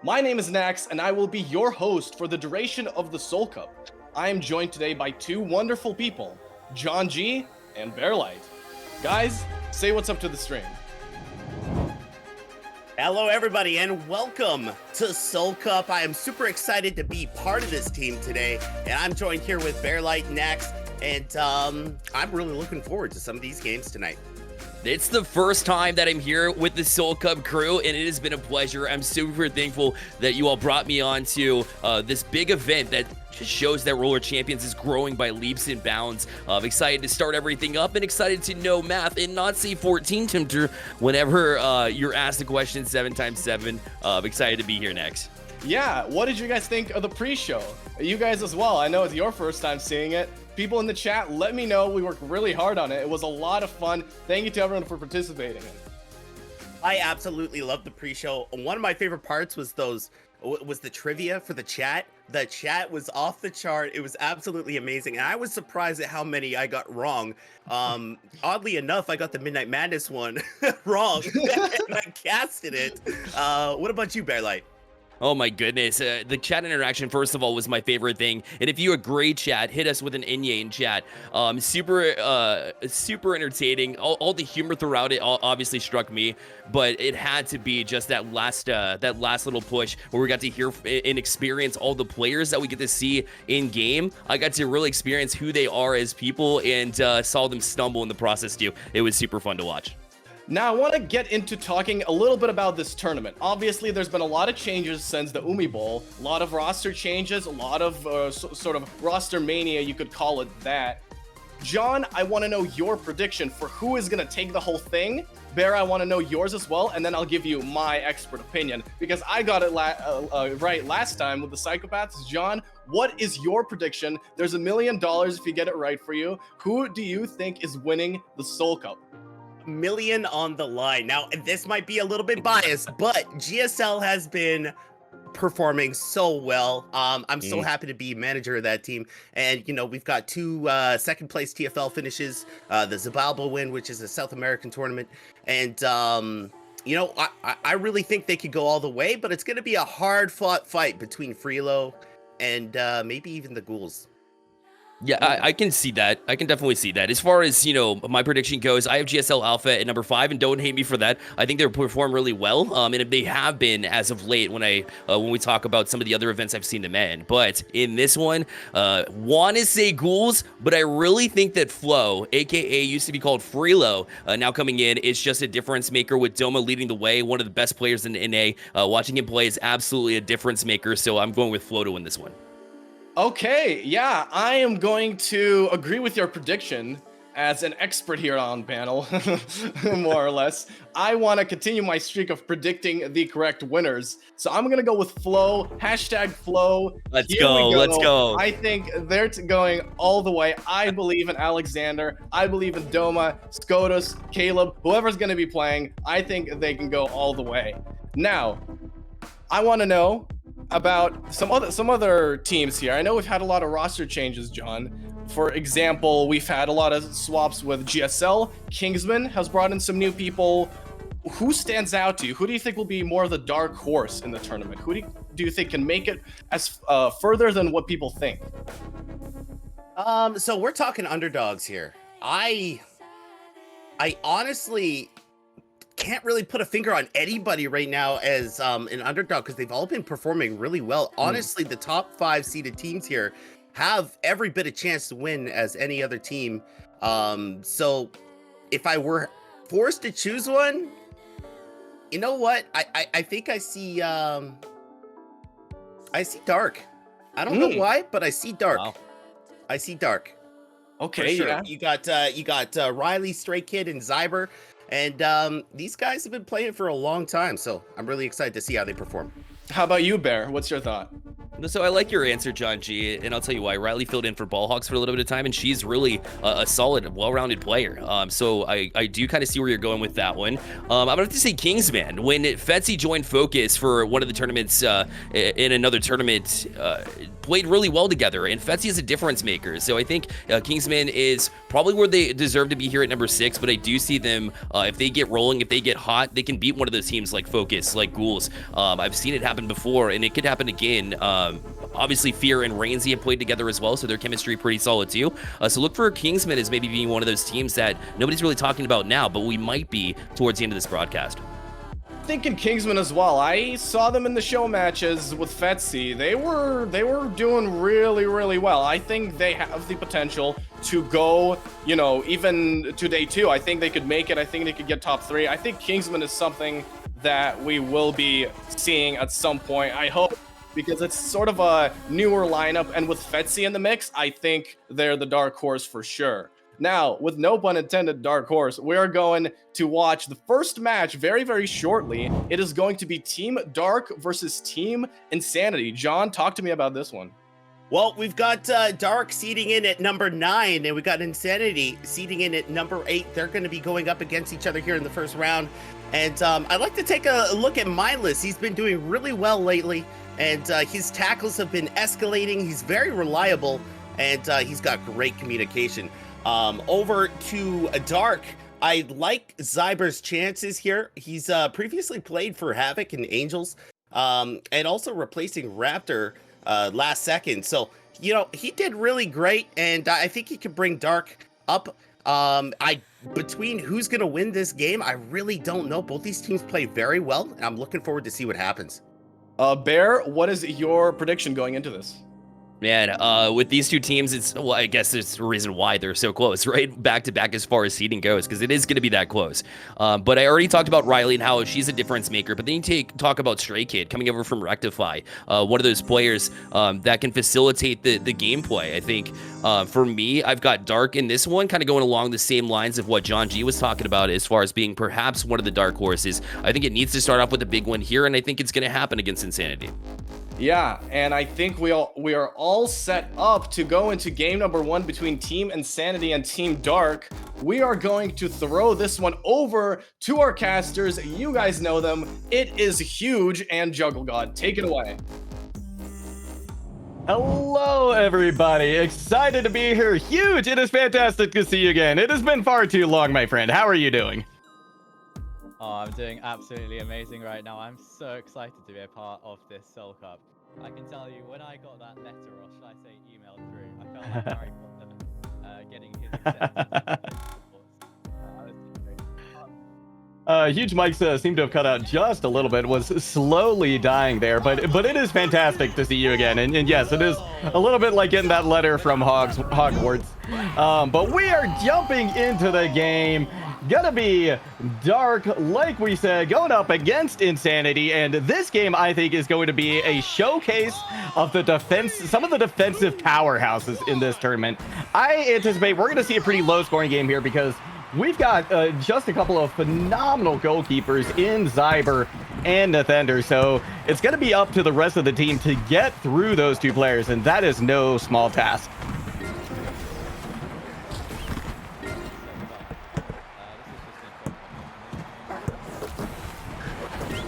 My name is Nax, and I will be your host for the duration of the Solcup. I am joined today by two wonderful people, John G and Bearlight. Guys, say what's up to the stream. Hello, everybody, and welcome to Solcup. I am super excited to be part of this team today, and I'm joined here with Bearlight Nax, and I'm really looking forward to some of these games tonight. It's the first time that I'm here with the Solcup crew, and it has been a pleasure. I'm super thankful that you all brought me on to this big event that just shows that Roller Champions is growing by leaps and bounds. I'm excited to start everything up and excited to know math and not say 14 tempter whenever you're asked a question 7x7. I'm excited to be here next. Yeah, what did you guys think of the pre-show? You guys as well. I know it's your first time seeing it. People in the chat, let me know. We worked really hard on it. It was a lot of fun. Thank you to everyone for participating. I absolutely loved the pre-show. One of my favorite parts was the trivia for the chat. The chat was off the chart. It was absolutely amazing, and I was surprised at how many I got wrong. Oddly enough, I got the Midnight Madness one wrong, and I casted it. What about you, Bearlight? Oh my goodness, the chat interaction, first of all, was my favorite thing. And if you agree, chat, hit us with an inye in chat. Super entertaining. All the humor throughout it obviously struck me, but it had to be just that last little push where we got to hear and experience all the players that we get to see in game. I got to really experience who they are as people and saw them stumble in the process too. It was super fun to watch. Now, I want to get into talking a little bit about this tournament. Obviously, there's been a lot of changes since the Umi Bowl. A lot of roster changes, a lot of sort of roster mania, you could call it that. John, I want to know your prediction for who is going to take the whole thing. Bear, I want to know yours as well, and then I'll give you my expert opinion, because I got it right last time with the Psychopaths. John, what is your prediction? There's $1 million if you get it right for you. Who do you think is winning the Solcup? Million on the line. Now, this might be a little bit biased, but GSL has been performing so well. I'm so happy to be manager of that team. And, you know, we've got two second place TFL finishes, the Zabalba win, which is a South American tournament. And, you know, I really think they could go all the way, but it's going to be a hard fought fight between Freelo and maybe even the Ghouls. Yeah, I can see that. I can definitely see that. As far as, you know, my prediction goes, I have GSL Alpha at number 5, and don't hate me for that. I think they'll perform really well, and they have been as of late when we talk about some of the other events I've seen them in. But in this one, want to say Ghouls, but I really think that Flo, aka used to be called Freelo, now coming in, is just a difference maker with Doma leading the way, one of the best players in the NA. Watching him play is absolutely a difference maker, so I'm going with Flo to win this one. Okay, yeah, I am going to agree with your prediction as an expert here on panel, more or less. I want to continue my streak of predicting the correct winners. So I'm going to go with Flo, #Flo. Let's go. I think they're going all the way. I believe in Alexander. I believe in Doma, Scotus, Caleb, whoever's going to be playing. I think they can go all the way. Now, I want to know about some other teams here. I know we've had a lot of roster changes, John. For example, we've had a lot of swaps with GSL. Kingsmen has brought in some new people. Who stands out to you? Who do you think will be more of the dark horse in the tournament? Who do you think can make it as further than what people think? So we're talking underdogs here. I honestly can't really put a finger on anybody right now as an underdog, because they've all been performing really well. Honestly, the top 5 seeded teams here have every bit of chance to win as any other team. So if I were forced to choose one, you know what? I think I see dark. I don't know why, but I see dark. Wow. I see dark. Okay, sure. yeah. You got Riley, Stray Kid, and Zyber. And these guys have been playing for a long time, so I'm really excited to see how they perform. How about you, Bear? What's your thought? So I like your answer, John G, and I'll tell you why. Riley filled in for Ballhawks for a little bit of time, and she's really a solid, well-rounded player. So I do kind of see where you're going with that one. I'm gonna have to say Kingsman. When Fetsy joined Focus for one of the tournaments in another tournament, played really well together, and Fetsy is a difference maker. So I think Kingsman is probably where they deserve to be here at number 6, but I do see them, if they get rolling, if they get hot, they can beat one of those teams like Focus, like Ghouls. I've seen it happen before, and it could happen again. Obviously, Fear and Rainsy have played together as well, so their chemistry pretty solid too. So look for Kingsman as maybe being one of those teams that nobody's really talking about now, but we might be towards the end of this broadcast. Thinking Kingsmen as well. I saw them in the show matches with Fetsy. They were doing really well. I think they have the potential to go, you know, even to day 2. I think they could make it. I think they could get top 3. I think Kingsmen is something that we will be seeing at some point. I hope, because it's sort of a newer lineup, and with Fetsy in the mix, I think they're the dark horse for sure. Now, with no pun intended, dark horse, we are going to watch the first match very shortly. It is going to be Team Dark versus Team Insanity. John, talk to me about this one. Well, we've got Dark seeding in at number 9, and we've got Nsanity seeding in at number 8. They're going to be going up against each other here in the first round. And I'd like to take a look at Mindless. He's been doing really well lately, and his tackles have been escalating. He's very reliable, and he's got great communication. Over to Dark, I like Zyber's chances here. He's previously played for Havoc and Angels, and also replacing Raptor last second. So, you know, he did really great, and I think he could bring Dark up. Between who's going to win this game, I really don't know. Both these teams play very well, and I'm looking forward to see what happens. Bear, what is your prediction going into this? Man, with these two teams, it's, well, I guess there's a reason why they're so close, right? Back to back as far as seeding goes, because it is going to be that close. But I already talked about Riley and how she's a difference maker. But then you talk about Stray Kid coming over from Rectify, one of those players that can facilitate the gameplay. I think for me, I've got Dark in this one, kind of going along the same lines of what John G was talking about as far as being perhaps one of the dark horses. I think it needs to start off with a big one here, and I think it's going to happen against Insanity. Yeah, and I think we are all set up to go into game number 1 between Team Insanity and Team Dark. We are going to throw this one over to our casters. You guys know them. It is Huge and Juggle God. Take it away. Hello, everybody. Excited to be here. Huge. It is fantastic to see you again. It has been far too long, my friend. How are you doing? Oh, I'm doing absolutely amazing right now. I'm so excited to be a part of this Solcup. I can tell you, when I got that letter, or should I say email through, I felt like Harry Potter getting his acceptance. Huge mics seem to have cut out just a little bit, was slowly dying there, but it is fantastic to see you again. And yes, it is a little bit like getting that letter from Hogwarts. But we are jumping into the game. Gonna be Dark, like we said, going up against Insanity, and this game I think is going to be a showcase of the defense, some of the defensive powerhouses in this tournament. I anticipate we're gonna see a pretty low scoring game here because we've got just a couple of phenomenal goalkeepers in Zyber and Nathender, so it's gonna be up to the rest of the team to get through those two players, and that is no small task.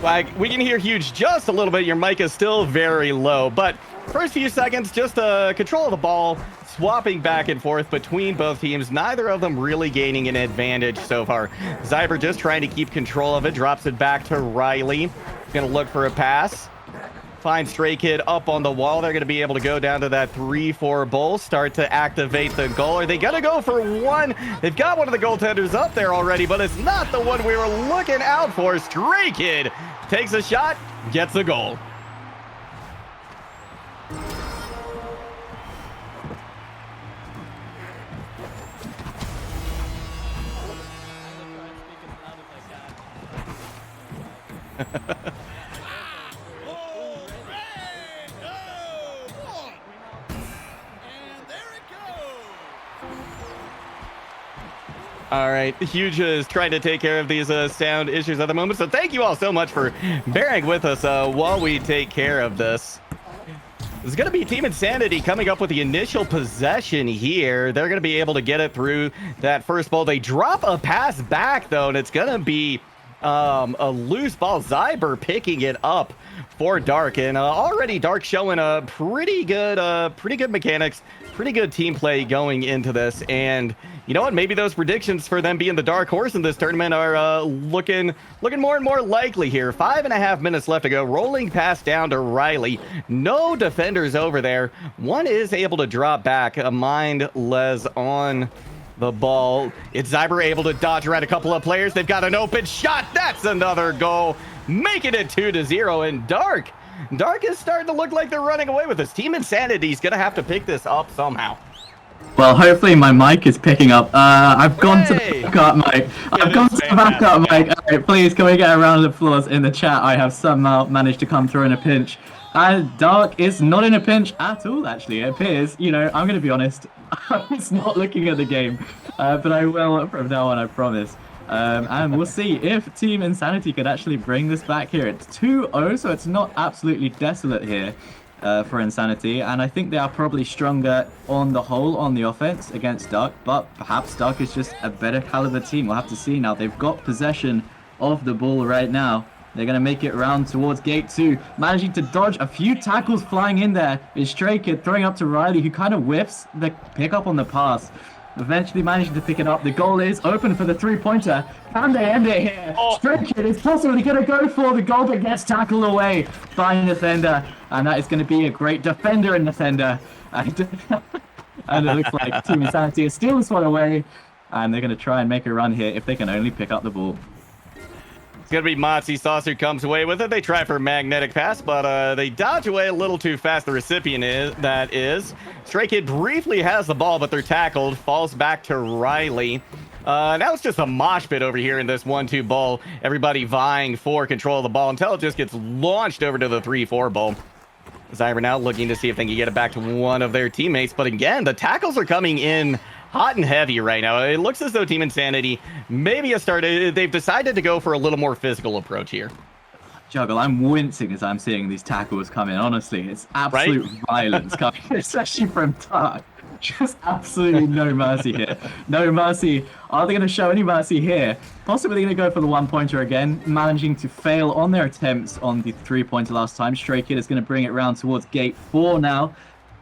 Like, we can hear Huge just a little bit. Your mic is still very low, but first few seconds, just control of the ball, swapping back and forth between both teams. Neither of them really gaining an advantage so far. Zyber just trying to keep control of it, drops it back to Riley. Gonna look for a pass. Find Stray Kid up on the wall. They're going to be able to go down to that 3-4 bowl, start to activate the goal. Are they going to go for one? They've got one of the goaltenders up there already, but it's not the one we were looking out for. Stray Kid takes a shot, gets a goal. All right, Huge is trying to take care of these sound issues at the moment, so thank you all so much for bearing with us while we take care of this. It's going to be Team Insanity coming up with the initial possession here. They're going to be able to get it through that first ball. They drop a pass back, though, and it's going to be a loose ball. Zyber picking it up for Dark, and already Dark showing a pretty good mechanics, pretty good team play going into this. And you know what? Maybe those predictions for them being the dark horse in this tournament are looking more and more likely here. 5.5 minutes left to go. Rolling pass down to Riley. No defenders over there. One is able to drop back. A mindless on the ball. It's Zyber able to dodge around a couple of players. They've got an open shot. That's another goal, making it 2-0. And Dark is starting to look like they're running away with this. Team Insanity's gonna have to pick this up somehow. Well, hopefully my mic is picking up. I've gone to the backup mic. I've gone to the backup mic. All right, please, can we get a round of applause in the chat? I have somehow managed to come through in a pinch. And Dark is not in a pinch at all, actually. It appears, you know, I'm going to be honest, I was not looking at the game, but I will from now on, I promise. And we'll see if Team Insanity can actually bring this back here. It's 2-0, so it's not absolutely desolate here for Insanity. And I think they are probably stronger on the whole on the offense against Dark, but perhaps Dark is just a better caliber team. We'll have to see now. They've got possession of the ball right now. They're going to make it round towards gate 2, managing to dodge a few tackles flying in there. Is Stray Kid throwing up to Riley, who kind of whiffs the pickup on the pass. Eventually managing to pick it up. The goal is open for the three-pointer. Can they end it here? Stray Kid is possibly going to go for the goal, but gets tackled away by Nathenda. And that is going to be a great defender in Nathenda. And it looks like Team Insanity is stealing this one away. And they're going to try and make a run here if they can only pick up the ball. It's going to be Motsy Saucer comes away with it. They try for magnetic pass, but they dodge away a little too fast. The recipient is. Stray Kid briefly has the ball, but they're tackled. Falls back to Riley. Now it's just a mosh pit over here in this 1-2 ball. Everybody vying for control of the ball until it just gets launched over to the 3-4 ball. Zyber now looking to see if they can get it back to one of their teammates. But again, the tackles are coming in hot and heavy right now. It looks as though Team Insanity maybe has started. They've decided to go for a little more physical approach here. Juggle, I'm wincing as I'm seeing these tackles come in. Honestly, it's absolute violence coming, especially from Dark. Just absolutely no mercy here. No mercy. Are they going to show any mercy here? Possibly going to go for the one-pointer again, managing to fail on their attempts on the three-pointer last time. Stray Kid is going to bring it round towards gate 4 now.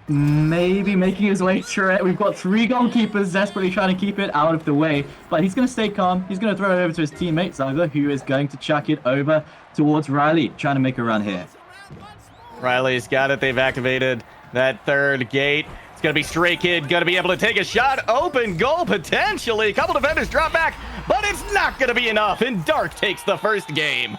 Maybe making his way through it. We've got 3 goalkeepers desperately trying to keep it out of the way, but he's going to stay calm. He's going to throw it over to his teammate Zyber, who is going to chuck it over towards Riley, trying to make a run here. Riley's got it. They've activated that third gate. It's going to be Stray Kid, going to be able to take a shot. Open goal potentially. A couple defenders drop back, but it's not going to be enough, and Dark takes the first game.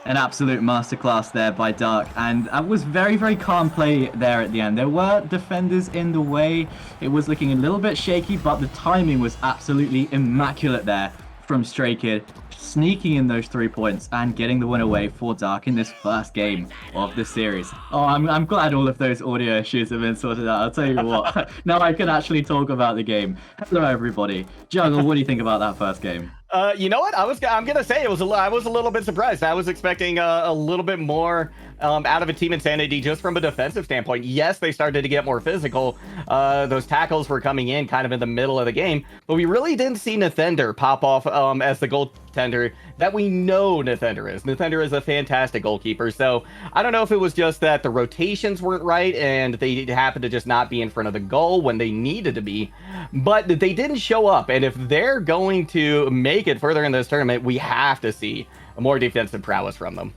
An absolute masterclass there by Dark, and it was very, very calm play there at the end. There were defenders in the way. It was looking a little bit shaky, but the timing was absolutely immaculate there from Stray Kid, sneaking in those 3 points and getting the win away for Dark in this first game of the series. Oh, I'm glad all of those audio issues have been sorted out. I'll tell you what, now I can actually talk about the game. Hello, everybody. Juggle, what do you think about that first game? You know what? I'm gonna say I was a little bit surprised. I was expecting a little bit more out of a Team Insanity just from a defensive standpoint. Yes, they started to get more physical. Those tackles were coming in kind of in the middle of the game, but we really didn't see Nathender pop off as the goaltender that we know Nathender is. Nathender is a fantastic goalkeeper. So I don't know if it was just that the rotations weren't right and they happened to just not be in front of the goal when they needed to be, but they didn't show up. And if they're going to make it further in this tournament, we have to see more defensive prowess from them.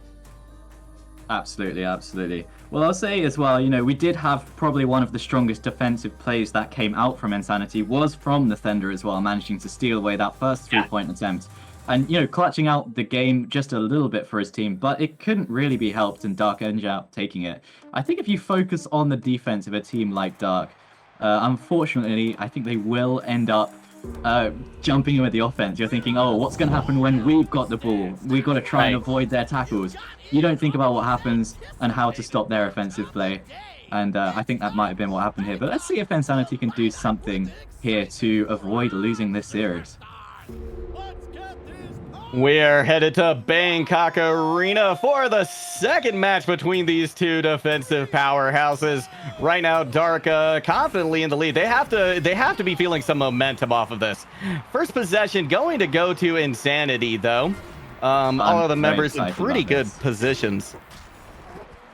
Absolutely, absolutely. Well, I'll say as well, you know, we did have probably one of the strongest defensive plays that came out from Insanity was from Nathender as well, managing to steal away that first three-point attempt. And, you know, clutching out the game just a little bit for his team, but it couldn't really be helped, and Dark ended up taking it. I think if you focus on the defense of a team like Dark, unfortunately, I think they will end up jumping in with the offense. You're thinking, oh, what's going to happen when we've got the ball? We've got to try and avoid their tackles. You don't think about what happens and how to stop their offensive play. And I think that might have been what happened here. But let's see if Insanity can do something here to avoid losing this series. We're headed to Bangkok Arena for the second match between these two defensive powerhouses. Right now, Dark confidently in the lead. They have to be feeling some momentum off of this. First possession going to go to Nsanity, though. All of the members in pretty good positions.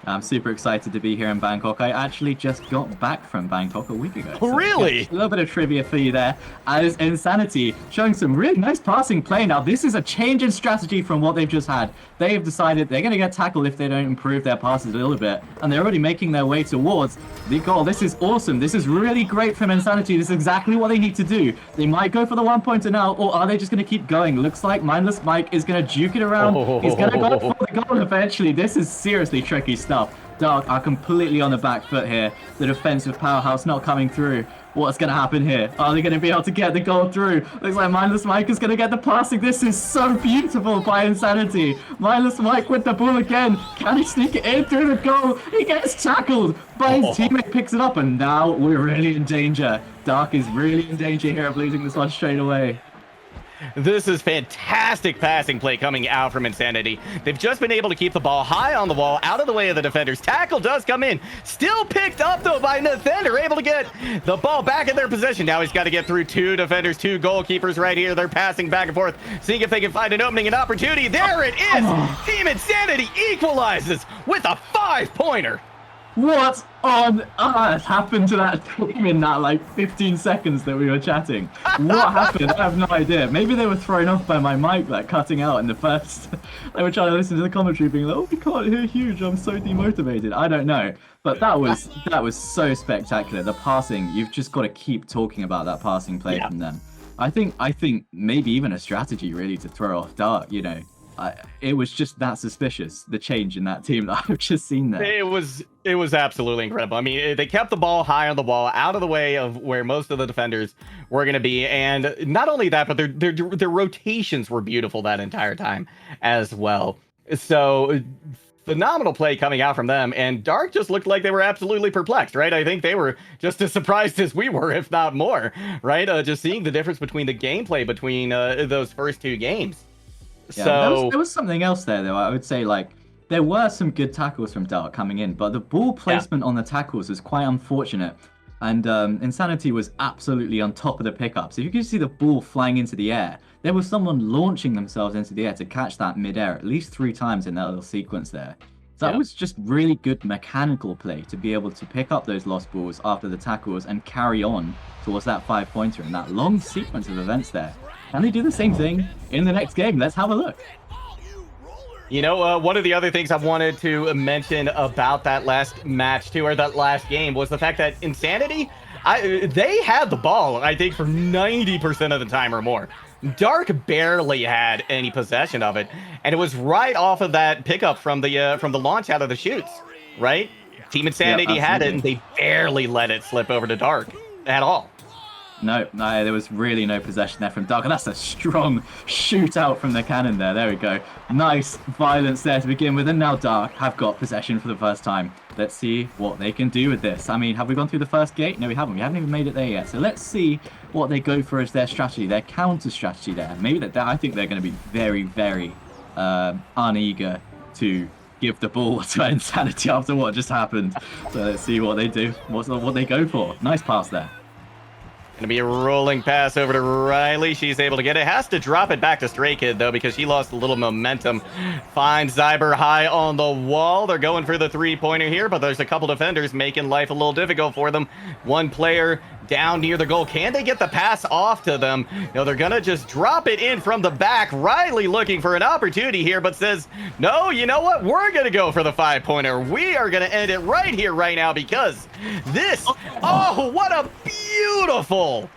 I'm super excited to be here in Bangkok. I actually just got back from Bangkok a week ago. So really? A little bit of trivia for you there. As Nsanity showing some really nice passing play. Now, this is a change in strategy from what they've just had. They've decided they're going to get tackled if they don't improve their passes a little bit. And they're already making their way towards the goal. This is awesome. This is really great from Nsanity. This is exactly what they need to do. They might go for the 1-pointer now, or are they just going to keep going? Looks like Mindless Mike is going to juke it around. He's going to go for the goal eventually. This is seriously tricky stuff. Dark are completely on the back foot here. The defensive powerhouse not coming through. What's going to happen here? Are they going to be able to get the goal through? Looks like Mindless Mike is going to get the passing. This is so beautiful by Nsanity. Mindless Mike with the ball again. Can he sneak it in through the goal? He gets tackled, but his teammate picks it up, and now we're really in danger. Dark is really in danger here of losing this one straight away. This is fantastic passing play coming out from Nsanity. They've just been able to keep the ball high on the wall, out of the way of the defenders. Tackle does come in. Still picked up, though, by Nathander. Able to get the ball back in their possession. Now he's got to get through two defenders, two goalkeepers right here. They're passing back and forth, seeing if they can find an opening, an opportunity. There it is. Team Nsanity equalizes with a 5-pointer. What on earth happened to that team in that like 15 seconds that we were chatting? What happened? I have no idea. Maybe they were thrown off by my mic, like cutting out in the first. They were trying to listen to the commentary, being like, "Oh, we can't hear huge. I'm so demotivated." I don't know, but that was so spectacular. The passing, you've just got to keep talking about that passing play from them. I think maybe even a strategy really to throw off Dark. You know. It was just that suspicious, the change in that team that I've just seen there. It was absolutely incredible. I mean, they kept the ball high on the wall, out of the way of where most of the defenders were going to be. And not only that, but their rotations were beautiful that entire time as well. So phenomenal play coming out from them. And Dark just looked like they were absolutely perplexed, right? I think they were just as surprised as we were, if not more, right? Just seeing the difference between the gameplay between those first two games. Yeah, so there was something else there, though. I would say, like, there were some good tackles from Dark coming in, but the ball placement on the tackles was quite unfortunate. And Nsanity was absolutely on top of the pickups. If you could see the ball flying into the air, there was someone launching themselves into the air to catch that midair at least 3 times in that little sequence there. So that was just really good mechanical play to be able to pick up those lost balls after the tackles and carry on towards that 5-pointer in that long sequence of events there. Can they do the same thing in the next game? Let's have a look. You know, one of the other things I wanted to mention about that last match, too, or that last game, was the fact that Nsanity, they had the ball, I think, for 90% of the time or more. Dark barely had any possession of it, and it was right off of that pickup from the launch out of the shoots, right? Team Nsanity had it, and they barely let it slip over to Dark at all. No, there was really no possession there from Dark, and that's a strong shootout from the cannon there. There we go. Nice violence there to begin with, and now Dark have got possession for the first time. Let's see what they can do with this. I mean, have we gone through the first gate? No, we haven't. We haven't even made it there yet. So let's see what they go for as their strategy, their counter strategy there. Maybe I think they're going to be very, very uneager to give the ball to Nsanity after what just happened. So let's see what they do, what they go for. Nice pass there. Gonna be a rolling pass over to Riley. She's able to get it. Has to drop it back to Stray Kid, though, because she lost a little momentum. Finds Zyber high on the wall. They're going for the 3-pointer here, but there's a couple defenders making life a little difficult for them. One player down near the goal. Can they get the pass off to them? No, they're gonna just drop it in from the back. Riley looking for an opportunity here, but says, no, you know what? We're gonna go for the 5-pointer. We are gonna end it right here, right now, because this, oh, what a beautiful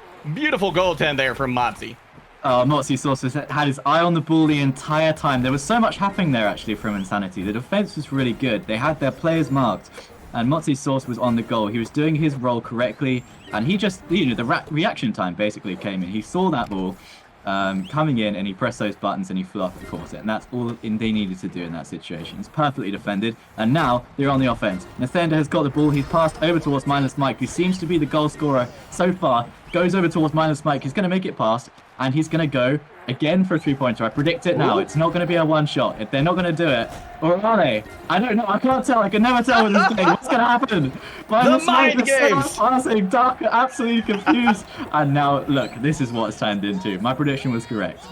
goaltend there from Motzi. Motzi Sauce had his eye on the ball the entire time. There was so much happening there, actually, from Nsanity. The defense was really good. They had their players marked, and Motzi Sauce was on the goal. He was doing his role correctly, and he just, the reaction time basically came in. He saw that ball coming in, and he pressed those buttons, and he flew up and caught it. And that's all they needed to do in that situation. It's perfectly defended, and now they're on the offense. Nathander has got the ball. He's passed over towards Mindless Mike, who seems to be the goal scorer so far. Goes over towards Mindless Mike. He's going to make it past, and he's going to go again for a 3-pointer. I predict it now. It's not going to be a one-shot. If they're not going to do it, or are they? I don't know. I can't tell. I can never tell with this game. What's going to happen? The mind games! Passing, Dark, absolutely confused. And now, look, this is what it's turned into. My prediction was correct.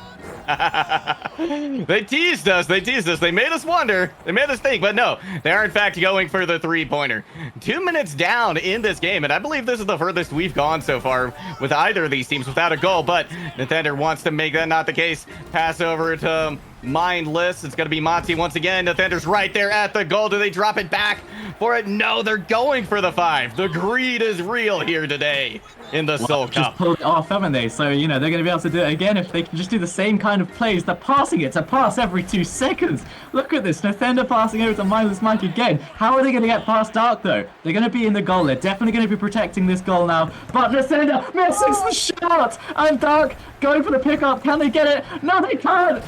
They teased us. They made us wonder. They made us think. But no, they are in fact going for the 3-pointer. 2 minutes down in this game, and I believe this is the furthest we've gone so far with either of these teams without a goal. But Nintendo wants to make that not the case. Pass over to Mindless. It's going to be Monty once again. Nathander's right there at the goal. Do they drop it back for it? No, they're going for the 5. The greed is real here today in the Soul Cup. Just pulled it off, haven't they? So, you know, they're going to be able to do it again if they can just do the same kind of plays. They're passing it to pass every 2 seconds. Look at this. Nathander passing over to Mindless Mike again. How are they going to get past Dark, though? They're going to be in the goal. They're definitely going to be protecting this goal now. But Nathander misses the shot. And Dark going for the pickup. Can they get it? No, they can't.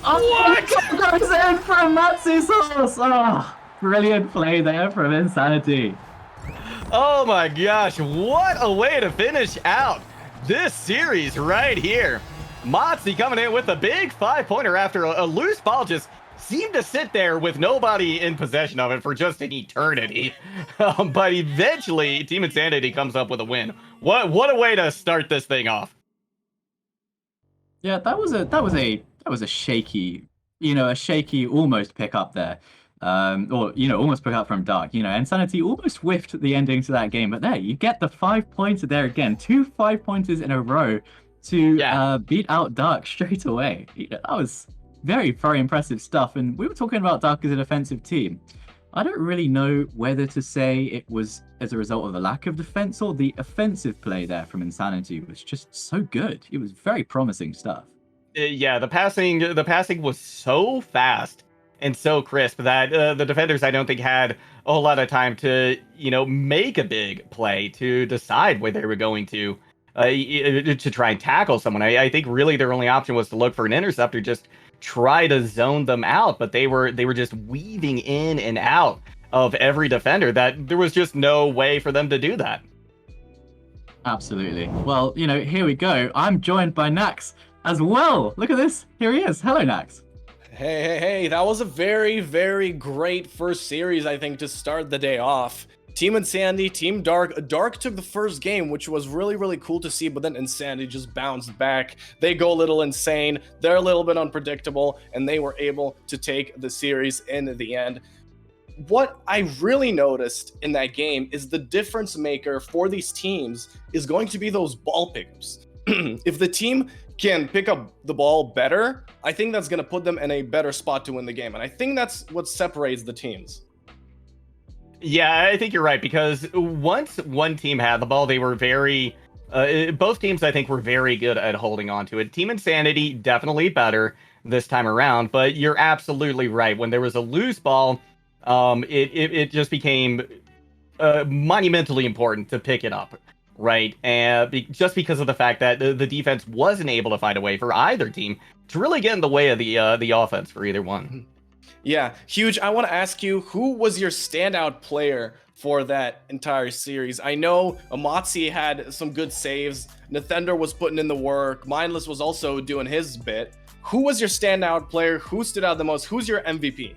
What? Goes in from Matsusource. Oh, brilliant play there from Insanity. Oh my gosh, what a way to finish out this series right here. Motzi coming in with a big 5-pointer after a loose ball just seemed to sit there with nobody in possession of it for just an eternity. But eventually, Team Insanity comes up with a win. What a way to start this thing off. Yeah, that was a shaky, a shaky almost pick up there. Or, almost pick up from Dark. Insanity almost whiffed the ending to that game. But there, you get the 5-pointer there again. 2 5-pointers in a row to beat out Dark straight away. That was very, very impressive stuff. And we were talking about Dark as a defensive team. I don't really know whether to say it was as a result of the lack of defense or the offensive play there from Insanity was just so good. It was very promising stuff. Yeah, the passing was so fast and so crisp that the defenders, I don't think, had a whole lot of time to, make a big play to decide where they were going to try and tackle someone. I think really their only option was to look for an interceptor, just try to zone them out. But they were just weaving in and out of every defender that there was just no way for them to do that. Absolutely. Well, here we go. I'm joined by Nax as well. Look at this. Here he is. Hello, Nax. Hey, that was a very, very great first series, I think, to start the day off. Team Insanity, Team Dark. Dark took the first game, which was really, really cool to see, but then Insanity just bounced back. They go a little insane. They're a little bit unpredictable, and they were able to take the series in the end. What I really noticed in that game is the difference maker for these teams is going to be those ball pickups. If the team can pick up the ball better, I think that's going to put them in a better spot to win the game. And I think that's what separates the teams. Yeah, I think you're right, because once one team had the ball, they were both teams, I think, were very good at holding on to it. Team Insanity, definitely better this time around, but you're absolutely right. When there was a loose ball, it just became monumentally important to pick it up. Right, and just because of the fact that the defense wasn't able to find a way for either team to really get in the way of the offense for either one. Yeah, Huge, I want to ask you, who was your standout player for that entire series? I know Amatsi had some good saves, Nathander was putting in the work, Mindless was also doing his bit. Who was your standout player? Who stood out the most? Who's your MVP?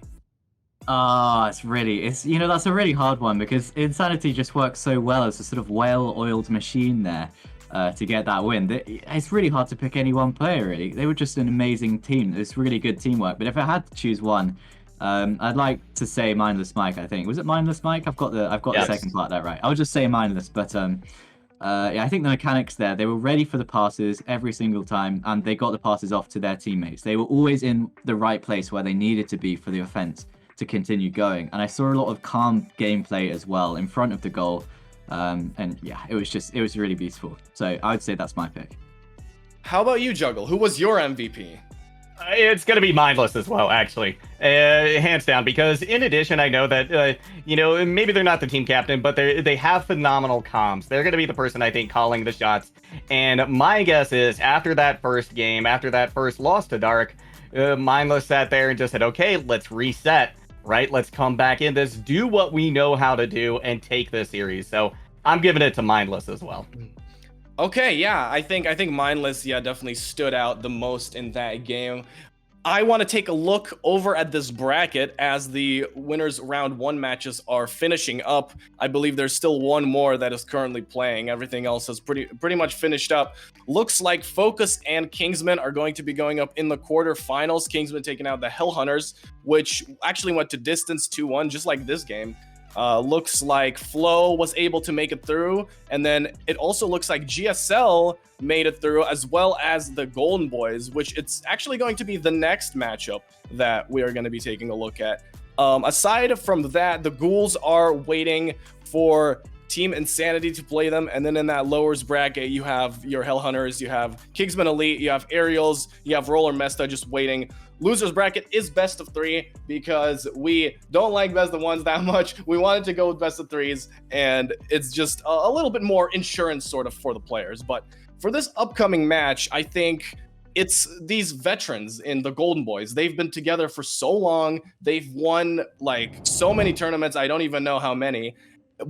That's a really hard one because Insanity just works so well as a sort of well-oiled machine there to get that win. It's really hard to pick any one player, really. They were just an amazing team. It's really good teamwork. But if I had to choose one, I'd like to say Mindless Mike, I think. Was it Mindless Mike? I've got the second part there right. I'll just say Mindless, but I think the mechanics there, they were ready for the passes every single time, and they got the passes off to their teammates. They were always in the right place where they needed to be for the offense to continue going, and I saw a lot of calm gameplay as well in front of the goal, and yeah, it was really beautiful. So I would say that's my pick. How about you, Juggle? Who was your MVP? It's gonna be Mindless as well, actually, hands down. Because in addition, I know that maybe they're not the team captain, but they have phenomenal comms. They're gonna be the person, I think, calling the shots. And my guess is after that first game, after that first loss to Dark, Mindless sat there and just said, "Okay, let's reset." Right, let's come back in this, do what we know how to do, and take this series. So I'm giving it to Mindless as well. Okay, yeah, I think Mindless, yeah, definitely stood out the most in that game. I want to take a look over at this bracket as the winners round 1 matches are finishing up. I believe there's still one more that is currently playing. Everything else is pretty much finished up. Looks like Focus and Kingsmen are going to be going up in the quarterfinals. Kingsmen taking out the Hellhunters, which actually went to distance 2-1, just like this game. Looks like Flo was able to make it through, and then it also looks like GSL made it through, as well as the Golden Boys, which it's actually going to be the next matchup that we are going to be taking a look at. Aside from that, the Ghouls are waiting for Team Insanity to play them, and then in that lowers bracket, you have your Hellhunters, you have Kingsman Elite, you have Aerials, you have Roller Mesta just waiting. Losers bracket is best of 3 because we don't like best of 1s that much. We wanted to go with best of 3s, and it's just a little bit more insurance sort of for the players. But for this upcoming match, I think it's these veterans in the Golden Boys. They've been together for so long. They've won like so many tournaments. I don't even know how many.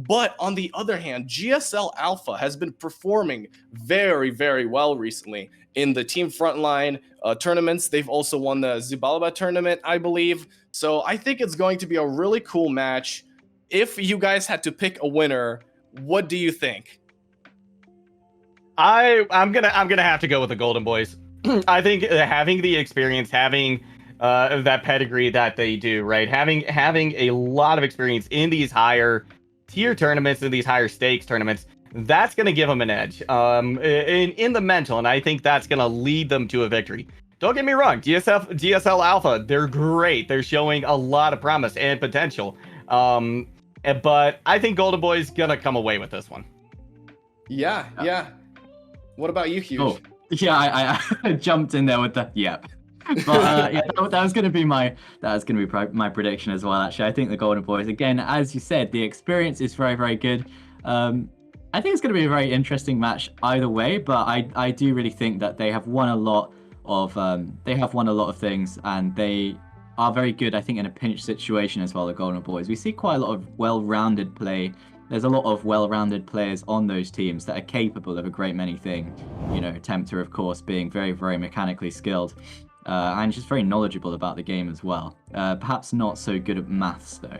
But on the other hand, GSL Alpha has been performing very, very well recently in the team frontline tournaments. They've also won the Zibalaba tournament, I believe. So I think it's going to be a really cool match. If you guys had to pick a winner, what do you think? I'm gonna have to go with the Golden Boys. I think having the experience, having that pedigree that they do, right? Having a lot of experience in these higher tier tournaments and these higher stakes tournaments, that's gonna give them an edge in the mental, and I think that's gonna lead them to a victory. Don't get me wrong, GSL Alpha, they're great. They're showing a lot of promise and potential. But I think Golden Boy's gonna come away with this one. Yeah. What about you, Huge? Oh, yeah, I jumped in there with the yep. But yeah, that was going to be my prediction as well. Actually, I think the Golden Boys, again, as you said, the experience is very, very good. I think it's going to be a very interesting match either way. But I do really think that they have won a lot of things, and they are very good. I think in a pinch situation as well. The Golden Boys, we see quite a lot of well-rounded play. There's a lot of well-rounded players on those teams that are capable of a great many things. You know, Tempter, of course, being very, very mechanically skilled. And just very knowledgeable about the game as well. Perhaps not so good at maths, though.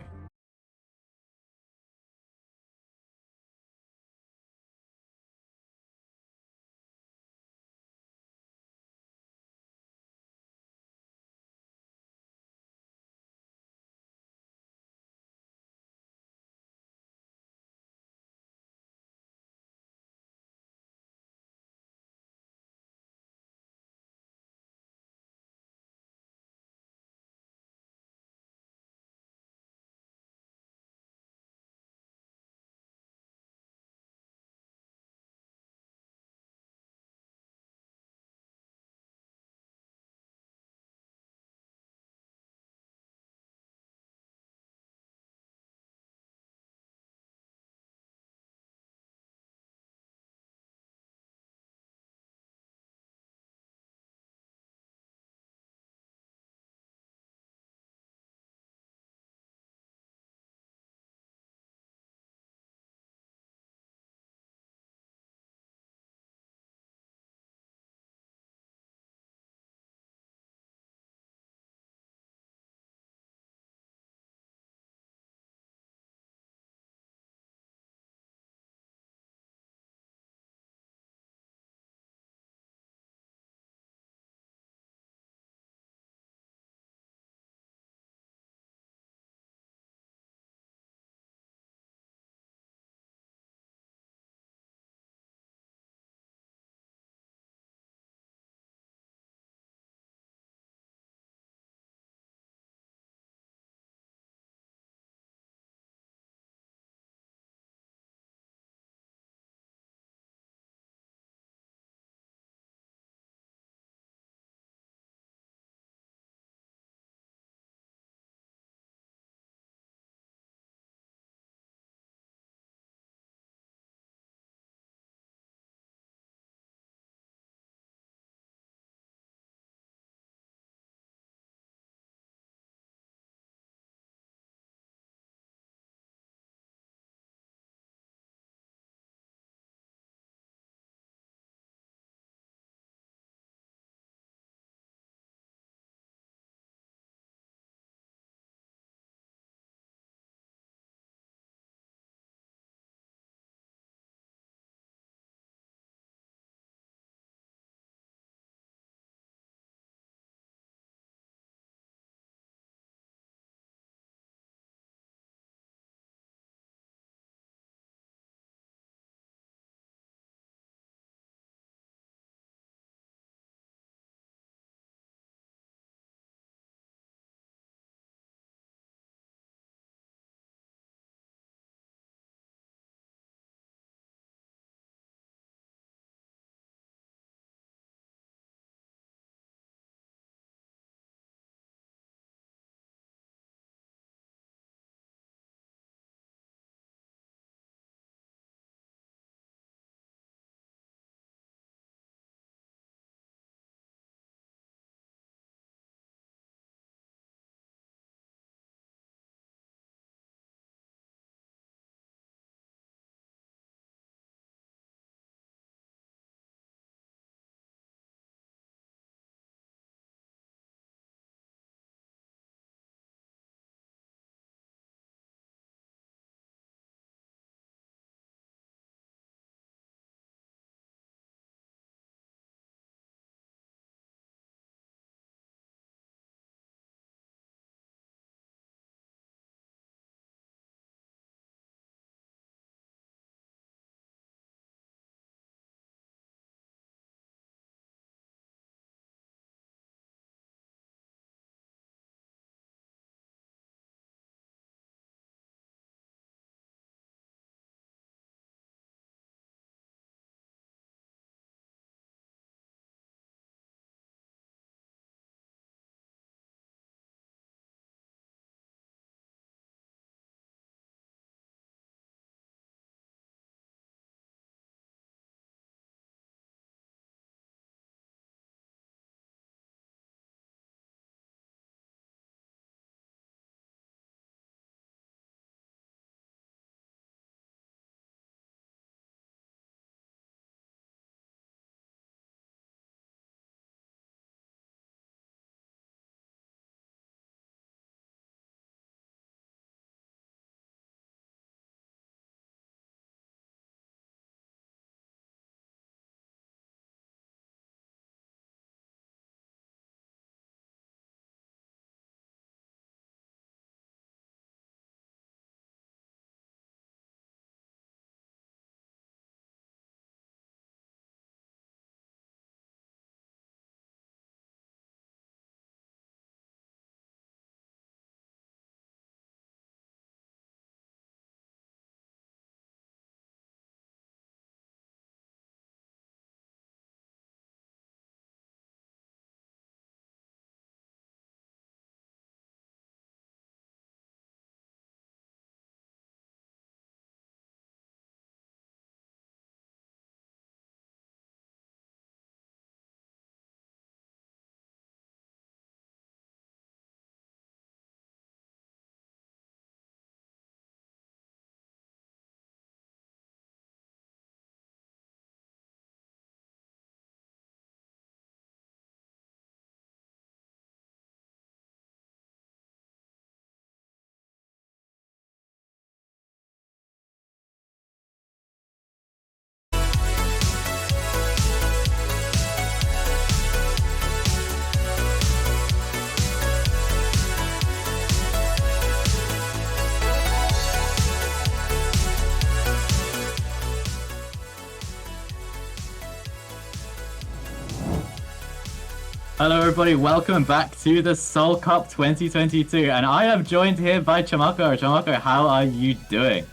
Hello everybody, welcome back to the Solcup 2022, and I am joined here by Chamako. Chamako, how are you doing?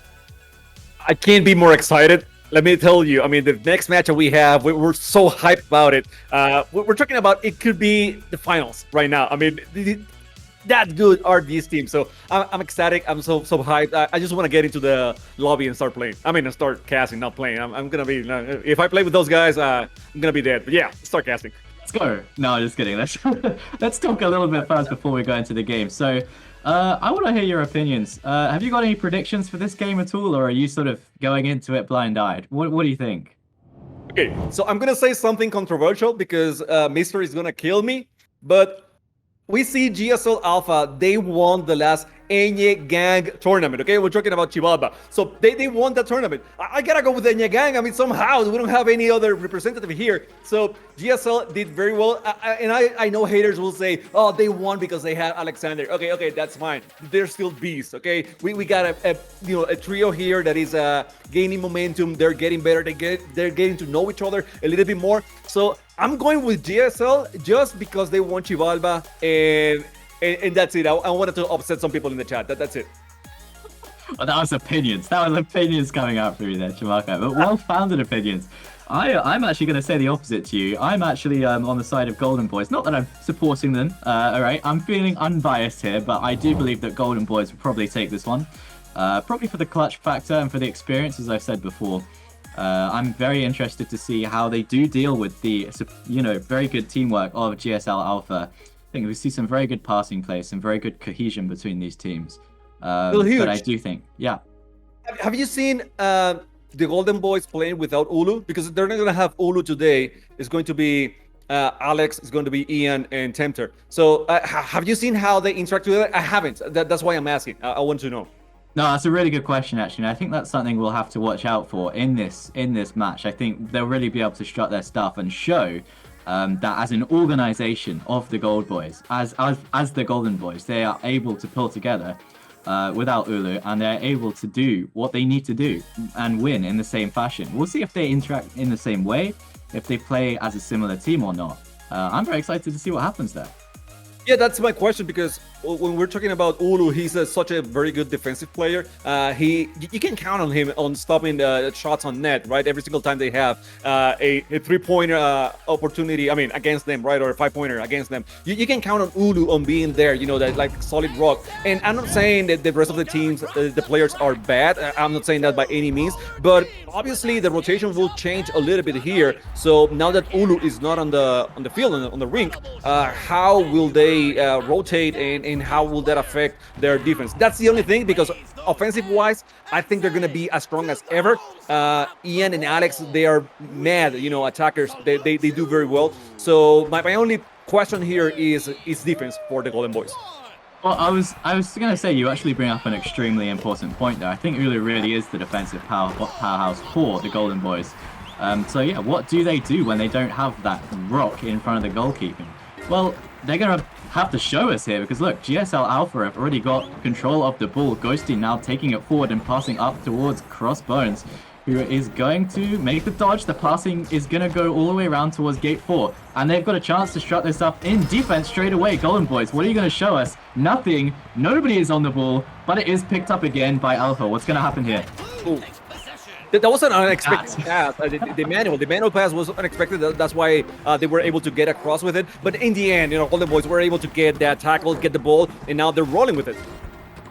I can't be more excited. Let me tell you, I mean, the next match that we have, we're so hyped about it. We're talking about it could be the finals right now. I mean, that good are these teams. So I'm ecstatic. I'm so hyped. I just want to get into the lobby and start playing. I mean, and start casting, not playing. I'm going to be, if I play with those guys, I'm going to be dead. But yeah, start casting. Let's go. No, just kidding. Let's talk a little bit first before we go into the game. So, I want to hear your opinions. Have you got any predictions for this game at all, or are you sort of going into it blind-eyed? What do you think? Okay, so I'm gonna say something controversial because Mister is gonna kill me, but we see GSL Alpha. They won the last Enye Gang tournament. Okay, we're talking about Chivalba. So they won that tournament. I gotta go with Enye Gang. I mean, somehow we don't have any other representative here. So GSL did very well. And I know haters will say, oh, they won because they had Alexander. Okay, that's fine. They're still beasts. Okay, we got a trio here that is gaining momentum. They're getting better. They're getting to know each other a little bit more. So I'm going with GSL just because they won Chivalba and that's it. I wanted to upset some people in the chat. That's it. Well, that was opinions. That was opinions coming out through there, Chamako. But well-founded opinions. I'm actually going to say the opposite to you. I'm actually on the side of Golden Boys. Not that I'm supporting them. All right, I'm feeling unbiased here, but I do believe that Golden Boys will probably take this one. Probably for the clutch factor and for the experience, as I've said before. I'm very interested to see how they do deal with the, very good teamwork of GSL Alpha. I think we see some very good passing play, some very good cohesion between these teams. But I do think, yeah. Have you seen the Golden Boys playing without Ulu? Because they're not going to have Ulu today. It's going to be Alex, it's going to be Ian and Tempter. So have you seen how they interact with it? I haven't. That's why I'm asking. I want to know. No, that's a really good question, actually. And I think that's something we'll have to watch out for in this match. I think they'll really be able to strut their stuff and show that as an organization of the Gold Boys, as the Golden Boys, they are able to pull together without Ulu, and they're able to do what they need to do and win in the same fashion. We'll see if they interact in the same way, if they play as a similar team or not. I'm very excited to see what happens there. Yeah, that's my question, because when we're talking about Ulu, he's such a very good defensive player. You can count on him on stopping shots on net, right? Every single time they have a three-pointer opportunity, I mean, against them, right? Or a five-pointer against them. You can count on Ulu on being there, that like solid rock. And I'm not saying that the rest of the teams, the players are bad. I'm not saying that by any means. But obviously, the rotation will change a little bit here. So now that Ulu is not on the field, on the rink, how will they rotate and how will that affect their defense? That's the only thing, because offensive-wise, I think they're going to be as strong as ever. Ian and Alex, they are mad, attackers. They do very well. So my only question here is defense for the Golden Boys. Well, I was going to say, you actually bring up an extremely important point there. I think Ulu really is the defensive powerhouse for the Golden Boys. So yeah, what do they do when they don't have that rock in front of the goalkeeping? Well, they're going to have to show us here, because look, GSL Alpha have already got control of the ball. Ghosty now taking it forward and passing up towards Crossbones, who is going to make the dodge. The passing is going to go all the way around towards Gate 4, and they've got a chance to strut this up in defense straight away. Golden Boys, what are you going to show us? Nothing. Nobody is on the ball, but it is picked up again by Alpha. What's going to happen here? Ooh. That was an unexpected pass. The manual pass was unexpected. That's why they were able to get across with it. But in the end, Golden Boys were able to get that tackle, get the ball, and now they're rolling with it.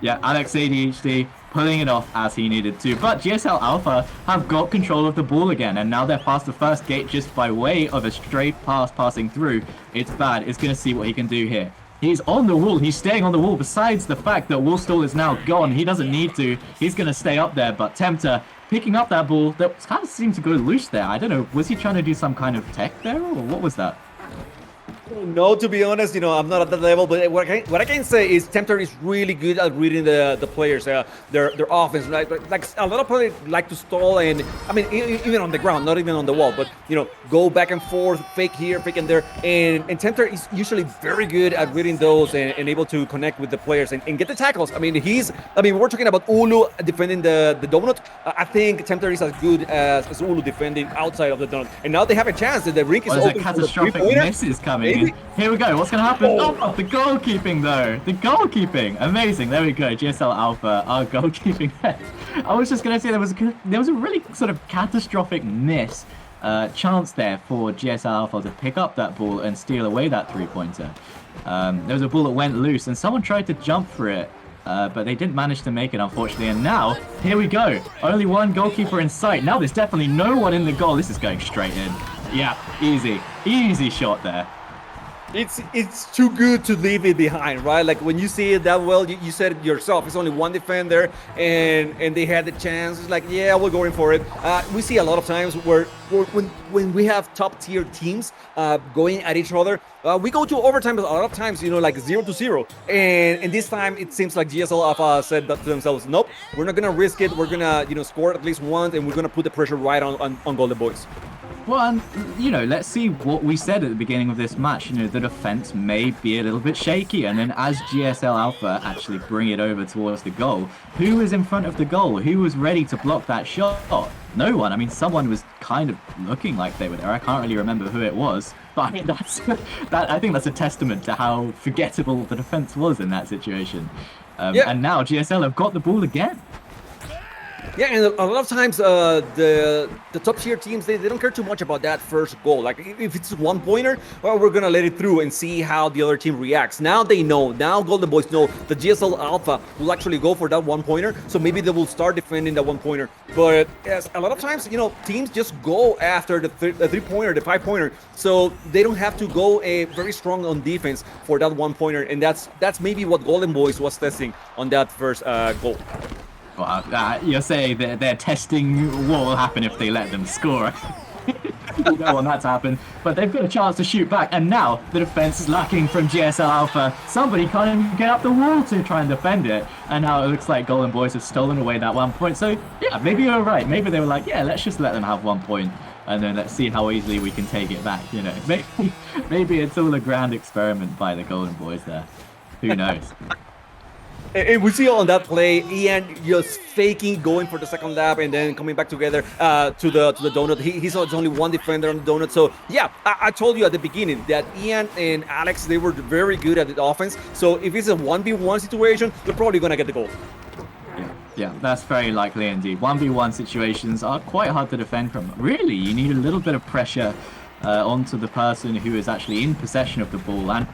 Yeah, Alex ADHD pulling it off as he needed to. But GSL Alpha have got control of the ball again, and now they're past the first gate just by way of a straight pass passing through. It's bad. It's going to see what he can do here. He's on the wall. He's staying on the wall. Besides the fact that Woolstall is now gone, he doesn't need to. He's going to stay up there. But Tempter picking up that ball that kind of seemed to go loose there. I don't know. Was he trying to do some kind of tech there, or what was that? No, to be honest, I'm not at that level. But what I can say is Tempter is really good at reading the players, their offense. Like a lot of players like to stall, and I mean even on the ground, not even on the wall, but go back and forth, fake here, fake and there. And Tempter is usually very good at reading those and able to connect with the players and get the tackles. I mean we're talking about Ulu defending the donut. I think Tempter is as good as Ulu defending outside of the donut. And now they have a chance that the rink is open. A catastrophic miss is coming. amazing. Here we go. What's going to happen? Oh, the goalkeeping, though. The goalkeeping. Amazing. There we go. GSL Alpha, our goalkeeping. I was just going to say there was a really sort of catastrophic miss chance there for GSL Alpha to pick up that ball and steal away that three-pointer. There was a ball that went loose, and someone tried to jump for it. But they didn't manage to make it, unfortunately. And now, here we go. Only one goalkeeper in sight. Now there's definitely no one in the goal. This is going straight in. Yeah, easy shot there. It's too good to leave it behind, right? Like when you see it that well, you said it yourself. It's only one defender, and they had the chance. It's like, yeah, we're going for it. We see a lot of times when we have top tier teams going at each other, we go to overtime a lot of times, like 0-0. And this time it seems like GSL Alpha said that to themselves, nope, we're not gonna risk it. We're gonna score at least once, and we're gonna put the pressure right on Golden Boys. Well, and, let's see what we said at the beginning of this match. The defense may be a little bit shaky. And then as GSL Alpha actually bring it over towards the goal, who was in front of the goal? Who was ready to block that shot? No one. I mean, someone was kind of looking like they were there. I can't really remember who it was. But I mean, I think that's a testament to how forgettable the defense was in that situation. And now GSL have got the ball again. Yeah, and a lot of times the top tier teams, they don't care too much about that first goal. Like if it's one pointer, well, we're gonna let it through and see how the other team reacts. Now they know. Now Golden Boys know the GSL Alpha will actually go for that one pointer. So maybe they will start defending that one pointer. But yes, a lot of times, teams just go after the three pointer, the 5-pointer. So they don't have to go very strong on defense for that one pointer. And that's maybe what Golden Boys was testing on that first goal. Well, you're saying that they're testing what will happen if they let them score. You don't want that to happen, but they've got a chance to shoot back, and now the defense is lacking from GSL Alpha. Somebody can't even get up the wall to try and defend it, and now it looks like Golden Boys have stolen away that 1 point. So yeah, maybe you're right. Maybe they were like, yeah, let's just let them have 1 point, and then let's see how easily we can take it back. Maybe it's all a grand experiment by the Golden Boys there. Who knows? And we see on that play, Ian just faking, going for the second lap, and then coming back together to the donut. He saw it's only one defender on the donut. So yeah, I told you at the beginning that Ian and Alex, they were very good at the offense. So if it's a 1v1 situation, they're probably gonna get the goal. Yeah, that's very likely indeed. 1v1 situations are quite hard to defend from. Really, you need a little bit of pressure onto the person who is actually in possession of the ball, and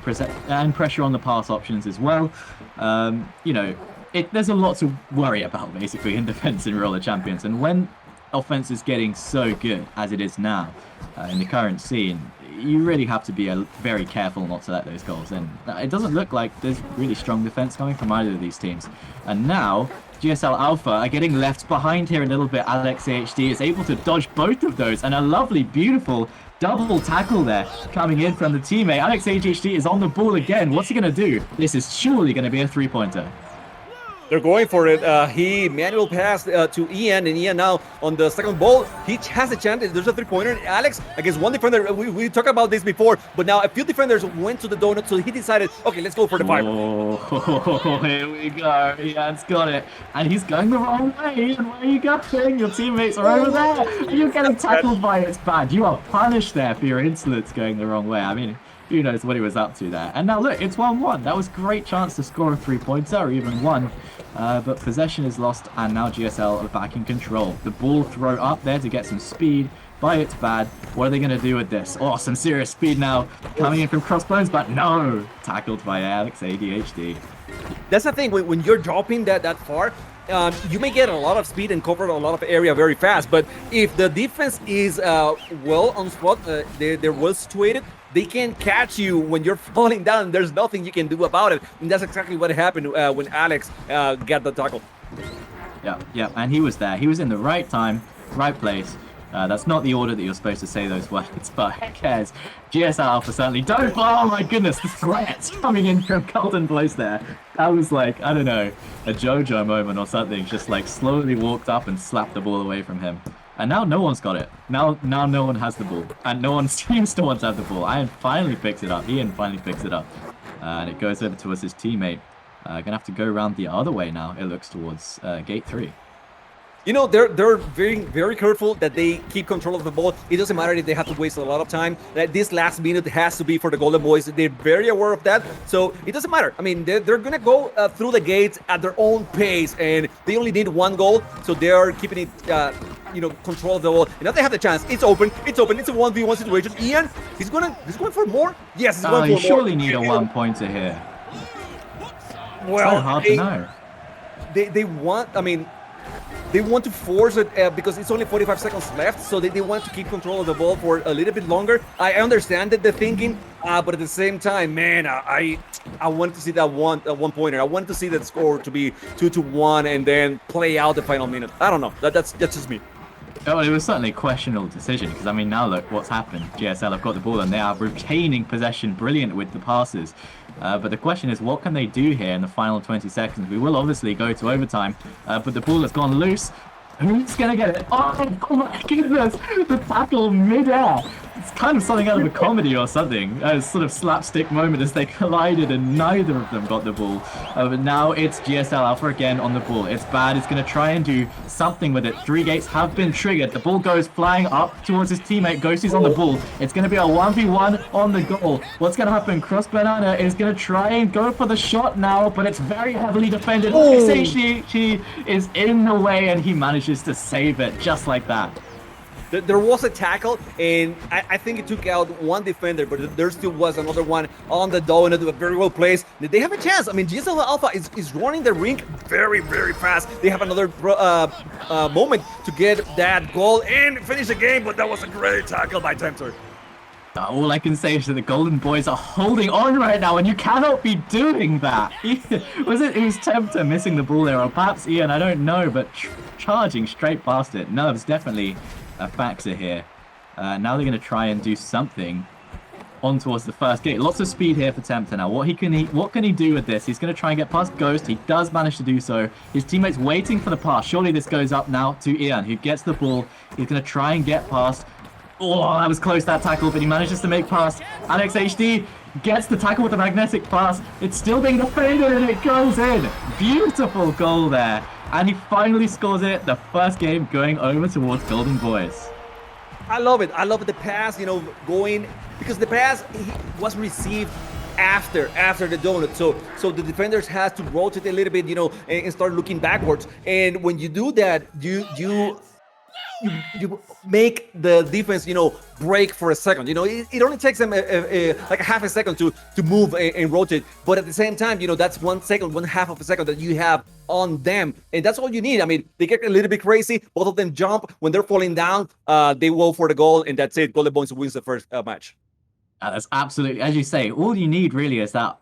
pressure on the pass options as well. There's a lot to worry about basically in defense in Roller Champions, and when offense is getting so good as it is now in the current scene, you really have to be very careful not to let those goals in. It doesn't look like there's really strong defense coming from either of these teams, and now GSL Alpha are getting left behind here a little bit. Alex AHD is able to dodge both of those, and a lovely, beautiful double tackle there coming in from the teammate. Alex AHD is on the ball again. What's he going to do? This is surely going to be a three-pointer. They're going for it. He manual passed to Ian, and Ian now on the second ball. He has a chance. There's a three-pointer. Alex against one defender. We talked about this before, but now a few defenders went to the donut, so he decided, okay, let's go for the 5. Oh, here we go. Ian's got it. And he's going the wrong way. Ian, where are you going? Your teammates are over there. You're getting tackled by it. It's bad. You are punished there for your insolence going the wrong way. I mean, who knows what he was up to there. And now look, it's 1-1. That was a great chance to score a three-pointer or even one. But possession is lost, and now GSL are back in control. The ball throw up there to get some speed, but it's bad. What are they going to do with this? Oh, some serious speed now coming in from crossbones, but no! Tackled by Alex ADHD. That's the thing, when you're dropping that far, you may get a lot of speed and cover a lot of area very fast, but if the defense is well on spot, they're well situated, they can catch you when you're falling down. There's nothing you can do about it. And that's exactly what happened when Alex got the tackle. Yeah, and he was there. He was in the right time, right place. That's not the order that you're supposed to say those words, but who cares? GSL Alpha certainly don't. Oh my goodness, the threat coming in from Golden Boys there. That was like, I don't know, a JoJo moment or something. Just like slowly walked up and slapped the ball away from him. And now no one's got it. Now no one has the ball. And no one seems to want to have the ball. Ian finally picks it up. And it goes over towards his teammate. Gonna have to go around the other way now, it looks, towards gate 3. You know, they're very careful that they keep control of the ball. It doesn't matter if they have to waste a lot of time. That this last minute has to be for the Golden Boys. They're very aware of that, so it doesn't matter. I mean, they're gonna go through the gates at their own pace, and they only need 1 goal, so they are keeping it, control of the ball. And now they have the chance. It's open. It's a 1v1 situation. Ian, he's going for more. Yes, he's going for You more. surely need a 1-pointer here. Well, So hard to know. They want. I mean, they want to force it because it's only 45 seconds left, so they want to keep control of the ball for a little bit longer. I understand that the thinking, but at the same time, man, I wanted to see that one-pointer. I wanted to see that score to be 2-1 and then play out the final minute. I don't know. That's just me. Oh, it was certainly a questionable decision because, I mean, now look what's happened. GSL have got the ball and they are retaining possession, brilliant with the passes. But the question is, what can they do here in the final 20 seconds? We will obviously go to overtime, but the ball has gone loose. Who's going to get it? Oh my goodness! The tackle mid-air! It's kind of something out of a comedy or something. A sort of slapstick moment as they collided and neither of them got the ball. But now it's GSL Alpha again on the ball. It's bad. It's going to try and do something with it. 3 gates have been triggered. The ball goes flying up towards his teammate. Ghosty's on the ball. It's going to be a 1v1 on the goal. What's going to happen? Cross Banana is going to try and go for the shot now, but it's very heavily defended. She is in the way and he manages to save it just like that. There was a tackle, and I think it took out one defender, but there still was another one on the donut, very well placed. They have a chance. I mean, GSL Alpha is running the rink very, very fast. They have another moment to get that goal and finish the game, but that was a great tackle by Tempter. All I can say is that the Golden Boys are holding on right now, and you cannot be doing that. It was Tempter missing the ball there, or perhaps Ian, I don't know, but charging straight past it. Nerves definitely a factor here. Now they're going to try and do something on towards the first gate. Lots of speed here for Tempter now. What can he do with this? He's going to try and get past Ghost. He does manage to do so. His teammate's waiting for the pass. Surely this goes up now to Ian, who gets the ball. He's going to try and get past. Oh, that was close, that tackle, but he manages to make past. Alex HD gets the tackle with the magnetic pass. It's still being defended and it goes in. Beautiful goal there. And he finally scores it. The first game going over towards Golden Boys. I love it. I love the pass, going, because the pass was received after the donut. So the defenders has to rotate a little bit, and start looking backwards. And when you do that, you make the defense, break for a second. It only takes them like a half a second to move and rotate. But at the same time, that's 1 second, 1/2 of a second that you have on them. And that's all you need. I mean, they get a little bit crazy. Both of them jump. When they're falling down, they go for the goal, and that's it. Golden Boys wins the first match. That's absolutely, as you say, all you need really is that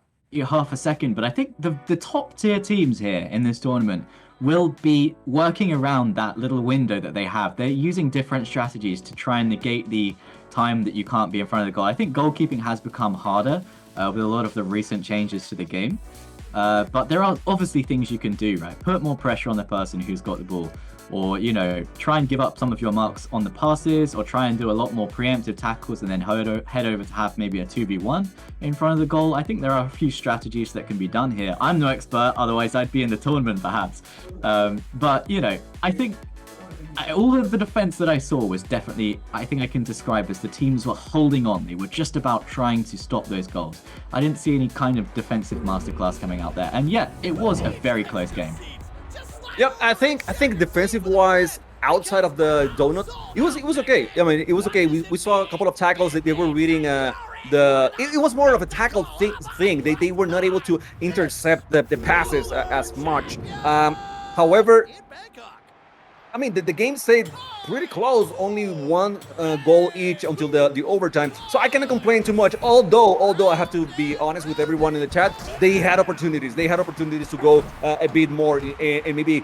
half a second. But I think the top tier teams here in this tournament will be working around that little window that they have. They're using different strategies to try and negate the time that you can't be in front of the goal. I think goalkeeping has become harder with a lot of the recent changes to the game. But there are obviously things you can do, right? Put more pressure on the person who's got the ball. Or, try and give up some of your marks on the passes, or try and do a lot more preemptive tackles and then head over to have maybe a 2v1 in front of the goal. I think there are a few strategies that can be done here. I'm no expert, otherwise I'd be in the tournament perhaps. But, I think all of the defense that I saw was definitely, I think I can describe as the teams were holding on. They were just about trying to stop those goals. I didn't see any kind of defensive masterclass coming out there. And yet, it was a very close game. Yep, I think defensive-wise, outside of the donut, it was okay. I mean, it was okay. We saw a couple of tackles that they were reading. It was more of a tackle thing. They were not able to intercept the passes as much. However, I mean, the game stayed pretty close, only 1 goal each until the overtime. So I cannot complain too much, although I have to be honest with everyone in the chat, they had opportunities. They had opportunities to go a bit more and maybe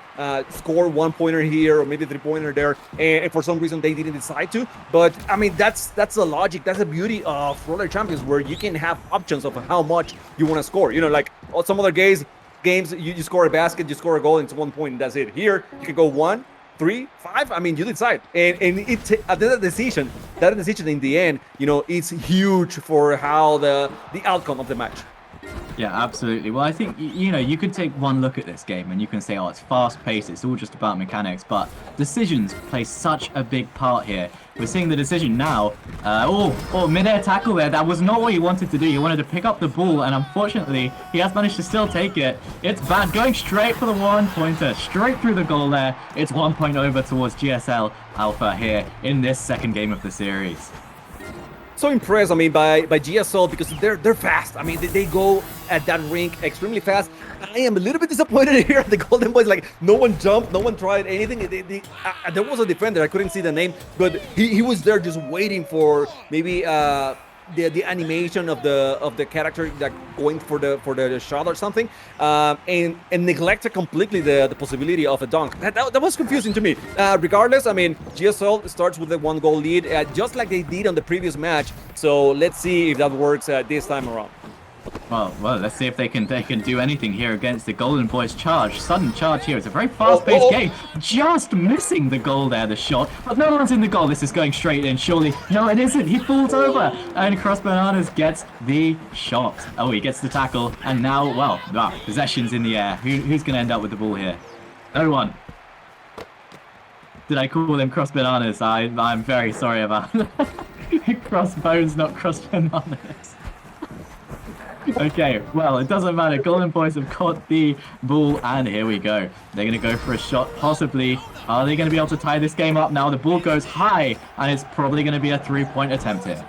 score 1-pointer here or maybe 3-pointer there. And for some reason, they didn't decide to. But, I mean, that's the logic. That's the beauty of Roller Champions, where you can have options of how much you want to score. Like some other games, you score a basket, you score a goal, and it's 1 point, and that's it. Here, you can go 1, 3, 5. I mean, you decide, and that decision in the end, it's huge for how the outcome of the match. Yeah, absolutely. Well, I think, you know, you could take one look at this game and you can say, oh, it's fast-paced, it's all just about mechanics, but decisions play such a big part here. We're seeing the decision now. Mid-air tackle there. That was not what he wanted to do. He wanted to pick up the ball, and unfortunately, he has managed to still take it. It's bad. Going straight for the one-pointer, straight through the goal there. It's 1 point over towards GSL Alpha here in this second game of the series. So impressed, I mean, by GSL because they're fast. I mean, they go at that rink extremely fast. I am a little bit disappointed here at the Golden Boys. Like, no one jumped, no one tried anything. There was a defender, I couldn't see the name, but he was there just waiting for maybe the animation of the character that going for the shot or something, and neglected completely the possibility of a dunk. That was confusing to me. Regardless, I mean, GSL starts with a 1-goal lead, just like they did on the previous match. So let's see if that works this time around. Well, let's see if they can do anything here against the Golden Boys charge. Sudden charge here. It's a very fast-paced game. Just missing the goal there, the shot. But no one's in the goal. This is going straight in, surely. No, it isn't. He falls over. And Cross Bananas gets the shot. Oh, he gets the tackle. And now, well, possession's in the air. Who's going to end up with the ball here? No one. Did I call him Cross Bananas? I'm very sorry about that. Crossbones, not Cross Bananas. Okay, well, it doesn't matter. Golden Boys have caught the ball, and here we go. They're going to go for a shot, possibly. Are they going to be able to tie this game up now? The ball goes high, and it's probably going to be a 3-point attempt here.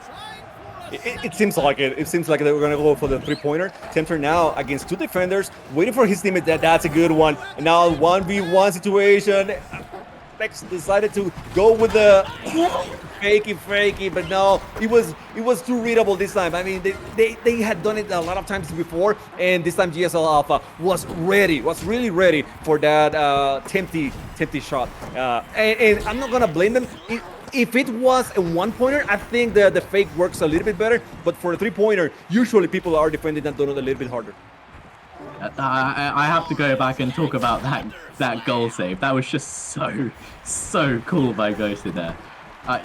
It seems like it. It seems like they were going to go for the 3-pointer. Tempter now against 2 defenders, waiting for his teammate. That's a good one. And now 1v1 situation. Lex decided to go with the fakey, but no, it was too readable this time. I mean, they had done it a lot of times before, and this time GSL Alpha was really ready for that tempty shot. And I'm not gonna blame them. If it was a 1-pointer, I think the fake works a little bit better, but for a 3-pointer, usually people are defending that donut a little bit harder. I have to go back and talk about that goal save. That was just so cool by Ghosted there.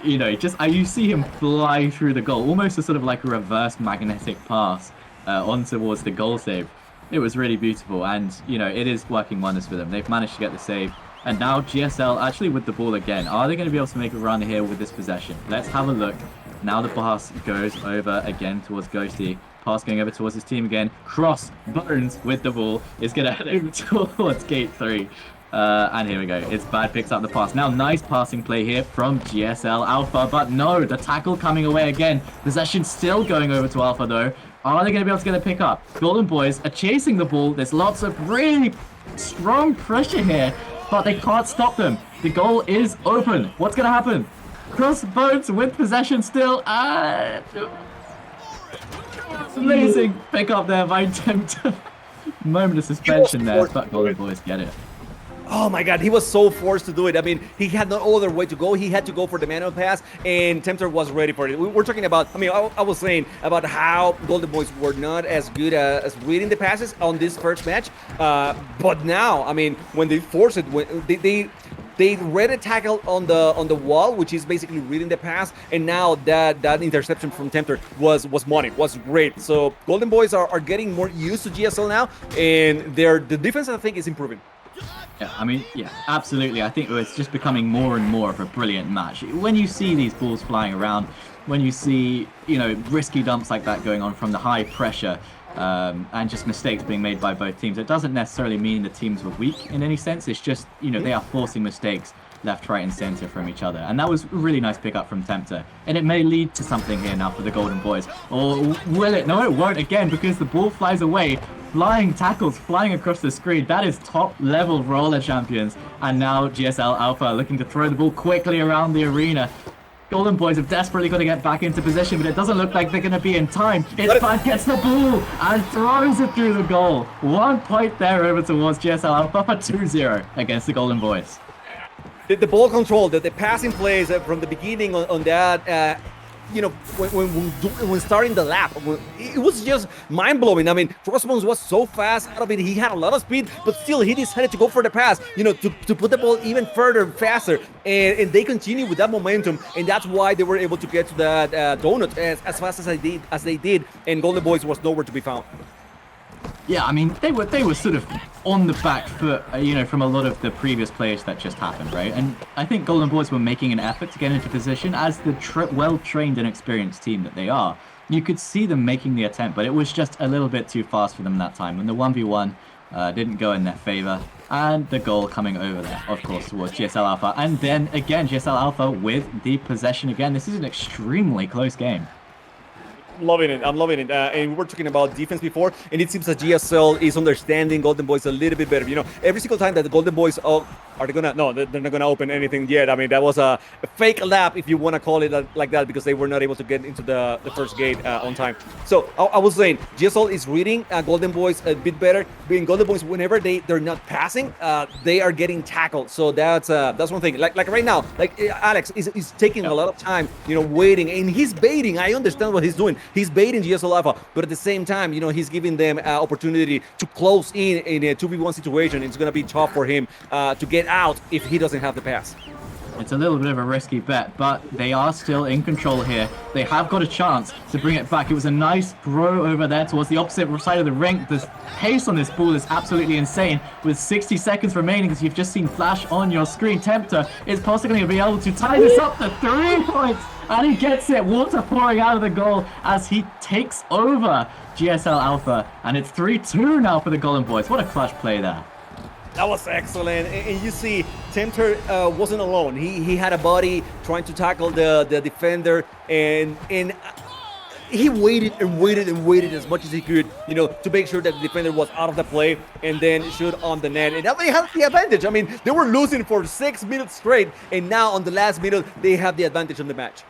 You know, you see him fly through the goal, almost a sort of like a reverse magnetic pass on towards the goal save. It was really beautiful, and you know, it is working wonders for them. They've managed to get the save, and now GSL actually with the ball again. Are they going to be able to make a run here with this possession? Let's have a look. Now the pass goes over again towards Ghosty. Pass going over towards his team again. Cross Bones with the ball is going to head over towards gate 3. And here we go. It's bad, picks up the pass. Now, nice passing play here from GSL Alpha. But no, the tackle coming away again. Possession still going over to Alpha, though. Are they going to be able to get a pick up? Golden Boys are chasing the ball. There's lots of really strong pressure here, but they can't stop them. The goal is open. What's going to happen? Crossbones with possession still. Amazing pick up there by Tempter. Moment of suspension there, but Golden Boys get it. Oh my god, he was so forced to do it. I mean, he had no other way to go. He had to go for the manual pass, and Tempter was ready for it. We're talking about, I mean, I was saying about how Golden Boys were not as good as reading the passes on this first match. But now, I mean, when they force it, when they read a tackle on the wall, which is basically reading the pass, and now that interception from Tempter was money, was great. So Golden Boys are getting more used to GSL now, and the defense, I think, is improving. Yeah, I mean, yeah, absolutely. I think it's just becoming more and more of a brilliant match. When you see these balls flying around, when you see, you know, risky dumps like that going on from the high pressure, and just mistakes being made by both teams, it doesn't necessarily mean the teams were weak in any sense. It's just, you know, they are forcing mistakes left, right, and center from each other. And that was a really nice pickup from Tempter. And it may lead to something here now for the Golden Boys. Or will it? No, it won't again, because the ball flies away. Flying tackles flying across the screen. That is top level roller champions. And now GSL Alpha looking to throw the ball quickly around the arena. Golden Boys have desperately got to get back into position, but it doesn't look like they're going to be in time. It's gets the ball and throws it through the goal. 1 point there over towards GSL Alpha for 2-0 against the Golden Boys. The ball control, the passing plays from the beginning on that, you know, when starting the lap, it was just mind-blowing. I mean, Crossbones was so fast out of it. He had a lot of speed, but still he decided to go for the pass, you know, to put the ball even further, faster. And they continue with that momentum, and that's why they were able to get to that donut as fast as they did. And Golden Boys was nowhere to be found. Yeah, I mean, they were sort of on the back foot, from a lot of the previous players that just happened, right? And I think Golden Boys were making an effort to get into position as the well-trained and experienced team that they are. You could see them making the attempt, but it was just a little bit too fast for them that time. And the 1v1 didn't go in their favor. And the goal coming over there, of course, towards GSL Alpha. And then, again, GSL Alpha with the possession again. This is an extremely close game. Loving it. I'm loving it. And we were talking about defense before, and it seems that GSL is understanding Golden Boys a little bit better. Every single time that the Golden Boys, are they gonna? No, they're not gonna open anything yet. I mean, that was a fake lap, if you want to call it like that, because they were not able to get into the first gate on time. So I was saying, GSL is reading Golden Boys a bit better. Being Golden Boys, whenever they're not passing, they are getting tackled. So that's one thing. Like right now, like Alex is taking a lot of time, waiting, and he's baiting. I understand what he's doing. He's baiting GSL Alpha, but at the same time, he's giving them an opportunity to close in a 2v1 situation. It's going to be tough for him to get out if he doesn't have the pass. It's a little bit of a risky bet, but they are still in control here. They have got a chance to bring it back. It was a nice throw over there towards the opposite side of the rink. The pace on this ball is absolutely insane. With 60 seconds remaining, as you've just seen flash on your screen, Tempter is possibly going to be able to tie this up to 3 points. And he gets it. Water pouring out of the goal as he takes over GSL Alpha. And it's 3-2 now for the Golden Boys. What a clutch play there. That was excellent, and you see, Tempter wasn't alone. He had a buddy trying to tackle the defender, and he waited and waited and waited as much as he could, to make sure that the defender was out of the play, and then shoot on the net. And now they have the advantage. I mean, they were losing for 6 minutes straight, and now on the last minute, they have the advantage on the match.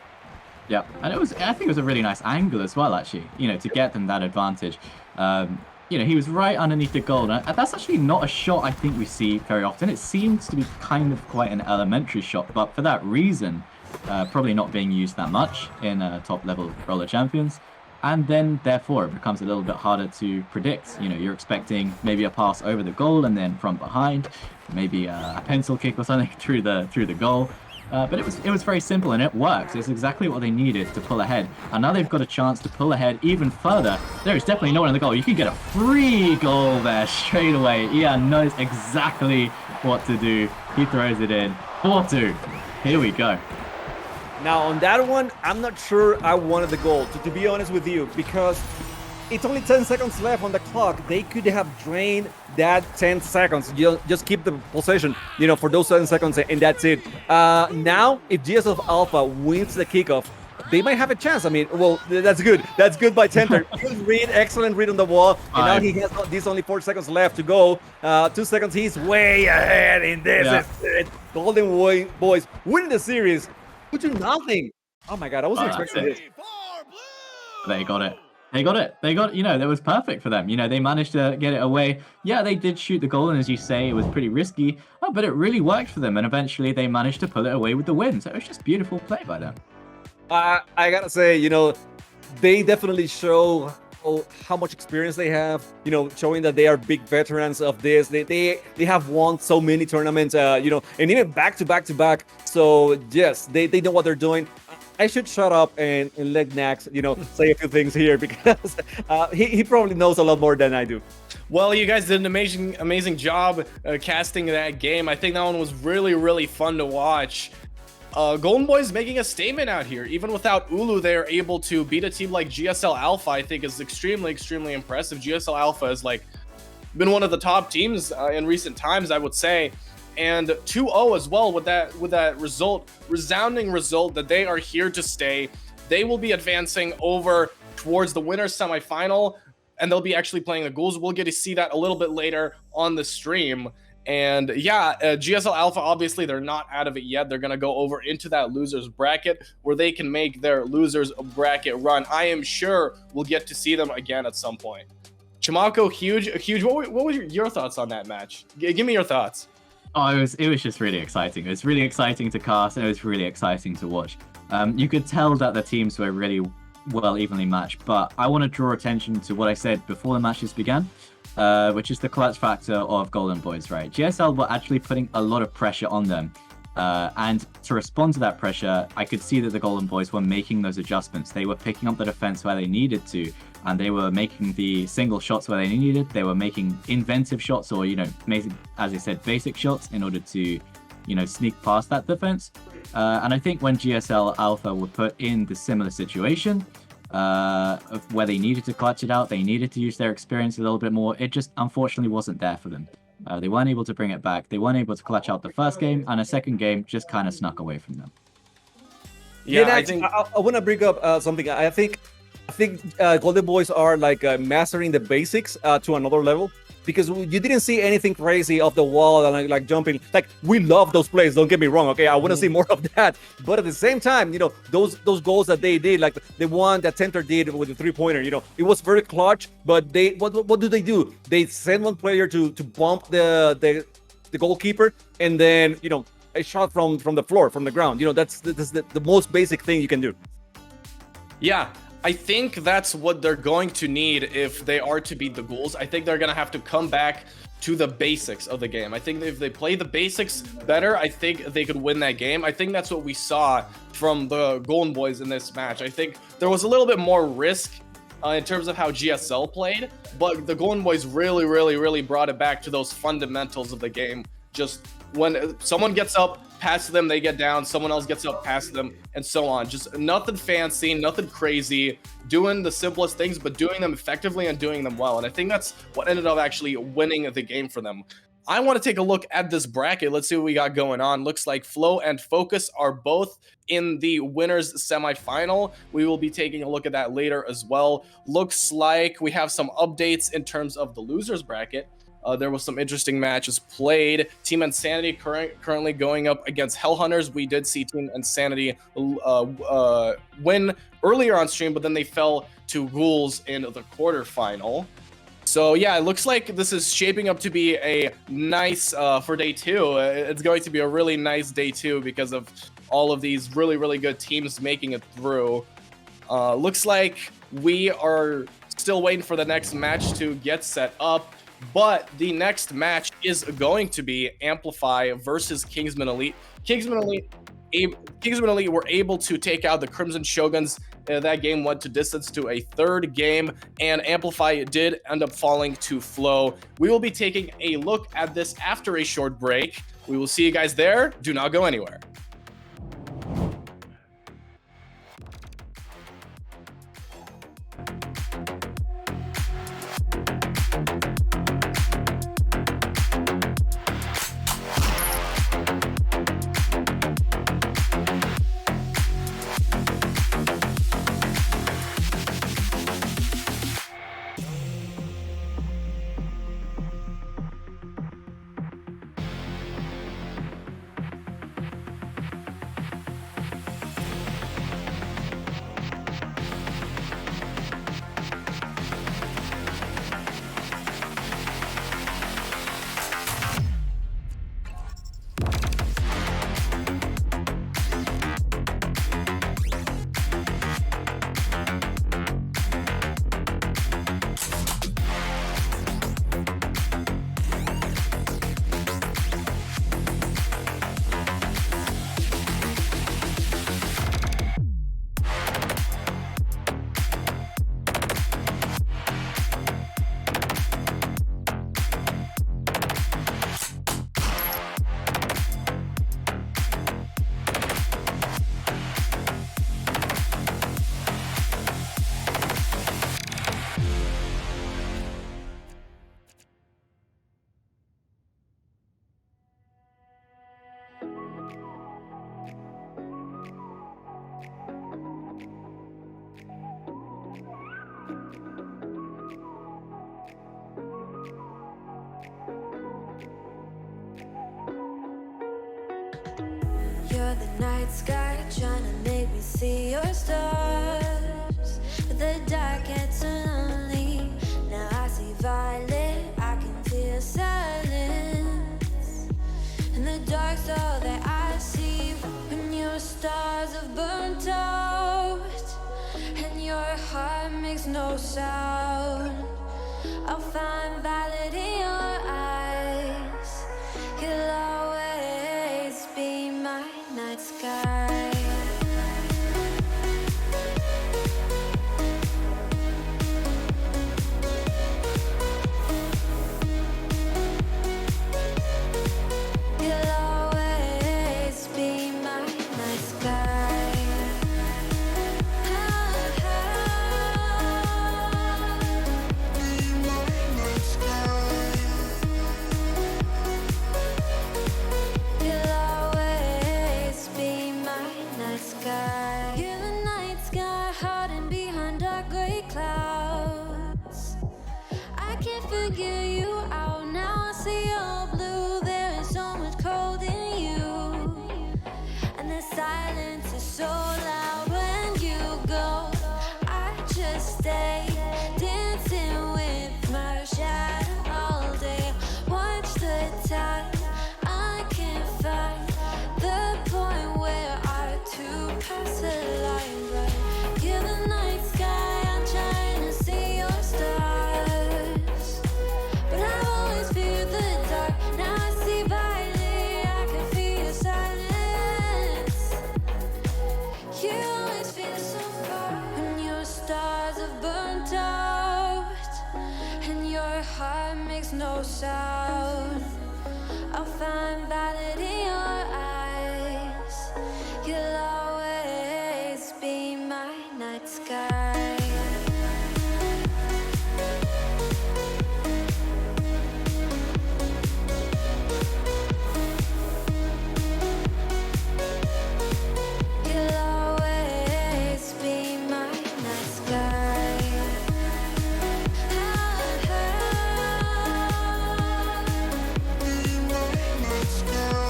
Yeah, and I think it was a really nice angle as well, actually, to get them that advantage. He was right underneath the goal. And that's actually not a shot I think we see very often. It seems to be kind of quite an elementary shot, but for that reason, probably not being used that much in top-level roller champions. And then, therefore, it becomes a little bit harder to predict. You're expecting maybe a pass over the goal and then from behind, maybe a pencil kick or something through the goal. But it was very simple, and it works. It's exactly what they needed to pull ahead. And now they've got a chance to pull ahead even further. There is definitely no one in the goal. You can get a free goal there straight away. Ian knows exactly what to do. He throws it in. 4-2. Here we go. Now, on that one, I'm not sure I wanted the goal, to be honest with you, because it's only 10 seconds left on the clock. They could have drained that 10 seconds. Just keep the possession, for those 10 seconds, and that's it. Now, if GSL Alpha wins the kickoff, they might have a chance. I mean, well, that's good. That's good by Tempter. Good read, excellent read on the wall. And now he has these only 4 seconds left to go. 2 seconds, he's way ahead in this. Yeah. Golden Boys winning the series. 2-0. Oh my God, I wasn't expecting this. They got it. That was perfect for them. They managed to get it away. Yeah, they did shoot the goal, and as you say, it was pretty risky, but it really worked for them, and eventually they managed to pull it away with the win. So it was just beautiful play by them. I gotta say, they definitely show how much experience they have, showing that they are big veterans of this. They have won so many tournaments, and even back to back. So yes, they know what they're doing. I should shut up and let Nax, say a few things here, because he probably knows a lot more than I do. Well, you guys did an amazing job casting that game. I think that one was really, really fun to watch. Golden Boys making a statement out here. Even without Ulu, they are able to beat a team like GSL Alpha. I think is extremely, extremely impressive. GSL Alpha has been one of the top teams in recent times, I would say. And 2-0 as well with that result, resounding result that they are here to stay. They will be advancing over towards the winners semifinal, and they'll be actually playing the Ghouls. We'll get to see that a little bit later on the stream. And yeah, GSL Alpha, obviously, they're not out of it yet. They're going to go over into that losers bracket where they can make their losers bracket run. I am sure we'll get to see them again at some point. Chimako, huge. What were your thoughts on that match? Give me your thoughts. Oh, it was just really exciting. It was really exciting to cast, and it was really exciting to watch. You could tell that the teams were really well evenly matched, but I want to draw attention to what I said before the matches began, which is the clutch factor of Golden Boys, right? GSL were actually putting a lot of pressure on them, And to respond to that pressure, I could see that the Golden Boys were making those adjustments. They were picking up the defense where they needed to, and they were making the single shots where they needed. They were making inventive shots, or, as I said, basic shots in order to, sneak past that defense. And I think when GSL Alpha were put in the similar situation, where they needed to clutch it out, they needed to use their experience a little bit more, it just unfortunately wasn't there for them. They weren't able to bring it back. They weren't able to clutch out the first game, and a second game just kind of snuck away from them. Yeah, I want to bring up something. I think Golden Boys are like mastering the basics to another level, because you didn't see anything crazy off the wall and like jumping. Like, we love those plays, don't get me wrong, okay? I want to see more of that. But at the same time, those goals that they did, like the one that Center did with the three-pointer, it was very clutch. But what do? They send one player to bump the goalkeeper, and then a shot from the floor, from the ground. That's the most basic thing you can do. Yeah, I think that's what they're going to need if they are to beat the Ghouls. I think they're going to have to come back to the basics of the game. I think if they play the basics better, I think they could win that game. I think that's what we saw from the Golden Boys in this match. I think there was a little bit more risk in terms of how GSL played, but the Golden Boys really, really, really brought it back to those fundamentals of the game. Just when someone gets up, pass to them, they get down, someone else gets up, pass to them, and so on. Just nothing fancy, nothing crazy, doing the simplest things, but doing them effectively and doing them well. And I think that's what ended up actually winning the game for them. I want to take a look at this bracket. Let's see what we got going on. Looks like Flow and Focus are both in the winners semifinal. We will be taking a look at that later as well. Looks like we have some updates in terms of the losers bracket. There was some interesting matches played. Team Insanity currently going up against Hellhunters. We did see Team Insanity win earlier on stream, but then they fell to Ghouls in the quarterfinal. So yeah, it looks like this is shaping up to be a nice, for day two, it's going to be a really nice day two because of all of these really, really good teams making it through. Looks like we are still waiting for the next match to get set up. But the next match is going to be Amplify versus Kingsmen Elite. Kingsmen Elite were able to take out the Crimson Shoguns. That game went to distance to a third game, and Amplify did end up falling to Flow. We will be taking a look at this after a short break. We will see you guys there. Do not go anywhere. You're the night sky trying to make me see your stars, but the dark gets lonely. Now I see violet, I can feel silence. In the dark's all that I see. When your stars have burnt out and your heart makes no sound, I'll find violet in your eyes. You'll always be mine. sky. You'll always be my night sky. Be my night sky. You'll always be my night sky. You're the night sky hiding behind dark gray clouds. I can't figure you out now. I see all blue. There is so much cold in you, and the silence is so loud when you go. I just stay dancing with my shadow all day. Watch the tide. I can't find the point where our two paths align. But you're the night sky. I'm trying to see your stars, but I've always feared the dark. Now I see violet. I can feel your silence. You always feel so far when your stars have burnt out and your heart makes no sound. I'll find violet in your eyes. You'll always be my night sky. You'll always be my night sky. Be my night sky.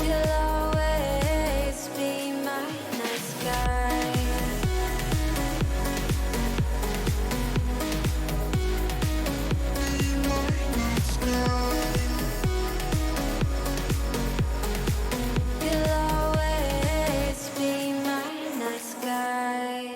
You'll always be my night sky. Be my night sky. You'll always be my night sky.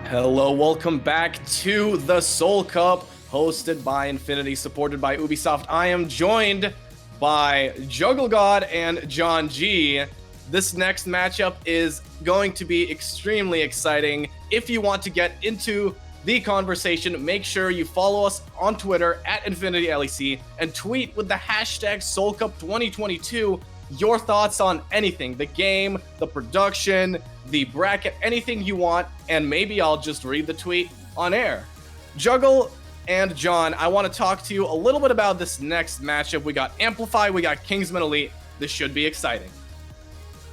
Hello, welcome back to the Soul Cup, hosted by Infinity, supported by Ubisoft. I am joined by Juggle God and John G. This next matchup is going to be extremely exciting. If you want to get into the conversation, make sure you follow us on Twitter at InfinityLEC and tweet with the hashtag SoulCup2022 your thoughts on anything, the game, the production, the bracket, anything you want, and maybe I'll just read the tweet on air. Juggle and John, I want to talk to you a little bit about this next matchup. We got Amplify, we got Kingsmen Elite. This should be exciting.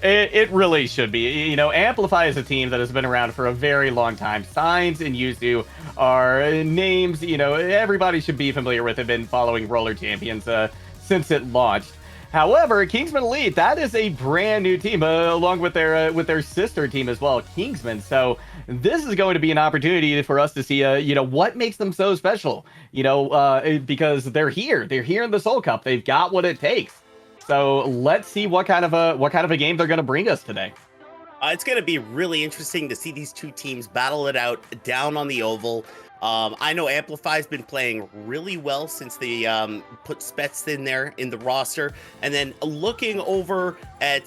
It really should be. You know, Amplify is a team that has been around for a very long time. Signs and Yuzu are names, you know, everybody should be familiar with. Have been following Roller Champions since it launched. However, Kingsmen Elite, that is a brand new team, along with their sister team as well, Kingsmen. So this is going to be an opportunity for us to see, what makes them so special. Because they're here in the Soul Cup. They've got what it takes. So let's see what kind of a game they're going to bring us today. It's going to be really interesting to see these two teams battle it out down on the Oval. I know Amplify's been playing really well since they put Spets in there in the roster. And then looking over at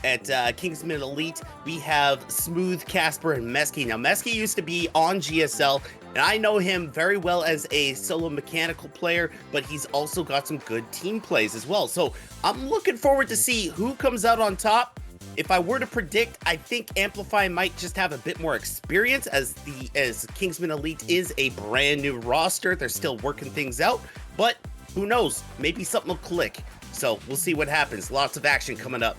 Kingsmen Elite, we have Smooth, Casper, and Mesky. Now, Mesky used to be on GSL, and I know him very well as a solo mechanical player, but he's also got some good team plays as well. So I'm looking forward to see who comes out on top. If I were to predict, I think Amplify might just have a bit more experience as Kingsmen Elite is a brand new roster. They're still working things out, but who knows? Maybe something will click. So we'll see what happens. Lots of action coming up.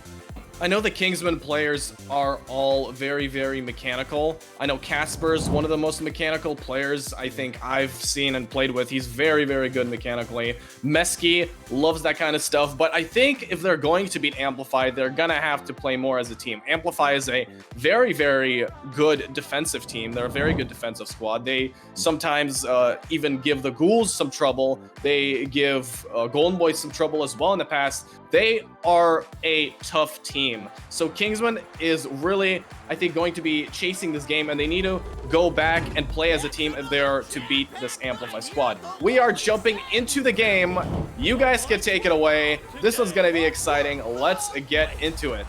I know the Kingsmen players are all very, very mechanical. I know Casper's one of the most mechanical players I think I've seen and played with. He's very, very good mechanically. Mesky loves that kind of stuff, but I think if they're going to beat Amplify, they're gonna have to play more as a team. Amplify is a very, very good defensive team. They're a very good defensive squad. They sometimes even give the Ghouls some trouble. They give Golden Boys some trouble as well in the past. They are a tough team. So Kingsman is really, I think, going to be chasing this game, and they need to go back and play as a team if they're to beat this Amplify squad. We are jumping into the game. You guys can take it away. This one's going to be exciting. Let's get into it.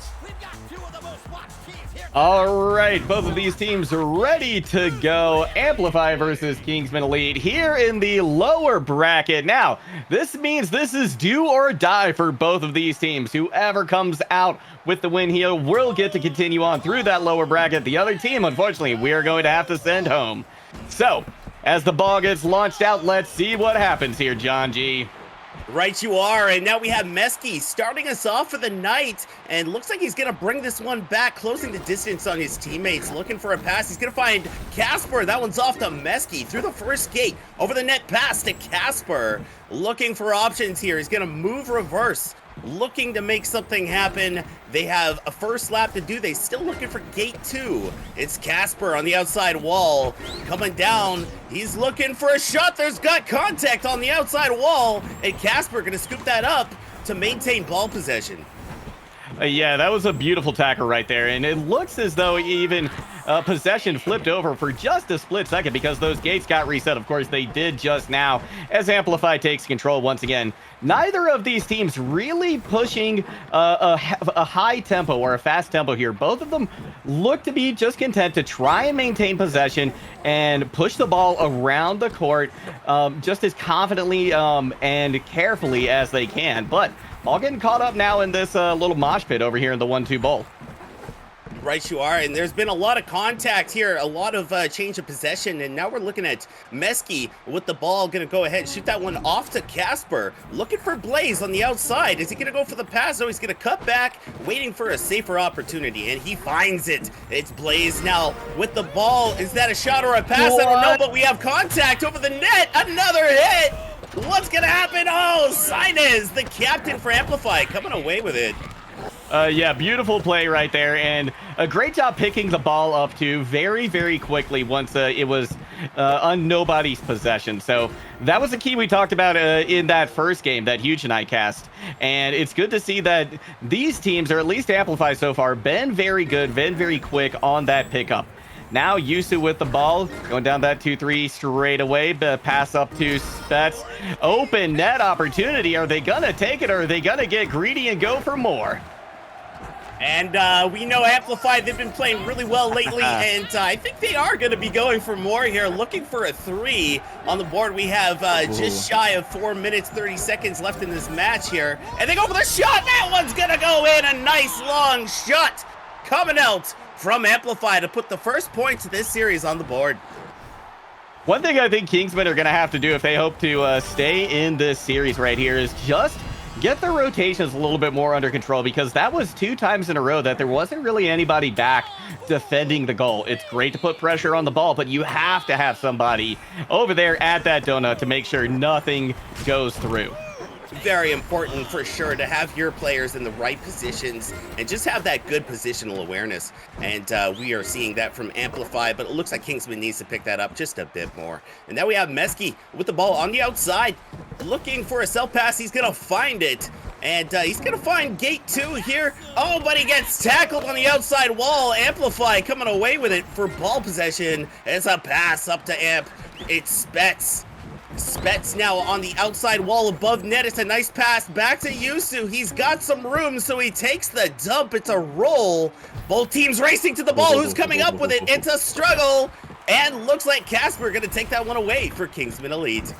All right, both of these teams are ready to go. Amplify versus Kingsmen Elite here in the lower bracket. Now, this means this is do or die for both of these teams. Whoever comes out with the win here will get to continue on through that lower bracket. The other team, unfortunately, we are going to have to send home. So, as the ball gets launched out, let's see what happens here, John G. Right you are, and now we have Mesky starting us off for the night, and looks like he's going to bring this one back, closing the distance on his teammates, looking for a pass. He's going to find Casper. That one's off to Mesky through the first gate, over the net pass to Casper. Looking for options here. He's going to move reverse, looking to make something happen. They have a first lap to do. They still looking for gate 2. It's Casper on the outside wall coming down. He's looking for a shot. There's got contact on the outside wall, and Casper gonna scoop that up to maintain ball possession. Yeah, that was a beautiful tackle right there, and it looks as though even possession flipped over for just a split second because those gates got reset. Of course, they did just now as Amplify takes control once again. Neither of these teams really pushing a high tempo or a fast tempo here. Both of them look to be just content to try and maintain possession and push the ball around the court just as confidently and carefully as they can. But all getting caught up now in this little mosh pit over here in the 1-2 bowl. Right you are, and there's been a lot of contact here, a lot of change of possession, and now we're looking at Mesky with the ball, gonna go ahead and shoot that one off to Casper, looking for Blaze on the outside. Is he gonna go for the pass? No, he's gonna cut back, waiting for a safer opportunity, and he finds it. It's Blaze now with the ball. Is that a shot or a pass? I don't know, but we have contact over the net. Another hit. What's gonna happen? Oh, Sinez, the captain for Amplify, coming away with it. Yeah, beautiful play right there, and a great job picking the ball up too very, very quickly once it was on nobody's possession. So that was the key we talked about in that first game, that Huge Night cast. And it's good to see that these teams, or at least Amplify so far, been very good, been very quick on that pickup. Now Yusu with the ball, going down that 2-3 straight away, pass up to Spets. Open net opportunity. Are they gonna take it, or are they gonna get greedy and go for more? And we know Amplify, they've been playing really well lately, and I think they are going to be going for more here, looking for a 3 on the board. We have just shy of 4 minutes, 30 seconds left in this match here, and they go for the shot. That one's going to go in, a nice long shot coming out from Amplify to put the first points of this series on the board. One thing I think Kingsmen are going to have to do if they hope to stay in this series right here is just get their rotations a little bit more under control, because that was 2 times in a row that there wasn't really anybody back defending the goal. It's great to put pressure on the ball, but you have to have somebody over there at that donut to make sure nothing goes through. very important for sure to have your players in the right positions and just have that good positional awareness. And we are seeing that from Amplify, but it looks like Kingsman needs to pick that up just a bit more. And now we have Mesky with the ball on the outside, looking for a cell pass. He's gonna find it. And he's gonna find gate 2 here. Oh, but he gets tackled on the outside wall. Amplify coming away with it for ball possession. It's a pass up to Amp. It's Spets. Spets now on the outside wall above net. It's a nice pass back to Yusu. He's got some room, so he takes the dump. It's a roll. Both teams racing to the ball. Who's coming up with it? It's a struggle. And looks like Casper gonna take that one away for Kingsmen Elite.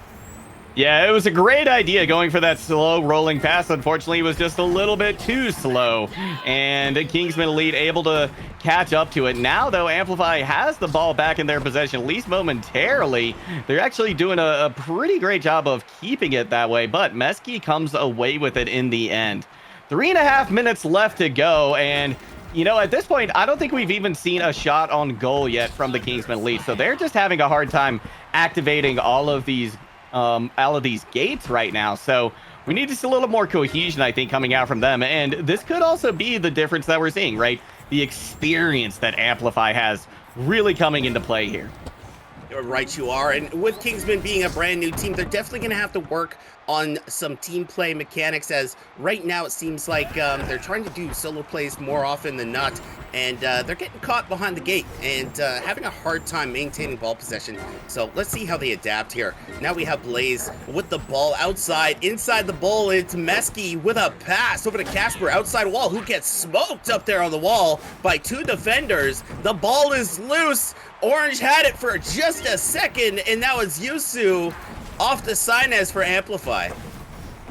Yeah, it was a great idea going for that slow rolling pass. Unfortunately, it was just a little bit too slow. And Kingsman Elite able to catch up to it. Now, though, Amplify has the ball back in their possession, at least momentarily. They're actually doing a pretty great job of keeping it that way. But Mesky comes away with it in the end. 3.5 minutes left to go. And, you know, at this point, I don't think we've even seen a shot on goal yet from the Kingsman Elite. So they're just having a hard time activating all of these gates right now. So we need just a little more cohesion, I think, coming out from them. And this could also be the difference that we're seeing, right? The experience that Amplify has really coming into play here. Right you are. And with Kingsman being a brand new team, they're definitely going to have to work on some team play mechanics, as right now it seems like they're trying to do solo plays more often than not, and they're getting caught behind the gate and having a hard time maintaining ball possession. So let's see how they adapt here. Now we have Blaze with the ball outside. Inside the bowl, it's Mesky with a pass over to Casper outside wall, who gets smoked up there on the wall by 2 defenders. The ball is loose. Orange had it for just a second, and now it's Yusu off the Sinez for Amplify.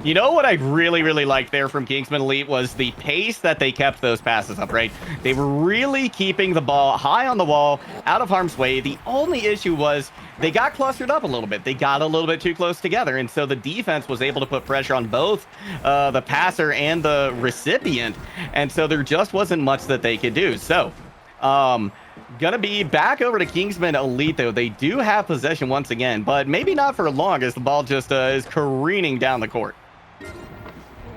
You know what I really, really liked there from Kingsman Elite was the pace that they kept those passes up, right? They were really keeping the ball high on the wall, out of harm's way. The only issue was they got clustered up a little bit. They got a little bit too close together, and so the defense was able to put pressure on both the passer and the recipient, and so there just wasn't much that they could do. So, gonna be back over to Kingsman Elite, though. They do have possession once again, but maybe not for long, as the ball just is careening down the court.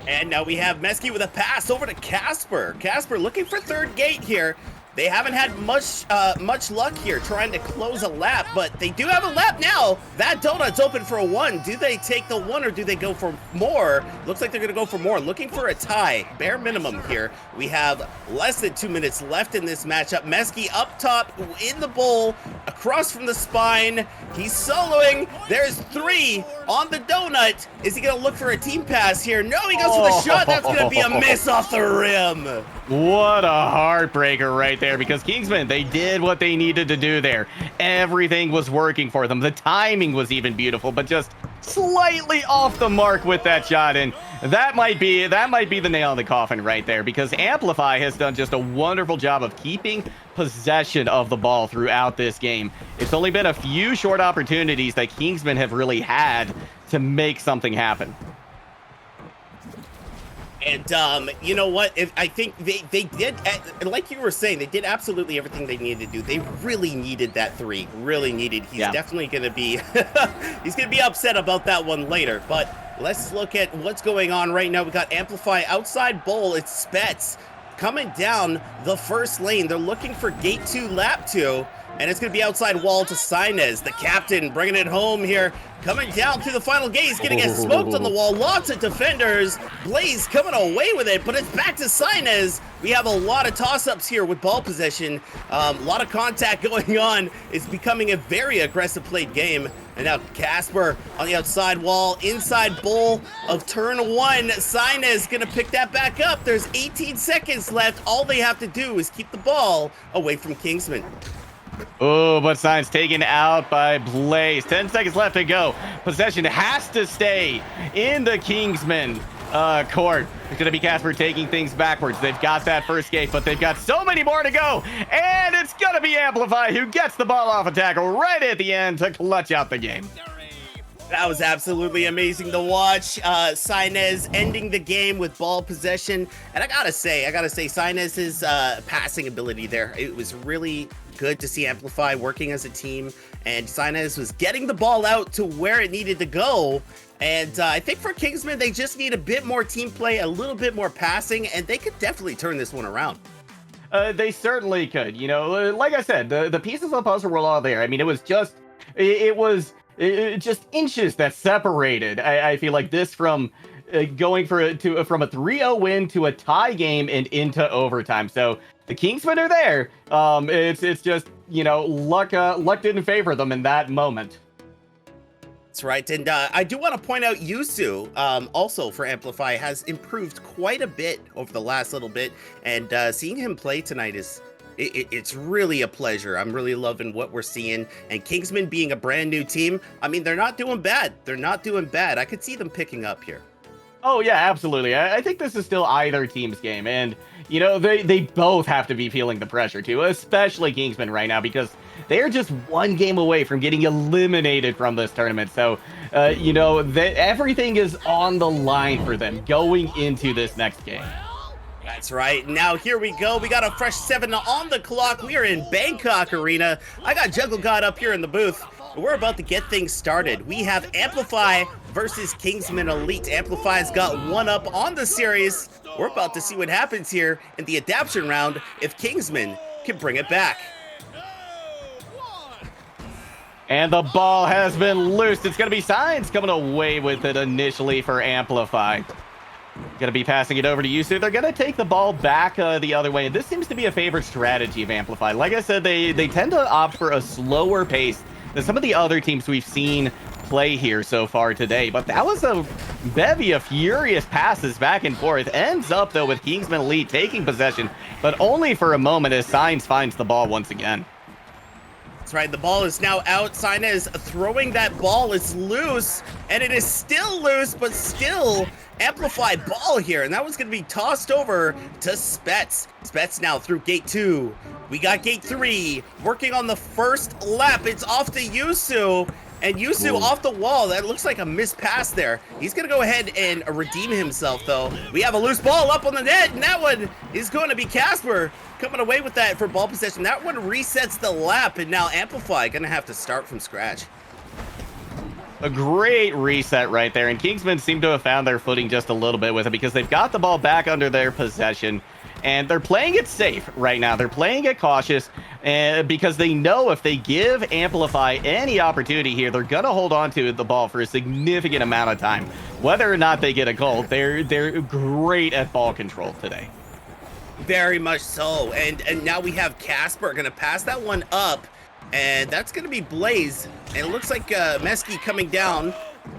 And now we have Mesky with a pass over to Casper. Casper looking for third gate here. They haven't had much luck here trying to close a lap, but they do have a lap now. That donut's open for a 1. Do they take the 1 or do they go for more? Looks like they're going to go for more. Looking for a tie, bare minimum here. We have less than 2 minutes left in this matchup. Mesky up top in the bowl, across from the spine. He's soloing. There's 3 on the donut. Is he going to look for a team pass here? No, he goes for the shot. That's going to be a miss off the rim. What a heartbreaker right there, because Kingsman, they did what they needed to do there. Everything was working for them. The timing was even beautiful, but just slightly off the mark with that shot. And that might be the nail in the coffin right there, because Amplify has done just a wonderful job of keeping possession of the ball throughout this game. It's only been a few short opportunities that Kingsman have really had to make something happen. And you know what? I think they did, like you were saying, they did absolutely everything they needed to do. They really needed that 3. Really needed. He's definitely going to be he's going to be upset about that one later. But let's look at what's going on right now. We got Amplify outside bowl. It's Spets coming down the first lane. They're looking for gate 2, lap 2. And it's going to be outside wall to Sinez, the captain, bringing it home here. Coming down through the final gate. He's going to get smoked on the wall. Lots of defenders. Blaze coming away with it, but it's back to Sinez. We have a lot of toss-ups here with ball possession. A lot of contact going on. It's becoming a very aggressive played game. And now Casper on the outside wall, inside bowl of turn 1. Sinez going to pick that back up. There's 18 seconds left. All they have to do is keep the ball away from Kingsman. Oh, but Sign's taken out by Blaze. 10 seconds left to go. Possession has to stay in the Kingsman court. It's going to be Casper taking things backwards. They've got that first gate, but they've got so many more to go. And it's going to be Amplify who gets the ball off a tackle right at the end to clutch out the game. That was absolutely amazing to watch. Sinez ending the game with ball possession. And I gotta say, Sinez's passing ability there, it was really good to see Amplify working as a team and Sinez was getting the ball out to where it needed to go. And I think for Kingsmen, they just need a bit more team play, a little bit more passing, and they could definitely turn this one around. They certainly could. You know, like I said, the pieces of the puzzle were all there. I mean, it was just just inches that separated. I feel like this from going from a 3-0 win to a tie game and into overtime. So the Kingsmen are there. It's just, you know, luck didn't favor them in that moment. That's right, and I do want to point out Yusu, also for Amplify, has improved quite a bit over the last little bit, and seeing him play tonight it's really a pleasure. I'm really loving what we're seeing, and Kingsmen being a brand new team, I mean, they're not doing bad. They're not doing bad. I could see them picking up here. Oh yeah, absolutely. I think this is still either team's game, and you know, they both have to be feeling the pressure too, especially Kingsmen right now, because they are just one game away from getting eliminated from this tournament. So, you know, everything is on the line for them going into this next game. That's right. Now here we go. We got a fresh 7 on the clock. We are in Bangkok Arena. I got Jungle God up here in the booth. We're about to get things started. We have Amplify versus Kingsmen Elite. Amplify's got 1 up on the series. We're about to see what happens here in the adaptation round if Kingsmen can bring it back. And the ball has been loosed. It's going to be Signs coming away with it initially for Amplify. Going to be passing it over to Yusu. They're going to take the ball back the other way. This seems to be a favorite strategy of Amplify. Like I said, they tend to opt for a slower pace than some of the other teams we've seen play here so far today. But that was a bevy of furious passes back and forth. Ends up, though, with Kingsmen Elite taking possession, but only for a moment as Signs finds the ball once again. That's right, the ball is now out. Sinez throwing that ball. It's loose, and it is still loose, but still Amplify ball here, and that one's going to be tossed over to Spets. Spets now through gate 2. We got gate 3 working on the first lap. It's off to Yusu, and Yusu off the wall. That looks like a missed pass there. He's going to go ahead and redeem himself, though. We have a loose ball up on the net, and that one is going to be Casper coming away with that for ball possession. That one resets the lap, and now Amplify going to have to start from scratch. A great reset right there, and Kingsmen seem to have found their footing just a little bit with it because they've got the ball back under their possession, and they're playing it safe right now. They're playing it cautious, because they know if they give Amplify any opportunity here, they're going to hold on to the ball for a significant amount of time. Whether or not they get a goal, they're great at ball control today. Very much so, and now we have Casper going to pass that one up, and that's going to be Blaze, and it looks like Mesky coming down,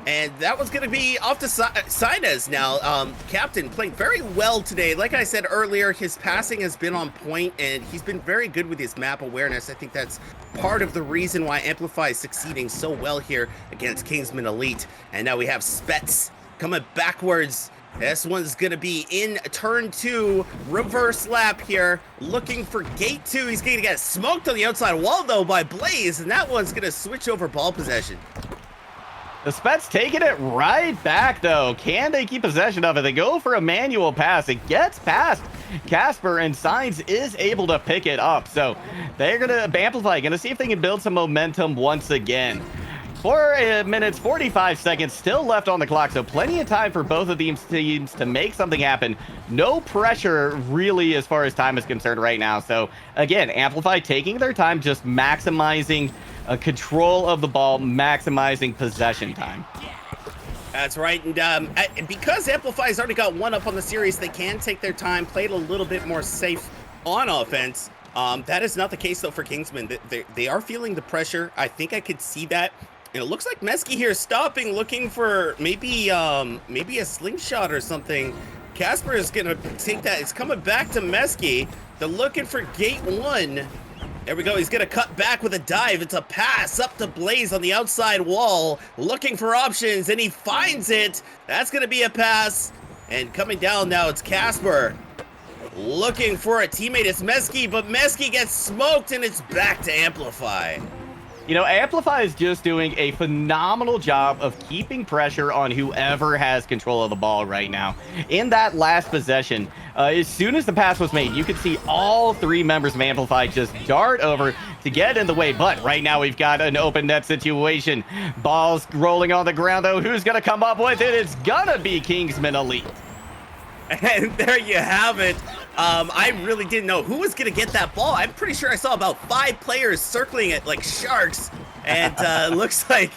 and that was going to be off to Sinez now. Captain playing very well today. Like I said earlier, his passing has been on point, and he's been very good with his map awareness. I think that's part of the reason why Amplify is succeeding so well here against Kingsmen Elite. And now we have Spets coming backwards. This one's going to be in turn 2, reverse lap here, looking for gate 2. He's going to get smoked on the outside wall, though, by Blaze, and that one's going to switch over ball possession. The Spets taking it right back, though. Can they keep possession of it? They go for a manual pass. It gets past Casper, and Signs is able to pick it up. So they're going to Amplify, going to see if they can build some momentum once again. 4 minutes, 45 seconds still left on the clock, so plenty of time for both of these teams to make something happen. No pressure, really, as far as time is concerned right now. So, again, Amplify taking their time, just maximizing control of the ball, maximizing possession time. That's right, and because Amplify's already got 1 up on the series, they can take their time, play it a little bit more safe on offense. That is not the case, though, for Kingsmen. They are feeling the pressure. I think I could see that. And it looks like Mesky here stopping, looking for maybe a slingshot or something. Casper is going to take that. It's coming back to Mesky. They're looking for gate 1. There we go. He's going to cut back with a dive. It's a pass up to Blaze on the outside wall, looking for options, and he finds it. That's going to be a pass. And coming down now, it's Casper. Looking for a teammate. It's Mesky, but Mesky gets smoked, and it's back to Amplify. You know, Amplify is just doing a phenomenal job of keeping pressure on whoever has control of the ball right now. In that last possession, as soon as the pass was made, you could see all 3 members of Amplify just dart over to get in the way. But right now we've got an open net situation. Ball's rolling on the ground, though. Who's going to come up with it? It's going to be Kingsmen Elite. And there you have it. I really didn't know who was going to get that ball. I'm pretty sure I saw about 5 players circling it like sharks. And looks like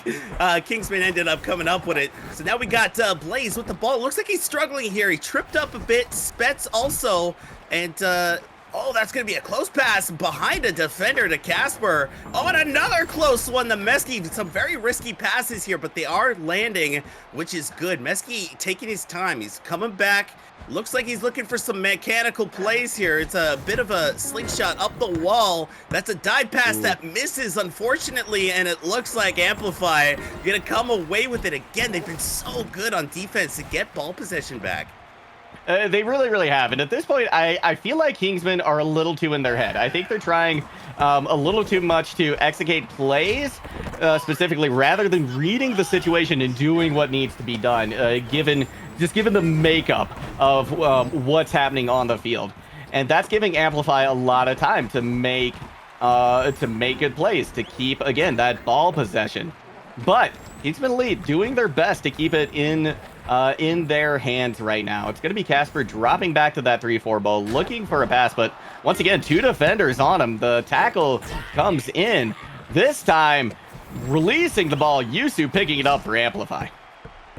Kingsman ended up coming up with it. So now we got Blaze with the ball. Looks like he's struggling here. He tripped up a bit. Spets also. And oh, that's going to be a close pass behind a defender to Casper. Oh, and another close one to Mesky. Some very risky passes here, but they are landing, which is good. Mesky taking his time. He's coming back. Looks like he's looking for some mechanical plays here. It's a bit of a slingshot up the wall. That's a dive pass that misses, unfortunately, and it looks like Amplify gonna come away with it again. They've been so good on defense to get ball possession back. They really, really have. And at this point, I feel like Kingsmen are a little too in their head. I think they're trying a little too much to execute plays specifically rather than reading the situation and doing what needs to be done, given the makeup of what's happening on the field. And that's giving Amplify a lot of time to make good plays, to keep, again, that ball possession. But Kingsmen Elite doing their best to keep it in their hands right now. It's going to be Casper dropping back to that 3-4 ball, looking for a pass, but once again, 2 defenders on him. The tackle comes in. This time, releasing the ball, Yusu picking it up for Amplify.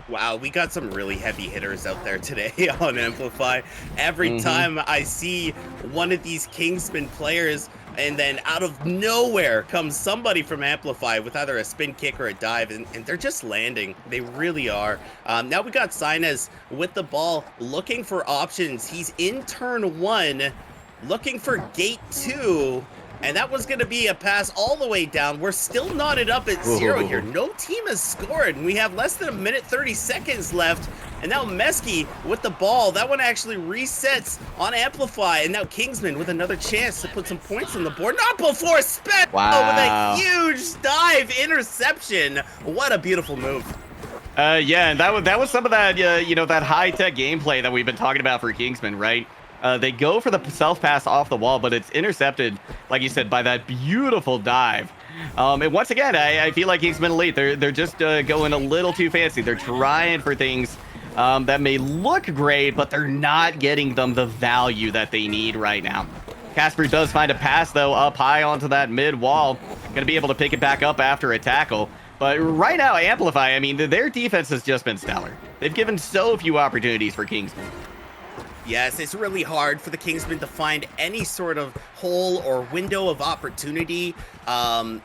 Wow, we got some really heavy hitters out there today on Amplify. Every time I see one of these Kingsman players, and then out of nowhere comes somebody from Amplify with either a spin kick or a dive, and they're just landing. They really are. Now we got Sinez with the ball, looking for options. He's in turn 1, looking for gate 2. And that was going to be a pass all the way down. We're still knotted up at 0 here. No team has scored, and we have less than 1:30 seconds left. And now Mesky with the ball. That one actually resets on Amplify. And now Kingsman with another chance to put some points on the board. Not before Spet with a huge dive interception. What a beautiful move. Yeah, and that was some of that, that high-tech gameplay that we've been talking about for Kingsman, right? They go for the self-pass off the wall, but it's intercepted, like you said, by that beautiful dive. And once again, I feel like Kingsmen Elite, they're just going a little too fancy. They're trying for things that may look great, but they're not getting them the value that they need right now. Casper does find a pass, though, up high onto that mid wall. Going to be able to pick it back up after a tackle. But right now, Amplify, I mean, their defense has just been stellar. They've given so few opportunities for Kingsmen. Yes, it's really hard for the Kingsmen to find any sort of hole or window of opportunity.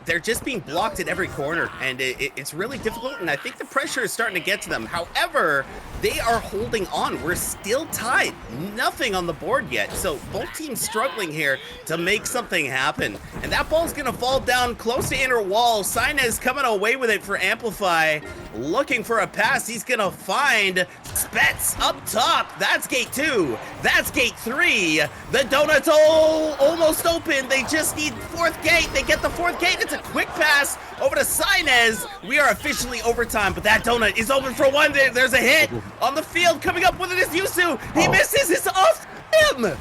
They're just being blocked at every corner, and it's really difficult, and I think the pressure is starting to get to them. However, they are holding on. We're still tied. Nothing on the board yet, so both teams struggling here to make something happen. And that ball's going to fall down close to inner wall. Sinez coming away with it for Amplify, looking for a pass. He's going to find Spets up top. That's gate 2. That's gate 3. The donut's almost open. They just need 4th gate. They get the 4th gate. It's a quick pass over to Sinez. We are officially overtime, but that donut is open for 1. There's a hit on the field. Coming up with it is Yusu. He misses. It's off him.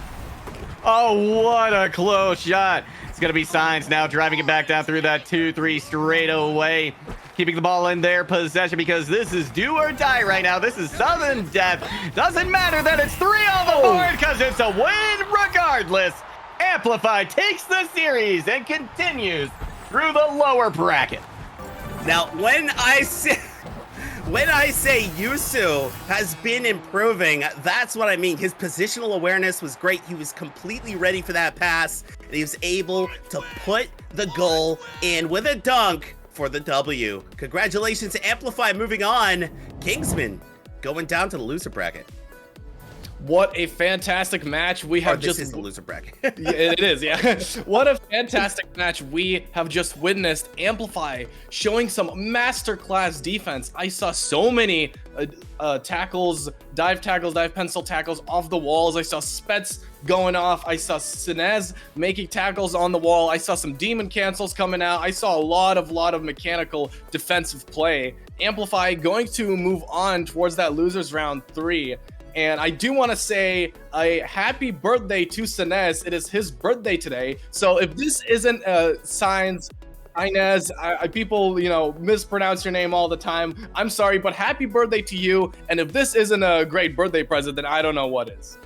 Oh, what a close shot. It's going to be Signs now driving it back down through that 2-3 straight away. Keeping the ball in their possession because this is do or die right now. This is sudden death. Doesn't matter that it's 3 on the board because it's a win regardless. Amplify takes the series and continues through the lower bracket. Now, when I say Yusu has been improving, that's what I mean. His positional awareness was great. He was completely ready for that pass, and he was able to put the goal in with a dunk for the W. Congratulations to Amplify moving on. Kingsman going down to the loser bracket. What a fantastic match we Or have this just is the loser bracket. Yeah, it is, yeah. What a fantastic match we have just witnessed. Amplify showing some masterclass defense. I saw so many tackles, dive pencil tackles off the walls. I saw Spets going off. I saw Sinez making tackles on the wall. I saw some demon cancels coming out. I saw a lot of mechanical defensive play. Amplify going to move on towards that losers round 3. And I do want to say a happy birthday to Sinez. It is his birthday today. So if this isn't signs, Inez, people, you know, mispronounce your name all the time. I'm sorry, but happy birthday to you. And if this isn't a great birthday present, then I don't know what is.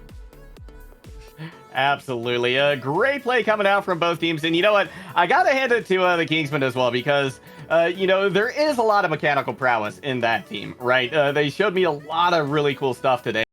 Absolutely. A great play coming out from both teams. And you know what? I got to hand it to the Kingsmen as well because, you know, there is a lot of mechanical prowess in that team, right? They showed me a lot of really cool stuff today.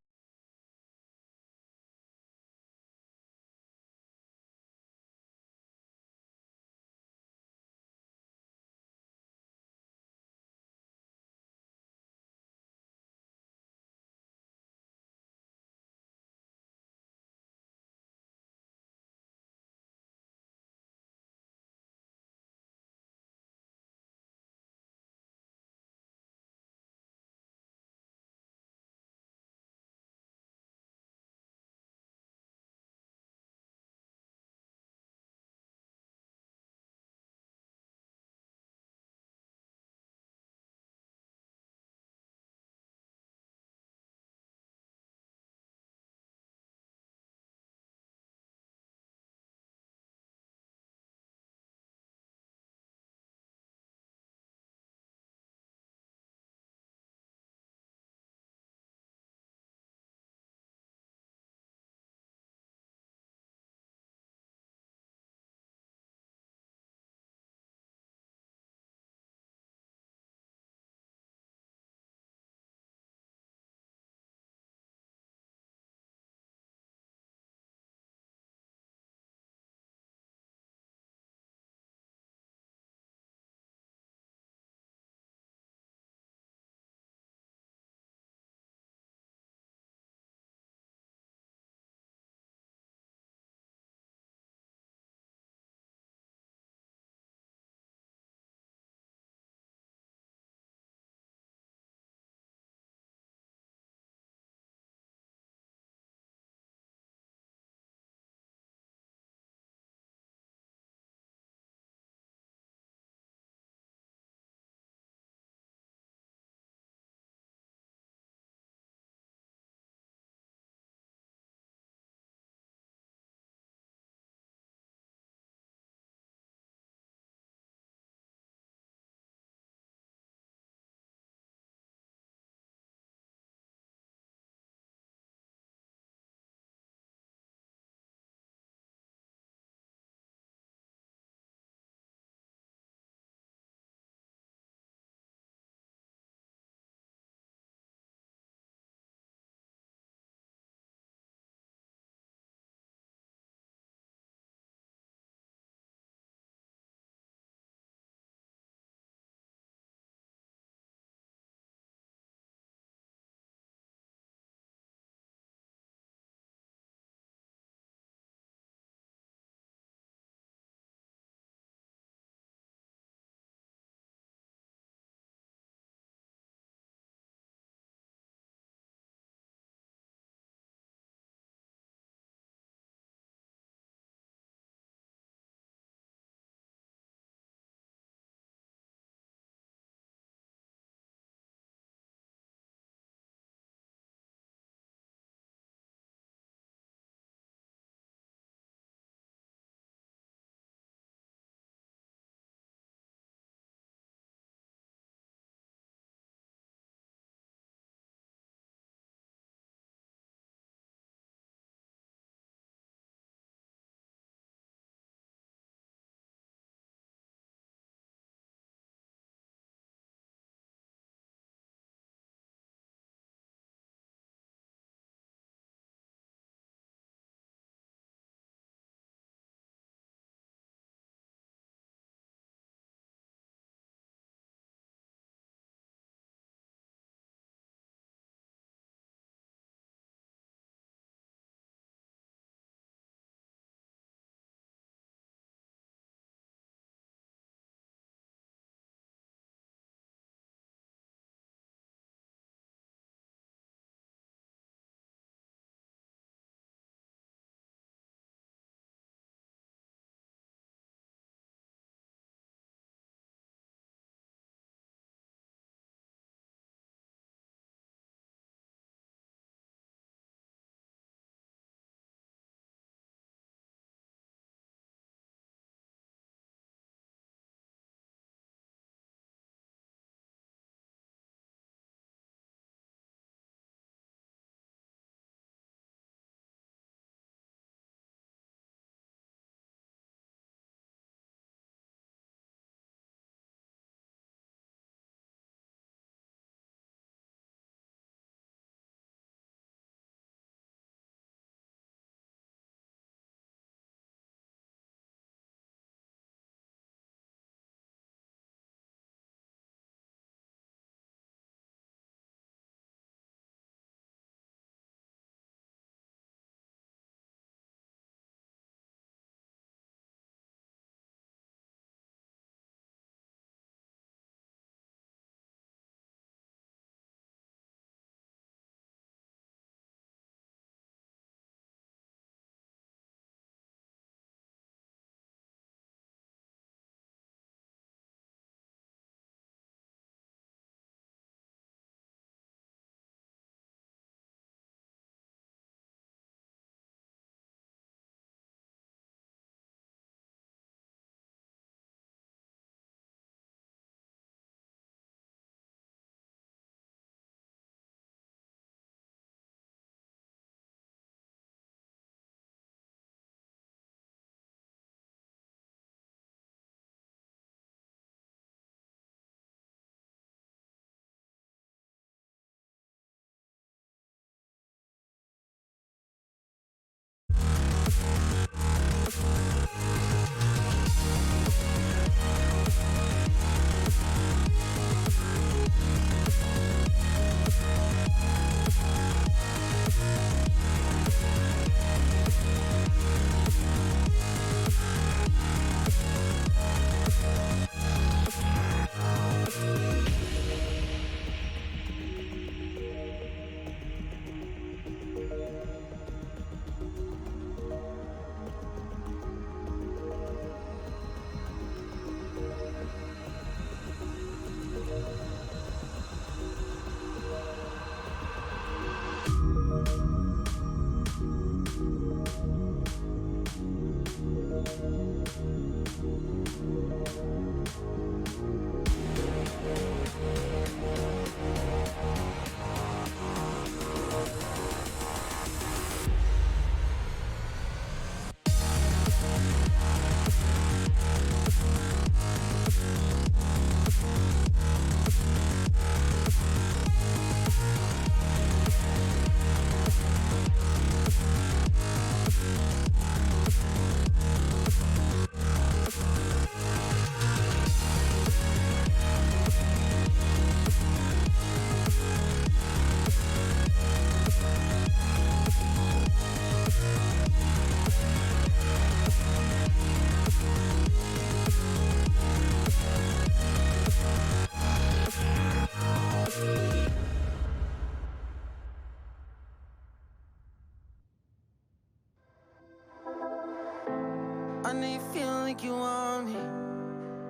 like you want me,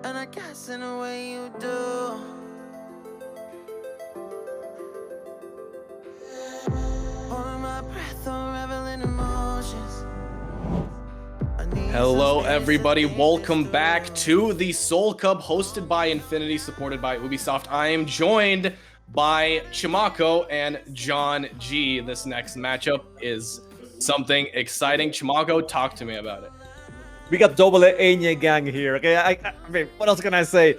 and I guess in a way you do. Holding my breath, unraveling emotions. Hello, everybody. Welcome back to the Solcup, hosted by Infinity, supported by Ubisoft. I am joined by Chimako and John G. This next matchup is something exciting. Chimako, talk to me about it. We got double Enya gang here. Okay, I mean, what else can I say?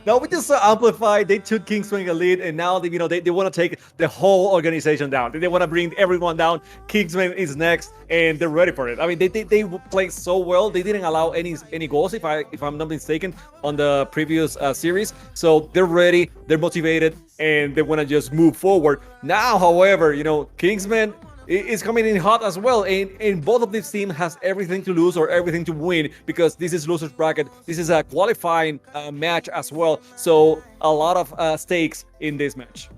No, we just saw Amplify. They took Kingsmen elite, and now they want to take the whole organization down. They want to bring everyone down. Kingsmen is next, and they're ready for it. I mean, they played so well. They didn't allow any goals, if I'm not mistaken, on the previous series. So they're ready. They're motivated, and they want to just move forward. Now, however, Kingsmen is coming in hot as well, and both of these teams has everything to lose or everything to win, because this is losers bracket. This is a qualifying match as well, so a lot of stakes in this match.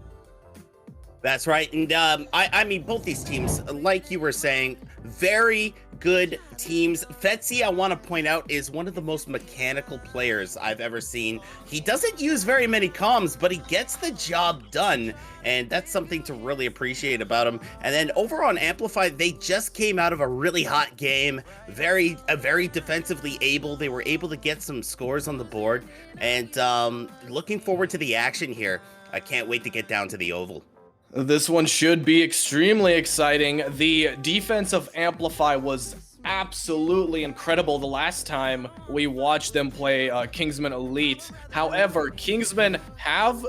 That's right. And I mean, both these teams, like you were saying, very good teams. Fetzy, I want to point out, is one of the most mechanical players I've ever seen. He doesn't use very many comms, but he gets the job done, and that's something to really appreciate about him. And then over on Amplify, they just came out of a really hot game, very defensively able. They were able to get some scores on the board, and looking forward to the action here. I can't wait to get down to the Oval. This one should be extremely exciting. The defense of Amplify was absolutely incredible the last time we watched them play Kingsmen Elite. However, Kingsmen have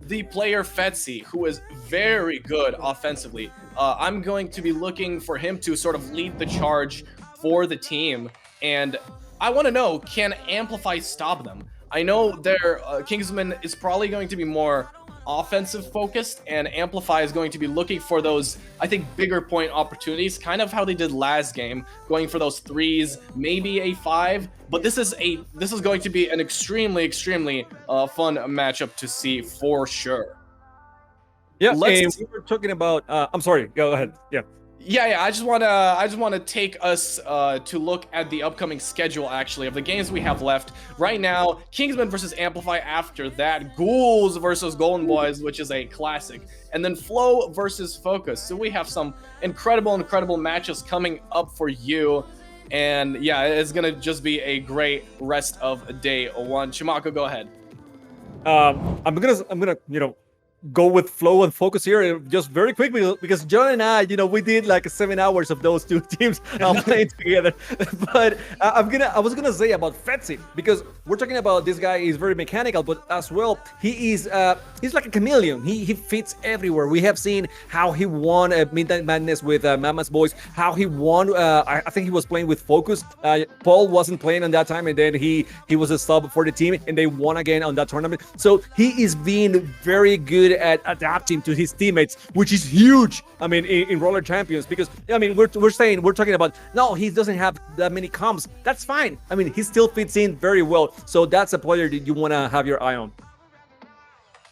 the player Fetzy, who is very good offensively. I'm going to be looking for him to sort of lead the charge for the team, and I want to know, can Amplify stop them? I know their Kingsmen is probably going to be more offensive focused, and Amplify is going to be looking for those, I think, bigger point opportunities, kind of how they did last game, going for those threes, maybe a 5. But this is going to be an extremely fun matchup to see for sure. Yeah, and we were talking about. I'm sorry. Go ahead. Yeah. Yeah. I just want to take us to look at the upcoming schedule, actually, of the games we have left right now. Kingsmen versus Amplify. After that, Ghouls versus Golden Boys, which is a classic, and then Flow versus Focus. So we have some incredible matches coming up for you, and yeah, it's gonna just be a great rest of day one. Chimako, go ahead. I'm gonna go with Flow and Focus here just very quickly, because John and I, we did like 7 hours of those two teams playing together. But I was gonna say about Fetzy, because we're talking about this guy is very mechanical, but as well he's like a chameleon. He fits everywhere. We have seen how he won Midnight Madness with Mama's Boys, how he won. I think he was playing with Focus. Paul wasn't playing on that time, and then he was a sub for the team, and they won again on that tournament. So he is being very good at adapting to his teammates, which is huge. I mean, in Roller Champions, because I mean, we're talking about, no, he doesn't have that many comps. That's fine. I mean, he still fits in very well. So that's a player that you want to have your eye on.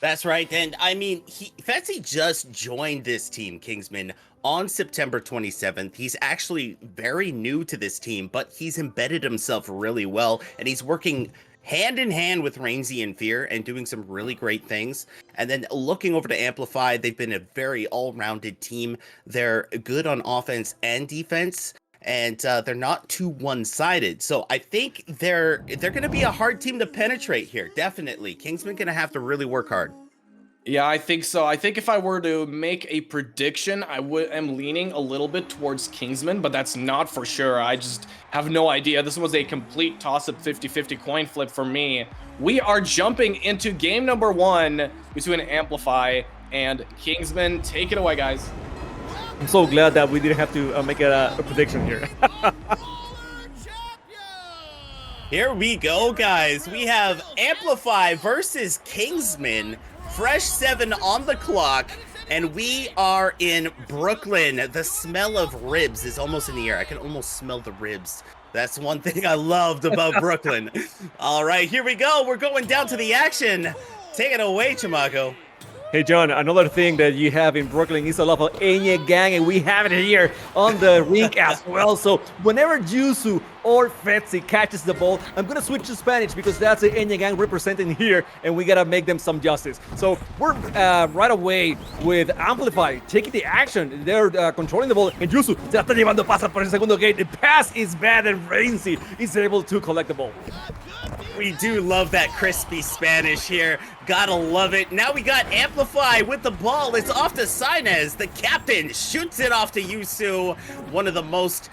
That's right. And I mean, Fetzy just joined this team, Kingsman, on September 27th. He's actually very new to this team, but he's embedded himself really well, and he's working hand in hand with Rainsy and Fear and doing some really great things. And then looking over to Amplify, they've been a very all-rounded team. They're good on offense and defense, and they're not too one-sided. So I think they're going to be a hard team to penetrate here. Definitely. Kingsman going to have to really work hard. Yeah, I think so. I think if I were to make a prediction, I am leaning a little bit towards Kingsman, but that's not for sure. I just have no idea. This was a complete toss-up 50-50 coin flip for me. We are jumping into game number 1 between Amplify and Kingsman. Take it away, guys. I'm so glad that we didn't have to make a prediction here. Here we go, guys. We have Amplify versus Kingsman. Fresh 7 on the clock, and we are in Brooklyn. The smell of ribs is almost in the air. I can almost smell the ribs. That's one thing I loved about Brooklyn. All right, here we go. We're going down to the action. Take it away, Chimako. Hey John, another thing that you have in Brooklyn is a lot of Enya gang, and we have it here on the rink as well. So whenever Yuzu or Fetsi catches the ball, I'm gonna switch to Spanish because that's the Enya gang representing here, and we gotta make them some justice. So we're right away with Amplify taking the action. They're controlling the ball, and Yuzu se la está llevando, pasa por el segundo gate. The pass is bad, and Rainsy is able to collect the ball. We do love that crispy Spanish here. Gotta love it. Now we got Amplify with the ball. It's off to Sainez. The captain shoots it off to Yusu, one of the most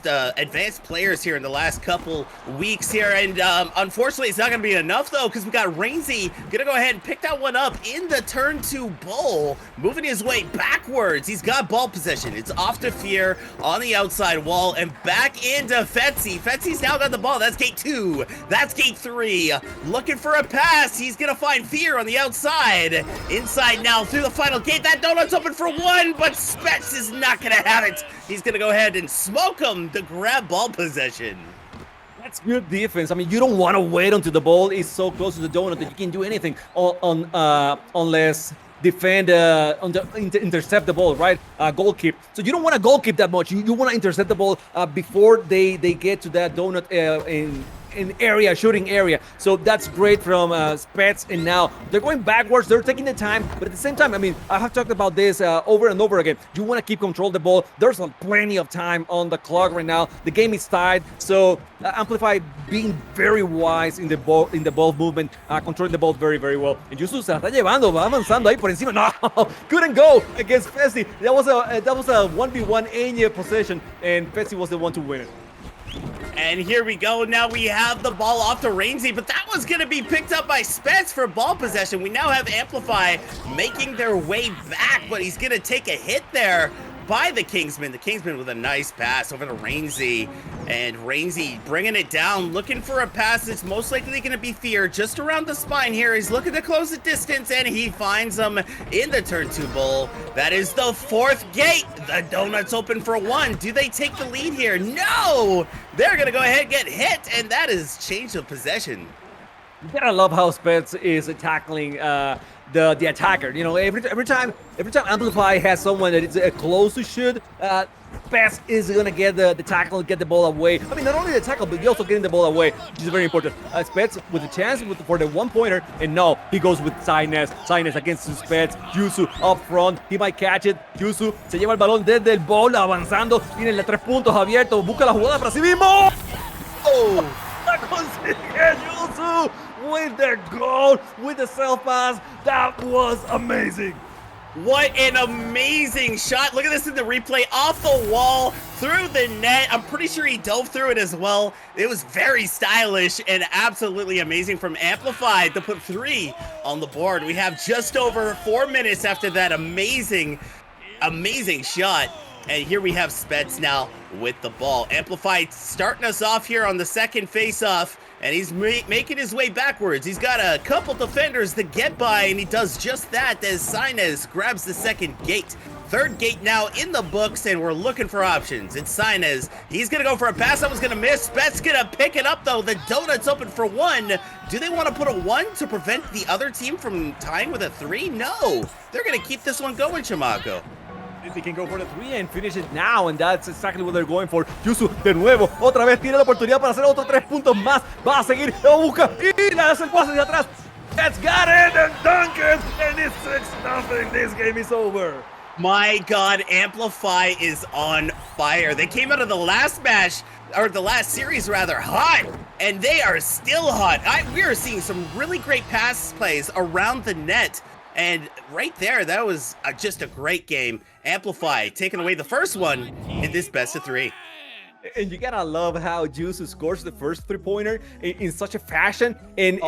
advanced players here in the last couple weeks here. And unfortunately, it's not gonna be enough though, because we got Rainsy gonna go ahead and pick that one up in the turn 2 bowl, moving his way backwards. He's got ball possession. It's off to Fear on the outside wall and back into Fetsi. Fetzi's now got the ball. That's gate 2. That's gate 3. Looking for a pass. He's gonna find Fear on the outside. Inside now through the final gate. That donut's open for 1, but Spets is not gonna have it. He's gonna go ahead and smoke him to grab ball possession. That's good defense. I mean, you don't want to wait until the ball is so close to the donut that you can do anything unless defend intercept the ball, right? Goal keep. So you don't want to goal keep that much. You want to intercept the ball before they get to that donut shooting area. So that's great from Spets, and now they're going backwards. They're taking the time, but at the same time, I mean, I have talked about this over and over again. You want to keep control of the ball. There's plenty of time on the clock right now. The game is tied, so Amplify being very wise in the ball movement, controlling the ball very, very well. And Yusu se la está llevando, va avanzando ahí por encima. No, couldn't go against Fetsi. That was a 1v1 Enya possession, and Fetsi was the one to win it. And here we go. Now we have the ball off to Rainsy, but that was going to be picked up by Spets for ball possession. We now have Amplify making their way back, but he's going to take a hit there by the Kingsmen. The Kingsmen with a nice pass over to Rainsy. And Rainsy bringing it down, looking for a pass that's most likely going to be Fear just around the spine here. He's looking to close the distance, and he finds them in the turn 2 bowl. That is the 4th gate. The donut's open for 1. Do they take the lead here? No! They're going to go ahead and get hit, and that is change of possession. You gotta love how Spets is tackling the attacker. You know, every time Amplify has someone that is close to shoot, Spets is gonna get the tackle, get the ball away. I mean, not only the tackle, but you're also getting the ball away, which is very important. Spets with a chance for the 1-pointer, and no, he goes with Sainez. Sainez against Spets. Yuzu up front, he might catch it. Yuzu se lleva el balón desde el ball, avanzando, tiene los 3 puntos abiertos, busca la jugada para sí mismo. Oh, la consigue Yuzu with the goal, with the self-pass. That was amazing. What an amazing shot. Look at this in the replay. Off the wall, through the net. I'm pretty sure he dove through it as well. It was very stylish and absolutely amazing from Amplify to put 3 on the board. We have just over 4 minutes after that amazing shot. And here we have Spets now with the ball. Amplify starting us off here on the second face-off. And he's making his way backwards. He's got a couple defenders to get by, and he does just that as Sainez grabs the 2nd gate. 3rd gate now in the books, and we're looking for options. It's Sainez. He's going to go for a pass that was going to miss. Spets going to pick it up, though. The donut's open for 1. Do they want to put a 1 to prevent the other team from tying with a 3? No. They're going to keep this one going, Chamaco. They can go for the 3 and finish it now, and that's exactly what they're going for. Yuzu, de nuevo, otra vez tiene la oportunidad para hacer otros 3 puntos más. Va a seguir, lo busca, y le hace el pase de atrás. That's got it, and Duncan, and it's 6-0. This game is over. My God, Amplify is on fire. They came out of the last match, or the last series rather, hot, and they are still hot. We are seeing some really great pass plays around the net. And right there, that was just a great game. Amplify taking away the first one in this best of 3. And you gotta love how Yuzu scores the first 3-pointer in such a fashion, and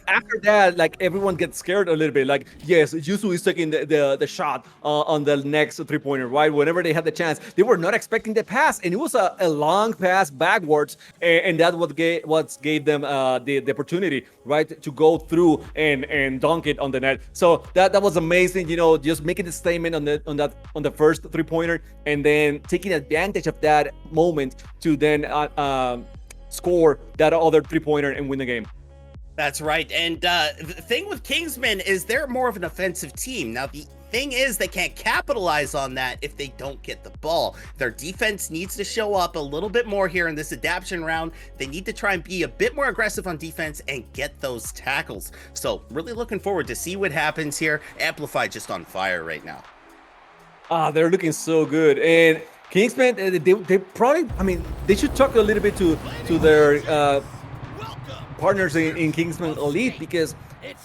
after that, like, everyone gets scared a little bit. Like, yes, Yuzu is taking the shot on the next 3-pointer, right? Whenever they had the chance, they were not expecting the pass, and it was a long pass backwards, and that what gave them the opportunity, right, to go through and dunk it on the net. So that was amazing. You know, just making the statement on the first 3-pointer, and then taking advantage of that moment to then score that other 3-pointer and win the game. That's right. And the thing with Kingsmen is they're more of an offensive team. Now, the thing is they can't capitalize on that if they don't get the ball. Their defense needs to show up a little bit more here in this adaptation round. They need to try and be a bit more aggressive on defense and get those tackles. So really looking forward to see what happens here. Amplify just on fire right now. They're looking so good. And Kingsmen, they probably, I mean, they should talk a little bit to their partners in Kingsmen Elite, because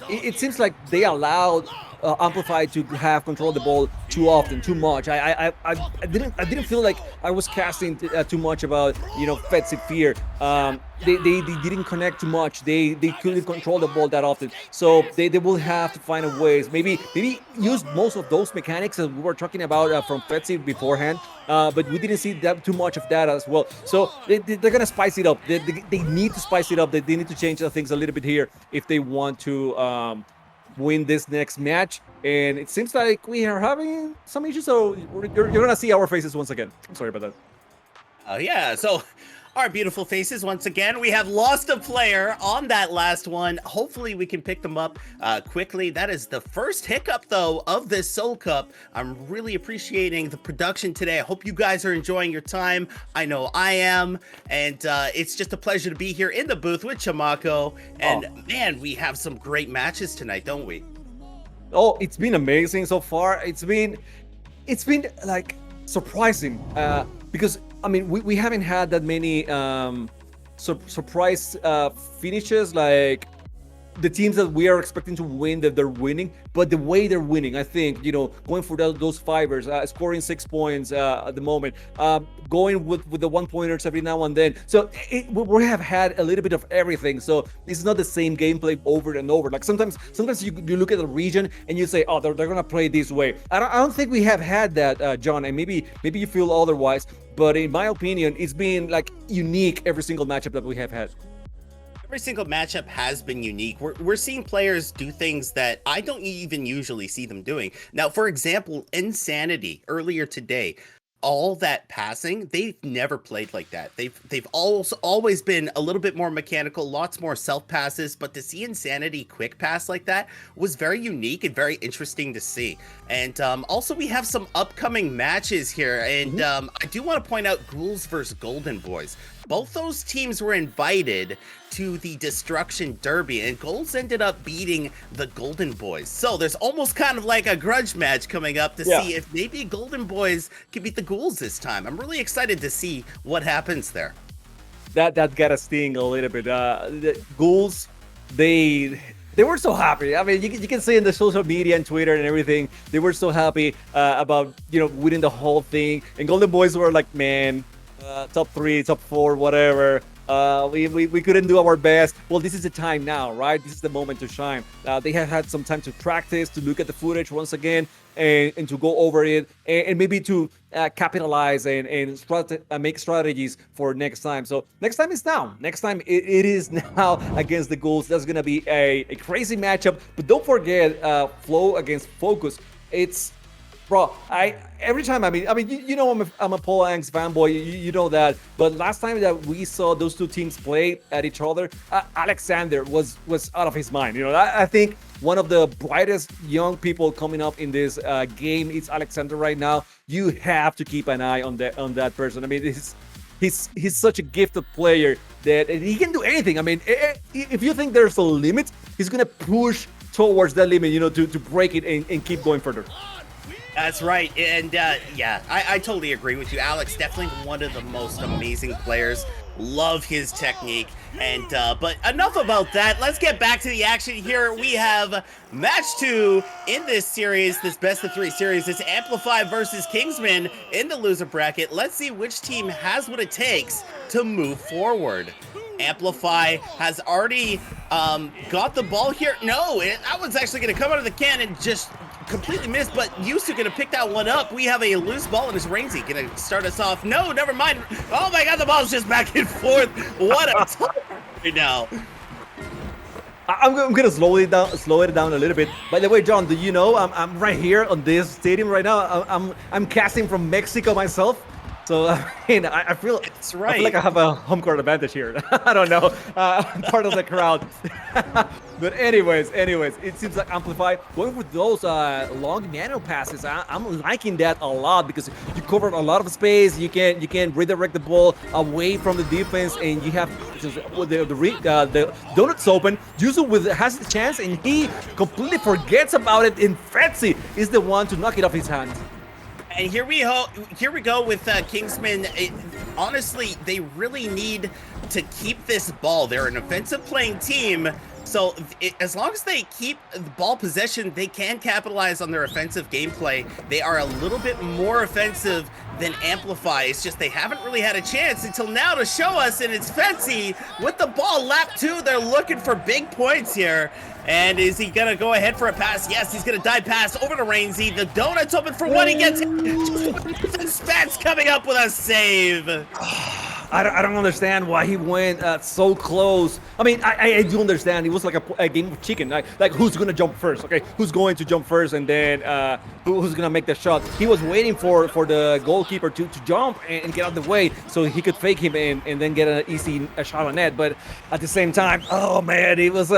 it seems like they allowed Amplify to have control of the ball too often, too much. I didn't feel like I was casting too much about, you know, Fetzy Fear. They didn't connect too much. They couldn't control the ball that often. So they will have to find a ways. Maybe use most of those mechanics that we were talking about from Fetzy beforehand. But we didn't see that too much of that as well. So they're gonna spice it up. They need to spice it up. They need to change things a little bit here if they want to win this next match. And it seems like we are having some issues, so you're gonna see our faces once again. I'm sorry about that. Yeah, so our beautiful faces, once again, we have lost a player on that last one. Hopefully we can pick them up quickly. That is the first hiccup, though, of this Soul Cup. I'm really appreciating the production today. I hope you guys are enjoying your time. I know I am. And it's just a pleasure to be here in the booth with Chamako. And man, we have some great matches tonight, don't we? Oh, it's been amazing so far. It's been like surprising because I mean we haven't had that many surprise finishes, like the teams that we are expecting to win, that they're winning, but the way they're winning, I think, you know, going for those fibers, scoring 6 points at the moment, going with the 1-pointers every now and then. So we have had a little bit of everything. So it's not the same gameplay over and over. Like sometimes you look at the region and you say, oh, they're gonna play this way. I don't think we have had that, John, and maybe you feel otherwise. But in my opinion, it's been like unique every single matchup that we have had. Every single matchup has been unique. We're seeing players do things that I don't even usually see them doing. Now, for example, Nsanity earlier today, all that passing, they've never played like that. They've always been a little bit more mechanical, lots more self passes, but to see Nsanity quick pass like that was very unique and very interesting to see. And also we have some upcoming matches here, and I do want to point out Ghouls versus Golden Boys. Both those teams were invited to the Destruction Derby, and Ghouls ended up beating the Golden Boys. So there's almost kind of like a grudge match coming up to see if maybe Golden Boys can beat the Ghouls this time. I'm really excited to see what happens there. That got a sting a little bit. The Ghouls, they were so happy. I mean, you can see in the social media and Twitter and everything, they were so happy about, you know, winning the whole thing. And Golden Boys were like, man, top 3, top 4, whatever. We couldn't do our best. Well, this is the time now, right? This is the moment to shine. They have had some time to practice, to look at the footage once again, and to go over it, and maybe to capitalize and make strategies for next time. So next time is now. Next time it is now against the Ghouls. That's gonna be a crazy matchup. But don't forget, Flow against Focus. It's bro, every time, I mean, you know, I'm a Paul Angst fanboy, you know that. But last time that we saw those two teams play at each other, Alexander was out of his mind. You know, I think one of the brightest young people coming up in this game is Alexander right now. You have to keep an eye on that person. I mean, he's such a gifted player that he can do anything. I mean, if you think there's a limit, he's gonna push towards that limit, you know, to break it and keep going further. That's right, and yeah, I totally agree with you. Alex, definitely one of the most amazing players. Love his technique, and but enough about that. Let's get back to the action here. We have match 2 in this series, this best of 3 series. It's Amplify versus Kingsmen in the loser bracket. Let's see which team has what it takes to move forward. Amplify has already got the ball here. No, that one's actually going to come out of the can and just completely missed, but Yusu gonna pick that one up. We have a loose ball, and is Rainsy gonna start us off? No, never mind. Oh my god, the ball's just back and forth. What a time right now. I'm gonna slow it down a little bit. By the way, John, do you know I'm right here on this stadium right now? I'm casting from Mexico myself. So I mean, I feel It's I right. feel like I have a home court advantage here. I don't know. I'm part of the crowd. But anyways, it seems like Amplify going with those long nano passes. I'm liking that a lot because you covered a lot of space. You can redirect the ball away from the defense, and you have just the donuts open. Yuzu has the chance, and he completely forgets about it. And Fetzy is the one to knock it off his hands. And here we go with Kingsmen. Honestly, they really need to keep this ball. They're an offensive playing team, so as long as they keep the ball possession, they can capitalize on their offensive gameplay. They are a little bit more offensive than Amplify. It's just they haven't really had a chance until now to show us, and it's Fetzy with the ball. Lap 2, they're looking for big points here. And is he gonna go ahead for a pass? Yes, he's gonna dive pass over to Rainsy. The donut's open for one. He gets it. Spats coming up with a save. I don't understand why he went so close. I mean, I do understand. It was like a game of chicken. Like who's gonna jump first? Okay, who's going to jump first, and then who's gonna make the shot? He was waiting for the goalkeeper to jump and get out of the way so he could fake him and then get an easy shot on net. But at the same time, oh man, it was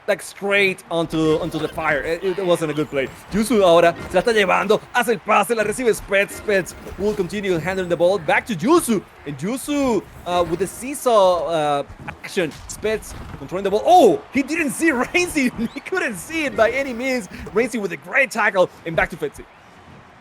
like straight onto the fire. It wasn't a good play. Yuzu ahora se la está llevando, hace el pase, la recibe Spets. Spets will continue handling the ball back to Yuzu. And Yuzu with the seesaw action. Spets controlling the ball. Oh, he didn't see Rainsy. He couldn't see it by any means. Rainsy with a great tackle and back to Fetzy.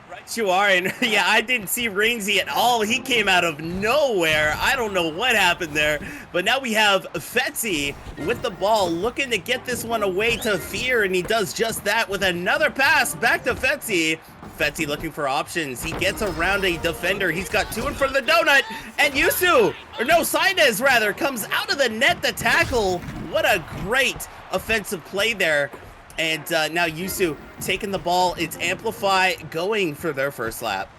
Right you are, and yeah, I didn't see Rainsy at all. He came out of nowhere. I don't know what happened there, but now we have Fetzy with the ball looking to get this one away to Fear, and he does just that with another pass back to Fetzy. Fetzy looking for options. He gets around a defender. He's got two in front of the donut, and Sainez rather, comes out of the net to tackle. What a great offensive play there. And now Yusu taking the ball. It's Amplify going for their first lap.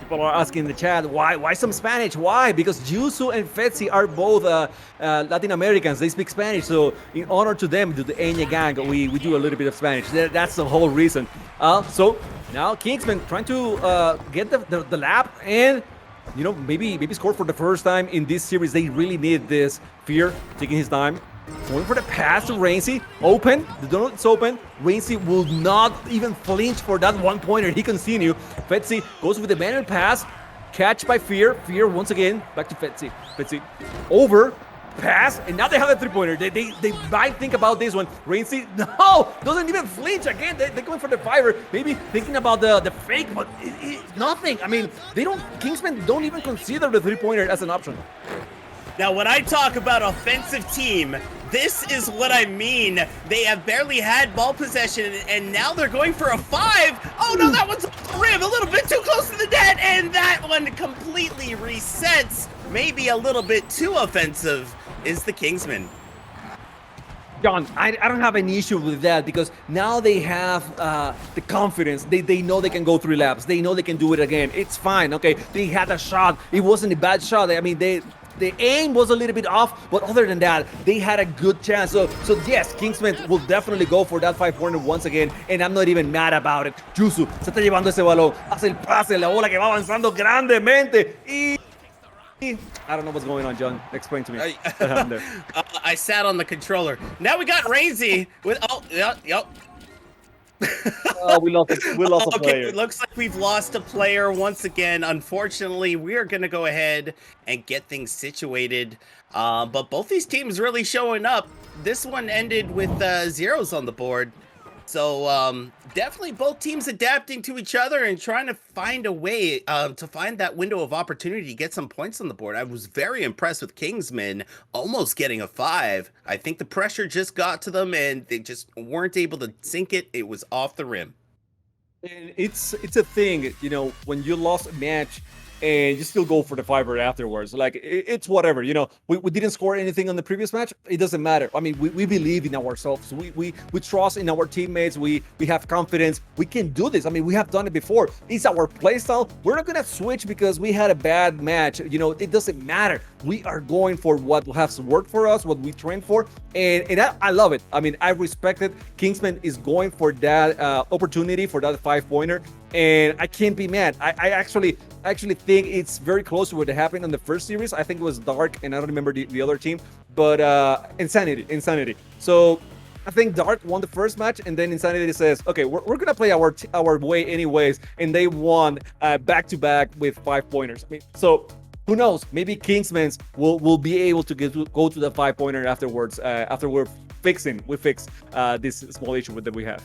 People are asking in the chat, why some Spanish? Why? Because Yusu and Fetzy are both Latin Americans. They speak Spanish. So in honor to them, to the Enya gang, we do a little bit of Spanish. That's the whole reason. So now Kingsmen trying to get the lap and maybe score for the first time in this series. They really need this. Fear taking his time. Going for the pass to Rainsy. Open. The donut's open. Rainsy will not even flinch for that one-pointer. He continues. Fetzy goes with the manual pass. Catch by Fear. Fear once again. Back to Fetzy. Fetzy over. Pass. And now they have a three-pointer. They might think about this one. Rainsy, no! Doesn't even flinch again. They're going for the fiver. Maybe thinking about the fake, but nothing. I mean, Kingsmen don't even consider the three-pointer as an option. Now, when I talk about offensive team, this is what I mean. They have barely had ball possession, and now they're going for a 5. Oh, no, that one's off the rim, a little bit too close to the net, and that one completely resets. Maybe a little bit too offensive is the Kingsmen. John, I don't have an issue with that because now they have the confidence. They know they can go 3 laps. They know they can do it again. It's fine, okay? They had a shot. It wasn't a bad shot. I mean, the aim was a little bit off, but other than that, they had a good chance. So yes, Kingsmen will definitely go for that 5-pointer once again, and I'm not even mad about it. Yusu se está llevando ese balón, hace el pase, la bola que va avanzando grandemente y I don't know what's going on, John. Explain to me what happened there. I sat on the controller. Now we got Rainsy with yep. We lost a player. It looks like we've lost a player once again. Unfortunately, we are going to go ahead and get things situated. But both these teams really showing up. This one ended with zeros on the board. So definitely both teams adapting to each other and trying to find a way to find that window of opportunity to get some points on the board. I was very impressed with Kingsmen almost getting a 5. I think the pressure just got to them and they just weren't able to sink it. It was off the rim. And it's a thing, when you lost a match and you still go for the 5 afterwards. Like, it's whatever, we didn't score anything on the previous match. It doesn't matter. I mean, we believe in ourselves. We trust in our teammates. We have confidence. We can do this. I mean, we have done it before. It's our playstyle. We're not going to switch because we had a bad match. It doesn't matter. We are going for what has worked for us, what we trained for. And I love it. I mean, I respect it. Kingsman is going for that opportunity, for that 5-pointer. and I can't be mad. I actually think it's very close to what happened in the first series. I think it was Dark, and I don't remember the other team, but Insanity. So I think Dark won the first match, and then Insanity says, okay, we're gonna play our way anyways, and they won back-to-back with 5-pointers. I mean, so who knows? Maybe Kingsmen will be able to go to the 5-pointer afterwards. After we fix this small issue that we have.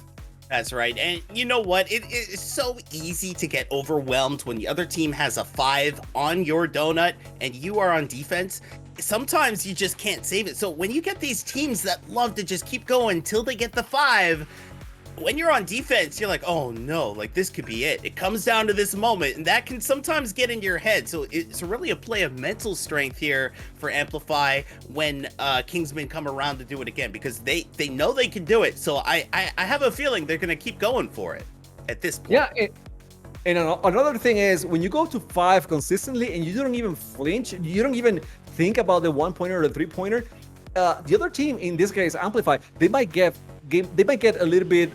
That's right. And you know what? It is so easy to get overwhelmed when the other team has a 5 on your donut and you are on defense. Sometimes you just can't save it. So when you get these teams that love to just keep going until they get the 5, when you're on defense, you're like, oh no, like this could be it. It comes down to this moment, and that can sometimes get into your head. So it's really a play of mental strength here for Amplify when Kingsmen come around to do it again, because they know they can do it. So I have a feeling they're gonna keep going for it at this point. Yeah. And another thing is, when you go to 5 consistently and you don't even flinch, you don't even think about the 1-pointer or the 3-pointer, the other team, in this case Amplify, they might get a little bit,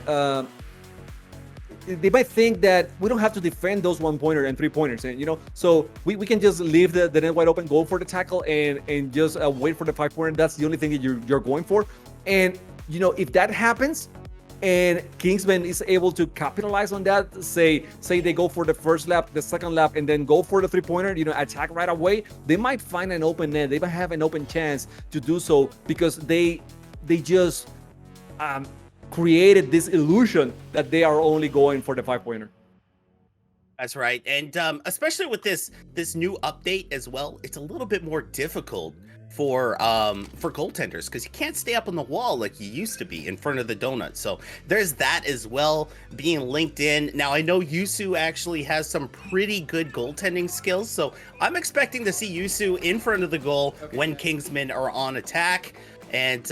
they might think that we don't have to defend those 1-pointer and 3-pointers, and so we can just leave the net wide open, go for the tackle, and just wait for the 5-pointer. That's the only thing that you're going for. And if that happens and Kingsman is able to capitalize on that, say they go for the first lap, the second lap, and then go for the 3-pointer, attack right away, they might find an open net. They might have an open chance to do so, because they just created this illusion that they are only going for the 5-pointer. That's right. And especially with this new update as well, it's a little bit more difficult for goaltenders, because you can't stay up on the wall like you used to be in front of the donut. So there's that as well being linked in. Now I know Yusu actually has some pretty good goaltending skills, so I'm expecting to see Yusu in front of the goal when Kingsmen are on attack. And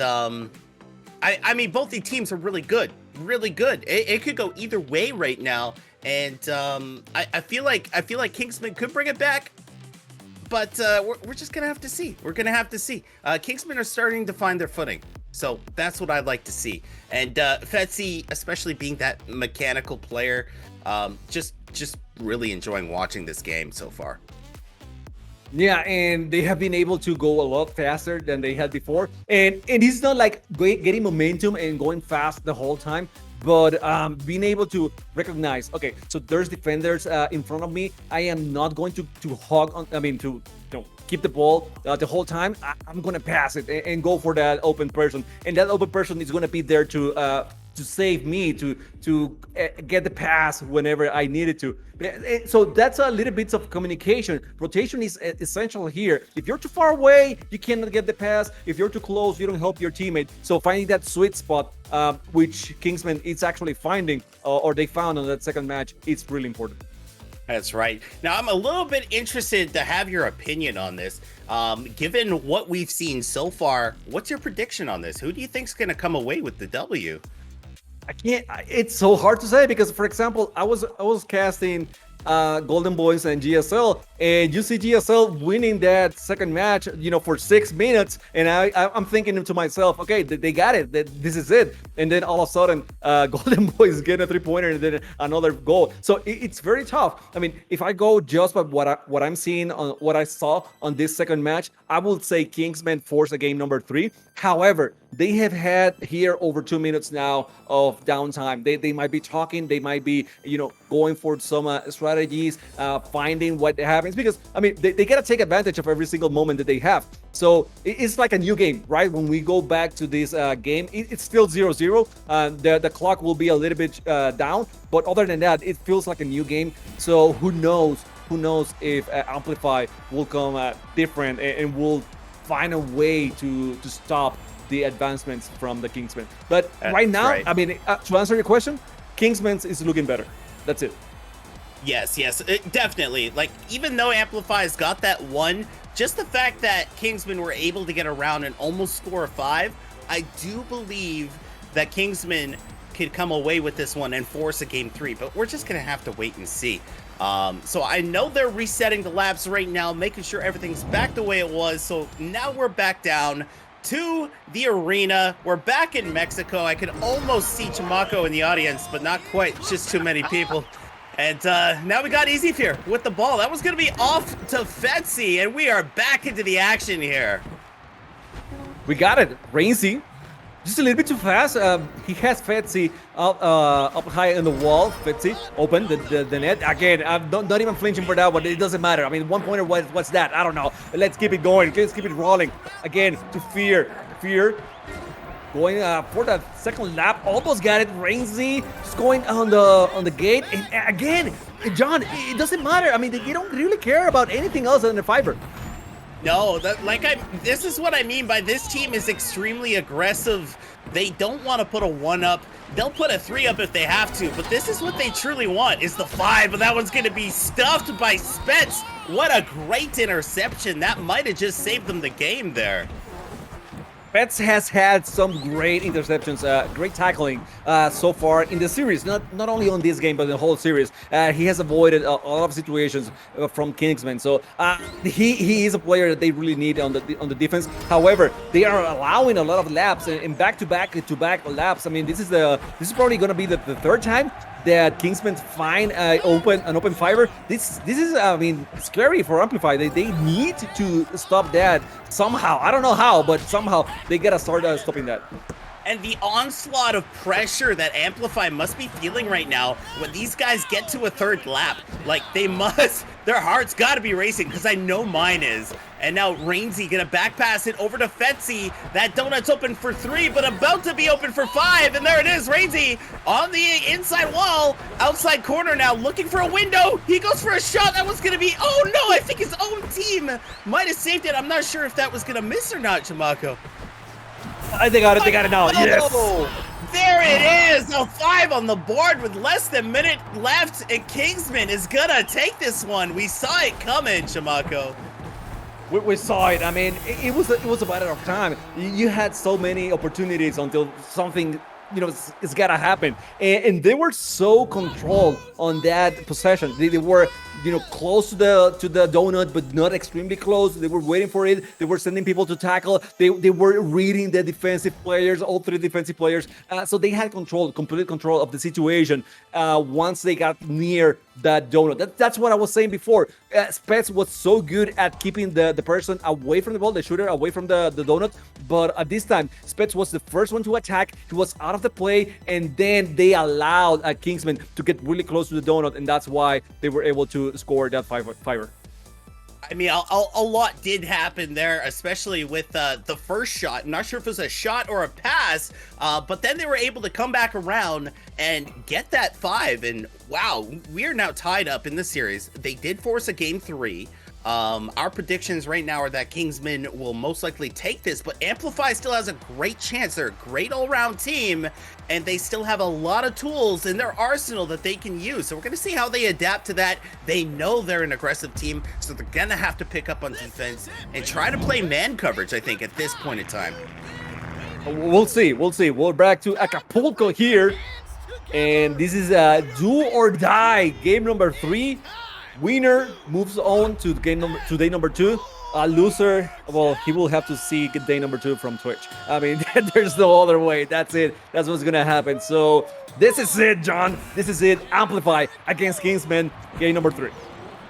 I mean, both the teams are really good. It could go either way right now, and I feel like Kingsmen could bring it back, but we're just gonna have to see. Kingsmen are starting to find their footing, so that's what I'd like to see. And Fetzy, especially being that mechanical player, just really enjoying watching this game so far. Yeah, and they have been able to go a lot faster than they had before. And it's not like getting momentum and going fast the whole time, but being able to recognize, okay, so there's defenders in front of me. I am not going to hog on, to keep the ball the whole time. I'm going to pass it and go for that open person. And that open person is going to be there to save me, to get the pass whenever I needed to. So that's a little bit of communication. Rotation is essential here. If you're too far away, you cannot get the pass. If you're too close, you don't help your teammate. So finding that sweet spot, which Kingsman is actually finding, or they found on that second match, it's really important. That's right. Now, I'm a little bit interested to have your opinion on this. Given what we've seen so far, what's your prediction on this? Who do you think's going to come away with the W? It's so hard to say, because, for example, I was casting Golden Boys and GSL, and you see GSL winning that second match, for 6 minutes, and I'm thinking to myself, okay, they got it, this is it. And then all of a sudden, Golden Boys get a 3-pointer and then another goal. So it's very tough. I mean, if I go just by what I'm seeing on what I saw on this second match, I would say Kingsmen force a game number 3. However, they have had here over 2 minutes now of downtime. They might be talking, they might be, going for some strategies, finding what happens, because, I mean, they got to take advantage of every single moment that they have. So it's like a new game, right? When we go back to this game, it's still 0-0. The clock will be a little bit down, but other than that, it feels like a new game. So who knows if Amplify will come different and will find a way to stop the advancements from the Kingsmen. But right now, I mean, to answer your question, Kingsmen is looking better. That's it. Yes, definitely. Like, even though Amplify's got that one, just the fact that Kingsmen were able to get around and almost score a 5, I do believe that Kingsmen could come away with this one and force a game 3, but we're just gonna have to wait and see. So I know they're resetting the laps right now, making sure everything's back the way it was. So now we're back down to the arena. We're back in Mexico. I could almost see Chamaco in the audience, but not quite, just too many people. And now we got Easy Fear with the ball. That was going to be off to Fetsy, and we are back into the action here. We got it. Rainsy, just a little bit too fast. He has Fetsy up high in the wall. Fetsy, open the net. Again, I'm not even flinching for that one. It doesn't matter. I mean, 1 pointer, what's that? I don't know. Let's keep it going. Let's keep it rolling. Again, to Fear. Fear. Going for the second lap, almost got it. Rainsy just going on the gate, and again, John, it doesn't matter. I mean, they don't really care about anything else than the fiber. No, this is what I mean by this team is extremely aggressive. They don't want to put a 1 up. They'll put a 3 up if they have to, but this is what they truly want, is the 5, but that one's going to be stuffed by Spets. What a great interception. That might have just saved them the game there. Spets has had some great interceptions, great tackling so far in the series. Not only on this game, but the whole series. He has avoided a lot of situations from Kingsmen. So he is a player that they really need on the defense. However, they are allowing a lot of laps and back-to-back laps. I mean, this is probably going to be the third time that Kingsmen find an open fiber. This is, I mean, scary for Amplify. They need to stop that somehow. I don't know how, but somehow they gotta start stopping that. And the onslaught of pressure that Amplify must be feeling right now when these guys get to a third lap, like their heart's gotta be racing, because I know mine is. And now Rainsy gonna back pass it over to Fetsy. That donut's open for 3, but about to be open for 5. And there it is, Rainsy on the inside wall, outside corner now, looking for a window. He goes for a shot. That was gonna be, oh no, I think his own team might have saved it. I'm not sure if that was gonna miss or not, Chamako. They got it now. Yes. There it is, a 5 on the board with less than a minute left, and Kingsman is gonna take this one. We saw it coming, Chamako. We saw it. I mean, it was a matter of time. You had so many opportunities until something, it's gotta happen. And they were so controlled on that possession. They were, close to the donut, but not extremely close. They were waiting for it. They were sending people to tackle. They were reading the defensive players, all 3 defensive players. So they had complete control of the situation once they got near that donut. That's what I was saying before. Spets was so good at keeping the person away from the ball, the shooter away from the donut. But at this time, Spets was the first one to attack. He was out of the play, and then they allowed Kingsman to get really close to the donut, and that's why they were able to score that fiver. I mean, a lot did happen there, especially with the first shot. I'm not sure if it was a shot or a pass, but then they were able to come back around and get that 5. And wow, we are now tied up in the series. They did force a game 3. Our predictions right now are that Kingsmen will most likely take this, but Amplify still has a great chance. They're a great all-round team, and they still have a lot of tools in their arsenal that they can use. So we're going to see how they adapt to that. They know they're an aggressive team, so they're going to have to pick up on defense and try to play man coverage, I think, at this point in time. We'll see. We're back to Acapulco here, and this is a do or die game number 3. Winner moves on to day number 2. Loser, well, he will have to see day number 2 from Twitch. I mean, there's no other way. That's it. That's what's gonna happen. So this is it, John. This is it. Amplify against Kingsmen, game number 3.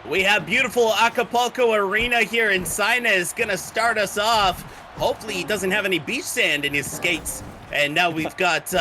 We have beautiful Acapulco Arena here, and Sina is gonna start us off. Hopefully he doesn't have any beach sand in his skates. And now we've got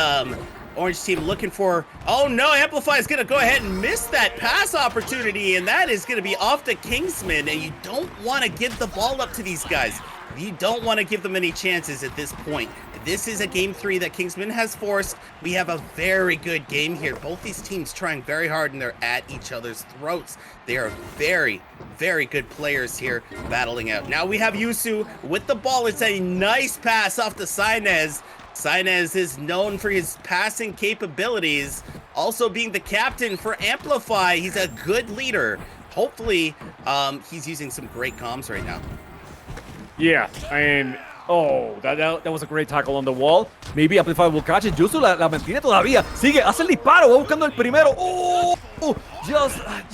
Orange team looking for, oh no, Amplify is going to go ahead and miss that pass opportunity, and that is going to be off to Kingsman, and you don't want to give the ball up to these guys. You don't want to give them any chances at this point. This is a game 3 that Kingsman has forced. We have a very good game here. Both these teams trying very hard, and they're at each other's throats. They are very, very good players here battling out. Now we have Yusu with the ball. It's a nice pass off to Sainez. Sainez is known for his passing capabilities, also being the captain for Amplify. He's a good leader. Hopefully, he's using some great comms right now. Yeah, and that was a great tackle on the wall. Maybe Amplify will catch it. Yusu la mantiene todavía. Sigue, hace el disparo, va buscando el primero.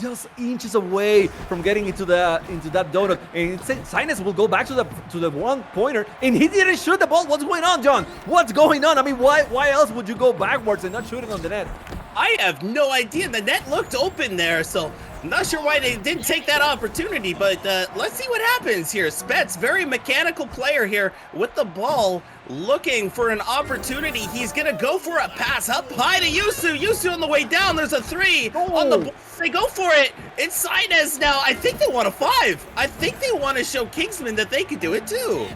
Just inches away from getting into that donut. And Sainez will go back to the 1-pointer, and he didn't shoot the ball. What's going on, John? What's going on? I mean, why else would you go backwards and not shoot it on the net? I have no idea. The net looked open there, so I'm not sure why they didn't take that opportunity, but let's see what happens here. Spets, very mechanical player here with the ball, looking for an opportunity. He's going to go for a pass up high to Yusu. Yusu on the way down. There's a 3 on the ball. They go for it. It's Sinez now. I think they want a 5. I think they want to show Kingsmen that they could do it too.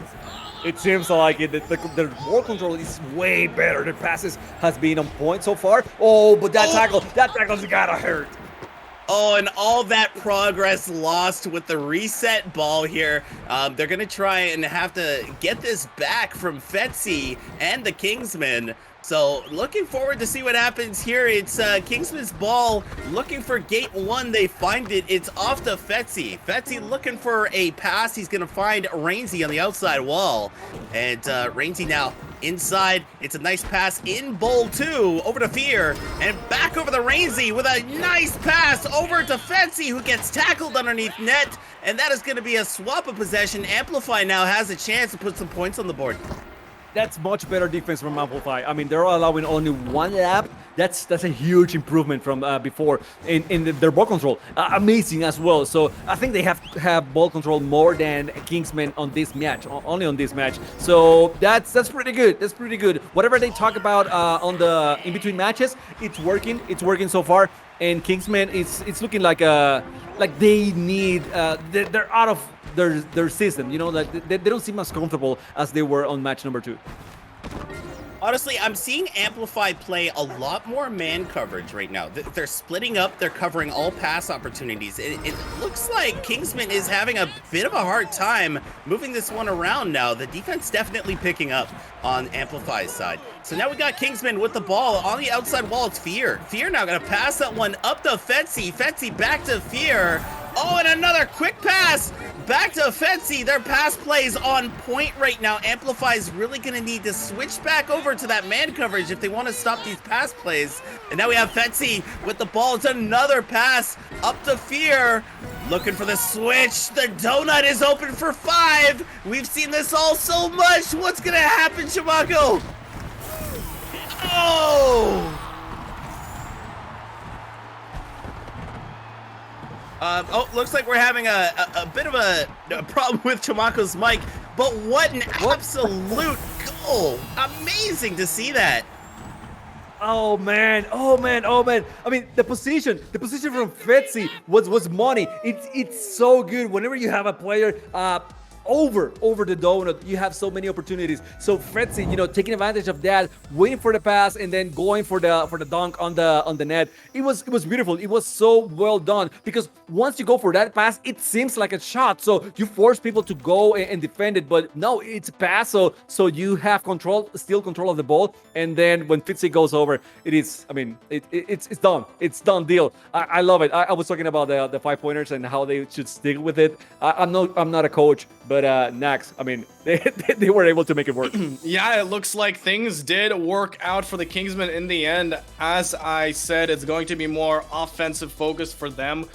It seems like the ball control is way better. The passes has been on point so far. Oh, but that tackle's gotta hurt. Oh, and all that progress lost with the reset ball here. They're going to try and have to get this back from Fetzy and the Kingsmen. So looking forward to see what happens here. It's Kingsman's ball looking for gate 1. They find it. It's off to Fetzy. Fetzy looking for a pass. He's going to find Rainsy on the outside wall. And Rainsy now inside. It's a nice pass in bowl 2 over to Fear and back over to Rainsy with a nice pass over to Fetzy, who gets tackled underneath net. And that is going to be a swap of possession. Amplify now has a chance to put some points on the board. That's much better defense from Amplify. I mean, they're allowing only 1 lap. That's a huge improvement from before in their ball control. Amazing as well. So I think they have to have ball control more than Kingsmen on this match, only on this match. So that's pretty good. That's pretty good. Whatever they talk about on the in-between matches, it's working. It's working so far. And Kingsmen, it's looking like they need they're out of their system, you know, like they don't seem as comfortable as they were on match number 2. Honestly, I'm seeing Amplify play a lot more man coverage right now. They're splitting up. They're covering all pass opportunities. It looks like Kingsman is having a bit of a hard time moving this one around now. The defense definitely picking up on Amplify's side. So now we got Kingsman with the ball on the outside wall. It's Fear. Fear now going to pass that one up to Fetzy. Fetzy back to Fear. Oh, and another quick pass back to Fetzy. Their pass plays on point right now. Amplify is really going to need to switch back over to that man coverage if they want to stop these pass plays. And now we have Fetzy with the ball. It's another pass up to Fear. Looking for the switch. The donut is open for 5. We've seen this all so much. What's going to happen, Chimako? Oh! Looks like we're having a bit of a problem with Chimako's mic, but what an absolute goal. Amazing to see that. Oh man. I mean, the position from Fetzy was money. It's so good whenever you have a player over the donut. You have so many opportunities. So Fetzy, you know, taking advantage of that, waiting for the pass, and then going for the dunk on the net. It was beautiful. It was so well done, because once you go for that pass, it seems like a shot. So you force people to go and defend it, but no, it's a pass. So you have still control of the ball. And then when Fetzy goes over, it is. I mean, it's done. It's done deal. I love it. I was talking about the 5-pointers and how they should stick with it. I'm not a coach, but Nax, I mean, they were able to make it work. Yeah, it looks like things did work out for the Kingsmen in the end. As I said, it's going to be more offensive focus for them.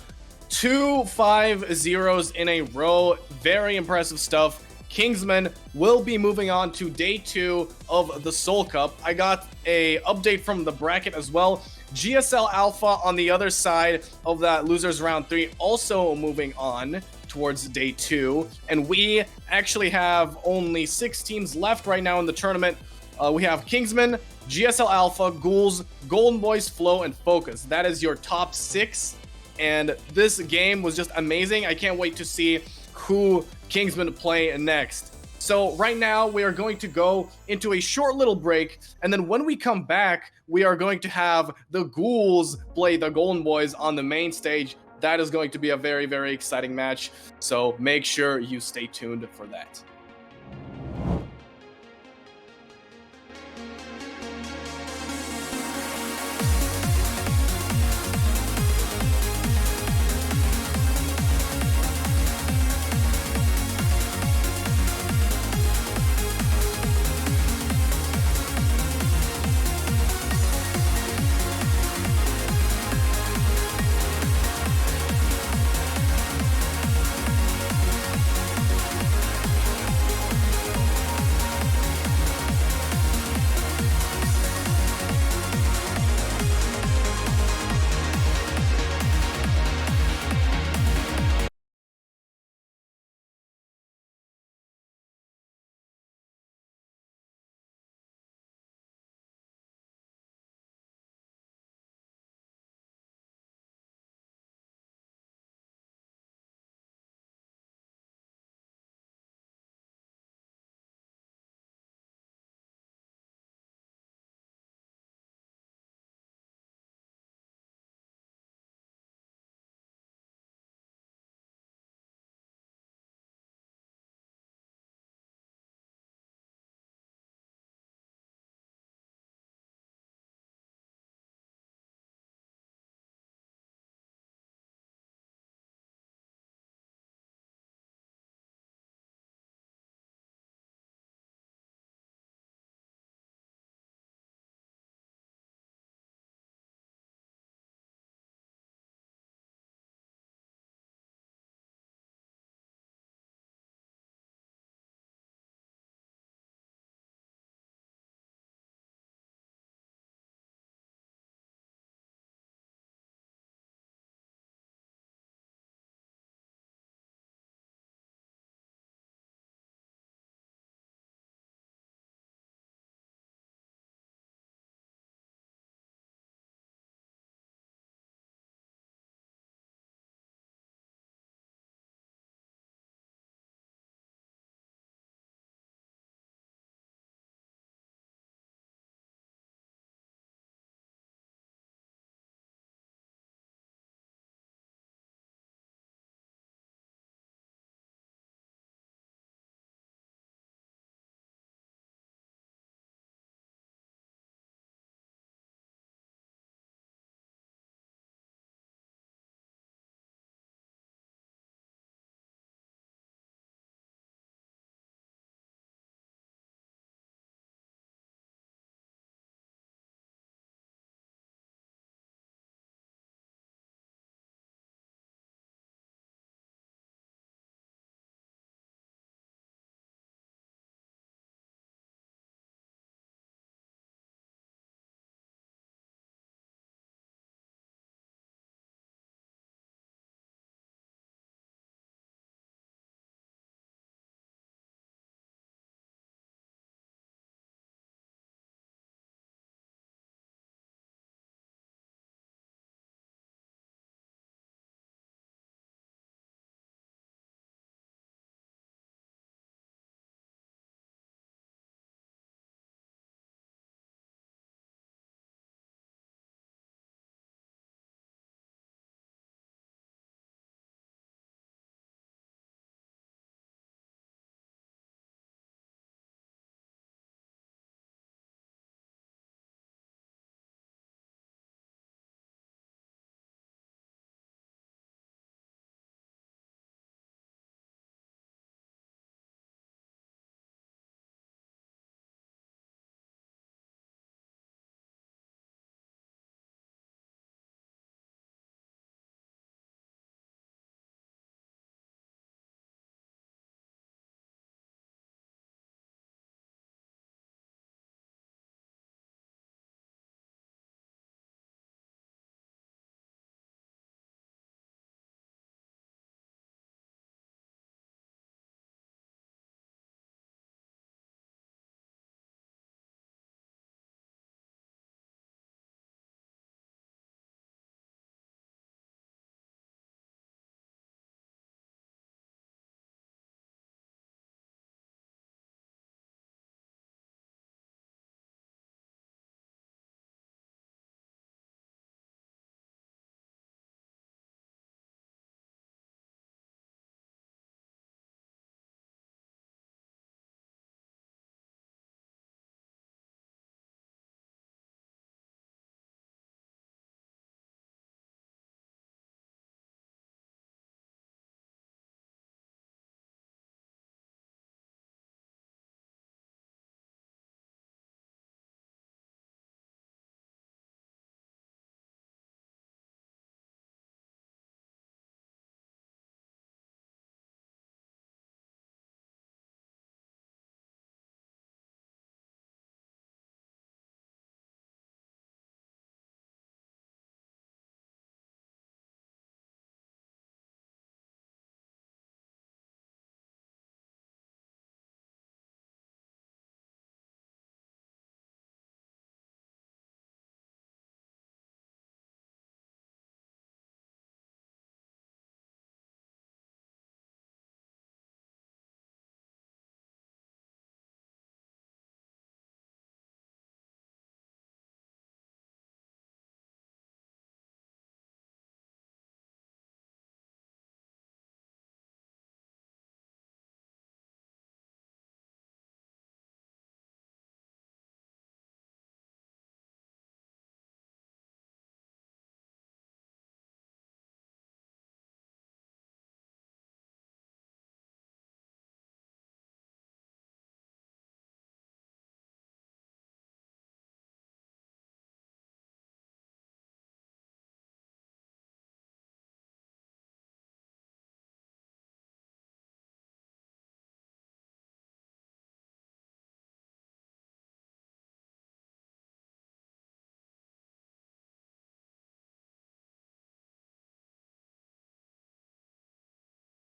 2 5-0s in a row. Very impressive stuff. Kingsmen will be moving on to day 2 of the Solcup. I got a update from the bracket as well. GSL Alpha on the other side of that losers round 3 also moving on towards day 2, and we actually have only 6 teams left right now in the tournament. We have Kingsmen, GSL Alpha, Ghouls, Golden Boys, Flow, and Focus. That is your top 6, and this game was just amazing. I can't wait to see who Kingsmen play next. So right now we are going to go into a short little break, and then when we come back, we are going to have the Ghouls play the Golden Boys on the main stage. That is going to be a very, very exciting match, so make sure you stay tuned for that.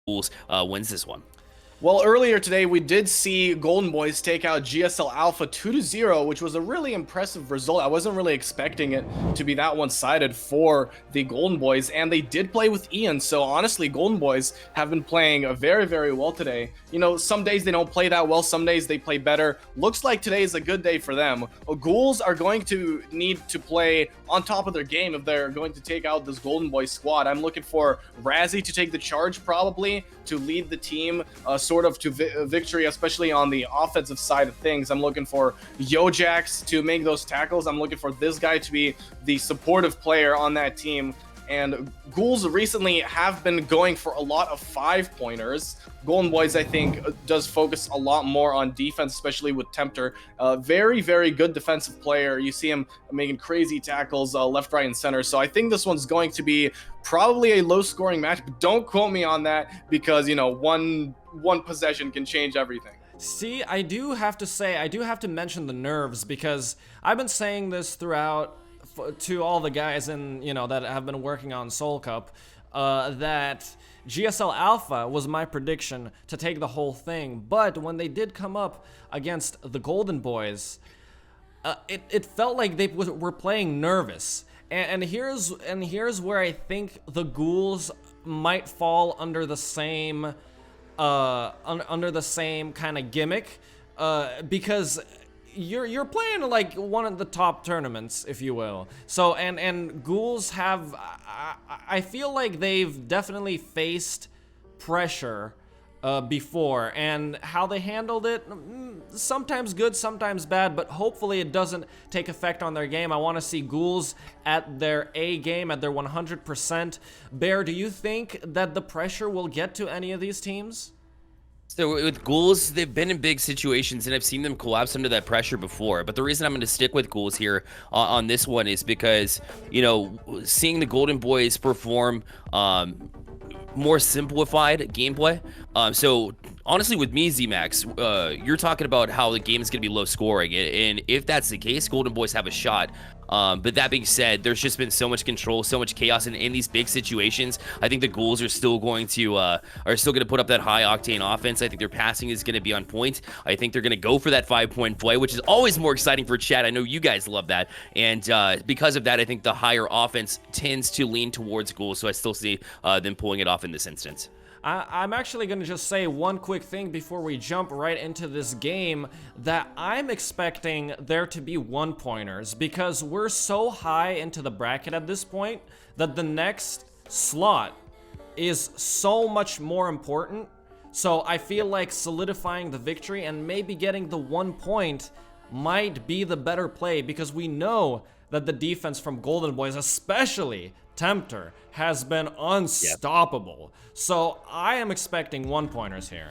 Ghouls wins this one. Well, earlier today, we did see Golden Boys take out GSL Alpha 2-0, which was a really impressive result. I wasn't really expecting it to be that one-sided for the Golden Boys, and they did play with Ian. So honestly, Golden Boys have been playing very, very well today. You know, some days they don't play that well, some days they play better. Looks like today is a good day for them. Ghouls are going to need to play on top of their game if they're going to take out this Golden Boys squad. I'm looking for Razzie to take the charge, probably, to lead the team sort of to victory, especially on the offensive side of things. I'm looking for Yojax to make those tackles. I'm looking for this guy to be the supportive player on that team. And Ghouls recently have been going for a lot of 5-pointers. Golden Boys, I think, does focus a lot more on defense, especially with Tempter. Very, very good defensive player. You see him making crazy tackles left, right, and center. So I think this one's going to be probably a low-scoring match, but don't quote me on that because, you know, one possession can change everything. See, I do have to mention the nerves, because I've been saying this throughout to all the guys that have been working on Solcup, that GSL Alpha was my prediction to take the whole thing. But when they did come up against the Golden Boys, it felt like they were playing nervous. And here's where I think the Ghouls might fall under the same kind of gimmick, because you're playing like one of the top tournaments, if you will. So and Ghouls have, I feel like they've definitely faced pressure before, and how they handled it, sometimes good, sometimes bad, but hopefully it doesn't take effect on their game. I want to see Ghouls at their A game, at their 100%. Bear, do you think that the pressure will get to any of these teams? So with Ghouls, they've been in big situations, and I've seen them collapse under that pressure before. But the reason I'm going to stick with Ghouls here on this one is because, you know, seeing the Golden Boys perform more simplified gameplay. So honestly, with me, ZMax, you're talking about how the game is going to be low scoring, and if that's the case, Golden Boys have a shot. But that being said, there's just been so much control, so much chaos in these big situations. I think the Ghouls are still going to put up that high octane offense. I think their passing is going to be on point. I think they're going to go for that 5-point play, which is always more exciting for chat. I know you guys love that, and because of that, I think the higher offense tends to lean towards Ghouls. So I still see them pulling it off in this instance. I'm actually going to just say one quick thing before we jump right into this game, that I'm expecting there to be 1-pointers, because we're so high into the bracket at this point that the next slot is so much more important. So I feel like solidifying the victory and maybe getting the 1 point might be the better play, because we know that the defense from Golden Boys, especially Tempter, has been unstoppable. Yep. So I am expecting 1-pointers here.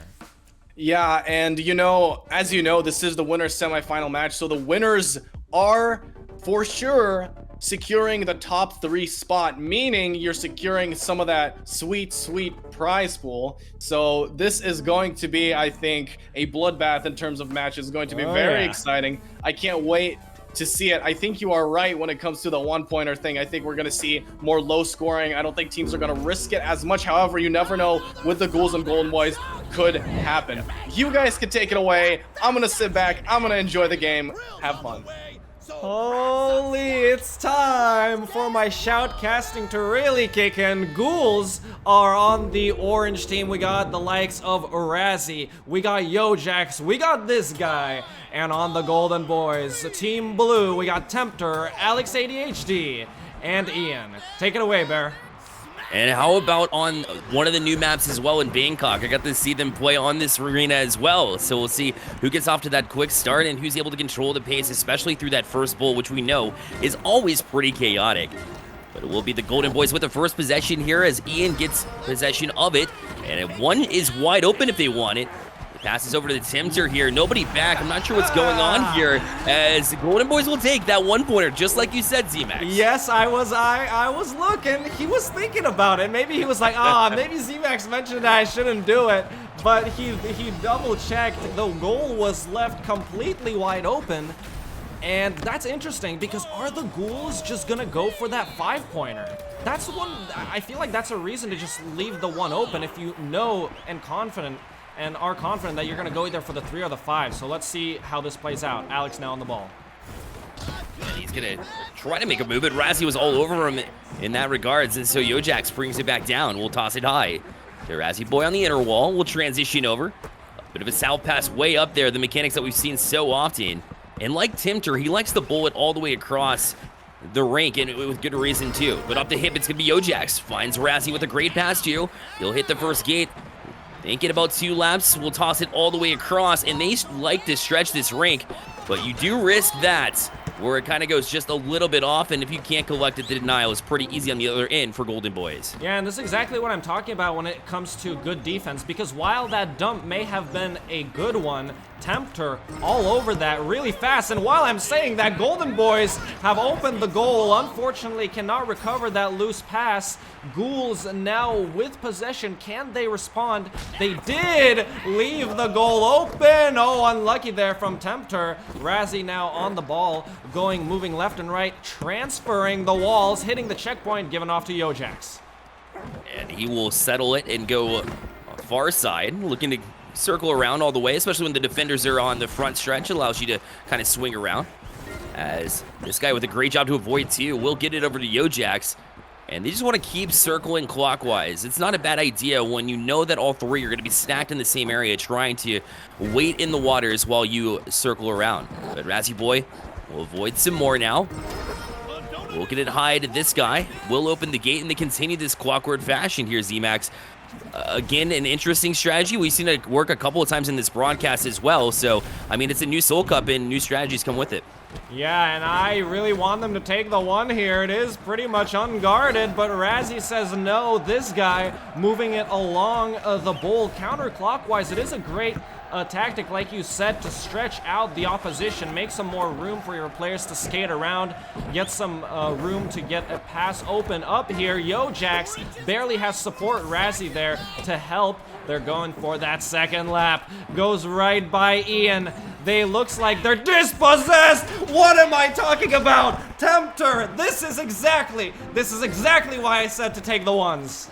Yeah, and as you know, this is the winner's semifinal match, so the winners are for sure securing the top 3 spot, meaning you're securing some of that sweet, sweet prize pool. So this is going to be, I think, a bloodbath in terms of matches. It's going to be very exciting. I can't wait to see it. I think you are right when it comes to the 1-pointer thing. I think we're going to see more low scoring. I don't think teams are going to risk it as much. However, you never know with the Ghouls and Golden Boys. Could happen. You guys can take it away. I'm going to sit back. I'm going to enjoy the game. Have fun. Holy, it's time for my shoutcasting to really kick in. Ghouls are on the orange team. We got the likes of Razzie, we got Yojax, we got this guy. And on the Golden Boys, Team Blue, we got Tempter, Alex ADHD, and Ian. Take it away, Bear. And how about on one of the new maps as well in Bangkok? I got to see them play on this arena as well. So we'll see who gets off to that quick start and who's able to control the pace, especially through that first bowl, which we know is always pretty chaotic. But it will be the Golden Boys with the first possession here as Ian gets possession of it. And one is wide open if they want it. Passes over to the Tempter here. Nobody back. I'm not sure what's going on here, as the Golden Boys will take that 1-pointer, just like you said, ZMax. Yes, I was looking. He was thinking about it. Maybe he was like, maybe ZMax mentioned that I shouldn't do it. But he double-checked. The goal was left completely wide open. And that's interesting because are the Ghouls just gonna go for that 5-pointer? That's one, I feel like that's a reason to just leave the 1 open if you know and are confident that you're gonna go either for the 3 or the 5. So let's see how this plays out. Alex now on the ball. And he's gonna try to make a move, but Razzie was all over him in that regards, and so Yojax brings it back down. We'll toss it high. The Razzie boy on the inner wall will transition over. A bit of a south pass way up there, the mechanics that we've seen so often. And like Timter, he likes the bullet all the way across the rink, and with good reason too. But up the hip, it's gonna be Yojax. Finds Razzie with a great pass too. He'll hit the first gate. Thinking about 2 laps, we'll toss it all the way across, and they like to stretch this rink, but you do risk that, where it kind of goes just a little bit off, and if you can't collect it, the denial is pretty easy on the other end for Golden Boys. Yeah, and this is exactly what I'm talking about when it comes to good defense, because while that dump may have been a good one, Tempter all over that really fast, and while I'm saying that, Golden Boys have opened the goal, unfortunately cannot recover that loose pass. Ghouls now with possession, can they respond? They did leave the goal open. Oh, unlucky there from Tempter. Razzie now on the ball, moving left and right, transferring the walls, hitting the checkpoint, given off to Yojax. And he will settle it and go far side, looking to circle around all the way, especially when the defenders are on the front stretch. Allows you to kind of swing around. As this guy with a great job to avoid too will get it over to Yojax. And they just want to keep circling clockwise. It's not a bad idea when you know that all 3 are going to be stacked in the same area, trying to wait in the waters while you circle around. But Razzie Boy will avoid some more now. We'll get it high to this guy. We'll open the gate and they continue this clockwork fashion here, ZMAX. Again, an interesting strategy. We've seen it work a couple of times in this broadcast as well. So, I mean, it's a new Solcup and new strategies come with it. Yeah, and I really want them to take the 1 here. It is pretty much unguarded, but Razzie says no. This guy moving it along the bowl counterclockwise. It is a great tactic, like you said, to stretch out the opposition, make some more room for your players to skate around, get some room to get a pass open up here. Yojax barely has support. Razzie there to help. They're going for that 2nd lap. Goes right by Ian. They looks like they're dispossessed. What am I talking about? Tempter, this is exactly why I said to take the 1s.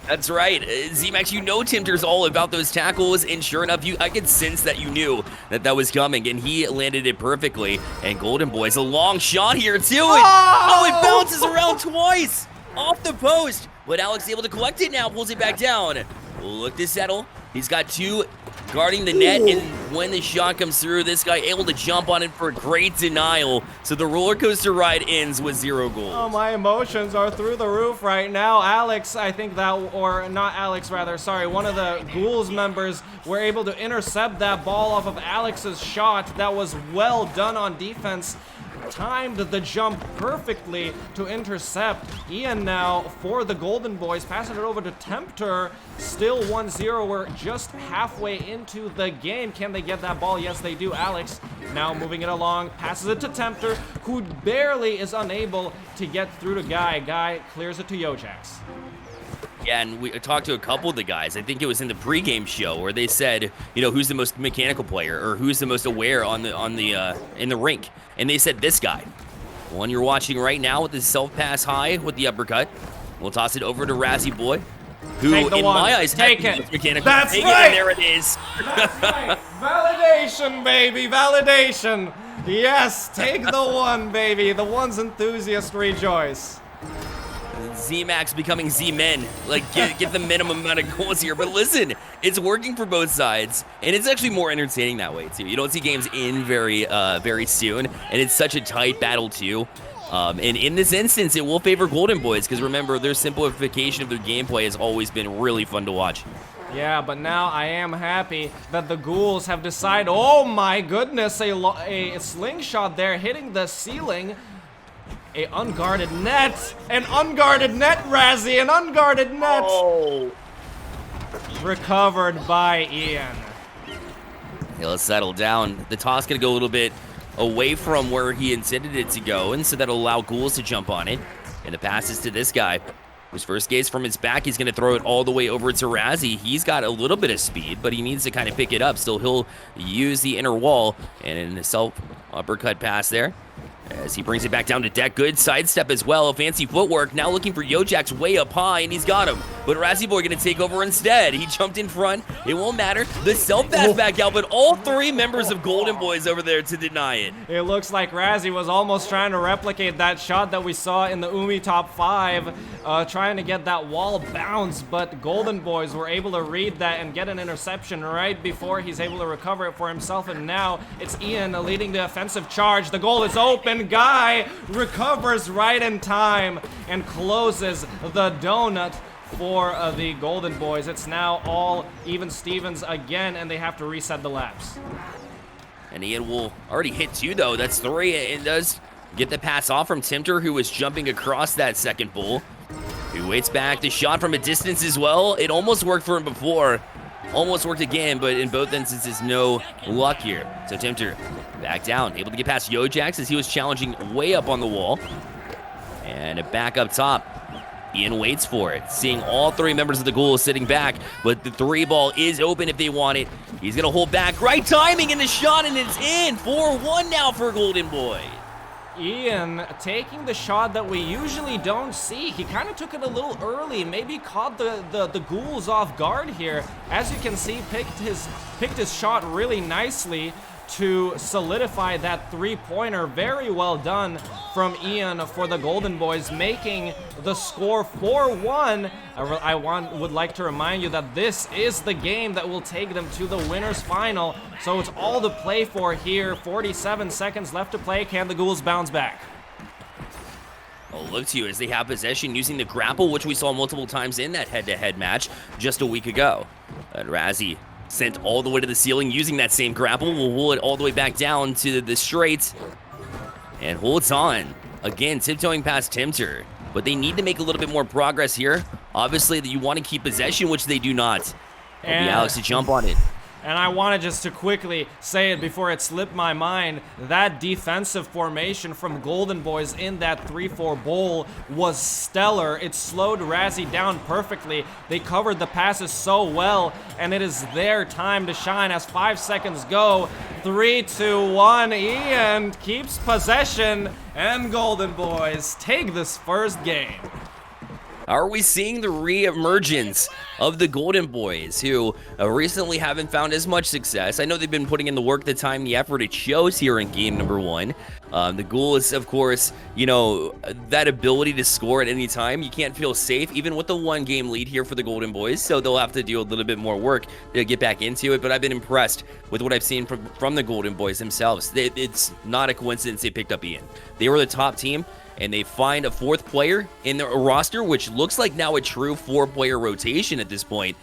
That's right. ZMAX, you know Timter's all about those tackles, and sure enough, I could sense that you knew that was coming, and he landed it perfectly. And Golden Boys, a long shot here, too. Oh, it bounces around twice off the post, but Alex able to collect it now, pulls it back down. We'll look to settle. He's got 2 guarding the net, and when the shot comes through, this guy able to jump on it for a great denial. So the roller coaster ride ends with 0 goals. Oh, my emotions are through the roof right now. Alex, I think that, or not Alex rather, sorry, one of the Ghouls members were able to intercept that ball off of Alex's shot. That was well done on defense. Timed the jump perfectly to intercept. Ian now for the Golden Boys, passing it over to Tempter. Still 1-0. We're just halfway into the game. Can they get that ball? Yes, they do. Alex now moving it along, passes it to Tempter, who barely is unable to get through to Guy. Guy clears it to Yojax. Yeah, and we talked to a couple of the guys. I think it was in the pregame show where they said, you know, who's the most mechanical player or who's the most aware in the rink, and they said this guy. The one you're watching right now with the self-pass high with the uppercut. We'll toss it over to Razzie Boy, who, in my eyes, take has it. Mechanical. That's take right. It, and there it is. That's right. Validation, baby. Validation. Yes, take the 1, baby. The 1's enthusiast rejoice. ZMAX becoming Z-Men, like get the minimum amount of goals here. But listen, it's working for both sides, and it's actually more entertaining that way too. You don't see games in very soon, and it's such a tight battle too. And in this instance, it will favor Golden Boys because remember, their simplification of their gameplay has always been really fun to watch. Yeah, but now I am happy that the Ghouls have decided. Oh my goodness, a slingshot there hitting the ceiling. An unguarded net, Razzie, an unguarded net. Oh. Recovered by Ian. Okay, let's settle down. The toss gonna go a little bit away from where he intended it to go, and so that'll allow Ghouls to jump on it. And the pass is to this guy. His first gaze from his back, he's going to throw it all the way over to Razzie. He's got a little bit of speed, but he needs to kind of pick it up. Still, he'll use the inner wall, and in a self uppercut pass there, as he brings it back down to deck. Good sidestep as well. Fancy footwork. Now looking for Yojax way up high, and he's got him. But Razzie Boy going to take over instead. He jumped in front. It won't matter. The self-pass back out, but all 3 members of Golden Boys over there to deny it. It looks like Razzie was almost trying to replicate that shot that we saw in the Umi top 5, trying to get that wall bounce, but Golden Boys were able to read that and get an interception right before he's able to recover it for himself, and now it's Ian leading the offensive charge. The goal is open. Guy recovers right in time and closes the donut for the Golden Boys. It's now all even Stevens again, and they have to reset the laps. And Ian will already hit 2, though. That's 3. It does get the pass off from Timter, who was jumping across that second bull. He waits back. The shot from a distance as well. It almost worked for him before. Almost worked again, but in both instances, no luck here. So Timter back down, able to get past Yojax as he was challenging way up on the wall. And back up top. Ian waits for it, seeing all 3 members of the Ghouls sitting back, but the 3 ball is open if they want it. He's going to hold back. Right timing in the shot, and it's in. 4-1 now for Golden Boy. Ian taking the shot that we usually don't see. He kind of took it a little early, maybe caught the Ghouls off guard here. As you can see, picked his shot really nicely to solidify that 3-pointer. Very well done from Ian for the Golden Boys, making the score 4-1. Would like to remind you that this is the game that will take them to the winner's final. So it's all to play for here. 47 seconds left to play. Can the Ghouls bounce back? Oh, look to you as they have possession using the grapple, which we saw multiple times in that head-to-head match just a week ago. And Razzie sent all the way to the ceiling using that same grapple. Will hold it all the way back down to the straight and holds on. Again, tiptoeing past Timter, but they need to make a little bit more progress here. Obviously, that you want to keep possession, which they do not. It'll be Alex to jump on it. And I wanted just to quickly say it before it slipped my mind, that defensive formation from Golden Boys in that 3-4 bowl was stellar. It slowed Razzie down perfectly. They covered the passes so well, and it is their time to shine as 5 seconds go. 3, 2, 1, Ian keeps possession, and Golden Boys take this first game. Are we seeing the re-emergence of the Golden Boys, who recently haven't found as much success? I know they've been putting in the work, the time, the effort. It shows here in game number 1. The Ghouls, of course, you know, that ability to score at any time. You can't feel safe, even with the 1-game lead here for the Golden Boys, so they'll have to do a little bit more work to get back into it. But I've been impressed with what I've seen from the Golden Boys themselves. It's not a coincidence they picked up Ian. They were the top team, and they find a 4th player in their roster, which looks like now a true 4-player rotation at this point,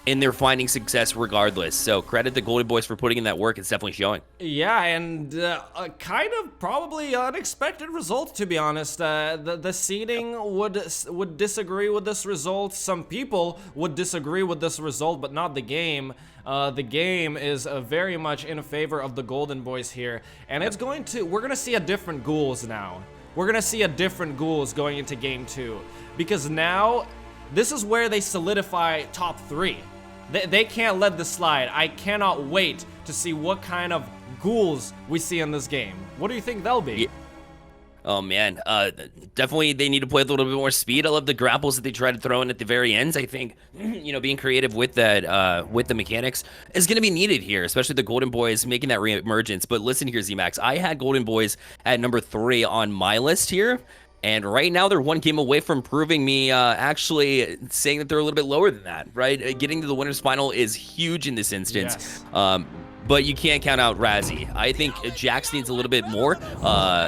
and they're finding success regardless. So credit the Golden Boys for putting in that work. It's definitely showing. Yeah, and a kind of probably unexpected result, to be honest. The seeding would disagree with this result. Some people would disagree with this result, but not the game. The game is very much in favor of the Golden Boys here, and we're gonna see a different Ghouls now. We're going to see a different Ghouls going into game 2, because now this is where they solidify top 3. They can't let this slide. I cannot wait to see what kind of Ghouls we see in this game. What do you think they'll be? Yeah. Oh, man. Definitely they need to play with a little bit more speed. I love the grapples that they try to throw in at the very ends. I think, you know, being creative with that, with the mechanics is going to be needed here, especially the Golden Boys making that re-emergence. But listen here, Z-Max. I had Golden Boys at number 3 on my list here. And right now, they're 1 game away from proving me, actually saying that they're a little bit lower than that, right? Getting to the winner's final is huge in this instance. Yes. But you can't count out Razzie. I think Jax needs a little bit more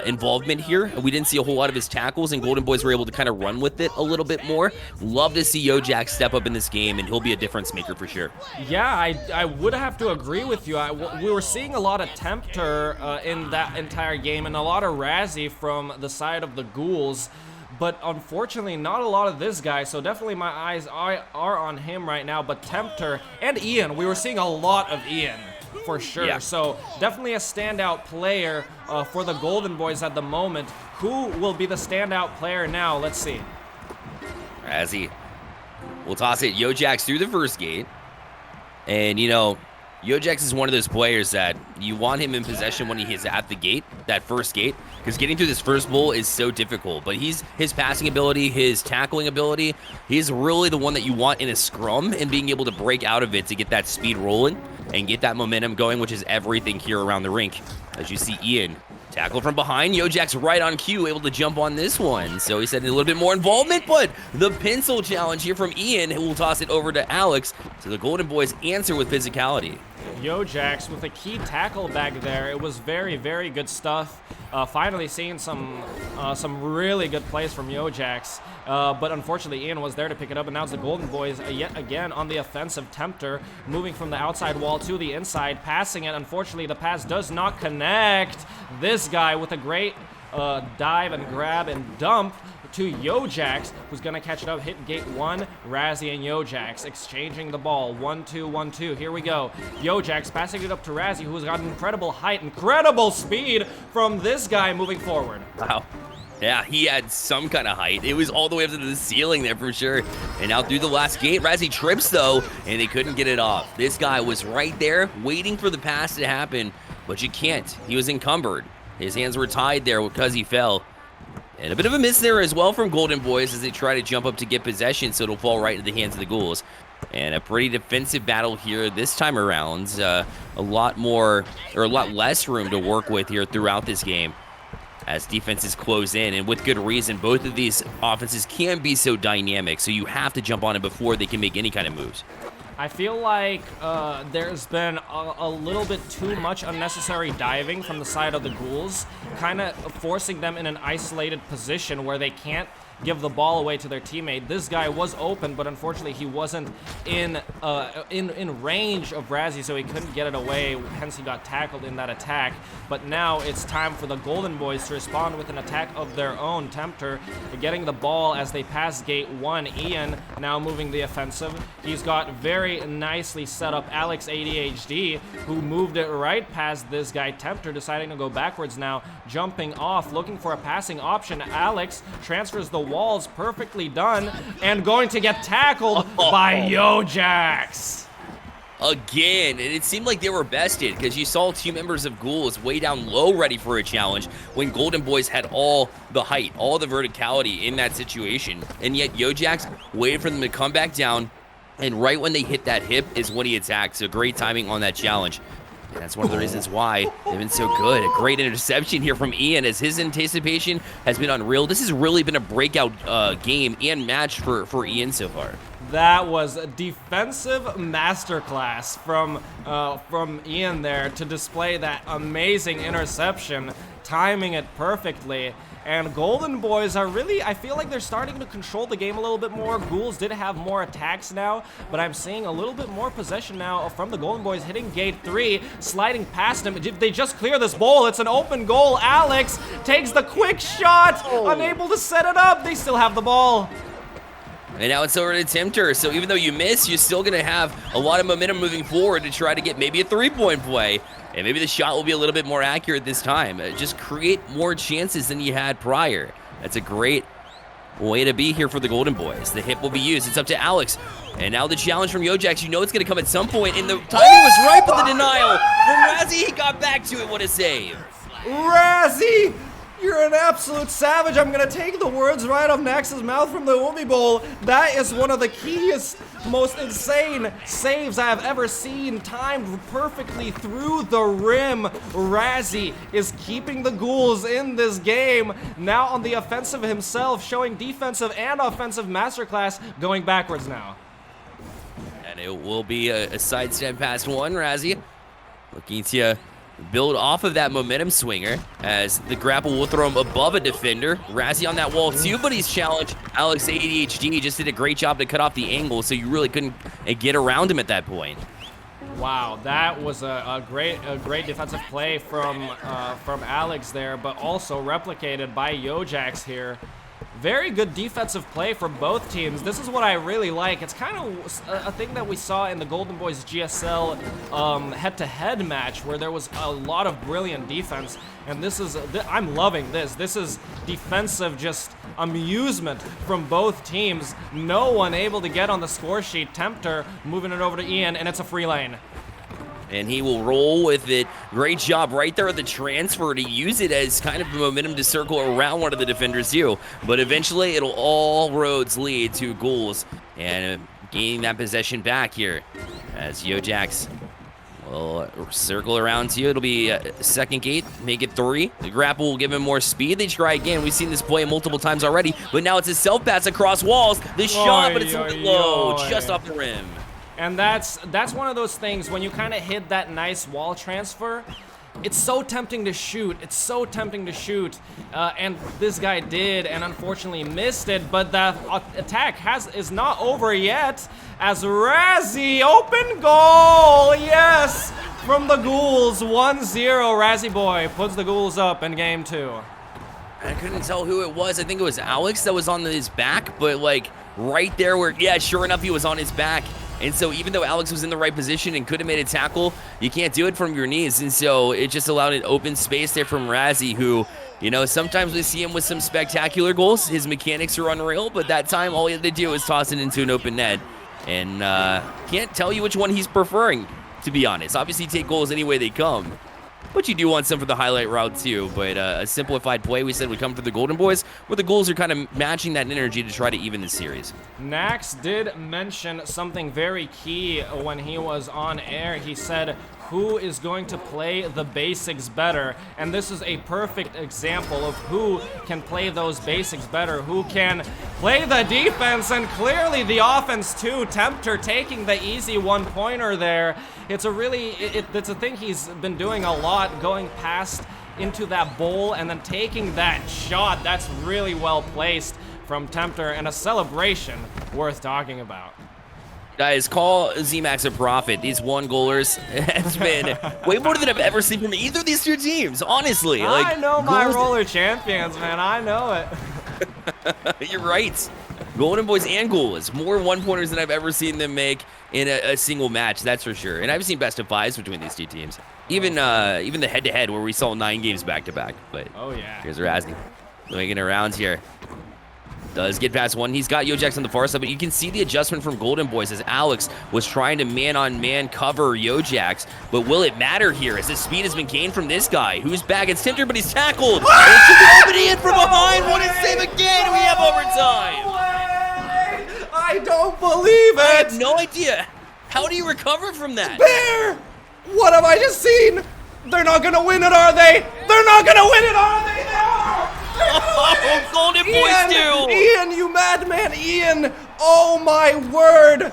involvement here. We didn't see a whole lot of his tackles, and Golden Boys were able to kind of run with it a little bit more. Love to see Jax step up in this game, and he'll be a difference maker for sure. Yeah, I would have to agree with you. We were seeing a lot of Tempter in that entire game, and a lot of Razzie from the side of the Ghouls. But unfortunately, not a lot of this guy, so definitely my eyes are on him right now. But Tempter and Ian, we were seeing a lot of Ian, for sure. Yeah. So definitely a standout player for the Golden Boys at the moment. Who will be the standout player now? Let's see. Razzie will toss it. Yojax through the first gate. And, you know, Yojax is one of those players that you want him in possession when he is at the gate, that first gate, because getting through this first bowl is so difficult. But his passing ability, his tackling ability, he's really the one that you want in a scrum, and being able to break out of it to get that speed rolling and get that momentum going, which is everything here around the rink. As you see Ian tackle from behind, Yojax right on cue, able to jump on this one. So he said a little bit more involvement, but the pencil challenge here from Ian, who will toss it over to Alex. So the Golden Boys answer with physicality. Yojax with a key tackle back there. It was very, very good stuff. Finally seeing some really good plays from Yojax. But unfortunately, Ian was there to pick it up, and now it's the Golden Boys yet again on the offensive. Tempter moving from the outside wall to the inside, passing it. Unfortunately, the pass does not connect. This guy with a great dive and grab and dump to Yojax, who's gonna catch it up, hit gate 1. Razzie and Yojax exchanging the ball. 1-2, 1-2. Here we go. Yojax passing it up to Razzie, who's got incredible height, incredible speed from this guy moving forward. Wow. Yeah, he had some kind of height. It was all the way up to the ceiling there for sure. And out through the last gate, Razzie trips though, and he couldn't get it off. This guy was right there waiting for the pass to happen, but you can't. He was encumbered. His hands were tied there because he fell. And a bit of a miss there as well from Golden Boys as they try to jump up to get possession, so it'll fall right into the hands of the Ghouls. And a pretty defensive battle here this time around. A lot less room to work with here throughout this game as defenses close in, and with good reason. Both of these offenses can be so dynamic, so you have to jump on it before they can make any kind of moves. I feel like there's been a little bit too much unnecessary diving from the side of the Ghouls, kind of forcing them in an isolated position where they can't give the ball away to their teammate. This guy was open, but unfortunately he wasn't in range of Razzie, so he couldn't get it away, hence he got tackled in that attack. But now it's time for the Golden Boys to respond with an attack of their own. Tempter getting the ball as they pass gate 1. Ian now moving the offensive. He's got very nicely set up Alex ADHD, who moved it right past this guy. Tempter deciding to go backwards now, jumping off, looking for a passing option. Alex transfers the walls, perfectly done, and going to get tackled by Yojax. Again, and it seemed like they were bested because you saw two members of Ghouls way down low ready for a challenge when Golden Boys had all the height, all the verticality in that situation. And yet Yojax waited for them to come back down, and right when they hit that hip is when he attacked. So great timing on that challenge. And that's one of the reasons why they've been so good. A great interception here from Ian as his anticipation has been unreal. This has really been a breakout game and match for Ian so far. That was a defensive masterclass from Ian there to display that amazing interception, timing it perfectly. And Golden Boys are really, I feel like they're starting to control the game a little bit more. Ghouls did have more attacks now, but I'm seeing a little bit more possession now from the Golden Boys, hitting gate 3, sliding past him. If they just clear this bowl, it's an open goal. Alex takes the quick shot, unable to set it up. They still have the ball. And now it's over to Tempter, so even though you miss, you're still going to have a lot of momentum moving forward to try to get maybe a three-point play. And maybe the shot will be a little bit more accurate this time. Just create more chances than you had prior. That's a great way to be here for the Golden Boys. The hip will be used. It's up to Alex. And now the challenge from Yojax. You know it's going to come at some point, and the timing was right, but the denial from Razzie. He got back to it. What a save. Razzie! You're an absolute savage. I'm gonna take the words right off Nax's mouth from the Umi Bowl. That is one of the keyest, most insane saves I have ever seen, timed perfectly through the rim. Razzie is keeping the Ghouls in this game. Now on the offensive himself, showing defensive and offensive masterclass, going backwards now. And it will be a sidestep past one. Razzie looking to build off of that momentum swinger as the grapple will throw him above a defender. Razzie on that wall too, but he's challenged. Alex ADHD just did a great job to cut off the angle, so you really couldn't get around him at that point. Wow, that was a great defensive play from Alex there, but also replicated by Yojax here. very good defensive play from both teams. This is what I really like. It's kind of a thing that we saw in the Golden Boys GSL head-to-head match, where there was a lot of brilliant defense. And this is, I'm loving this. This is defensive, just amusement from both teams. No one able to get on the score sheet. Tempter moving it over to Ian, and it's a free lane. And he will roll with it. Great job right there at the transfer to use it as kind of momentum to circle around one of the defenders too. But eventually it'll all roads lead to Ghouls and gaining that possession back here as Yojax will circle around to you. It'll be second gate, make it 3. The grapple will give him more speed. They try again. We've seen this play multiple times already, but now it's a self pass across walls. The shot, but it's a bit low, just off the rim. And that's one of those things when you kind of hit that nice wall transfer. It's so tempting to shoot. It's so tempting to shoot, and this guy did, and unfortunately missed it. But the attack is not over yet. As Razzie, open goal, yes, from the Ghouls, 1-0. Razzie boy puts the Ghouls up in game 2. I couldn't tell who it was. I think it was Alex that was on his back, but like right there where, yeah, sure enough, he was on his back. And so even though Alex was in the right position and could have made a tackle, you can't do it from your knees. And so it just allowed an open space there from Razzie, who, you know, sometimes we see him with some spectacular goals. His mechanics are unreal, but that time all he had to do was toss it into an open net. And can't tell you which one he's preferring, to be honest. Obviously, take goals any way they come. But you do want some for the highlight route too. But a simplified play, we said, would come for the Golden Boys, where the Ghouls are kind of matching that energy to try to even the series. Nax did mention something very key when he was on air. He said, who is going to play the basics better? And this is a perfect example of who can play those basics better, who can play the defense, and clearly the offense too. Tempter taking the easy one-pointer there. It's a really, it's a thing he's been doing a lot, going past into that bowl and then taking that shot. That's really well placed from Tempter, and a celebration worth talking about. Guys, call Z-Max a prophet. These one-goalers has been way more than I've ever seen from either of these two teams, honestly. Like, I know my roller champions, man. I know it. You're right. Golden Boys and Ghouls, more one-pointers than I've ever seen them make in a single match, that's for sure. And I've seen best of 5s between these two teams. Even the head-to-head where we saw 9 games back-to-back. But oh yeah, here's Razzie making it around here. Does get past one. He's got Yojax on the far side, but you can see the adjustment from Golden Boys as Alex was trying to man-on-man cover Yojax. But will it matter here as the speed has been gained from this guy, who's back? It's Tempter, but he's tackled. And it should be opening in from behind. What a save again. We have overtime. I don't believe it. I have no idea. How do you recover from that? Bear! What have I just seen? They're not gonna win it, are they? They're not gonna win it, are they? No! Oh, Golden Boys do! Ian, you madman, Ian! Oh my word!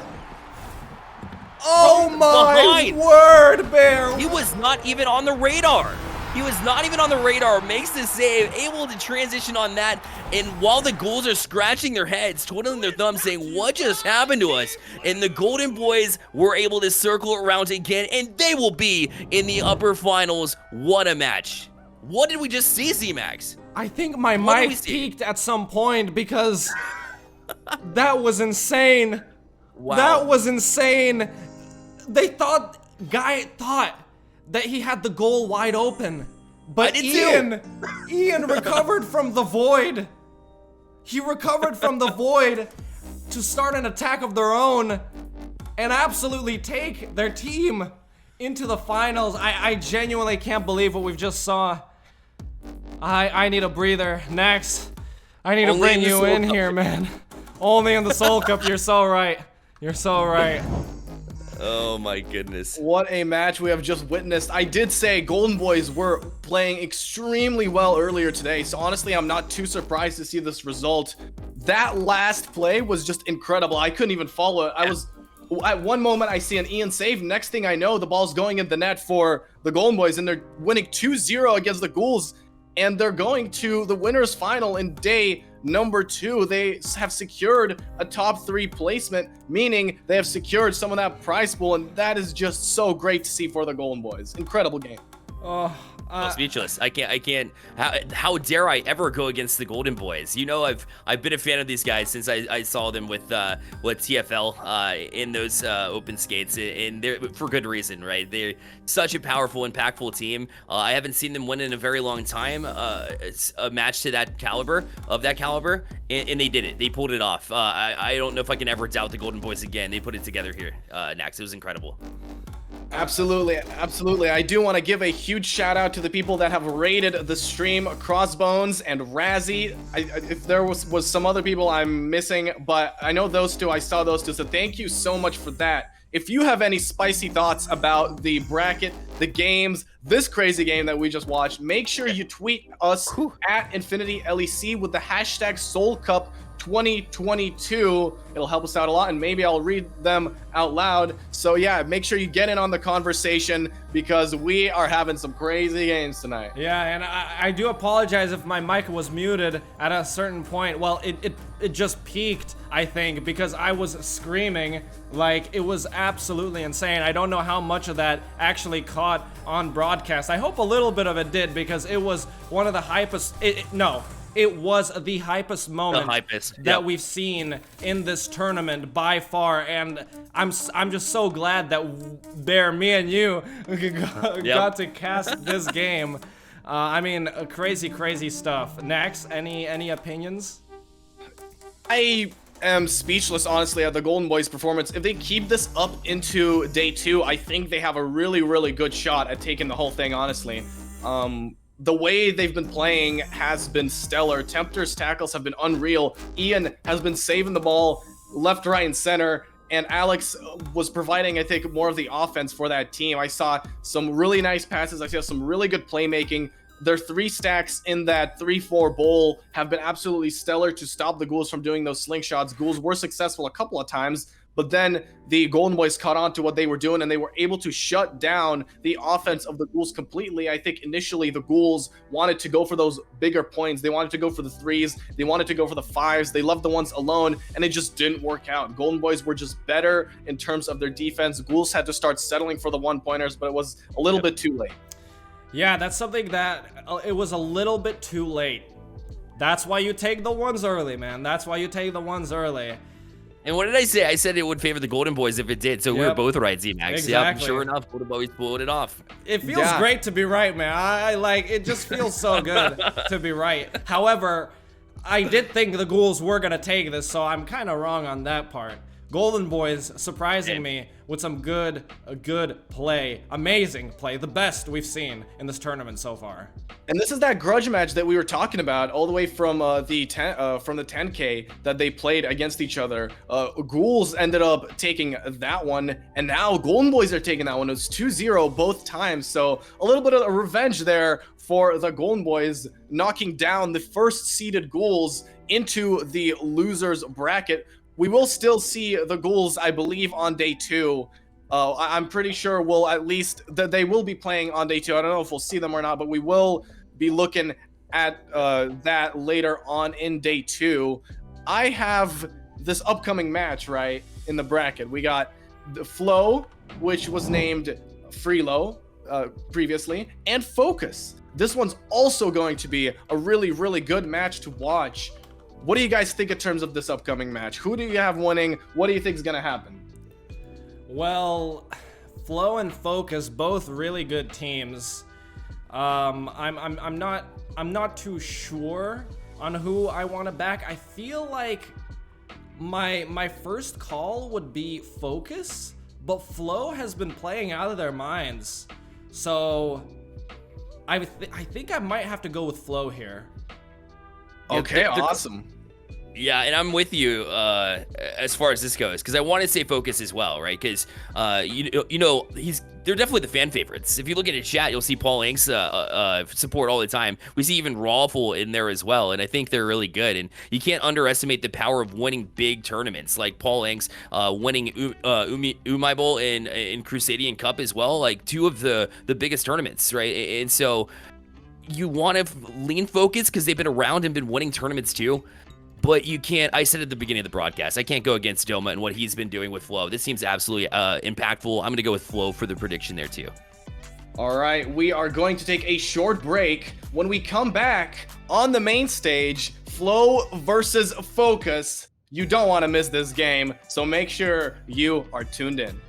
Oh my word, Bear! He was not even on the radar. He was not even on the radar, makes the save, able to transition on that, and while the Ghouls are scratching their heads, twiddling their thumbs, saying, what just happened to us? And the Golden Boys were able to circle around again, and they will be in the upper finals. What a match. What did we just see, Z-Max? I think my mic peaked at some point because that was insane. Wow. That was insane. Guy thought that he had the goal wide open, but Ian recovered from the void. He recovered from the void to start an attack of their own and absolutely take their team into the finals. I genuinely can't believe what we've just saw. I need a breather. Next, I need to bring you in here, man. Only in the Soul Cup. You're so right. You're so right. Oh my goodness. What a match we have just witnessed. I did say Golden Boys were playing extremely well earlier today, so honestly, I'm not too surprised to see this result. That last play was just incredible. I couldn't even follow it. At one moment, I see an Ian save. Next thing I know, the ball's going in the net for the Golden Boys, and they're winning 2-0 against the Ghouls, and they're going to the winners final in day number 2. They have secured a top 3 placement, meaning they have secured some of that prize pool, and that is just so great to see for the Golden Boys. Incredible game. Oh, Speechless. I can't. How dare I ever go against the Golden Boys? You know, I've been a fan of these guys since I saw them with TFL in those open skates, and they're for good reason, right? They're such a powerful, impactful team. I haven't seen them win in a very long time. It's a match to that caliber, and they did it. They pulled it off. I don't know if I can ever doubt the Golden Boys again. They put it together here. Next, it was incredible. Absolutely. I do want to give a huge shout out to the people that have rated the stream, Crossbones and Razzie. If there was some other people I'm missing, but I know those two, I saw those two, so thank you so much for that. If you have any spicy thoughts about the bracket, the games, this crazy game that we just watched, make sure you tweet us at InfinityLEC with the hashtag Solcup 2022. It'll help us out a lot, and maybe I'll read them out loud. So yeah, make sure you get in on the conversation because we are having some crazy games tonight. Yeah, and I do apologize if my mic was muted at a certain point. Well, it just peaked, I think, because I was screaming like it was absolutely insane. I don't know how much of that actually caught on broadcast. I hope a little bit of it did, because it was one of the hypest. It was the hypest moment that we've seen in this tournament by far, and I'm just so glad that Bear, me and you got to cast this game. I mean, crazy stuff. Next, any opinions? I am speechless, honestly, at the Golden Boys' performance. If they keep this up into day 2, I think they have a really good shot at taking the whole thing, honestly. The way they've been playing has been stellar. Tempter's tackles have been unreal. Ian has been saving the ball left, right, and center. And Alex was providing, I think, more of the offense for that team. I saw some really nice passes. I saw some really good playmaking. Their 3 stacks in that 3-4 bowl have been absolutely stellar to stop the Ghouls from doing those slingshots. Ghouls were successful a couple of times, but then the Golden Boys caught on to what they were doing, and they were able to shut down the offense of the Ghouls completely. I think initially the Ghouls wanted to go for those bigger points. They wanted to go for the 3s. They wanted to go for the 5s. They loved the ones alone, and it just didn't work out. Golden Boys were just better in terms of their defense. Ghouls had to start settling for the 1-pointers, but it was a little bit too late. Yeah, that's something that it was a little bit too late. That's why you take the ones early, man. That's why you take the ones early. And what did I say? I said it would favor the Golden Boys if it did, so we were both right, Z-Max. Exactly. Yep, sure enough, Golden Boys pulled it off. It feels great to be right, man. I like, it just feels so good to be right. However, I did think the Ghouls were gonna take this, so I'm kind of wrong on that part. Golden Boys surprising me with some good play. Amazing play. The best we've seen in this tournament so far. And this is that grudge match that we were talking about all the way from the 10K that they played against each other. Ghouls ended up taking that one, and now Golden Boys are taking that one. It was 2-0 both times, so a little bit of a revenge there for the Golden Boys, knocking down the first-seeded Ghouls into the losers bracket. We will still see the Ghouls, I believe, on day 2. I'm pretty sure we'll at least they will be playing on day 2. I don't know if we'll see them or not, but we will be looking at that later on in day 2. I have this upcoming match right in the bracket. We got the Flow, which was named Freelo previously, and Focus. This one's also going to be a really good match to watch. What do you guys think in terms of this upcoming match? Who do you have winning? What do you think is going to happen? Well, Flow and Focus, both really good teams. I'm not too sure on who I want to back. I feel like my first call would be Focus, but Flow has been playing out of their minds. So I think I might have to go with Flow here. Okay, awesome. Yeah, and I'm with you as far as this goes, because I want to say Focus as well, right? Because you know they're definitely the fan favorites. If you look at his chat, you'll see Paul Inks support all the time. We see even Rawful in there as well, and I think they're really good. And you can't underestimate the power of winning big tournaments, like Paul Inks winning Umai Bowl and Crusadian Cup as well, like 2 of the biggest tournaments, right? And so you want to lean Focus because they've been around and been winning tournaments too. But you can't, I said at the beginning of the broadcast, I can't go against Doma and what he's been doing with Flow. This seems absolutely impactful. I'm going to go with Flow for the prediction there too. All right, we are going to take a short break. When we come back on the main stage, Flow versus Focus. You don't want to miss this game, so make sure you are tuned in.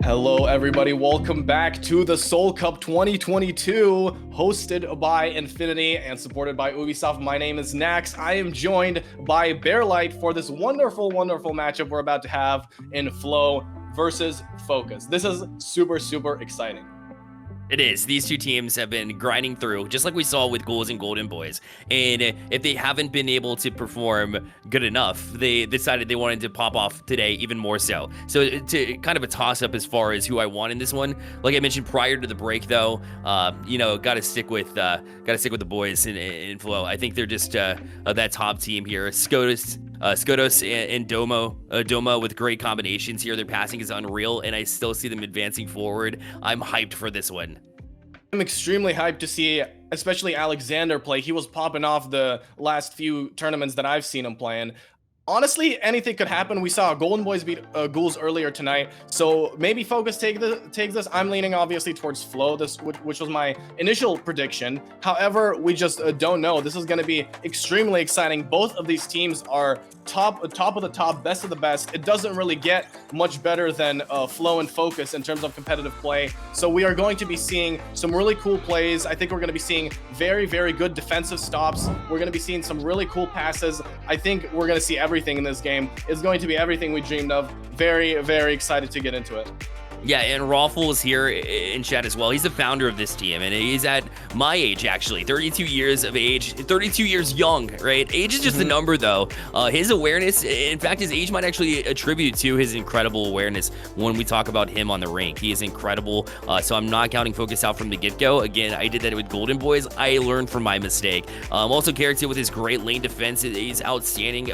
Hello, everybody. Welcome back to the Solcup 2022, hosted by Infinity and supported by Ubisoft. My name is Nax. I am joined by Bearlight for this wonderful, wonderful matchup we're about to have in Flow versus Focus. This is super, super exciting. It is. These two teams have been grinding through, just like we saw with Ghouls and Golden Boys. And if they haven't been able to perform good enough, they decided they wanted to pop off today even more so. So to kind of a toss-up as far as who I want in this one. Like I mentioned prior to the break, though, gotta stick with the boys in Flow. I think they're just that top team here. Skodos and Doma with great combinations here. Their passing is unreal, and I still see them advancing forward. I'm hyped for this one. I'm extremely hyped to see, especially Alexander play. He was popping off the last few tournaments that I've seen him playing. Honestly, anything could happen. We saw Golden Boys beat Ghouls earlier tonight, takes this. I'm leaning obviously towards Flow, which was my initial prediction. However, we just don't know. This is going to be extremely exciting. Both of these teams are top of the top, best of the best. It doesn't really get much better than Flow and Focus in terms of competitive play. So we are going to be seeing some really cool plays. I think we're going to be seeing very, very good defensive stops. We're going to be seeing some really cool passes. I think we're going to see everything in this game. Is going to be everything we dreamed of. Very, very excited to get into it. Yeah, and Rawful is here in chat as well. He's the founder of this team, and he's at my age, actually. 32 years of age, 32 years young, right? Age is just a number, though. His awareness, in fact, his age might actually attribute to his incredible awareness when we talk about him on the rank. He is incredible, so I'm not counting Focus out from the get-go. Again, I did that with Golden Boys. I learned from my mistake. Also, Character with his great lane defense is outstanding.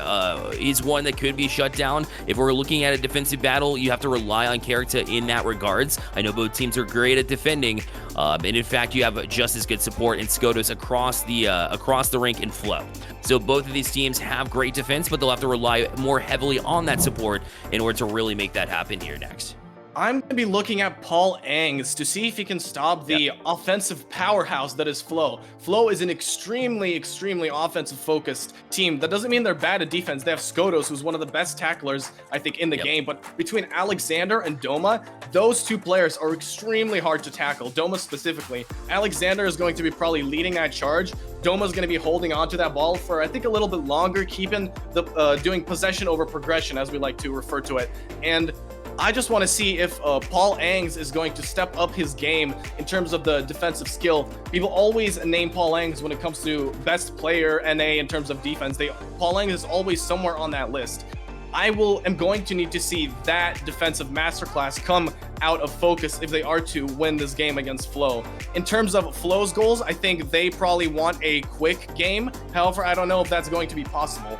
He's one that could be shut down. If we're looking at a defensive battle, you have to rely on Character in that regards. I know both teams are great at defending, and in fact, you have just as good support in Skotos across the rank in Flow. So both of these teams have great defense, but they'll have to rely more heavily on that support in order to really make that happen here next. I'm going to be looking at Paul Angs to see if he can stop the offensive powerhouse that is Flow. Flow is an extremely, extremely offensive-focused team. That doesn't mean they're bad at defense. They have Skotos, who's one of the best tacklers, I think, in the game. But between Alexander and Doma, those two players are extremely hard to tackle. Doma specifically. Alexander is going to be probably leading that charge. Doma's going to be holding onto that ball for, I think, a little bit longer, keeping the doing possession over progression, as we like to refer to it. And I just want to see if Paul Angs is going to step up his game in terms of the defensive skill. People always name Paul Angs when it comes to best player NA in terms of defense. Paul Angs is always somewhere on that list. am going to need to see that defensive masterclass come out of Focus if they are to win this game against Flow. In terms of Flow's goals, I think they probably want a quick game. However, I don't know if that's going to be possible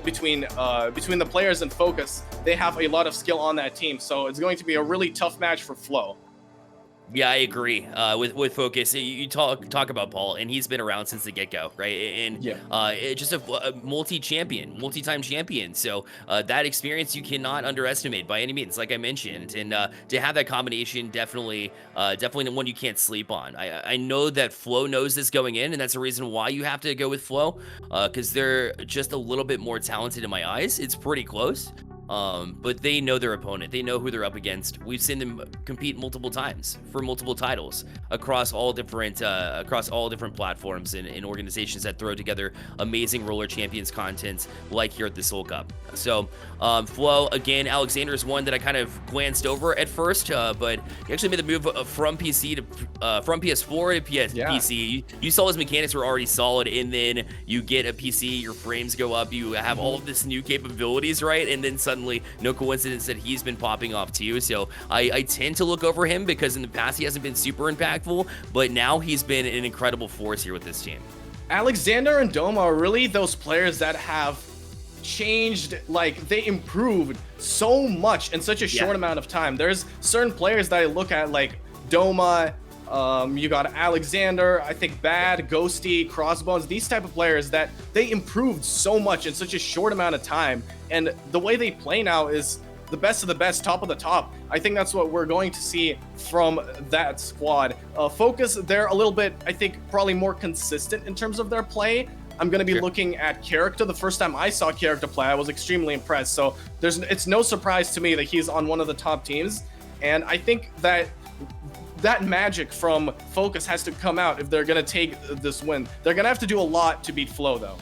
between the players and Focus. They have a lot of skill on that team, so it's going to be a really tough match for Flow. Yeah, I agree. With Focus, you talk about Paul, and he's been around since the get-go, right? And just a multi-time champion. So that experience you cannot underestimate by any means, like I mentioned. And to have that combination, definitely one you can't sleep on. I know that Flow knows this going in, and that's the reason why you have to go with Flow, because they're just a little bit more talented in my eyes. It's pretty close. But they know their opponent. They know who they're up against. We've seen them compete multiple times for multiple titles across all different platforms and organizations that throw together amazing roller champions content like here at the Solcup. So Flow, again, Alexander is one that I kind of glanced over at first, but he actually made the move from PC to from PS4 to PC. You saw his mechanics were already solid, and then you get a PC, your frames go up, you have all of this new capabilities, right? And then suddenly, no coincidence that he's been popping off too. So I tend to look over him because in the past he hasn't been super impactful, but now he's been an incredible force here with this team. Alexander and Doma are really those players that have changed, like they improved so much in such a short amount of time. There's certain players that I look at like Doma, you got Alexander, I think Bad, Ghosty, Crossbones, these type of players that they improved so much in such a short amount of time. And the way they play now is the best of the best, top of the top. I think that's what we're going to see from that squad. Focus, they're a little bit, I think, probably more consistent in terms of their play. I'm going to be looking at Character. The first time I saw Character play, I was extremely impressed. So it's no surprise to me that he's on one of the top teams. And I think that magic from Focus has to come out if they're going to take this win. They're going to have to do a lot to beat Flow, though.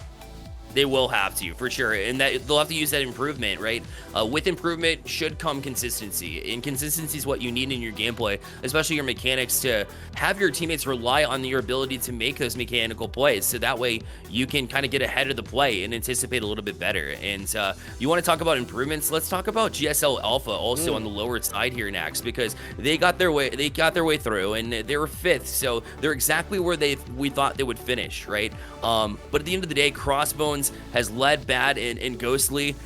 They will have to, for sure, and that they'll have to use that improvement, right? With improvement should come consistency, and consistency is what you need in your gameplay, especially your mechanics, to have your teammates rely on your ability to make those mechanical plays, so that way you can kind of get ahead of the play and anticipate a little bit better. And you want to talk about improvements? Let's talk about GSL Alpha also on the lower side here next, because they got their way through, and they were 5th, so they're exactly where we thought they would finish, right? But at the end of the day, Crossbones has led Bad and Ghostly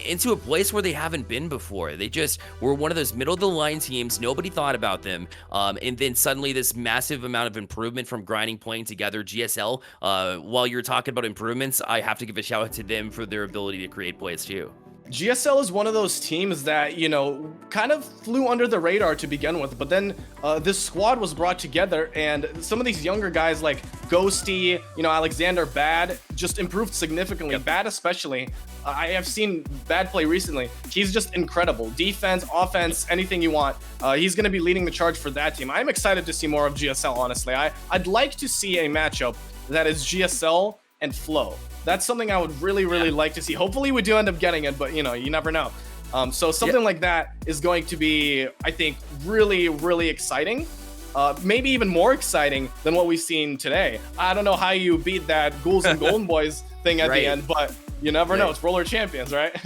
into a place where they haven't been before. They just were one of those middle-of-the-line teams. Nobody thought about them. And then suddenly this massive amount of improvement from grinding, playing together. GSL, while you're talking about improvements, I have to give a shout-out to them for their ability to create plays too. GSL is one of those teams that, you know, kind of flew under the radar to begin with, but then this squad was brought together, and some of these younger guys like Ghosty, you know, Alexander, Bad, just improved significantly. Bad especially. I have seen Bad play recently. He's just incredible. Defense, offense, anything you want. He's going to be leading the charge for that team. I'm excited to see more of GSL, honestly. I'd like to see a matchup that is GSL and Flow. That's something I would really like to see. Hopefully we do end up getting it, but you know, you never know. So something like that is going to be, I think, really, really exciting. Maybe even more exciting than what we've seen today. I don't know how you beat that Ghouls and Golden Boys thing at the end, but you never know. It's Roller Champions, right?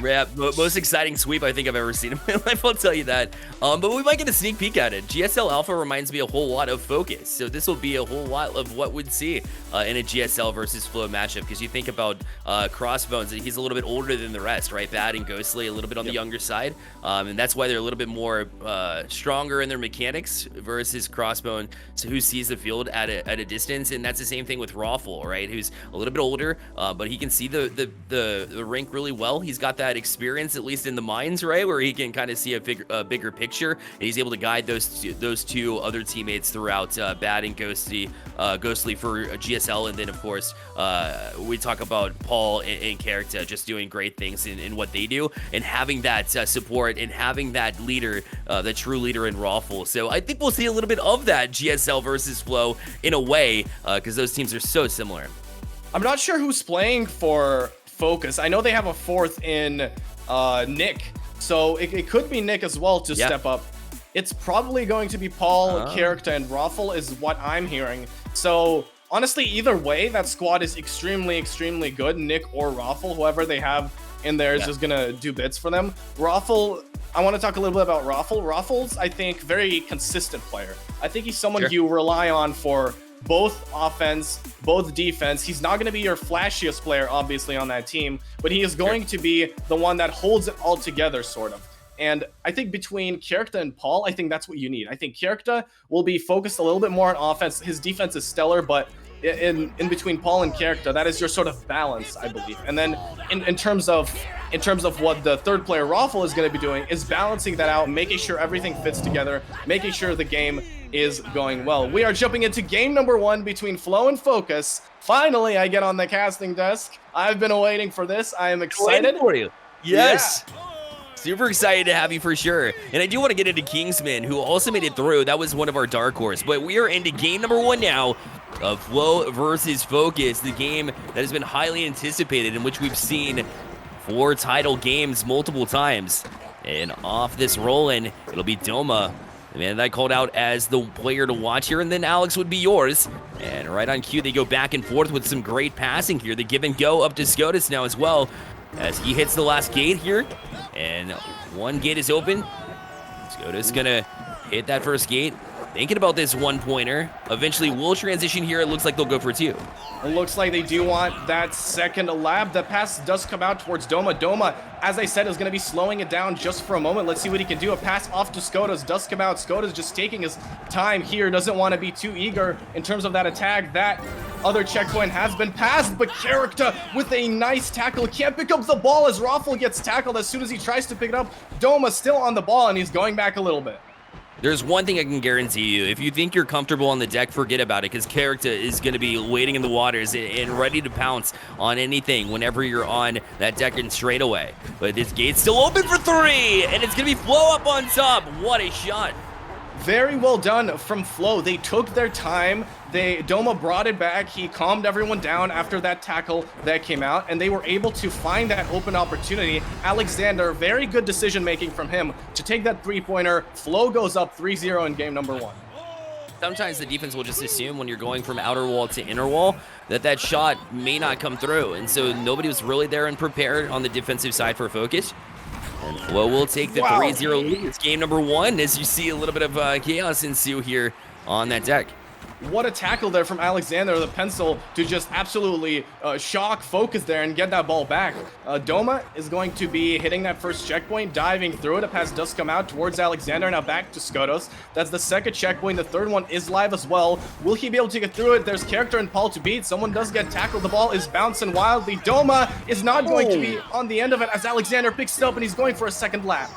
Yeah, most exciting sweep I think I've ever seen in my life, I'll tell you that. But we might get a sneak peek at it. GSL Alpha reminds me a whole lot of Focus, so this will be a whole lot of what we'd see in a GSL versus Flow matchup, because you think about Crossbones, he's a little bit older than the rest, right? Bad and Ghostly a little bit on the younger side, and that's why they're a little bit more stronger in their mechanics versus Crossbone, so who sees the field at a distance. And that's the same thing with Rawful, right? Who's a little bit older, but he can see the rink really well. He's got that experience, at least in the mines, right, where he can kind of see a bigger picture, and he's able to guide those two other teammates throughout Bad and Ghostly for GSL. And then of course we talk about Paul and Character just doing great things in what they do, and having that support and having that leader, the true leader in Rawful. So I think we'll see a little bit of that GSL versus Flow in a way, because those teams are so similar. I'm not sure who's playing for Focus. I know they have a fourth in Nick, so it could be Nick as well to step up. It's probably going to be Paul, Character, and Rawful is what I'm hearing. So honestly, either way, that squad is extremely, extremely good. Nick or Rawful, whoever they have in there is just gonna do bits for them. Rawful, I want to talk a little bit about Rawful. Rawful's, I think, very consistent player. I think he's someone you rely on for both offense, both defense. He's not going to be your flashiest player, obviously, on that team, but he is going to be the one that holds it all together, sort of. And I think between Character and Paul, I think that's what you need. I think Character will be focused a little bit more on offense. His defense is stellar, but in between Paul and Character, that is your sort of balance, I believe. And then in terms of what the third player Rawful is going to be doing is balancing that out, making sure everything fits together, making sure the game is going well. We are jumping into game number 1 between Flow and Focus. Finally, I get on the casting desk. I've been waiting for this. I am excited. Waiting for you. Yes. Yeah. Super excited to have you for sure. And I do want to get into Kingsmen, who also made it through. That was one of our dark horse. But we are into game number 1 now of Flow versus Focus, the game that has been highly anticipated, in which we've seen 4 title games multiple times. And off this roll-in, it'll be Doma, the man that I called out as the player to watch here, and then Alex would be yours. And right on cue, they go back and forth with some great passing here. The give and go up to Scotus now as well, as he hits the last gate here. And one gate is open. Scotus gonna hit that first gate. Thinking about this 1-pointer. Eventually will transition here. It looks like they'll go for 2. It looks like they do want that second lab. The pass does come out towards Doma. Doma, as I said, is going to be slowing it down just for a moment. Let's see what he can do. A pass off to Skodas does come out. Skodas just taking his time here. Doesn't want to be too eager in terms of that attack. That other checkpoint has been passed, but Character with a nice tackle can't pick up the ball as Rawful gets tackled as soon as he tries to pick it up. Doma still on the ball, and he's going back a little bit. There's one thing I can guarantee you. If you think you're comfortable on the deck, forget about it, because Character is going to be waiting in the waters and ready to pounce on anything whenever you're on that deck and straight away. But this gate's still open for 3, and it's going to be Flow up on top. What a shot. Very well done from Flow. They took their time. Doma brought it back. He calmed everyone down after that tackle that came out, and they were able to find that open opportunity. Alexander, very good decision making from him to take that 3-pointer. Flow goes up 3-0 in game number 1. Sometimes the defense will just assume when you're going from outer wall to inner wall that shot may not come through, and so nobody was really there and prepared on the defensive side for Focus. And Flow will take the 3-0 lead. It's game number 1 as you see a little bit of chaos ensue here on that deck. What a tackle there from Alexander, the pencil, to just absolutely shock Focus there and get that ball back. Doma is going to be hitting that first checkpoint, diving through it. A pass does come out towards Alexander, now back to Skotos. That's the second checkpoint. The third one is live as well. Will he be able to get through it? There's Character and Paul to beat. Someone does get tackled. The ball is bouncing wildly. Doma is not going to be on the end of it as Alexander picks it up and he's going for a second lap.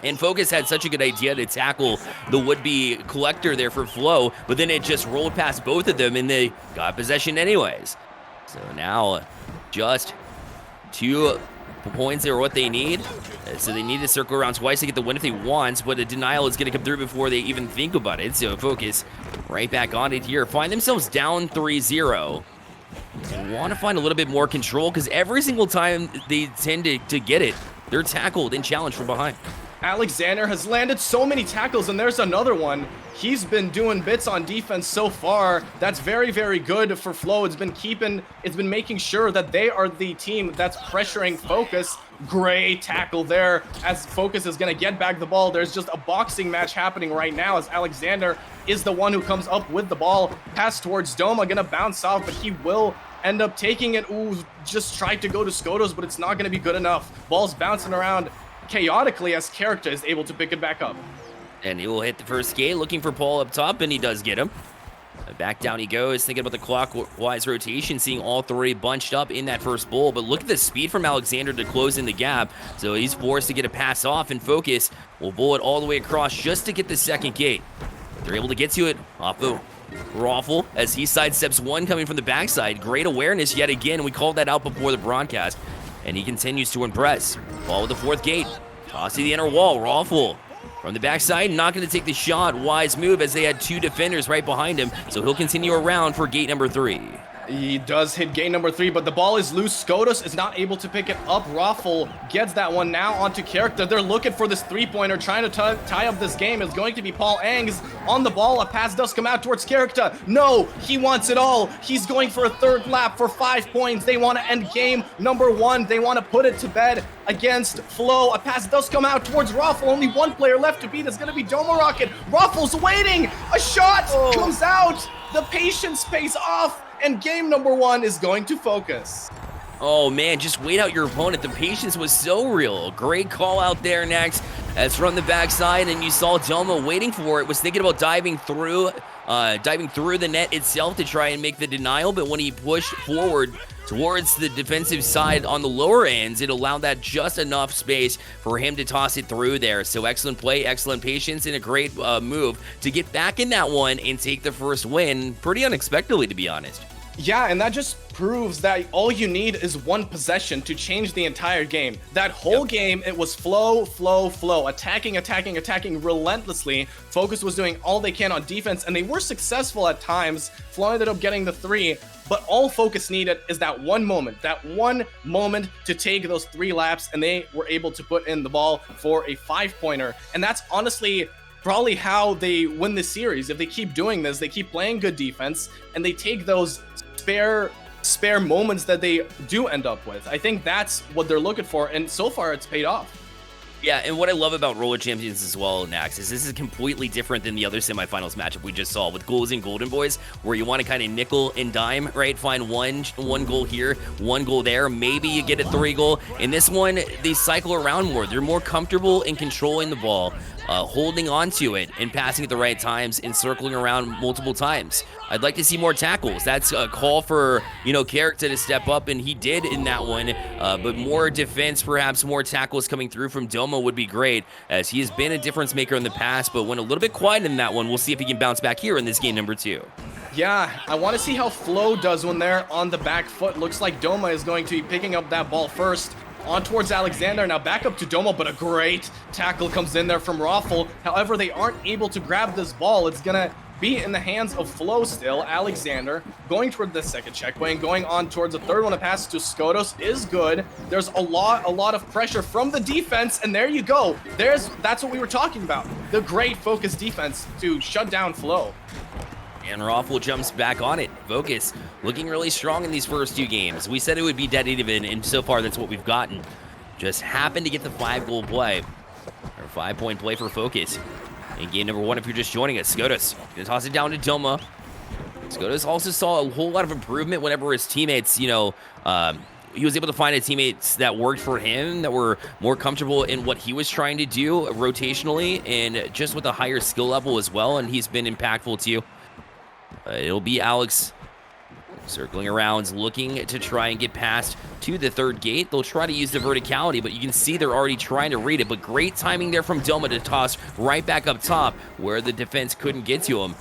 And Focus had such a good idea to tackle the would-be collector there for Flow, but then it just rolled past both of them and they got possession anyways. So now just 2 points are what they need. So they need to circle around twice to get the win if they want, but a denial is going to come through before they even think about it. So Focus right back on it here. Find themselves down 3-0. And want to find a little bit more control, because every single time they tend to get it, they're tackled and challenged from behind. Alexander has landed so many tackles, and there's another one. He's been doing bits on defense so far. That's very, very good for Flow. It's been making sure that they are the team that's pressuring Focus. Great tackle there as Focus is going to get back the ball. There's just a boxing match happening right now as Alexander is the one who comes up with the ball. Pass towards Doma, going to bounce off, but he will end up taking it. Ooh, just tried to go to Skotos, but it's not going to be good enough. Ball's bouncing around chaotically as Character is able to pick it back up. And he will hit the first gate, looking for Paul up top, and he does get him. Back down he goes, thinking about the clockwise rotation, seeing all three bunched up in that first bowl. But look at the speed from Alexander to close in the gap. So he's forced to get a pass off, and Focus will bowl it all the way across just to get the second gate. They're able to get to it off the Raffle as he sidesteps one coming from the backside. Great awareness yet again. We called that out before the broadcast. And he continues to impress. Ball with the fourth gate. Toss to the inner wall. Raffle from the backside, not going to take the shot. Wise move as they had two defenders right behind him. So he'll continue around for gate number 3. He does hit gate number 3, but the ball is loose. Skotos is not able to pick it up. Raffle gets that one now onto Character. They're looking for this three-pointer, trying to tie up this game. It's going to be Paul Angs on the ball. A pass does come out towards Character. No, he wants it all. He's going for a third lap for 5 points. They want to end game number 1. They want to put it to bed against Flow. A pass does come out towards Raffle. Only one player left to beat. It's going to be Doma Rocket. Raffle's waiting. A shot comes out. The patience pays off. And game number 1 is going to Focus. Oh man, just wait out your opponent. The patience was so real. Great call out there next. That's from the backside, and you saw Doma waiting for it. Was thinking about diving through the net itself to try and make the denial, but when he pushed forward towards the defensive side on the lower ends, it allowed that just enough space for him to toss it through there. So excellent play, excellent patience, and a great move to get back in that one and take the first win pretty unexpectedly, to be honest. Yeah, and that just proves that all you need is one possession to change the entire game. That whole game, it was flow, attacking relentlessly. Focus was doing all they can on defense, and they were successful at times. Flow ended up getting the 3, but all Focus needed is that one moment to take those 3 laps, and they were able to put in the ball for a 5-pointer. And that's honestly probably how they win this series. If they keep doing this, they keep playing good defense, and they take those spare moments that they do end up with. I think that's what they're looking for, and so far it's paid off. Yeah, and what I love about Roller Champions as well, Nax, is this is completely different than the other semifinals matchup we just saw with Ghouls and Golden Boys, where you want to kind of nickel and dime, right? Find one goal here, one goal there. Maybe you get a 3 goal. In this one, they cycle around more. They're more comfortable in controlling the ball, holding on to it and passing at the right times and circling around multiple times. I'd like to see more tackles. That's a call for, Character to step up, and he did in that one. But more defense, perhaps more tackles coming through from Doma would be great, as he has been a difference maker in the past, but went a little bit quiet in that one. We'll see if he can bounce back here in this game number 2. Yeah, I want to see how Flow does when they're on the back foot. Looks like Doma is going to be picking up that ball first. On towards Alexander, now back up to Doma, but a great tackle comes in there from Raffle. However, they aren't able to grab this ball. It's gonna be in the hands of Flow still. Alexander going toward the second checkpoint, going on towards the third one. A pass to Skotos is good. There's a lot of pressure from the defense, and there you go. That's what we were talking about. The great Focus defense to shut down Flow. And Raffle jumps back on it. Focus looking really strong in these first 2 games. We said it would be dead even, and so far that's what we've gotten. Just happened to get the 5-goal play, or 5-point play for Focus. In game number 1, if you're just joining us, Skotos gonna toss it down to Doma. Skotos also saw a whole lot of improvement whenever his teammates, he was able to find teammates that worked for him, that were more comfortable in what he was trying to do rotationally, and just with a higher skill level as well, and he's been impactful too. It'll be Alex circling around, looking to try and get past to the 3rd gate. They'll try to use the verticality, but you can see they're already trying to read it. But great timing there from Doma to toss right back up top where the defense couldn't get to him.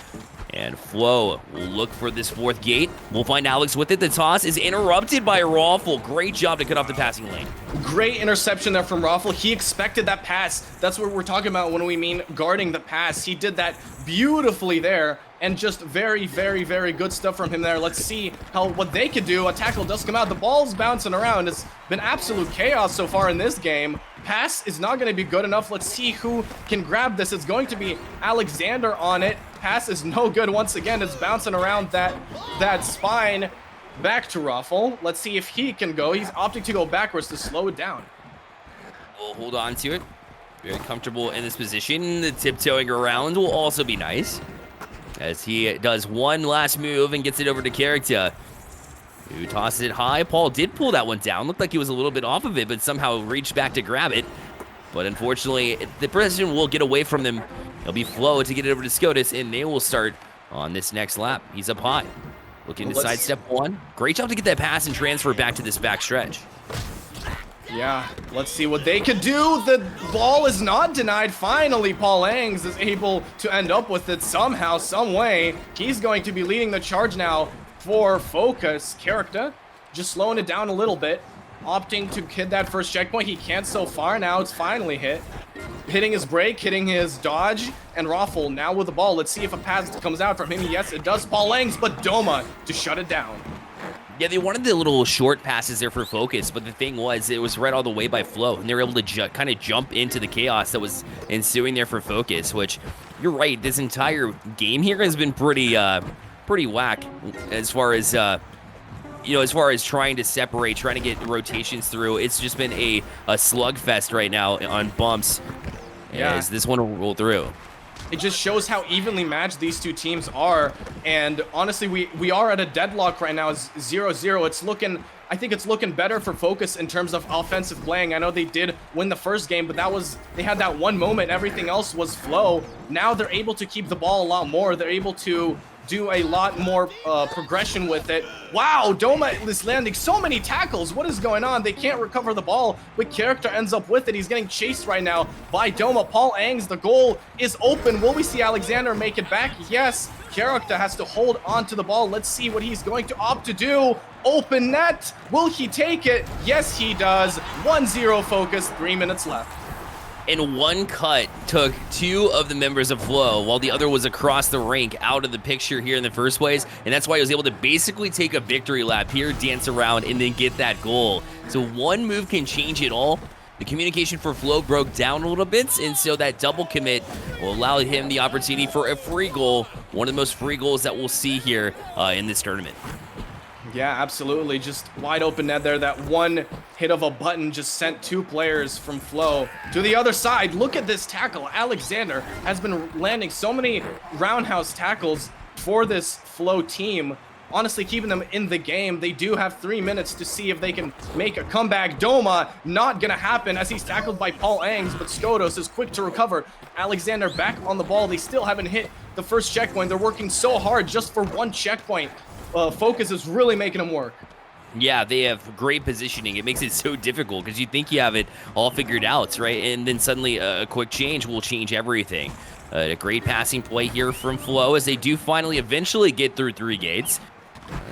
And Flo will look for this fourth gate. We'll find Alex with it. The toss is interrupted by Raffle. Great job to cut off the passing lane. Great interception there from Raffle. He expected that pass. That's what we're talking about when we mean guarding the pass. He did that beautifully there, and just very, very, very good stuff from him there. Let's see what they could do. A tackle does come out. The ball's bouncing around. It's been absolute chaos so far in this game. Pass is not going to be good enough. Let's see who can grab this. It's going to be Alexander on it. Pass is no good once again. It's bouncing around that spine. Back to Raffle. Let's see if he can go. He's opting to go backwards to slow it down. We'll hold on to it. Very comfortable in this position. The tiptoeing around will also be nice, as he does one last move and gets it over to Character, who tosses it high. Paul did pull that one down. Looked like he was a little bit off of it, but somehow reached back to grab it. But unfortunately, the precision will get away from them. It'll be Flo to get it over to Scotus, and they will start on this next lap. He's up high, looking to sidestep one. Great job to get that pass and transfer back to this back stretch. Yeah, let's see what they could do. The ball is not denied. Finally, Paul Angs is able to end up with it somehow, some way. He's going to be leading the charge now for Focus. Character just slowing it down a little bit, opting to hit that first checkpoint. He can't so far. Now it's finally hit. Hitting his break, hitting his dodge, and Raffle now with the ball. Let's see if a pass comes out from him. Yes, it does. Paul Angs, but Doma to shut it down. Yeah, they wanted the little short passes there for Focus, but the thing was, it was read all the way by Flo, and they were able to kind of jump into the chaos that was ensuing there for Focus, which, you're right, this entire game here has been pretty whack as far as, as far as trying to separate, trying to get rotations through. It's just been a slugfest right now on bumps, as this one will roll through. It just shows how evenly matched these two teams are, and honestly, we are at a deadlock right now. It's 0-0. I think it's looking better for Focus in terms of offensive playing. I know they did win the first game, but they had that one moment. Everything else was flow. Now they're able to keep the ball a lot more. They're able to do a lot more progression with it. Wow, Doma is landing so many tackles. What is going on? They can't recover the ball, but Character ends up with it. He's getting chased right now by Doma. Paul Angs, the goal is open. Will we see Alexander make it back? Yes. Character has to hold on to the ball. Let's see what he's going to opt to do. Open net. Will he take it? Yes, he does. 1-0 Focus, 3 minutes left. And one cut took two of the members of Flo, while the other was across the rink out of the picture here in the first place. And that's why he was able to basically take a victory lap here, dance around, and then get that goal. So one move can change it all. The communication for Flo broke down a little bit, and so that double commit will allow him the opportunity for a free goal, one of the most free goals that we'll see here in this tournament. Yeah, absolutely. Just wide open net there. That one hit of a button just sent two players from Flo to the other side. Look at this tackle. Alexander has been landing so many roundhouse tackles for this Flo team, honestly keeping them in the game. They do have 3 minutes to see if they can make a comeback. Doma, not gonna happen as he's tackled by Paul Angs, but Skodos is quick to recover. Alexander back on the ball. They still haven't hit the first checkpoint. They're working so hard just for one checkpoint. Focus is really making them work. Yeah, they have great positioning. It makes it so difficult because you think you have it all figured out, right? And then suddenly a quick change will change everything. A great passing play here from Flo as they do finally eventually get through 3 gates.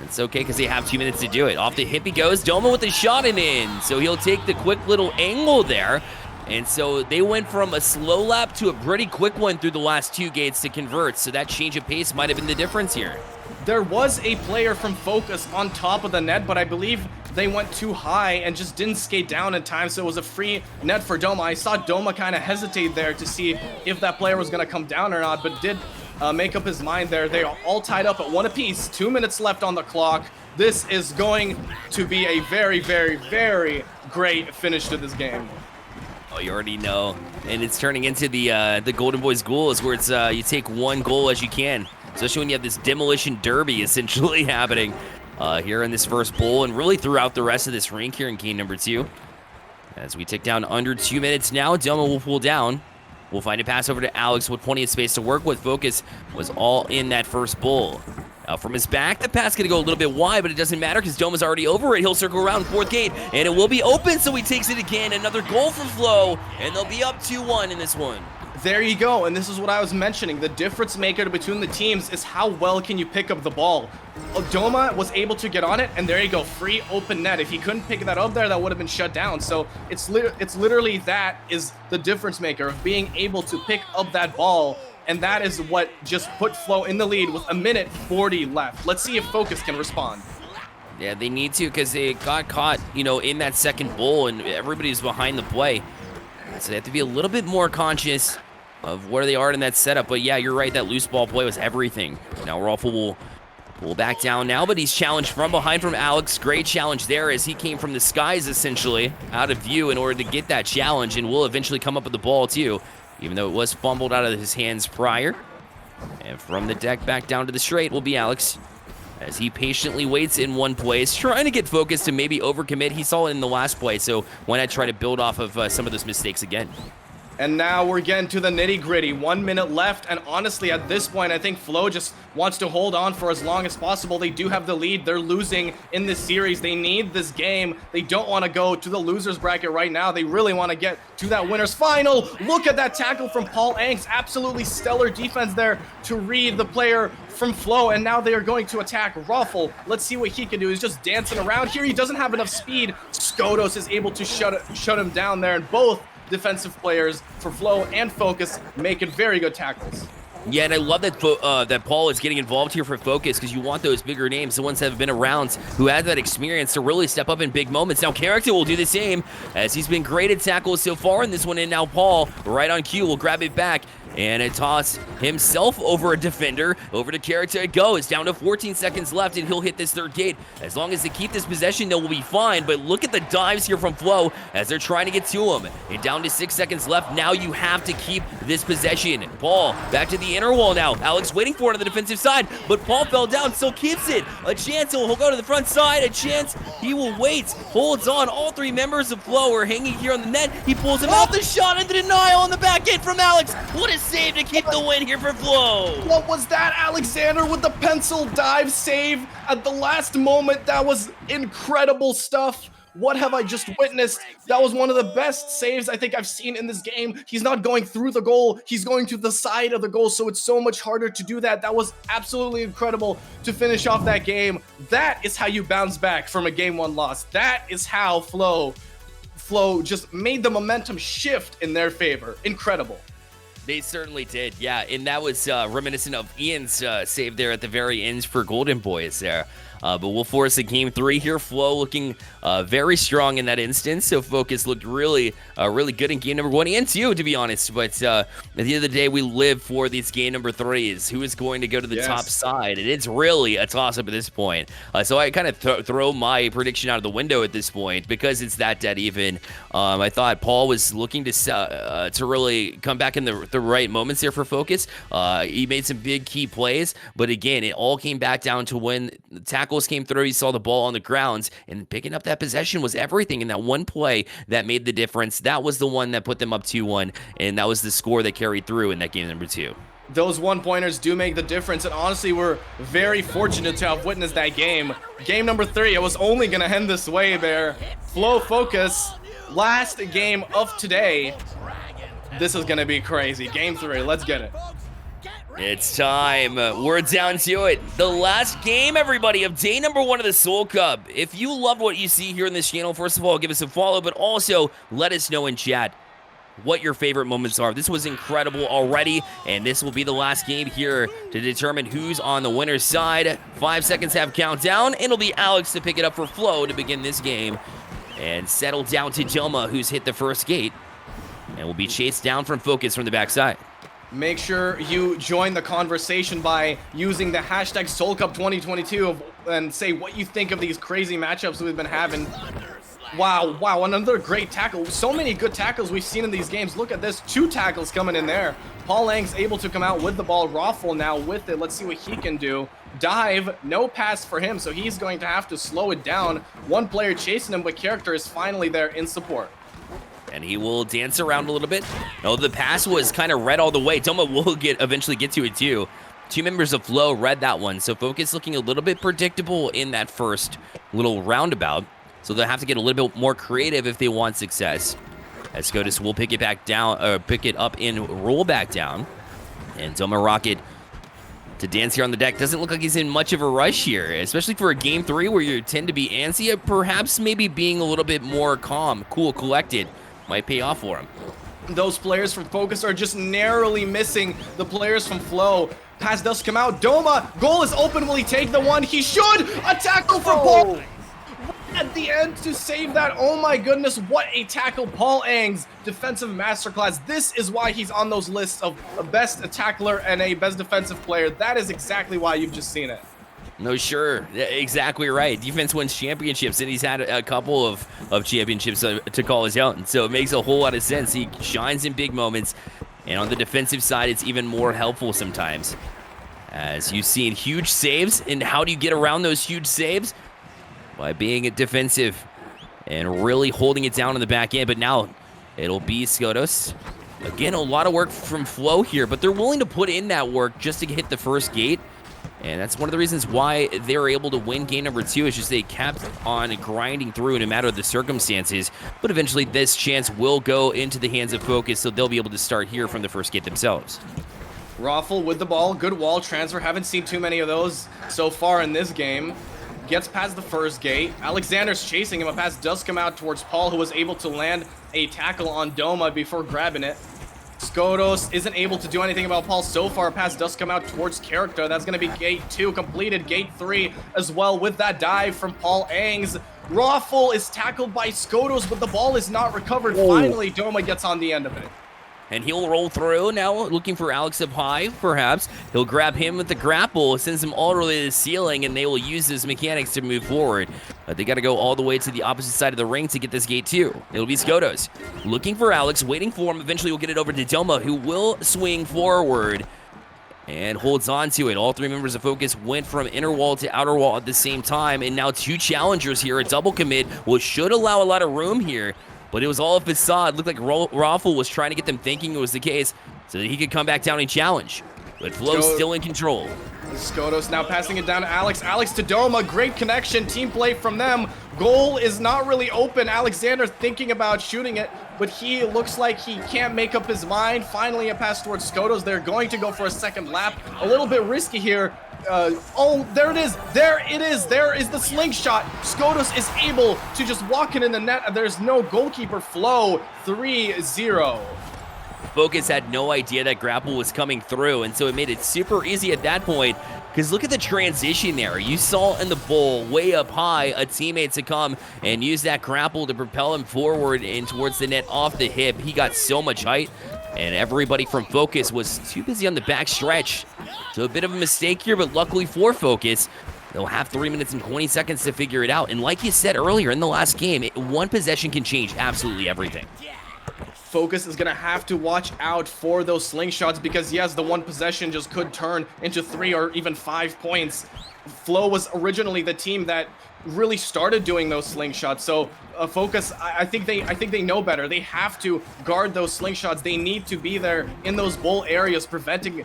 It's okay because they have 2 minutes to do it. Off the hip he goes. Doma with a shot and in. So he'll take the quick little angle there. And so they went from a slow lap to a pretty quick one through the last 2 gates to convert. So that change of pace might have been the difference here. There was a player from Focus on top of the net, but I believe they went too high and just didn't skate down in time, so it was a free net for Doma. I saw Doma kind of hesitate there to see if that player was going to come down or not, but did make up his mind there. They are all tied up at 1 apiece. 2 minutes left on the clock. This is going to be a very, very, very great finish to this game. Oh, you already know. And it's turning into the Golden Boys Ghouls, where it's you take 1 goal as you can. Especially when you have this demolition derby essentially happening here in this first bowl and really throughout the rest of this rink here in game number 2. As we tick down under 2 minutes now, Doma will pull down. We'll find a pass over to Alex with plenty of space to work with. Focus was all in that first bowl. Now from his back, the pass going to go a little bit wide, but it doesn't matter because Doma's already over it. He'll circle around 4th gate, and it will be open, so he takes it again. Another goal for Flo, and they'll be up 2-1 in this one. There you go, and this is what I was mentioning. The difference maker between the teams is how well can you pick up the ball. Doma was able to get on it, and there you go, free open net. If he couldn't pick that up there, that would have been shut down. So it's literally that is the difference maker of being able to pick up that ball, and that is what just put Flow in the lead with 1:40 left. Let's see if Focus can respond. Yeah, they need to because they got caught, you know, in that second bowl, and everybody's behind the play. So they have to be a little bit more conscious of where they are in that setup. But yeah, you're right, that loose ball play was everything. Now Raffle will pull back down now, but he's challenged from behind from Alex. Great challenge there as he came from the skies, essentially, out of view in order to get that challenge, and will eventually come up with the ball, too, even though it was fumbled out of his hands prior. And from the deck back down to the straight will be Alex, as he patiently waits in one place, trying to get focused to maybe overcommit. He saw it in the last play, so why not try to build off of some of those mistakes again? And now we're getting to the nitty-gritty. 1 minute left, and honestly, at this point, I think Flow just wants to hold on for as long as possible. They do have the lead. They're losing in this series. They need this game. They don't want to go to the loser's bracket right now. They really want to get to that winner's final. Look at that tackle from Paul Angst. Absolutely stellar defense there to read the player from Flow, and now they are going to attack Raffle. Let's see what he can do. He's just dancing around here. He doesn't have enough speed. Skodos is able to shut him down there, and both defensive players for Flow and Focus making very good tackles. Yeah, and I love that that Paul is getting involved here for Focus, because you want those bigger names, the ones that have been around, who have that experience to really step up in big moments. Now, Character will do the same, as he's been great at tackles so far in this one, and now Paul, right on cue, will grab it back, and a toss himself over a defender. Over to Character it goes, down to 14 seconds left, and he'll hit this third gate. As long as they keep this possession, they will be fine, but look at the dives here from Flow as they're trying to get to him. And down to 6 seconds left, now you have to keep this possession. Paul, back to the inner wall now. Alex waiting for it on the defensive side, but Paul fell down, still keeps it. A chance, he'll go to the front side. A chance, he will wait, holds on. All three members of Flow are hanging here on the net. He pulls him out, the shot and the denial on the back end from Alex. What a save to keep the win here for Flow. What was that? Alexander with the pencil dive save at the last moment. That was incredible stuff. What have I just witnessed? That was one of the best saves I think I've seen in this game. He's not going through the goal. He's going to the side of the goal, so it's so much harder to do that. That was absolutely incredible to finish off that game. That is how you bounce back from a Game 1 loss. That is how Flow just made the momentum shift in their favor. Incredible. They certainly did, yeah, and that was reminiscent of Ian's save there at the very end for Golden Boys there. But we'll force a game 3 here. Flow looking very strong in that instance. So Focus looked really good in game number 1 and 2, to be honest. But at the end of the day, we live for these game number 3s. Who is going to go to the top side? And it's really a toss-up at this point. So I kind of throw my prediction out of the window at this point because it's that dead even. I thought Paul was looking to really come back in the right moments there for Focus. He made some big key plays. But again, it all came back down to when the tackles came through, he saw the ball on the grounds, and picking up that possession was everything in that one play that made the difference. That was the one that put them up 2-1, and that was the score that carried through in that game number 2. Those one-pointers do make the difference, and honestly, we're very fortunate to have witnessed that game. Game number 3, it was only going to end this way there. Flow Focus, last game of today. This is going to be crazy. Game 3, let's get it. It's time. We're down to it. The last game, everybody, of day number 1 of the Solcup. If you love what you see here in this channel, first of all, give us a follow, but also let us know in chat what your favorite moments are. This was incredible already, and this will be the last game here to determine who's on the winner's side. 5 seconds have countdown, and it'll be Alex to pick it up for Flow to begin this game. And settle down to Doma, who's hit the first gate, and will be chased down from Focus from the backside. Make sure you join the conversation by using the hashtag SoulCup2022 and say what you think of these crazy matchups we've been having. Wow, another great tackle. So many good tackles we've seen in these games. Look at this, 2 tackles coming in there. Paul Ang's able to come out with the ball. Raffle now with it. Let's see what he can do. Dive, no pass for him, so he's going to have to slow it down. One player chasing him, but Character is finally there in support. And he will dance around a little bit. No, the pass was kind of red all the way. Doma will eventually get to it too. 2 members of Flow read that one, so Focus looking a little bit predictable in that first little roundabout. So they'll have to get a little bit more creative if they want success. As SCOTUS will pick it back down, or pick it up and roll back down. And Doma Rocket to dance here on the deck. Doesn't look like he's in much of a rush here, especially for a game 3 where you tend to be antsy. Perhaps maybe being a little bit more calm, cool, collected might pay off for him. Those players from Focus are just narrowly missing the players from Flow. Pass does come out. Doma, goal is open. Will he take the one? He should! A tackle for Paul at the end to save that. Oh my goodness, what a tackle. Paul Ang's defensive masterclass. This is why he's on those lists of a best tackler and a best defensive player. That is exactly why you've just seen it. No, sure. Exactly right. Defense wins championships, and he's had a couple of championships to call his own. So it makes a whole lot of sense. He shines in big moments, and on the defensive side, it's even more helpful sometimes. As you've seen huge saves, and how do you get around those huge saves? By being defensive and really holding it down in the back end. But now it'll be SCOTUS. Again, a lot of work from Flow here, but they're willing to put in that work just to hit the first gate. And that's one of the reasons why they were able to win game number 2. Is just they kept on grinding through no matter the circumstances. But eventually this chance will go into the hands of Focus, so they'll be able to start here from the first gate themselves. Raffle with the ball, good wall transfer. Haven't seen too many of those so far in this game. Gets past the first gate. Alexander's chasing him. A pass does come out towards Paul, who was able to land a tackle on Doma before grabbing it. SCOTUS isn't able to do anything about Paul so far. A pass does come out towards Character. That's going to be gate 2 completed. Gate 3 as well with that dive from Paul Ang's. Raffle is tackled by SCOTUS, but the ball is not recovered. Finally, Doma gets on the end of it. And he'll roll through now, looking for Alex up high, perhaps. He'll grab him with the grapple, sends him all the way to the ceiling, and they will use his mechanics to move forward. But they got to go all the way to the opposite side of the ring to get this gate 2. It'll be SCOTUS looking for Alex, waiting for him. Eventually, we'll get it over to Doma, who will swing forward and holds on to it. All 3 members of Focus went from inner wall to outer wall at the same time, and now 2 challengers here. A double commit, which should allow a lot of room here. But it was all a facade. Looked like Raffle was trying to get them thinking it was the case so that he could come back down and challenge. But Flow's still in control. SCOTUS now passing it down to Alex. Alex to Doma. Great connection. Team play from them. Goal is not really open. Alexander thinking about shooting it, but he looks like he can't make up his mind. Finally, a pass towards SCOTUS. They're going to go for a second lap. A little bit risky here. Oh, there it is. There it is. There is the slingshot. SCOTUS is able to just walk it in the net. There's no goalkeeper. Flow 3-0. Focus had no idea that grapple was coming through, and so it made it super easy at that point. Because look at the transition there. You saw in the bowl, way up high, a teammate to come and use that grapple to propel him forward and towards the net off the hip. He got so much height, and everybody from Focus was too busy on the back stretch. So a bit of a mistake here, but luckily for Focus, they'll have 3 minutes and 20 seconds to figure it out. And like you said earlier in the last game, one possession can change absolutely everything. Focus is going to have to watch out for those slingshots because, yes, the one possession just could turn into 3 or even 5 points. Flow was originally the team that really started doing those slingshots. So Focus, I think they know better. They have to guard those slingshots. They need to be there in those bowl areas, preventing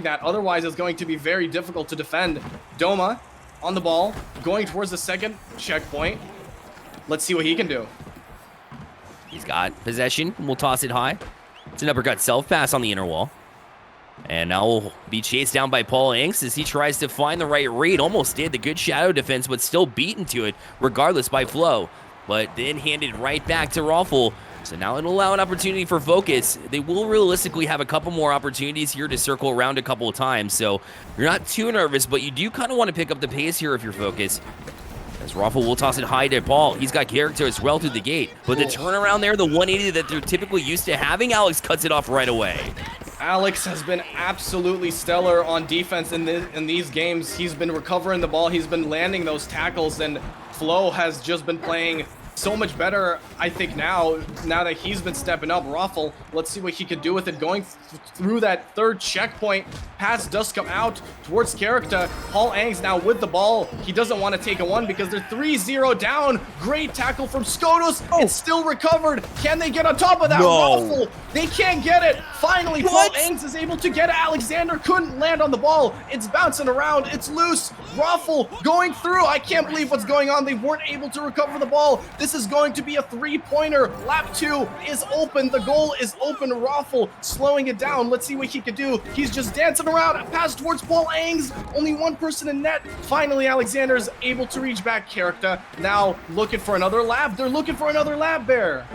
that. Otherwise, it's going to be very difficult to defend. Doma on the ball, going towards the second checkpoint. Let's see what he can do. He's got possession. We'll toss it high. It's an uppercut self-pass on the inner wall. And now we'll be chased down by Paul Inks as he tries to find the right read. Almost did the good shadow defense, but still beaten to it, regardless by Flow. But then handed right back to Raffle. So now it'll allow an opportunity for Focus. They will realistically have a couple more opportunities here to circle around a couple of times. So you're not too nervous, but you do kind of want to pick up the pace here if you're Focus. As Raffle will toss it high to Paul. He's got character as well through the gate. But the turnaround there, the 180 that they're typically used to having, Alex cuts it off right away. Alex has been absolutely stellar on defense in these games. He's been recovering the ball. He's been landing those tackles, and Flo has just been playing so much better, I think, now that he's been stepping up. Raffle, let's see what he could do with it. Going through that third checkpoint, pass does come out towards character. Paul Ang's now with the ball. He doesn't want to take a one because they're 3-0 down. Great tackle from SCOTUS. It's still recovered. Can they get on top of that? Raffle, they can't get it. Finally, Paul Ang's is able to get it. Alexander couldn't land on the ball. It's bouncing around. It's loose. Raffle going through. I can't believe what's going on. They weren't able to recover the ball. This This is going to be a 3-pointer. Lap 2 is open. The goal is open. Raffle slowing it down. Let's see what he can do. He's just dancing around. A pass towards Paul Aings. Only one person in net. Finally, Alexander's able to reach back. Character now looking for another lap. They're looking for another lap bear.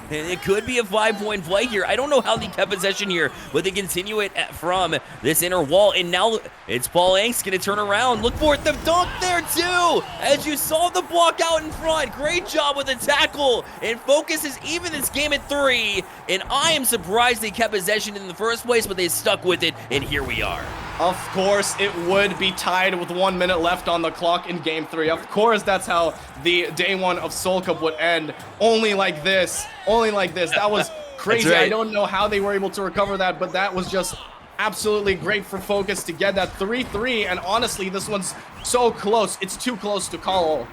And it could be a 5-point play here. I don't know how they kept possession here, but they continue it from this inner wall. And now it's Paul Aings going to turn around. Look for it. The dunk there, too. As you saw the block out in front. Great job with the tackle. And Focus is even this game at 3. And I am surprised they kept possession in the first place, but they stuck with it. And here we are. Of course, it would be tied with 1 minute left on the clock in Game 3. Of course, that's how the day 1 of Solcup would end. Only like this. Only like this. That was crazy. Right. I don't know how they were able to recover that, but that was just absolutely great for Focus to get that 3-3. And honestly, this one's so close. It's too close to call.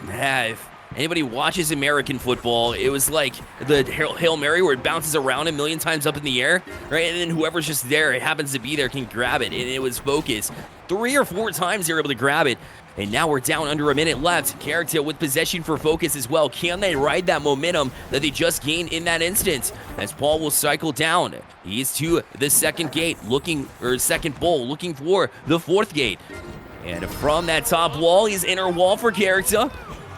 Yeah, if anybody watches American football, it was like the Hail Mary where it bounces around a million times up in the air, right? And then whoever's just there, it happens to be there, can grab it. And it was Focus. 3 or 4 times they were able to grab it. And now we're down under a minute left. Character with possession for Focus as well. Can they ride that momentum that they just gained in that instance? As Paul will cycle down. He's to the second gate, second bowl, looking for the 4th gate. And from that top wall, he's inner wall for Character.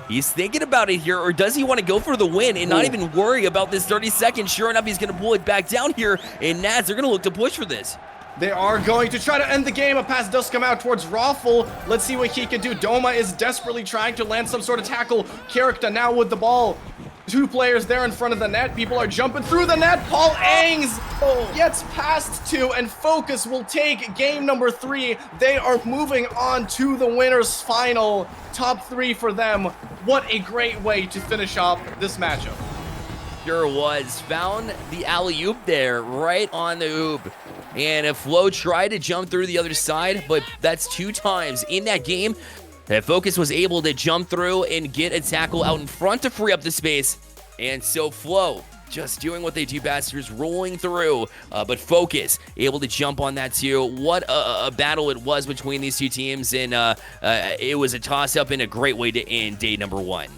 He's thinking about it here, or does he want to go for the win and not even worry about this 30 seconds? Sure enough, he's going to pull it back down here, and Nats are going to look to push for this. They are going to try to end the game. A pass does come out towards Raffle. Let's see what he can do. Doma is desperately trying to land some sort of tackle. Character now with the ball. 2 players there in front of the net. People are jumping through the net. Paul Aings gets past 2, and Focus will take game number 3. They are moving on to the winner's final. Top 3 for them. What a great way to finish off this matchup. Sure was. Found the alley-oop there, right on the hoop. And if Flo tried to jump through the other side, but that's 2 times in that game that Focus was able to jump through and get a tackle out in front to free up the space. And so Flo just doing what they do best, just rolling through, but Focus able to jump on that too. What a battle it was between these 2 teams, and it was a toss-up and a great way to end day number 1.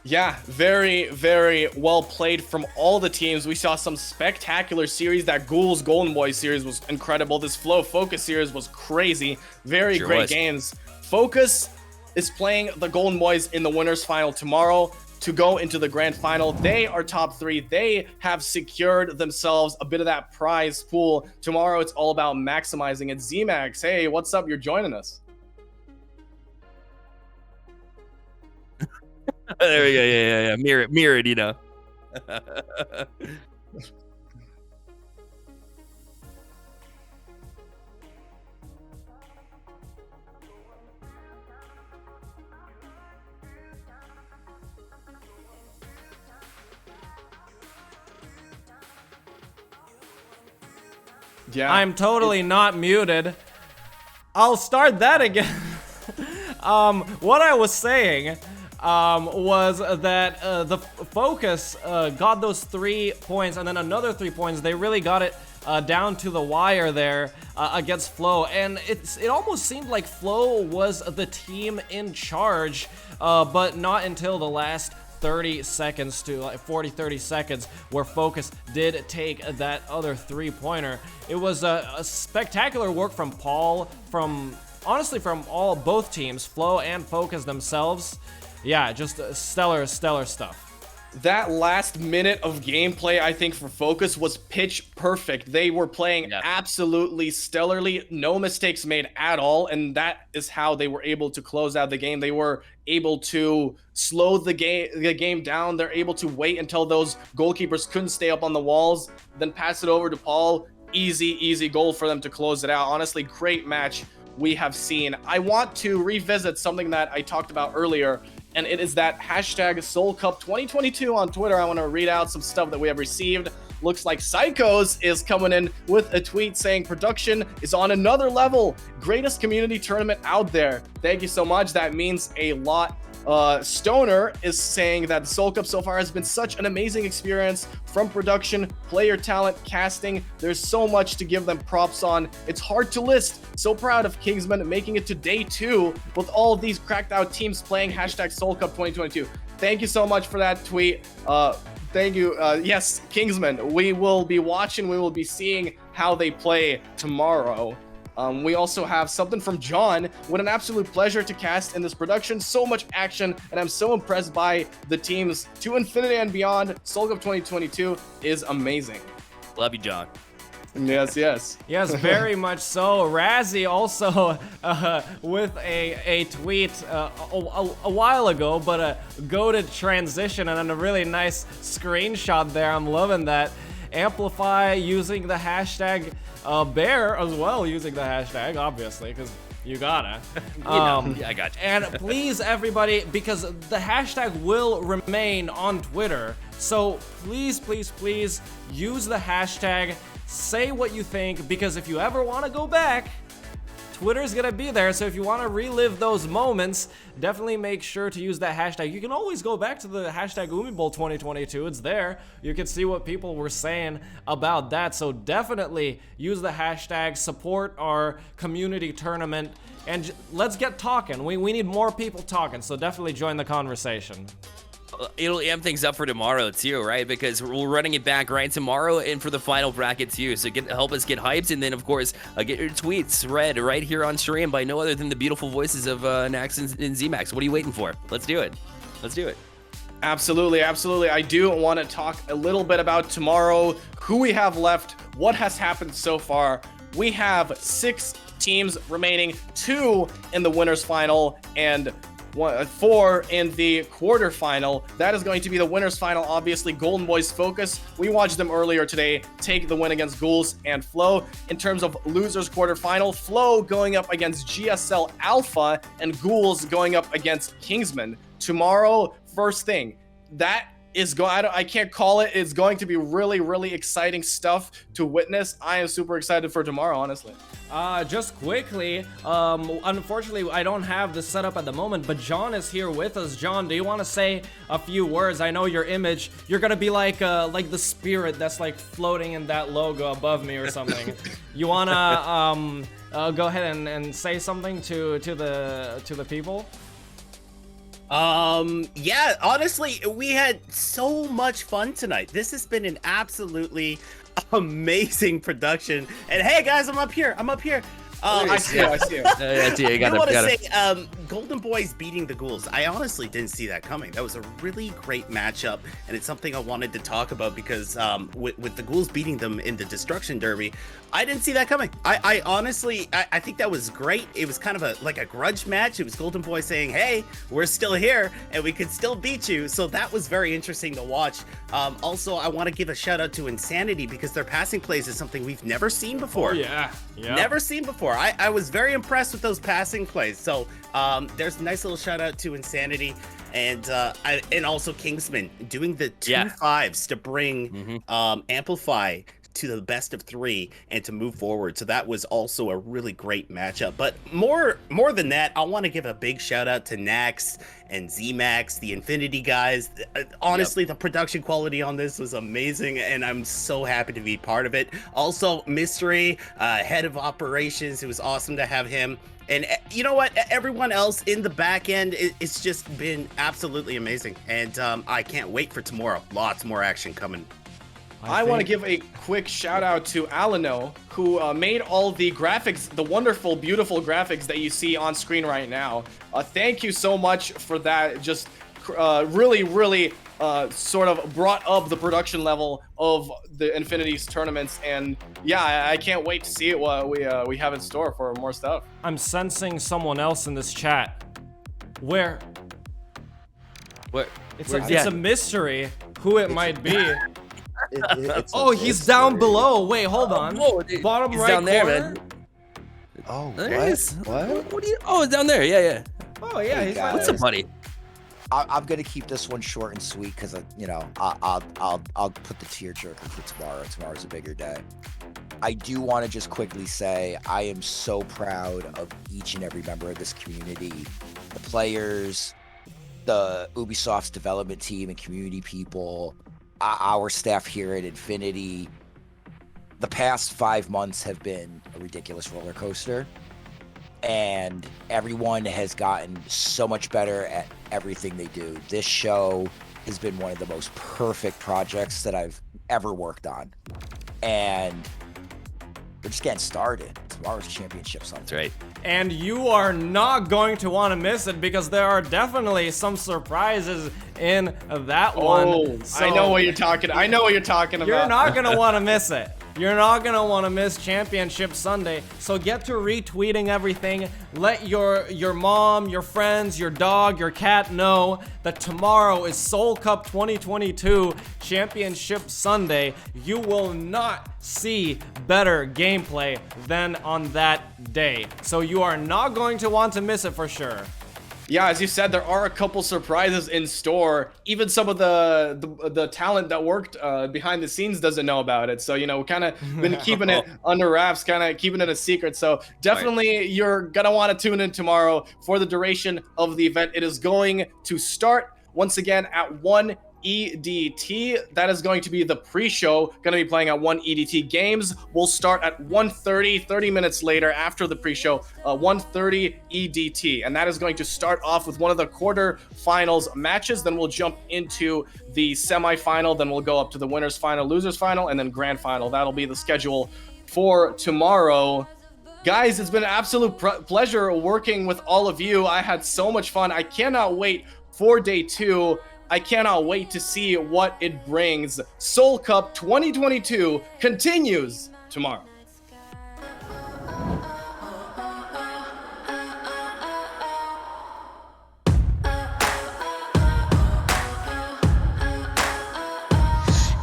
Yeah, very, very well played from all the teams. We saw some spectacular series. That Ghouls Golden Boys series was incredible. This Flow Focus series was crazy. Very Sure great was. games. Focus is playing the Golden Boys in the winners final tomorrow to go into the grand final. They are top 3. They have secured themselves a bit of that prize pool. Tomorrow it's all about maximizing it. Z-Max, hey, what's up? You're joining us. There we go. Yeah. Mirrored, you know. Yeah. I'm totally not muted. I'll start that again. What I was saying was that the Focus got those 3 points and then another 3 points. They really got it down to the wire there against Flo, and it almost seemed like Flo was the team in charge, but not until the last 30 seconds to like 30 seconds where Focus did take that other 3-pointer. It was a spectacular work from Paul, honestly from both teams, Flo and Focus themselves. Yeah, just stellar stuff. That last minute of gameplay, I think, for Focus was pitch perfect. They were playing absolutely stellarly, no mistakes made at all, and that is how they were able to close out the game. They were able to slow the game down. They're able to wait until those goalkeepers couldn't stay up on the walls, then pass it over to Paul. Easy goal for them to close it out. Honestly, great match we have seen. I want to revisit something that I talked about earlier, and it is that hashtag Solcup 2022 on Twitter. I want to read out some stuff that we have received. Looks like Psychos is coming in with a tweet saying production is on another level. Greatest community tournament out there. Thank you so much. That means a lot. Stoner is saying that the Solcup so far has been such an amazing experience from production, player talent, casting. There's so much to give them props on. It's hard to list. So proud of Kingsmen making it to day 2 with all of these cracked out teams playing hashtag Solcup 2022. thank you so much for that tweet. Thank you. Yes, Kingsmen, we will be watching. We will be seeing how they play tomorrow. We also have something from John. What an absolute pleasure to cast in this production. So much action, and I'm so impressed by the teams to infinity and beyond. Solcup 2022 is amazing. Love you, John. Yes, yes. Yes, very much so. Razzie also with a tweet a while ago, but a goated transition and a really nice screenshot there. I'm loving that. Amplify using the hashtag bear as well, using the hashtag, obviously, because you gotta. Yeah, I got you. And please, everybody, because the hashtag will remain on Twitter, so please, please, please use the hashtag. Say what you think, because if you ever want to go back, Twitter's gonna be there. So if you want to relive those moments, definitely make sure to use that hashtag. You can always go back to the hashtag UmiBowl 2022. It's there. You can see what people were saying about that. So definitely use the hashtag, support our community tournament, and let's get talking. We need more people talking, so definitely join the conversation. It'll amp things up for tomorrow too, right? Because we're running it back right tomorrow and for the final bracket too. So help us get hyped, and then of course get your tweets read right here on stream by no other than the beautiful voices of Nax and ZMax. What are you waiting for? Let's do it. Let's do it. Absolutely, absolutely. I do want to talk a little bit about tomorrow, who we have left, what has happened so far. We have 6 teams remaining, 2 in the winners final and 4 in the quarterfinal. That is going to be the winners final. Obviously, Golden Boys focus. We watched them earlier today take the win against Ghouls and Flow. In terms of losers quarterfinal, Flow going up against GSL Alpha and Ghouls going up against Kingsmen. Tomorrow, first thing, that is I can't call it. It's going to be really, really exciting stuff to witness. I am super excited for tomorrow, honestly. Just quickly, unfortunately, I don't have the setup at the moment, but John is here with us. John, do you want to say a few words? I know your image. You're gonna be like the spirit that's like floating in that logo above me or something. You wanna go ahead and say something to the people? Yeah, honestly, we had so much fun tonight. This has been an absolutely amazing production. And hey guys, I'm up here. I see you. I see you. You got I want to it. say, Golden Boys beating the Ghouls. I honestly didn't see that coming. That was a really great matchup, and it's something I wanted to talk about because with the Ghouls beating them in the Destruction Derby, I didn't see that coming. I honestly, I think that was great. It was kind of like a grudge match. It was Golden Boys saying, hey, we're still here, and we could still beat you. So that was very interesting to watch. Also, I want to give a shout out to Nsanity because their passing plays is something we've never seen before. Oh, yeah. Never seen before. I was very impressed with those passing plays. So there's a nice little shout out to Nsanity and also Kingsmen doing the 2-5s to bring Amplify to the best of 3 and to move forward. So that was also a really great matchup. But more than that, I want to give a big shout out to Nax and ZMax, the Infinity guys. Honestly, the production quality on this was amazing, and I'm so happy to be part of it. Also, Mystery, head of operations, it was awesome to have him. And you know what? Everyone else in the back end, it's just been absolutely amazing. And I can't wait for tomorrow. Lots more action coming. I want to give a quick shout out to Alano, who made all the graphics, the wonderful, beautiful graphics that you see on screen right now. Thank you so much for that. Just really, really sort of brought up the production level of the Infinity's tournaments. And yeah, I can't wait to see it what we have in store for more stuff. I'm sensing someone else in this chat. Where? What? It's a mystery who it might be. Oh, he's down below. Wait, hold on. Whoa, Bottom he's right down there, corner. man. Oh, There he is. what? What do you? Oh, it's down there. Yeah. Oh yeah, Hey, he's guys. What's up, buddy? I'm gonna keep this one short and sweet because I'll put the tearjerker for tomorrow. Tomorrow's a bigger day. I do want to just quickly say I am so proud of each and every member of this community, the players, the Ubisoft's development team and community people, our staff here at Infinity. The past 5 months have been a ridiculous roller coaster. and everyone has gotten so much better at everything they do. This show has been one of the most perfect projects that I've ever worked on, and we're just getting started. Tomorrow's championship Sunday. That's right. And you are not going to want to miss it because there are definitely some surprises in that one. Oh, I know what you're talking. I know what you're talking about. You're not gonna want to miss it. You're not gonna want to miss Championship Sunday. So get to retweeting everything. Let your mom, your friends, your dog, your cat know that tomorrow is Solcup 2022 Championship Sunday. You will not see better gameplay than on that day. So you are not going to want to miss it for sure. Yeah, as you said, there are a couple surprises in store. Even some of the talent that worked behind the scenes doesn't know about it. So, you know, kind of been keeping it under wraps, kind of keeping it a secret. So definitely you're going to want to tune in tomorrow for the duration of the event. It is going to start once again at 1 EDT. That is going to be the pre-show, going to be playing at 1 EDT. Games will start at 1:30, 30 minutes later after the pre-show, 1:30 EDT. And that is going to start off with one of the quarterfinals matches. Then we'll jump into the semifinal. Then we'll go up to the winners final, losers final, and then grand final. That'll be the schedule for tomorrow. Guys, it's been an absolute pleasure working with all of you. I had so much fun. I cannot wait for day 2. I cannot wait to see what it brings. Solcup 2022 continues tomorrow.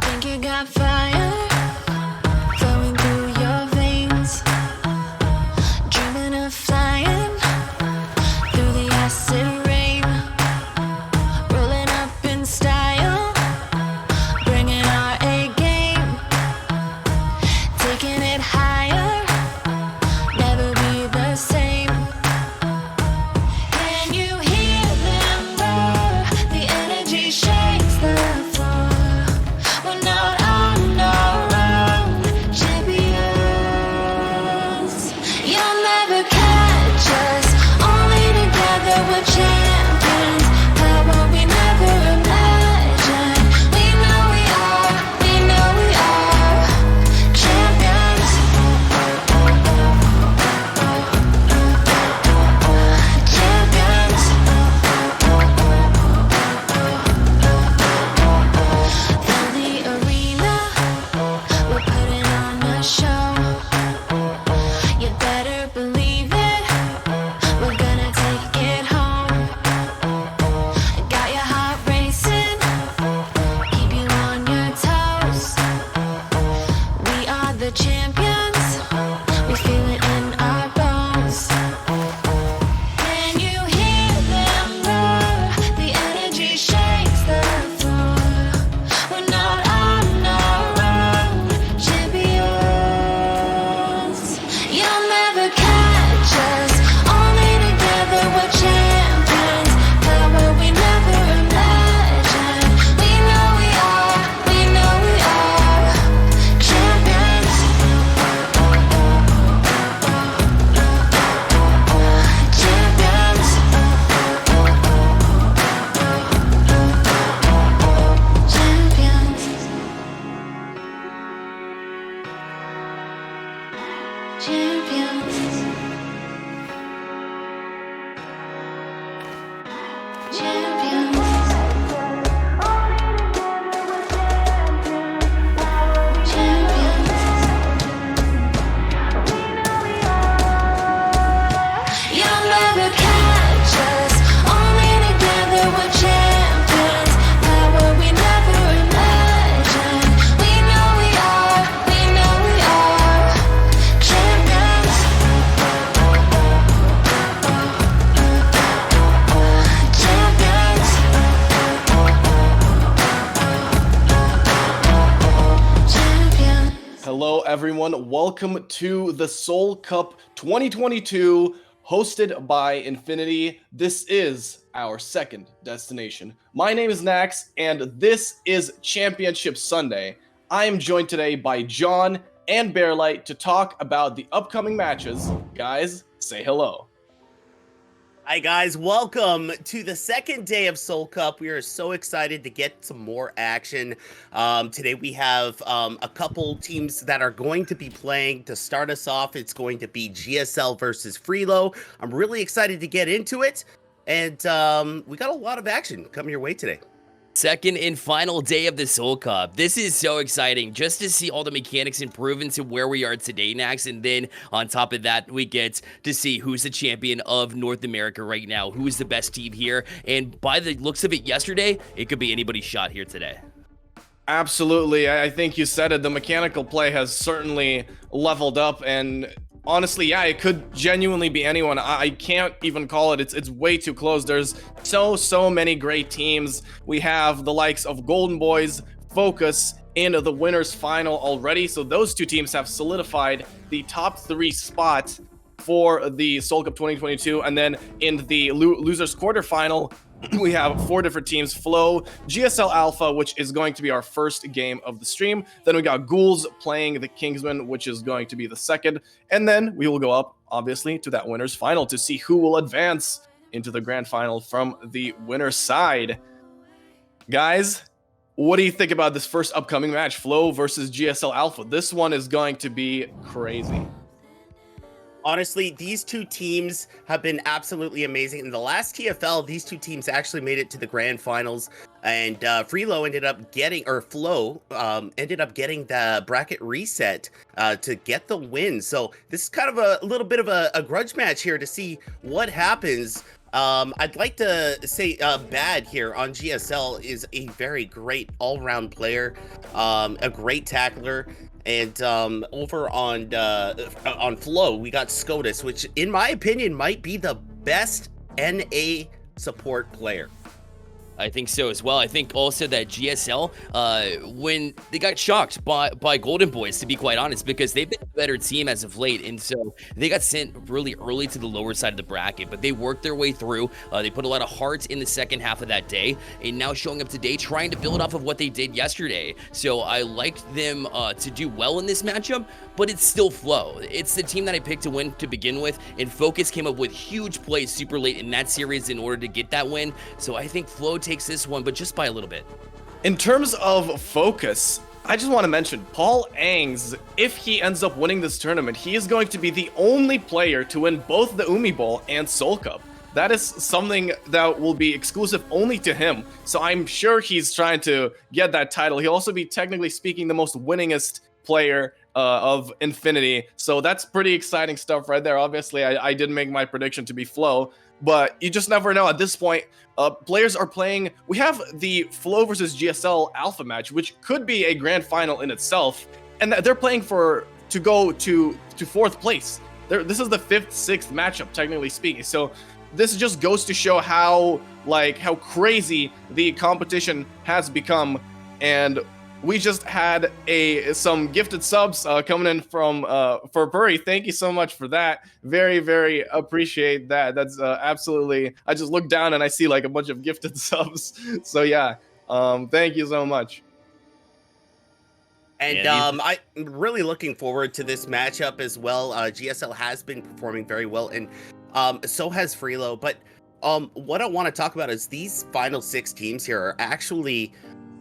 Think you got fire flowing through your veins, dreaming of flying through the acid rain, rolling up in style, bringing our A game, taking it higher, never be the same. Can you hear them roar? The energy shakes the floor. We're not on our own, champions. You'll never catch us, only together we're champions. Power we never imagined. We know we are champions. Champions. Fill the arena, we're putting on a show. You better believe it, we're gonna take it home. Got your heart racing, keep you on your toes. We are the champions, we feel it in our bones. Can you hear them roar? The energy shakes the floor. We're not on our own, champions. You'll never catch us, only together we're champions. Power we never imagined. We know we are champions. Champions. Champions. Champions. You'll never catch us, only together we're champions. Power we never imagined. We know we are champions. Champions. Champions. Hello, everyone. Welcome to the Solcup 2022, hosted by Infinity. This is our second destination. My name is Nax, and this is Championship Sunday. I am joined today by John and Bearlight to talk about the upcoming matches. Guys, say hello. Hi guys, welcome to the second day of Soul Cup. We are so excited to get some more action. Today we have a couple teams that are going to be playing. To start us off, it's going to be GSL versus Freelo. I'm really excited to get into it, and we got a lot of action coming your way today. Second and final day of the Soul Cup. This is so exciting just to see all the mechanics improve into where we are today, Nax. And then on top of that, we get to see who's the champion of North America right now, who's the best team here. And by the looks of it yesterday, it could be anybody's shot here today. Absolutely. I think you said it. The mechanical play has certainly leveled up, and honestly, yeah, it could genuinely be anyone. I can't even call it. It's way too close. There's so many great teams. We have the likes of Golden Boys, Focus in the winners final already. So those two teams have solidified the top 3 spot for the Soul Cup 2022. And then in the losers quarterfinal, we have 4 different teams: Flow, GSL Alpha, which is going to be our first game of the stream. Then we got Ghouls playing the Kingsmen, which is going to be the second. And then we will go up, obviously, to that winner's final to see who will advance into the grand final from the winner's side. Guys, what do you think about this first upcoming match, Flow versus GSL Alpha? This one is going to be crazy. Honestly, these two teams have been absolutely amazing. In the last TFL, these two teams actually made it to the grand finals, and Freelo ended up getting, or Flow ended up getting the bracket reset to get the win. So this is kind of a little bit of a grudge match here to see what happens. I'd like to say Bad here on GSL is a very great all-round player, a great tackler. And over on Flow, we got SCOTUS, which in my opinion might be the best NA support player. I think so as well. I think also that GSL, when they got shocked by Golden Boys, to be quite honest, because they've been a better team as of late, and so they got sent really early to the lower side of the bracket, but they worked their way through. They put a lot of heart in the second half of that day, and now showing up today, trying to build off of what they did yesterday. So I liked them to do well in this matchup, but it's still Flow. It's the team that I picked to win to begin with, and Focus came up with huge plays super late in that series in order to get that win. So I think Flow takes this one, but just by a little bit. In terms of Focus, I just want to mention Paul Angs. If he ends up winning this tournament, he is going to be the only player to win both the Umi Bowl and Soul Cup. That is something that will be exclusive only to him. So I'm sure he's trying to get that title. He'll also be, technically speaking, the most winningest player of Infinity. So that's pretty exciting stuff right there. Obviously, I did make my prediction to be Flow, but you just never know at this point. Players are playing. We have the Flow versus GSL Alpha match, which could be a grand final in itself, and they're playing to go to 4th place. This is the 5th, 6th matchup, technically speaking. So this just goes to show how crazy the competition has become. And we just had some gifted subs coming in from for Burry. Thank you so much for that. Very appreciate that. That's absolutely. I just look down and I see like a bunch of gifted subs. So yeah, thank you so much. And I'm really looking forward to this matchup as well. GSL has been performing very well, and so has Freelo. But what I want to talk about is these final 6 teams here are actually,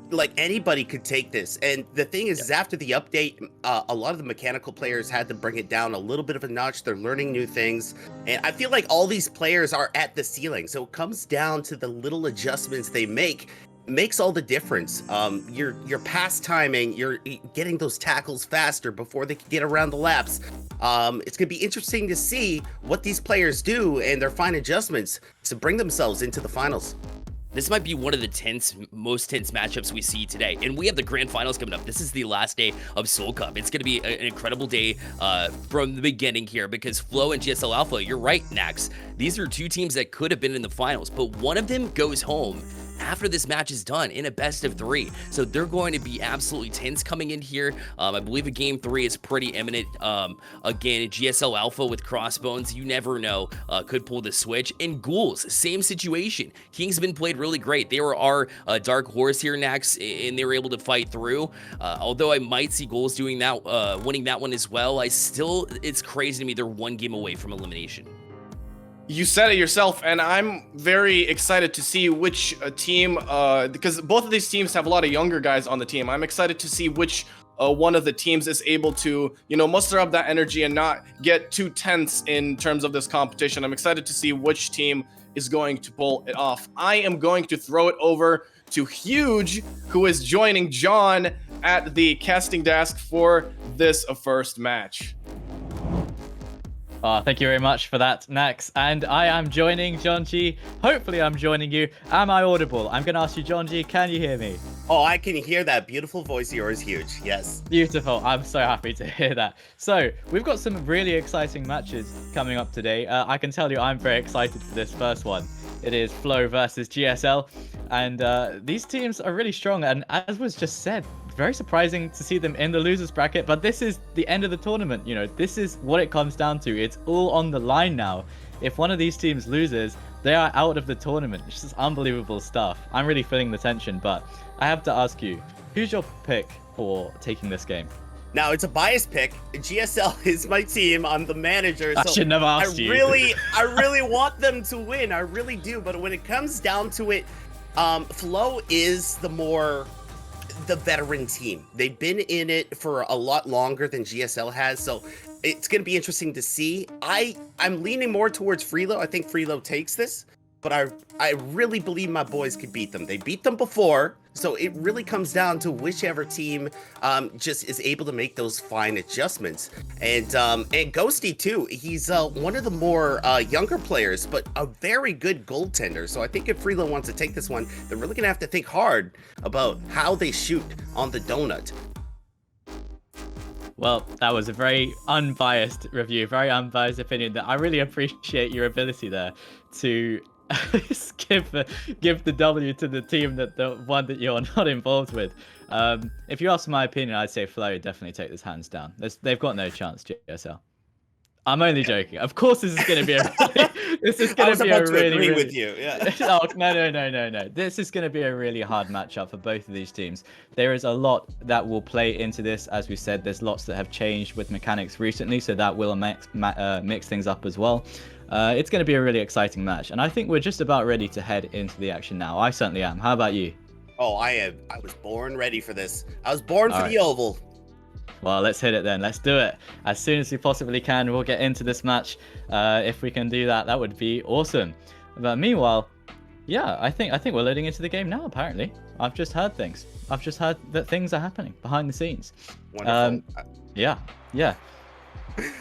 like, anybody could take this. And the thing is after the update, a lot of the mechanical players had to bring it down a little bit of a notch. They're learning new things, and I feel like all these players are at the ceiling. So it comes down to the little adjustments they makes all the difference. Your pass timing, you're getting those tackles faster before they can get around the laps. It's gonna be interesting to see what these players do and their fine adjustments to bring themselves into the finals. This might be one of the most tense matchups we see today. And we have the grand finals coming up. This is the last day of Soul Cup. It's going to be an incredible day from the beginning here, because Flow and GSL Alpha, you're right, Nax. These are 2 teams that could have been in the finals, but one of them goes home after this match is done in a best of 3. So they're going to be absolutely tense coming in here. I believe a game 3 is pretty imminent. Again, GSL Alpha with Crossbones, you never know, could pull the switch. And Ghouls, same situation. Kingsmen played really great. They were our dark horse here, Nax, and they were able to fight through. Although I might see Ghouls doing that, winning that one as well, it's crazy to me they're 1 game away from elimination. You said it yourself, and I'm very excited to see which team, because both of these teams have a lot of younger guys on the team. I'm excited to see which one of the teams is able to, muster up that energy and not get too tense in terms of this competition. I'm excited to see which team is going to pull it off. I am going to throw it over to Huge, who is joining John at the casting desk for this first match. Thank you very much for that, Nax. And I am joining John G. Hopefully I'm joining you. Am I audible? I'm going to ask you, John G, can you hear me? Oh, I can hear that beautiful voice of yours, Huge. Yes. Beautiful. I'm so happy to hear that. So, we've got some really exciting matches coming up today. I can tell you I'm very excited for this first one. It is Flow versus GSL. And these teams are really strong. And as was just said, very surprising to see them in the losers bracket, but this is the end of the tournament. This is what it comes down to. It's all on the line now. If one of these teams loses, they are out of the tournament. It's just unbelievable stuff. I'm really feeling the tension, but I have to ask you, who's your pick for taking this game? Now, it's a biased pick. GSL is my team. I'm the manager. I should never asked you. I really want them to win. I really do. But when it comes down to it, Flow is the veteran team. They've been in it for a lot longer than GSL has, so it's going to be interesting to see. I'm leaning more towards Freelo. I think Freelo takes this, but I really believe my boys could beat them. They beat them before, so it really comes down to whichever team just is able to make those fine adjustments. And Ghosty too. He's one of the more younger players, but a very good goaltender. So I think if Freelo wants to take this one, they're really gonna have to think hard about how they shoot on the donut. Well, that was a very unbiased review, very unbiased opinion. That I really appreciate your ability there to give the W to the team the one that you're not involved with. If you ask my opinion, I'd say Flow definitely take this hands down. They've got no chance, GSL. I'm only joking. Of course, this is going to be really with you. Yeah. Oh, no. This is going to be a really hard matchup for both of these teams. There is a lot that will play into this. As we said, there's lots that have changed with mechanics recently, so that will mix things up as well. It's going to be a really exciting match, and I think we're just about ready to head into the action now. I certainly am. How about you? Oh, I am. I was born ready for this. I was born for the Oval. Well, let's hit it then. Let's do it. As soon as we possibly can, we'll get into this match. If we can do that, that would be awesome. But meanwhile, yeah, I think we're loading into the game now, apparently. I've just heard things. I've just heard that things are happening behind the scenes. Wonderful. Yeah.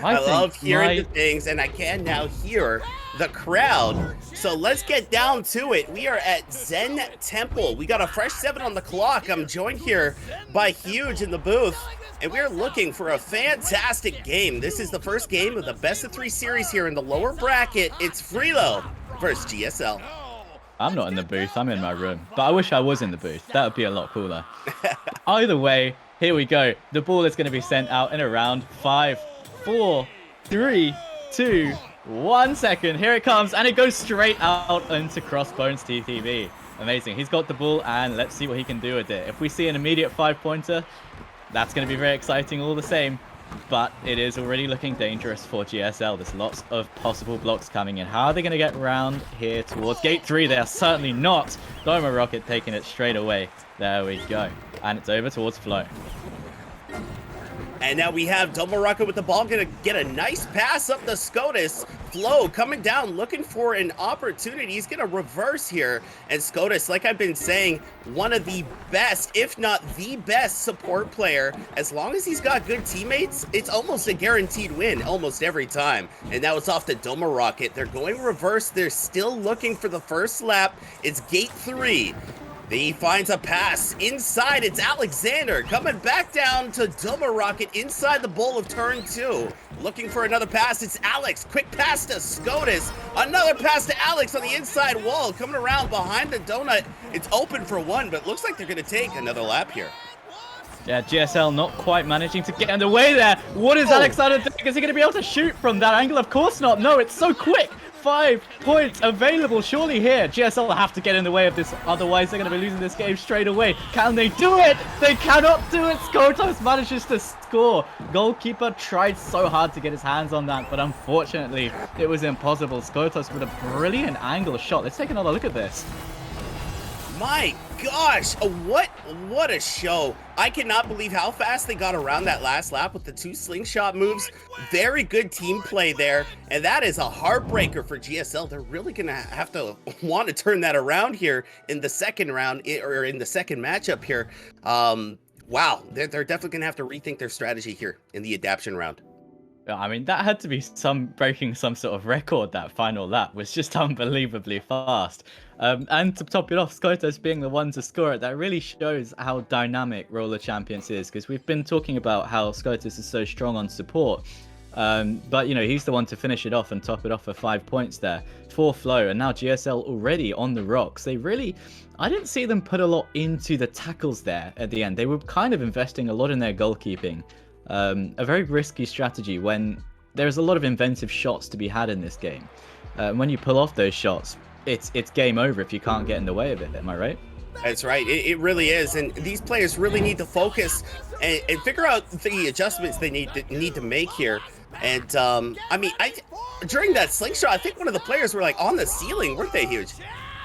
I love hearing the things, and I can now hear the crowd. So let's get down to it. We are at Zen Temple. We got a fresh 7 on the clock. I'm joined here by Huge in the booth, and we're looking for a fantastic game. This is the first game of the best of 3 series here in the lower bracket. It's Freelo versus GSL. I'm not in the booth. I'm in my room. But I wish I was in the booth. That would be a lot cooler. Either way, here we go. The ball is going to be sent out in around 5, 4, 3, 2, 1 second. Here it comes, and it goes straight out into Crossbones TTV. Amazing. He's got the ball, and let's see what he can do with it. If we see an immediate 5-pointer, that's going to be very exciting all the same. But it is already looking dangerous for GSL. There's lots of possible blocks coming in. How are they going to get around here towards Gate 3? They are certainly not. Doma Rocket taking it straight away. There we go. And it's over towards Flow. And now we have Doma Rocket with the ball, gonna get a nice pass up the SCOTUS. Flow coming down, looking for an opportunity. He's gonna reverse here. And SCOTUS, like I've been saying, one of the best, if not the best support player. As long as he's got good teammates, it's almost a guaranteed win almost every time. And now it's off to Doma Rocket. They're going reverse. They're still looking for the first lap. It's Gate 3. He finds a pass inside. It's Alexander coming back down to Doma Rocket inside the bowl of turn 2. Looking for another pass. It's Alex. Quick pass to SCOTUS. Another pass to Alex on the inside wall. Coming around behind the donut. It's open for 1, but it looks like they're going to take another lap here. Yeah, GSL not quite managing to get in the way there. What is Alexander doing? Is he going to be able to shoot from that angle? Of course not. No, it's so quick. 5 points available surely here. GSL have to get in the way of this, otherwise they're going to be losing this game straight away. Can they do it? They cannot do it. Skotos manages to score. Goalkeeper tried so hard to get his hands on that, but unfortunately it was impossible. Skotos with a brilliant angle shot. Let's take another look at this. My gosh, what a show. I cannot believe how fast they got around that last lap with the 2 slingshot moves. Very good team play there, and that is a heartbreaker for GSL. They're really gonna have to want to turn that around here in the second round, or in the second matchup here. Wow, they're definitely gonna have to rethink their strategy here in the adaptation round. I mean, that had to be breaking some sort of record. That final lap was just unbelievably fast. And to top it off, Skotos being the one to score it, that really shows how dynamic Roller Champions is, because we've been talking about how Skotos is so strong on support. But, you know, he's the one to finish it off and top it off for 5 points there for Flow. And now GSL already on the rocks. They really, I didn't see them put a lot into the tackles there at the end. They were kind of investing a lot in their goalkeeping. A very risky strategy when there's a lot of inventive shots to be had in this game. When you pull off those shots, it's game over if you can't get in the way of it. Am I right? That's right. It really is, and these players really need to focus and figure out the adjustments they need to make here. And I mean, during that slingshot, I think one of the players were like on the ceiling, weren't they, Huge?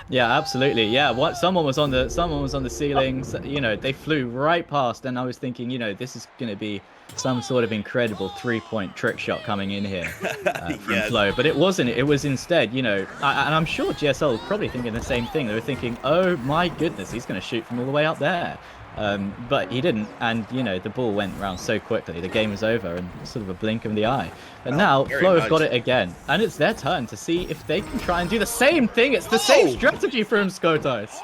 Yeah, absolutely. Yeah, someone was on the ceiling. So, you know, they flew right past, and I was thinking, you know, this is going to be some sort of incredible 3-point trick shot coming in here from Yes. Flow, but it wasn't. It was instead, you know, and I'm sure GSL was probably thinking the same thing. They were thinking, oh my goodness, he's going to shoot from all the way up there. But he didn't, and you know, the ball went around so quickly, the game was over in sort of a blink of the eye. And now Flow have got it again, and it's their turn to see if they can try and do the same thing. It's the same strategy from Skotos.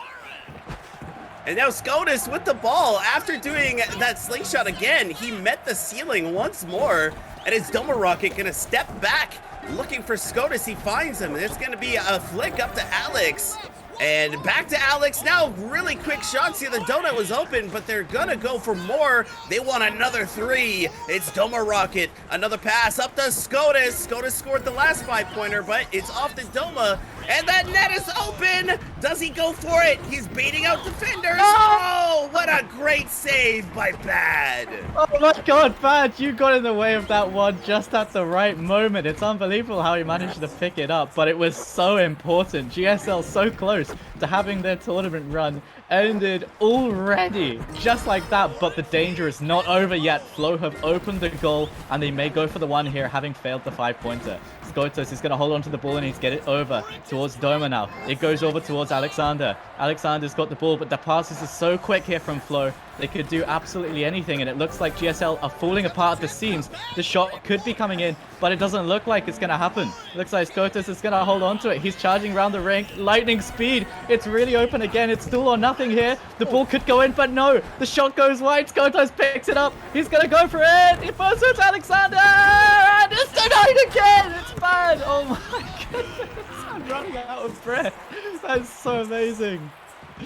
And now Skotos with the ball, after doing that slingshot again, he met the ceiling once more, and is Doma Rocket gonna step back, looking for Skotos? He finds him, and it's gonna be a flick up to Alex. And back to Alex now. Really quick shots here. The donut was open, but they're gonna go for more. They want another 3. It's Doma Rocket. Another pass up to Skotos. Skotos scored the last 5-pointer, but it's off to Doma. And that net is open. Does he go for it? He's baiting out defenders. Oh, what a great save by Bad. Oh my god, Bad, you got in the way of that one just at the right moment. It's unbelievable how he managed to pick it up, but it was so important. GSL so close to having their tournament run ended already, just like that. But the danger is not over yet. Flow have opened the goal, and they may go for the one here, having failed the 5-pointer. Skotos is going to hold on to the ball and he's get it over towards Doma now. It goes over towards Alexander. Alexander's got the ball, but the passes are so quick here from Flow. They could do absolutely anything, and it looks like GSL are falling apart at the seams. The shot could be coming in, but it doesn't look like it's going to happen. It looks like Skotos is going to hold on to it. He's charging around the rink. Lightning speed. It's really open again. It's still or nothing here. The ball could go in, but no. The shot goes wide. Skotos picks it up. He's going to go for it. It falls to Alexander. And it's denied again. It's Bad. Oh my goodness. I'm running out of breath. That's so amazing.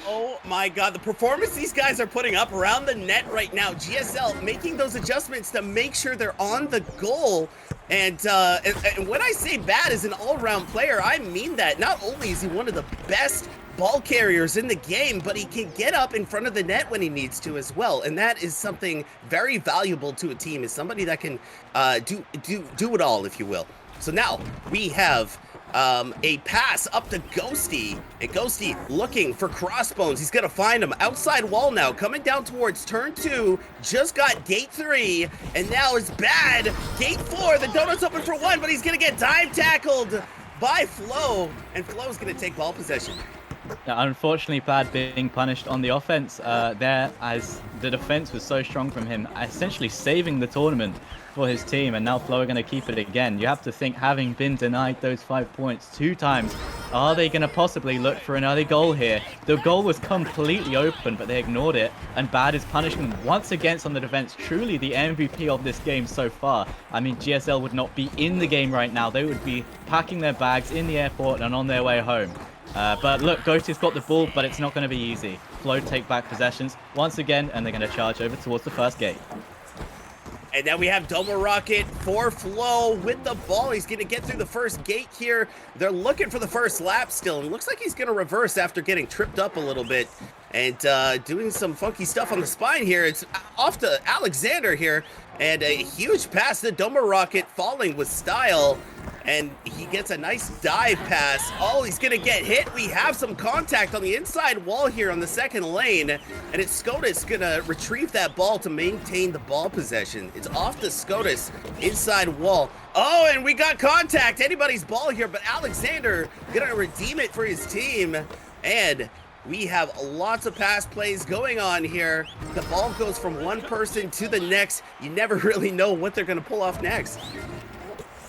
Oh my god, the performance these guys are putting up around the net right now. GSL making those adjustments to make sure they're on the goal. And when I say Bad is an all-around player, I mean that. Not only is he one of the best ball carriers in the game, but he can get up in front of the net when he needs to as well. And that is something very valuable to a team, is somebody that can do it all, if you will. So now we have a pass up to Ghosty, and Ghosty looking for Crossbones. He's gonna find him outside wall now, coming down towards turn 2. Just got gate 3, and now it's Bad. Gate 4, the donut's open for 1, but he's gonna get dive tackled by Flow, and Flow's gonna take ball possession. Now, unfortunately, Bad being punished on the offense there, as the defense was so strong from him, essentially saving the tournament for his team, and now Flow are going to keep it again. You have to think, having been denied those 5 points 2 times, are they going to possibly look for another goal here? The goal was completely open, but they ignored it, and Bad is punishing them once again on the defense. Truly the MVP of this game so far. I mean, GSL would not be in the game right now. They would be packing their bags in the airport and on their way home. But look, Ghosty's got the ball, but it's not going to be easy. Flow take back possessions once again, and they're going to charge over towards the first gate. And now we have Doma Rocket for Flo with the ball. He's going to get through the first gate here. They're looking for the first lap still. And it looks like he's going to reverse after getting tripped up a little bit and doing some funky stuff on the spine here. It's off to Alexander here. And a huge pass to Doma Rocket, falling with style. And he gets a nice dive pass. Oh, he's gonna get hit. We have some contact on the inside wall here on the second lane. And it's Scotus gonna retrieve that ball to maintain the ball possession. It's off to Scotus, inside wall. Oh, and we got contact. Anybody's ball here, but Alexander gonna redeem it for his team. And we have lots of pass plays going on here. The ball goes from one person to the next. You never really know what they're gonna pull off next.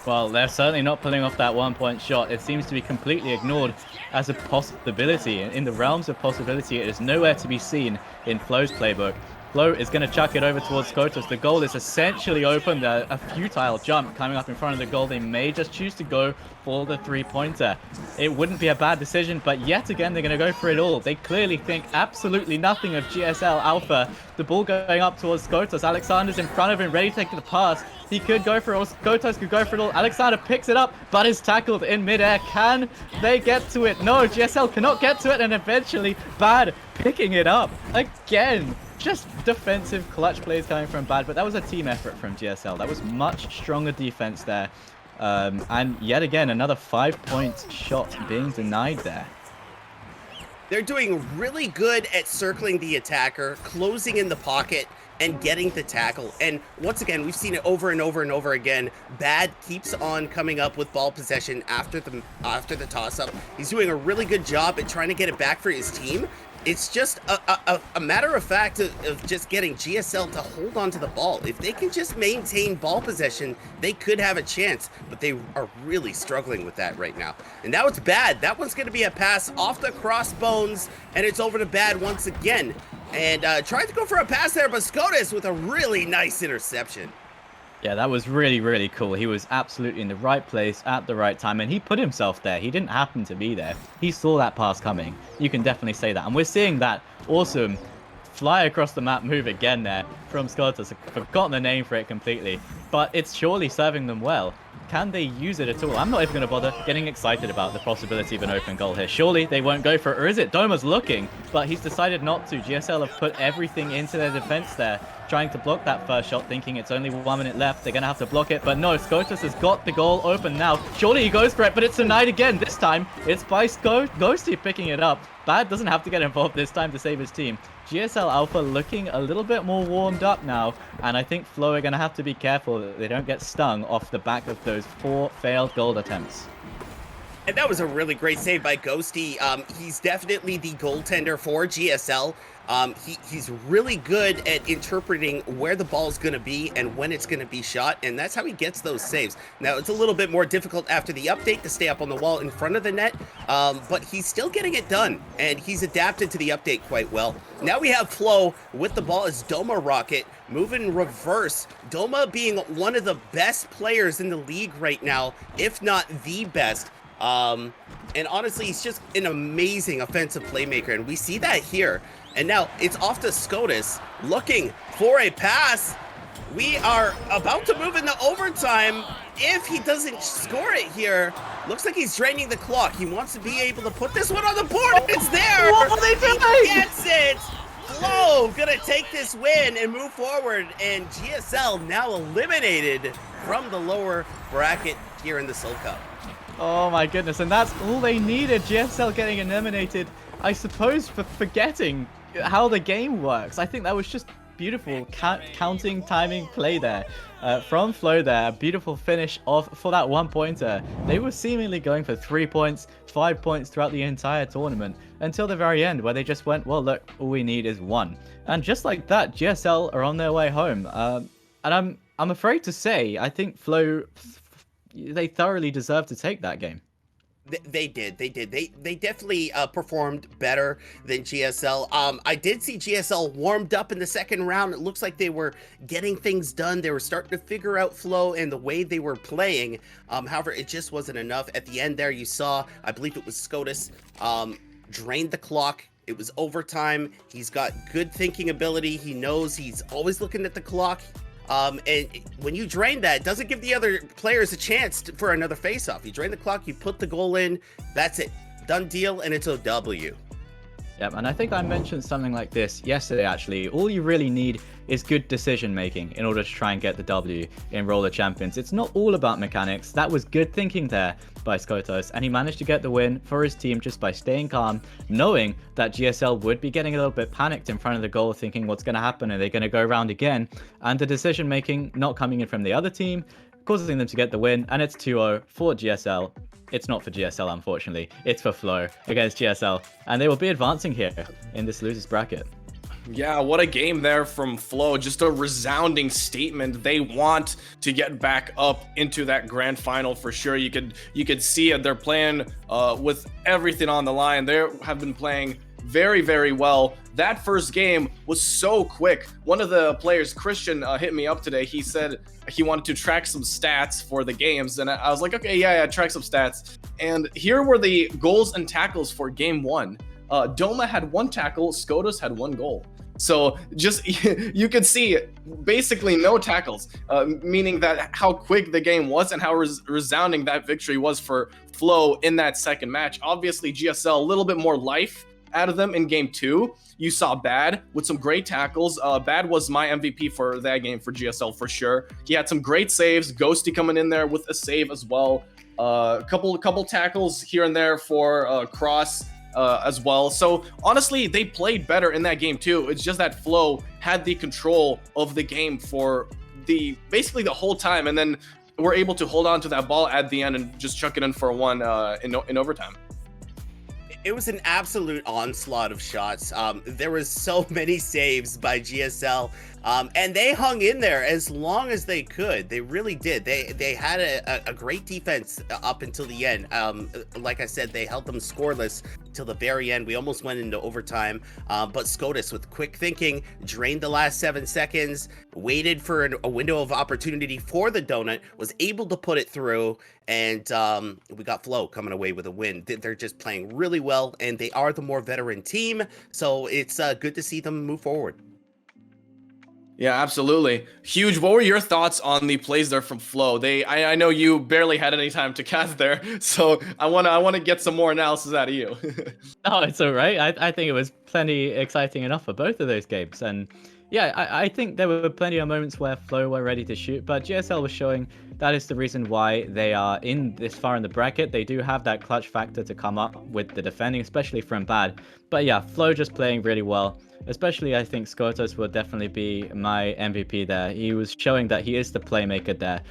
Well, they're certainly not pulling off that one-point shot. It seems to be completely ignored as a possibility. In the realms of possibility, it is nowhere to be seen in Flo's playbook. Flo is going to chuck it over towards Scotus. The goal is essentially open. A futile jump coming up in front of the goal. They may just choose to go for the three-pointer. It wouldn't be a bad decision, but yet again, they're going to go for it all. They clearly think absolutely nothing of GSL Alpha. The ball going up towards Scotus. Alexander's in front of him, ready to take the pass. He could go for it, or Scotus could go for it all. Alexander picks it up, but is tackled in midair. Can they get to it? No, GSL cannot get to it, and eventually Bad picking it up again. Just defensive clutch plays coming from Bad, but that was a team effort from GSL. That was much stronger defense there. And yet again, another 5-point shot being denied there. They're doing really good at circling the attacker, closing in the pocket, and getting the tackle. And once again, we've seen it over and over and over again. Bad keeps on coming up with ball possession after the toss-up. He's doing a really good job at trying to get it back for his team. It's just a matter of fact of just getting GSL to hold on to the ball. If they can just maintain ball possession, they could have a chance, but they are really struggling with that right now. And now it's Bad. That one's going to be a pass off the crossbones, and it's over to Bad once again. And tried to go for a pass there, but Scotus with a really nice interception. Yeah, that was really, really cool. He was absolutely in the right place at the right time, and he put himself there. He didn't happen to be there. He saw that pass coming. You can definitely say that. And we're seeing that awesome fly across the map move again there from Scotus. I've forgotten the name for it completely, but it's surely serving them well. Can they use it at all? I'm not even going to bother getting excited about the possibility of an open goal here. Surely they won't go for it, or is it? Doma's looking, but he's decided not to. GSL have put everything into their defense there, trying to block that first shot, thinking it's only 1 minute left. They're going to have to block it, but no, Scotus has got the goal open now. Surely he goes for it, but it's denied again. This time, it's by Ghosty picking it up. Bad doesn't have to get involved this time to save his team. GSL Alpha looking a little bit more warmed up now, and I think Flo are going to have to be careful that they don't get stung off the back of those 4 failed goal attempts. And that was a really great save by Ghosty. He's definitely the goaltender for GSL. He's really good at interpreting where the ball is going to be and when it's going to be shot, and that's how he gets those saves. Now, it's a little bit more difficult after the update to stay up on the wall in front of the net, but he's still getting it done, and he's adapted to the update quite well. Now we have Flo with the ball as Doma Rocket moving reverse. Doma being one of the best players in the league right now, if not the best. And honestly, he's just an amazing offensive playmaker, and we see that here. And now it's off to Scotus, looking for a pass. We are about to move into overtime. If he doesn't score it here, looks like he's draining the clock. He wants to be able to put this one on the board. It's there. What are they doing? He gets it. Flo gonna take this win and move forward. And GSL now eliminated from the lower bracket here in the Solcup. Oh my goodness, and that's all they needed. GSL getting eliminated, I suppose, for forgetting how the game works. I think that was just beautiful counting, timing play there from Flo there. A beautiful finish off for that 1-pointer. They were seemingly going for 3 points, 5 points throughout the entire tournament until the very end, where they just went, well, look, all we need is 1. And just like that, GSL are on their way home. And I'm afraid to say, I think Flo, they thoroughly deserve to take that game. They did. They definitely performed better than GSL. I did see GSL warmed up in the second round. It looks like they were getting things done. They were starting to figure out Flo and the way they were playing. However, it just wasn't enough. At the end there, you saw, I believe it was Scotus, drained the clock. It was overtime. He's got good thinking ability. He knows he's always looking at the clock. And when you drain that, it doesn't give the other players a chance for another face-off. You drain the clock, you put the goal in, that's it. Done deal, and it's a W. Yep, and I think I mentioned something like this yesterday, actually. All you really need is good decision making in order to try and get the W in Roller Champions. It's not all about mechanics. That was good thinking there by Skotos, and he managed to get the win for his team just by staying calm, knowing that GSL would be getting a little bit panicked in front of the goal, thinking what's going to happen, are they going to go around again? And the decision making not coming in from the other team, causing them to get the win, and it's 2-0 for GSL. It's not for GSL, unfortunately. It's for Flow against GSL, and they will be advancing here in this losers bracket. Yeah, what a game there from Flow. Just a resounding statement. They want to get back up into that grand final for sure. You could see it. They're playing with everything on the line. They have been playing very, very well. That first game was so quick. One of the players, Christian, hit me up today. He said he wanted to track some stats for the games, and I was like, okay, yeah, track some stats. And here were the goals and tackles for game 1. Doma had 1 tackle, Skotos had 1 goal. So just you could see basically no tackles, meaning that how quick the game was and how resounding that victory was for Flow in that second match. Obviously, GSL a little bit more life out of them in game 2. You saw Bad with some great tackles. Bad was my MVP for that game for GSL for sure. He had some great saves. Ghosty coming in there with a save as well. Couple tackles here and there for Cross as well. So honestly, they played better in that game too. It's just that Flow had the control of the game for basically the whole time, and then were able to hold on to that ball at the end and just chuck it in for 1 in overtime. It was an absolute onslaught of shots. There was so many saves by GSL, and they hung in there as long as they could. They really did. They had a great defense up until the end. Like I said, they held them scoreless till the very end. We almost went into overtime, but Skotos, with quick thinking, drained the last 7 seconds, waited for a window of opportunity for the donut, was able to put it through, and we got Flow coming away with a win. They're just playing really well, and they are the more veteran team, so it's good to see them move forward. Yeah, absolutely. Huge. What were your thoughts on the plays there from Flow? I know you barely had any time to cast there, so I want to get some more analysis out of you. Oh, it's all right. I think it was plenty exciting enough for both of those games, and yeah, I think there were plenty of moments where Flow were ready to shoot, but GSL was showing that is the reason why they are in this far in the bracket. They do have that clutch factor to come up with the defending, especially from Bad. But yeah, Flow just playing really well. Especially, I think Skotos will definitely be my MVP there. He was showing that he is the playmaker there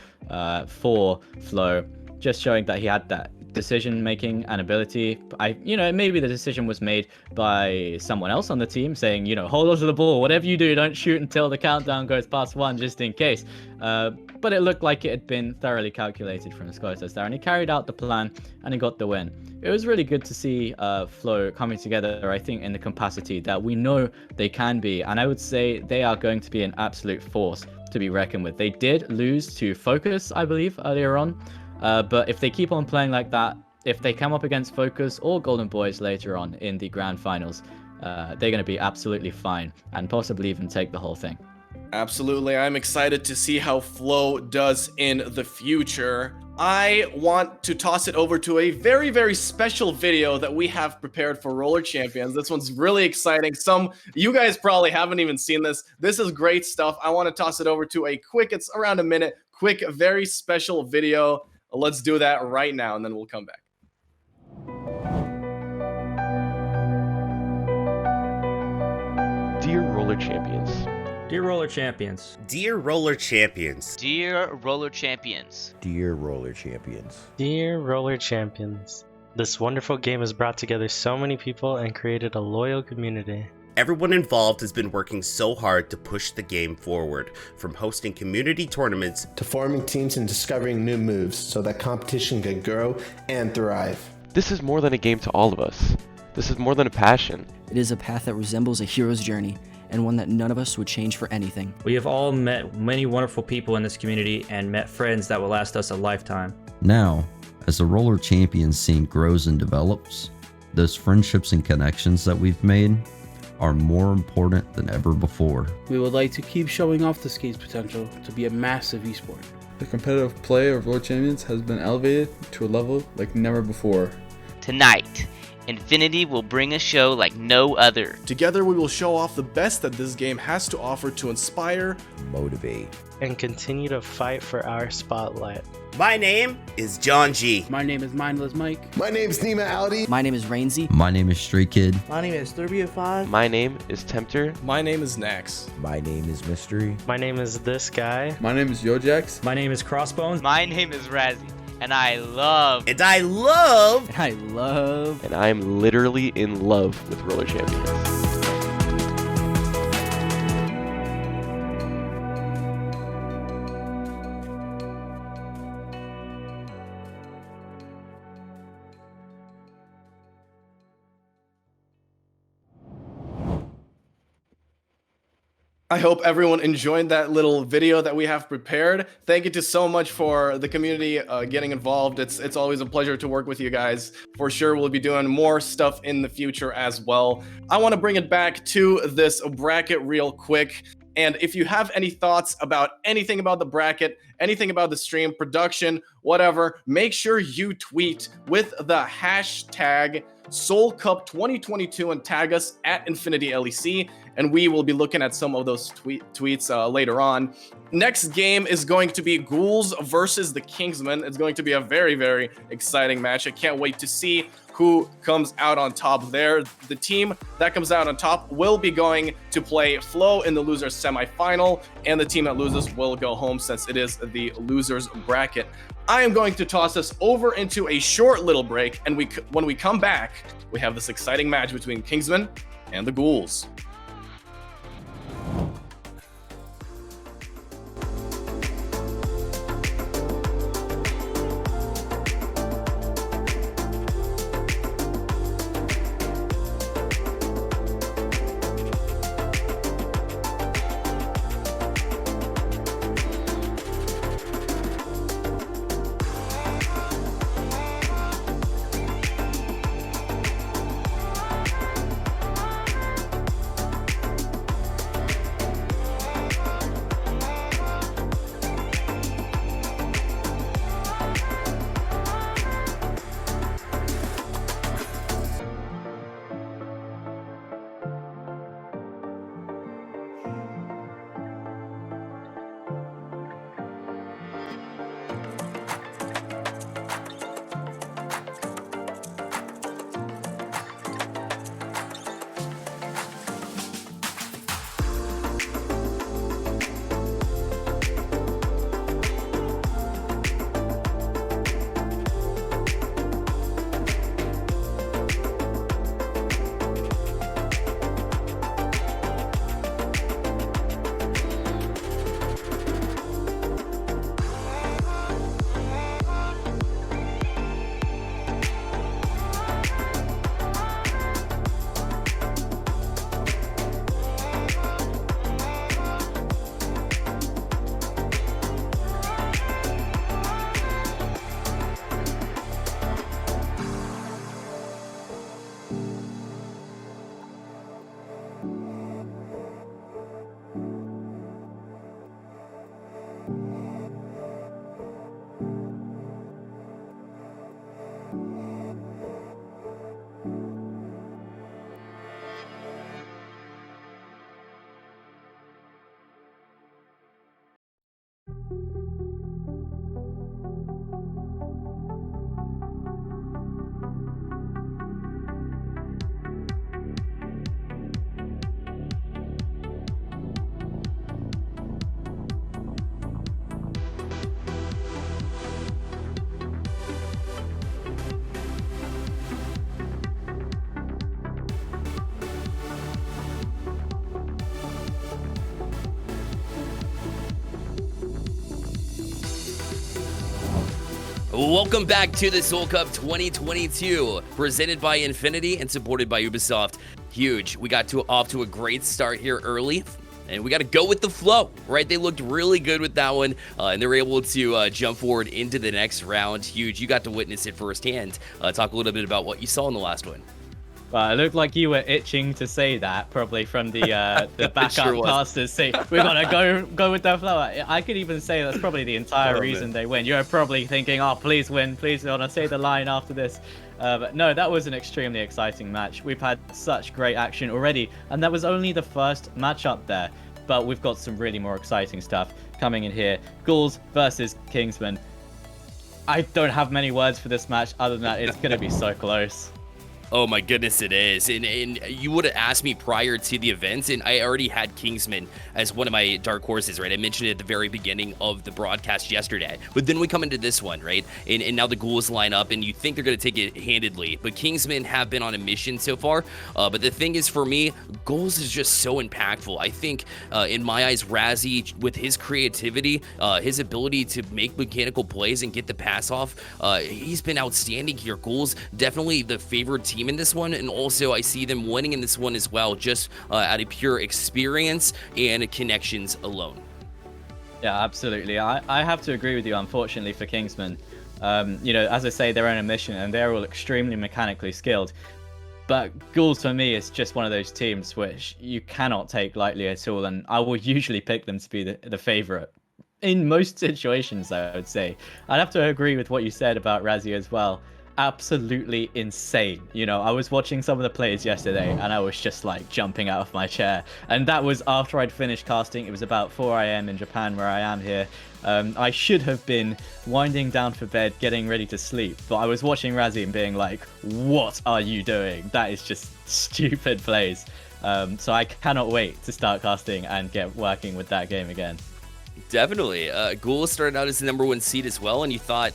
for Flow, just showing that he had that decision-making and ability. Maybe the decision was made by someone else on the team saying, hold on to the ball, whatever you do, don't shoot until the countdown goes past 1, just in case. But it looked like it had been thoroughly calculated from Skotos there, and he carried out the plan, and he got the win. It was really good to see Flow coming together, I think, in the capacity that we know they can be, and I would say they are going to be an absolute force to be reckoned with. They did lose to Focus, I believe, earlier on, but if they keep on playing like that, if they come up against Focus or Golden Boys later on in the grand finals, they're going to be absolutely fine and possibly even take the whole thing. Absolutely. I'm excited to see how Flow does in the future. I want to toss it over to a very, very special video that we have prepared for Roller Champions. This one's really exciting. You guys probably haven't even seen this. This is great stuff. I want to toss it over to it's around a minute, quick, very special video. Let's do that right now, and then we'll come back. Dear Roller Champions. Dear Roller Champions. Dear Roller Champions. Dear Roller Champions. Dear Roller Champions. Dear Roller Champions. This wonderful game has brought together so many people and created a loyal community. Everyone involved has been working so hard to push the game forward, from hosting community tournaments to forming teams and discovering new moves so that competition can grow and thrive. This is more than a game to all of us. This is more than a passion. It is a path that resembles a hero's journey, and one that none of us would change for anything. We have all met many wonderful people in this community and met friends that will last us a lifetime. Now, as the Roller Champions scene grows and develops, those friendships and connections that we've made are more important than ever before. We would like to keep showing off the skate's potential to be a massive esport. The competitive play of World Champions has been elevated to a level like never before. Tonight, Infinity will bring a show like no other. Together we will show off the best that this game has to offer to inspire, motivate, and continue to fight for our spotlight. My name is John G. My name is Mindless Mike. My name is Nima Aldi. My name is Rainsy. My name is Stray Kid. My name is 305. My name is Tempter. My name is Nax. My name is Mystery. My name is This Guy. My name is Yojax. My name is Crossbones. My name is Razzie. And I love. And I love. And I love. And I'm literally in love with Roller Champions. I hope everyone enjoyed that little video that we have prepared. Thank you to so much for the community getting involved. It's always a pleasure to work with you guys. For sure, we'll be doing more stuff in the future as well. I want to bring it back to this bracket real quick. And if you have any thoughts about anything about the bracket, anything about the stream, production, whatever, make sure you tweet with the hashtag Solcup 2022 and tag us at InfinityLEC, and we will be looking at some of those tweets later on. Next game is going to be Ghouls versus the Kingsmen. It's going to be a very, very exciting match. I can't wait to see who comes out on top there. The team that comes out on top will be going to play Flow in the losers semifinal, and the team that loses will go home since it is the losers bracket. I am going to toss us over into a short little break, and when we come back, we have this exciting match between Kingsmen and the Ghouls. Welcome back to the Solcup 2022, presented by Infinity and supported by Ubisoft. Huge. We got off to a great start here early, and we got to go with the flow, right? They looked really good with that one, and they were able to jump forward into the next round. Huge. You got to witness it firsthand. Talk a little bit about what you saw in the last one. Well, it looked like you were itching to say that, probably from the backup Sure was. casters. Say we gotta go with the flow. I could even say that's probably the entire reason they win. You're probably thinking, oh, please win, please. I want to say the line after this. But no, that was an extremely exciting match. We've had such great action already, and that was only the first matchup there. But we've got some really more exciting stuff coming in here. Ghouls versus Kingsmen. I don't have many words for this match other than that it's gonna be so close. Oh my goodness, it is. And you would have asked me prior to the event, and I already had Kingsman as one of my dark horses, right? I mentioned it at the very beginning of the broadcast yesterday. But then we come into this one, right? And now the Ghouls line up, and you think they're going to take it handedly. But Kingsmen have been on a mission so far. But the thing is, for me, Ghouls is just so impactful. I think, in my eyes, Razzie, with his creativity, his ability to make mechanical plays and get the pass off, he's been outstanding here. Ghouls, definitely the favorite team in this one, and also I see them winning in this one as well, just out of pure experience and connections alone. Yeah, absolutely. I have to agree with you, unfortunately, for Kingsmen. You know, as I say, they're on a mission and they're all extremely mechanically skilled. But Ghouls, for me, is just one of those teams which you cannot take lightly at all, and I will usually pick them to be the favorite. In most situations, I would say. I'd have to agree with what you said about Razzie as well. Absolutely insane. You know, I was watching some of the plays yesterday and I was just like jumping out of my chair, and that was after I'd finished casting. It was about 4 a.m. in Japan, where I am here. I should have been winding down for bed, getting ready to sleep, but I was watching Razzie and being like, what are you doing? That is just stupid plays. So I cannot wait to start casting and get working with that game again. Definitely. Ghouls started out as the #1 seed as well, and you thought,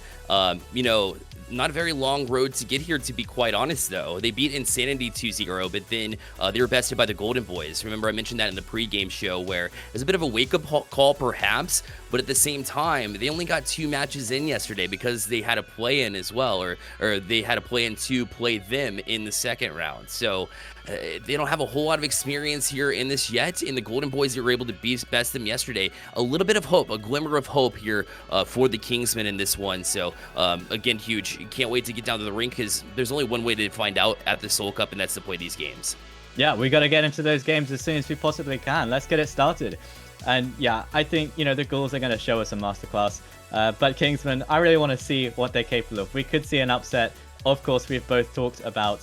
you know, not a very long road to get here, to be quite honest, though. They beat Nsanity 2-0, but then they were bested by the Golden Boys. Remember, I mentioned that in the pregame show, where it was a bit of a wake-up call, perhaps, but at the same time, they only got 2 matches in yesterday because they had a play-in as well, or they had a play-in to play them in the second round. So they don't have a whole lot of experience here in this yet, and the Golden Boys were able to best them yesterday. A little bit of hope, a glimmer of hope here for the Kingsmen in this one. So, again, huge. Can't wait to get down to the rink, because there's only one way to find out at the Soul Cup, and that's to play these games. Yeah, we got to get into those games as soon as we possibly can. Let's get it started. And yeah, I think, you know, the Ghouls are going to show us a masterclass. But Kingsmen, I really want to see what they're capable of. We could see an upset. Of course, we've both talked about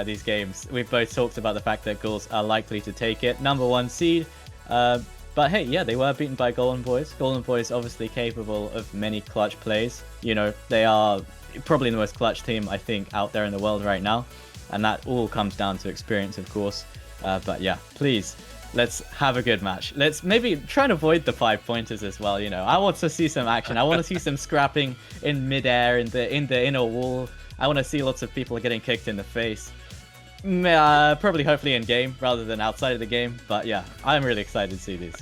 these games. We've both talked about the fact that Ghouls are likely to take it. #1 seed. But hey, yeah, they were beaten by Golden Boys. Golden Boys obviously capable of many clutch plays. You know, they are probably the most clutch team, I think, out there in the world right now. And that all comes down to experience, of course. But yeah, please, let's have a good match. Let's maybe try and avoid the 5-pointers as well. You know, I want to see some action. I want to see some scrapping in midair, in the inner wall. I want to see lots of people getting kicked in the face. Probably, hopefully in game rather than outside of the game. But yeah, I'm really excited to see these.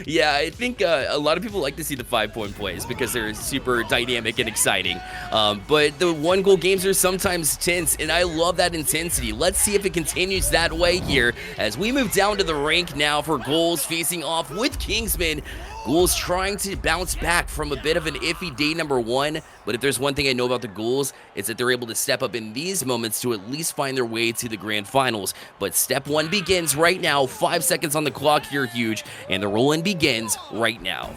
Yeah, I think a lot of people like to see the 5-point plays because they're super dynamic and exciting. But the 1-goal games are sometimes tense, and I love that intensity. Let's see if it continues that way here as we move down to the rink now for Ghouls facing off with Kingsmen. Ghouls trying to bounce back from a bit of an iffy day #1, but if there's one thing I know about the Ghouls, it's that they're able to step up in these moments to at least find their way to the grand finals. But step 1 begins right now, 5 seconds on the clock here, huge, and the roll-in begins right now.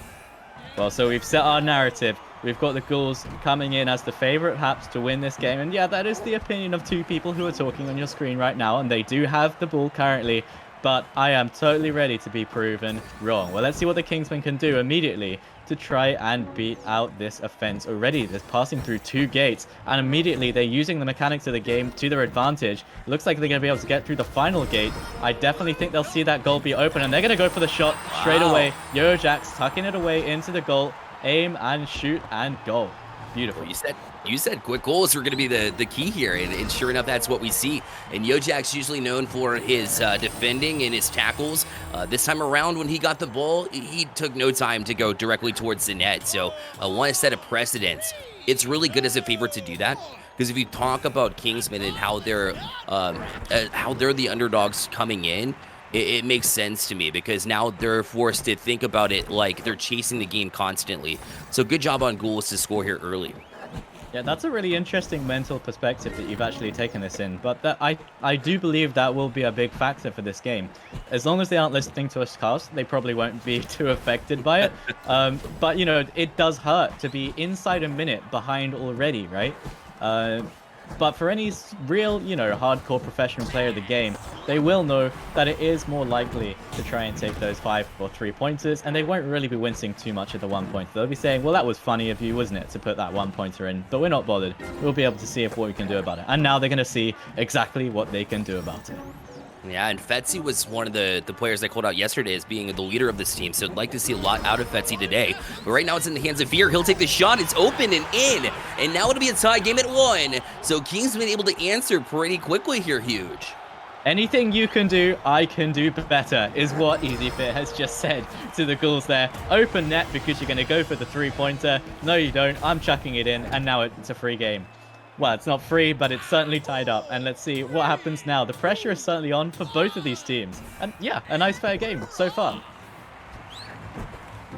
Well, so we've set our narrative. We've got the Ghouls coming in as the favorite, perhaps, to win this game. And yeah, that is the opinion of 2 people who are talking on your screen right now, and they do have the ball currently. But I am totally ready to be proven wrong. Well, let's see what the Kingsmen can do immediately to try and beat out this offense already. They're passing through 2 gates, and immediately they're using the mechanics of the game to their advantage. It looks like they're going to be able to get through the final gate. I definitely think they'll see that goal be open, and they're going to go for the shot straight away. Yo-Jax tucking it away into the goal. Aim and shoot and goal. Beautiful. You said quick goals are going to be the key here, and sure enough, that's what we see. And Yo-Jax usually known for his defending and his tackles. This time around, when he got the ball, he took no time to go directly towards the net. So I want to set a precedence. It's really good as a favorite to do that, because if you talk about Kingsmen and how they're the underdogs coming in, it makes sense to me, because now they're forced to think about it like they're chasing the game constantly. So good job on Ghouls to score here early. Yeah, that's a really interesting mental perspective that you've actually taken this in, but I do believe that will be a big factor for this game. As long as they aren't listening to us cast, they probably won't be too affected by it. But, you know, it does hurt to be inside a minute behind already, right? But for any real, you know, hardcore professional player of the game, they will know that it is more likely to try and take those 5 or 3 pointers, and they won't really be wincing too much at the 1 pointer. They'll be saying, well, that was funny of you, wasn't it, to put that 1 pointer in, but we're not bothered. We'll be able to see what we can do about it. And now they're going to see exactly what they can do about it. Yeah, and Fetzy was one of the players I called out yesterday as being the leader of this team, so I'd like to see a lot out of Fetzy today. But right now it's in the hands of Fear. He'll take the shot. It's open and in, and now it'll be a tie game at 1. So Kingsmen able to answer pretty quickly here, Huge. Anything you can do, I can do better, is what EasyFit has just said to the Ghouls there. Open net because you're going to go for the 3-pointer. No, you don't. I'm chucking it in, and now it's a free game. Well, it's not free, but it's certainly tied up. And let's see what happens now. The pressure is certainly on for both of these teams. And yeah, a nice fair game so far.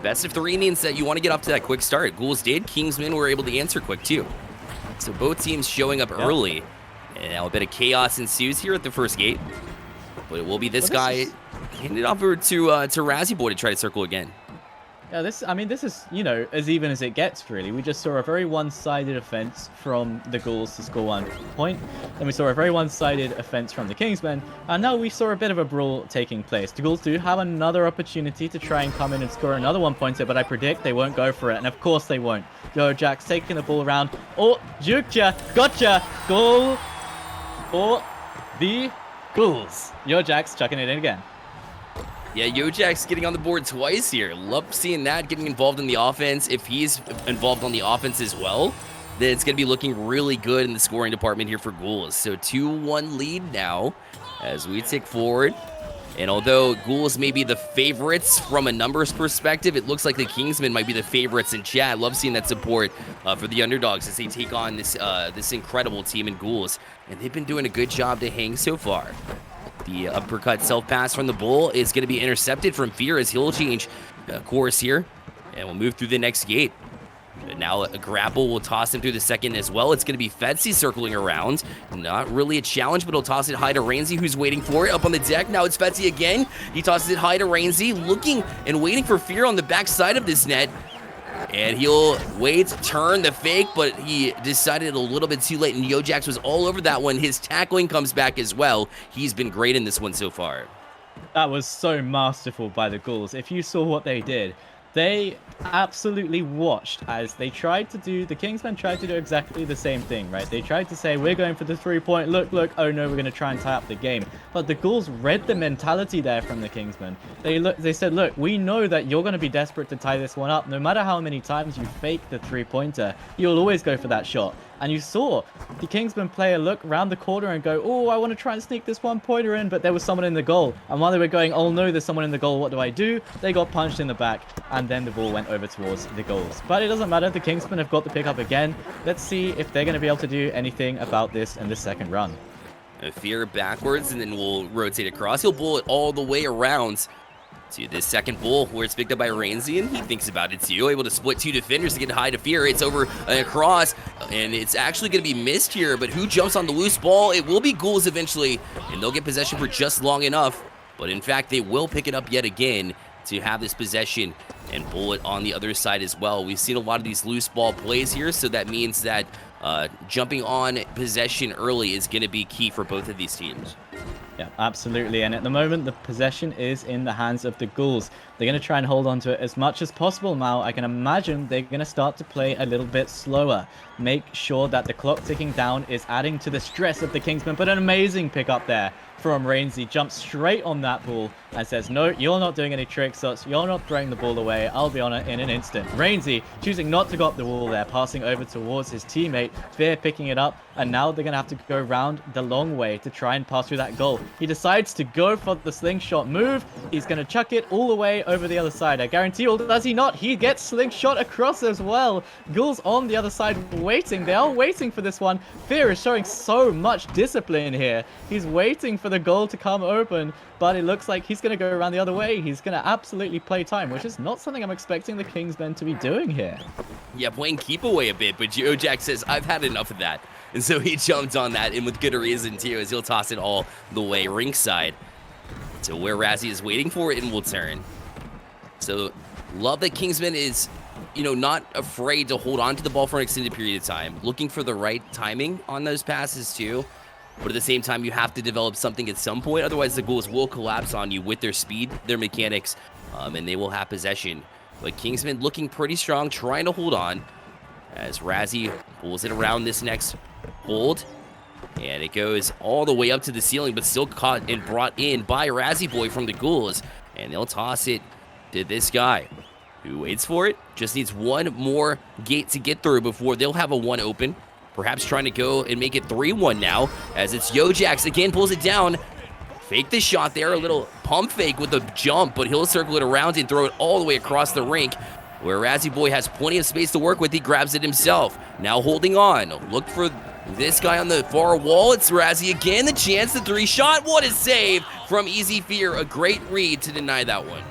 Best of 3 means that you want to get off to that quick start. Ghouls did. Kingsmen were able to answer quick, too. So both teams showing up early. And now a bit of chaos ensues here at the first gate. But it will be this guy handed off over to Razzie Boy to try to circle again. Yeah, this is, you know, as even as it gets, really. We just saw a very one-sided offense from the Ghouls to score 1 point. Then we saw a very one-sided offense from the Kingsmen. And now we saw a bit of a brawl taking place. The Ghouls do have another opportunity to try and come in and score another 1-pointer, but I predict they won't go for it. And of course they won't. Yo, Jack's taking the ball around. Oh, juked gotcha! Goal for the Ghouls. Yo, Jack's chucking it in again. Yeah, Yojack's getting on the board twice here. Love seeing that, getting involved in the offense. If he's involved on the offense as well, then it's going to be looking really good in the scoring department here for Ghouls. So 2-1 lead now as we tick forward. And although Ghouls may be the favorites from a numbers perspective, it looks like the Kingsmen might be the favorites in chat. Love seeing that support for the underdogs as they take on this incredible team in Ghouls. And they've been doing a good job to hang so far. The uppercut self-pass from the Bull is going to be intercepted from Fear as he'll change course here. And we'll move through the next gate. But now a grapple will toss him through the second as well. It's going to be Fetzy circling around. Not really a challenge, but he'll toss it high to Rainsy, who's waiting for it up on the deck. Now it's Fetzy again. He tosses it high to Rainsy, looking and waiting for Fear on the back side of this net. And he'll wait, turn the fake, but he decided a little bit too late, and Yojax was all over that one. His tackling comes back as well. He's been great in this one so far. That was so masterful by the Ghouls. If you saw what they did, they absolutely watched as they tried to do, the Kingsmen tried to do exactly the same thing, right? They tried to say, we're going for the 3-point, look, oh no, we're going to try and tie up the game. But the Ghouls read the mentality there from the Kingsmen. They said, look, we know that you're going to be desperate to tie this one up. No matter how many times you fake the 3-pointer, you'll always go for that shot. And you saw the Kingsman player look around the corner and go, oh, I want to try and sneak this 1-pointer in, but there was someone in the goal. And while they were going, oh no, there's someone in the goal, what do I do? They got punched in the back, and then the ball went over towards the Ghouls. But it doesn't matter, the Kingsmen have got the pick up again. Let's see if they're going to be able to do anything about this in the second run. Fear backwards, and then we'll rotate across. He'll pull it all the way around to this second bull where it's picked up by Rainsy, and he thinks about it too. Able to split 2 defenders to get high to Fear. It's over across, and it's actually going to be missed here, but who jumps on the loose ball? It will be Ghouls eventually, and they'll get possession for just long enough. But in fact, they will pick it up yet again to have this possession and Bullet on the other side as well. We've seen a lot of these loose ball plays here, so that means that jumping on possession early is going to be key for both of these teams. Yeah, absolutely. And at the moment, the possession is in the hands of the Ghouls. They're going to try and hold on to it as much as possible now. I can imagine they're going to start to play a little bit slower. Make sure that the clock ticking down is adding to the stress of the Kingsmen. But an amazing pick up there from Rainsy. Jumps straight on that ball and says, no, you're not doing any trick shots. You're not throwing the ball away. I'll be on it in an instant. Rainsy choosing not to go up the wall there, passing over towards his teammate. Fear picking it up. And now they're going to have to go around the long way to try and pass through that goal. He decides to go for the slingshot move. He's going to chuck it all the way over the other side. I guarantee you, does he not? He gets slingshot across as well. Ghouls on the other side waiting. They are waiting for this one. Fear is showing so much discipline here. He's waiting for the goal to come open, but it looks like he's going to go around the other way. He's going to absolutely play time, which is not something I'm expecting the Kingsmen to be doing here. Yeah, playing keep away a bit, but Geojack says, I've had enough of that. And so he jumped on that, and with good reason, too, as he'll toss it all the way ringside to where Razzie is waiting for it and will turn. So, love that Kingsman is, you know, not afraid to hold on to the ball for an extended period of time, looking for the right timing on those passes, too. But at the same time, you have to develop something at some point. Otherwise, the Ghouls will collapse on you with their speed, their mechanics, and they will have possession. But Kingsman looking pretty strong, trying to hold on as Razzie pulls it around this next hold. And it goes all the way up to the ceiling, but still caught and brought in by Razzie Boy from the Ghouls. And they'll toss it to this guy, who waits for it. Just needs one more gate to get through before they'll have a 1 open. Perhaps trying to go and make it 3-1 now, as it's Yojax again, pulls it down. Fake the shot there, a little pump fake with a jump, but he'll circle it around and throw it all the way across the rink, where Razzie Boy has plenty of space to work with. He grabs it himself. Now holding on. Look for this guy on the far wall. It's Razzie again. The chance, the 3-shot. What a save from Easy Fear. A great read to deny that one.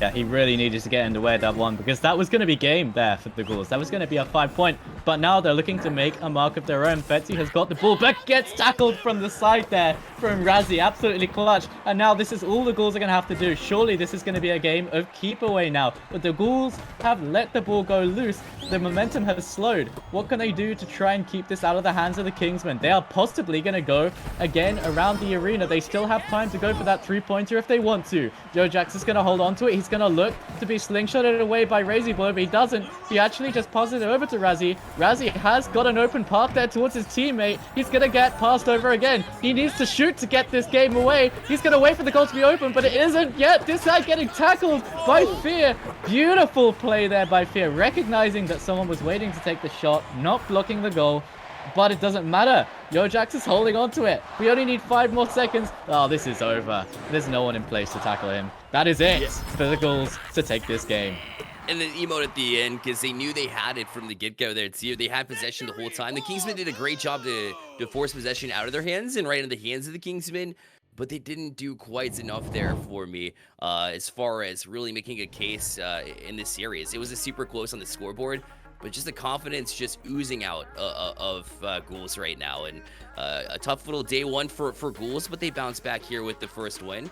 Yeah, he really needed to get in the way of that one, because that was going to be game there for the Ghouls. That was going to be a 5-point, but now they're looking to make a mark of their own. Betsy has got the ball, but gets tackled from the side there from Razzie. Absolutely clutch. And now this is all the Ghouls are going to have to do. Surely this is going to be a game of keep away now. But the Ghouls have let the ball go loose. The momentum has slowed. What can they do to try and keep this out of the hands of the Kingsmen? They are possibly going to go again around the arena. They still have time to go for that 3-pointer if they want to. Joe Jax is going to hold on to it. He's going to look to be slingshotted away by Razzie Boy, but he doesn't. He actually just passes it over to Razzie. Razzie has got an open path there towards his teammate. He's going to get passed over again. He needs to shoot to get this game away. He's going to wait for the goal to be open, but it isn't yet. This guy getting tackled by Fear. Beautiful play there by Fear, recognizing that someone was waiting to take the shot, not blocking the goal. But it doesn't matter. Yojax is holding on to it. We only need 5 more seconds. Oh, this is over. There's no one in place to tackle him. That is it for the Ghouls to take this game. And then emote at the end, because they knew they had it from the get-go there, too. They had possession the whole time. The Kingsmen did a great job to force possession out of their hands and right into the hands of the Kingsmen, but they didn't do quite enough there for me as far as really making a case in this series. It was a super close on the scoreboard, but just the confidence just oozing out of Ghouls right now. And a tough little day one for Ghouls, but they bounce back here with the first win.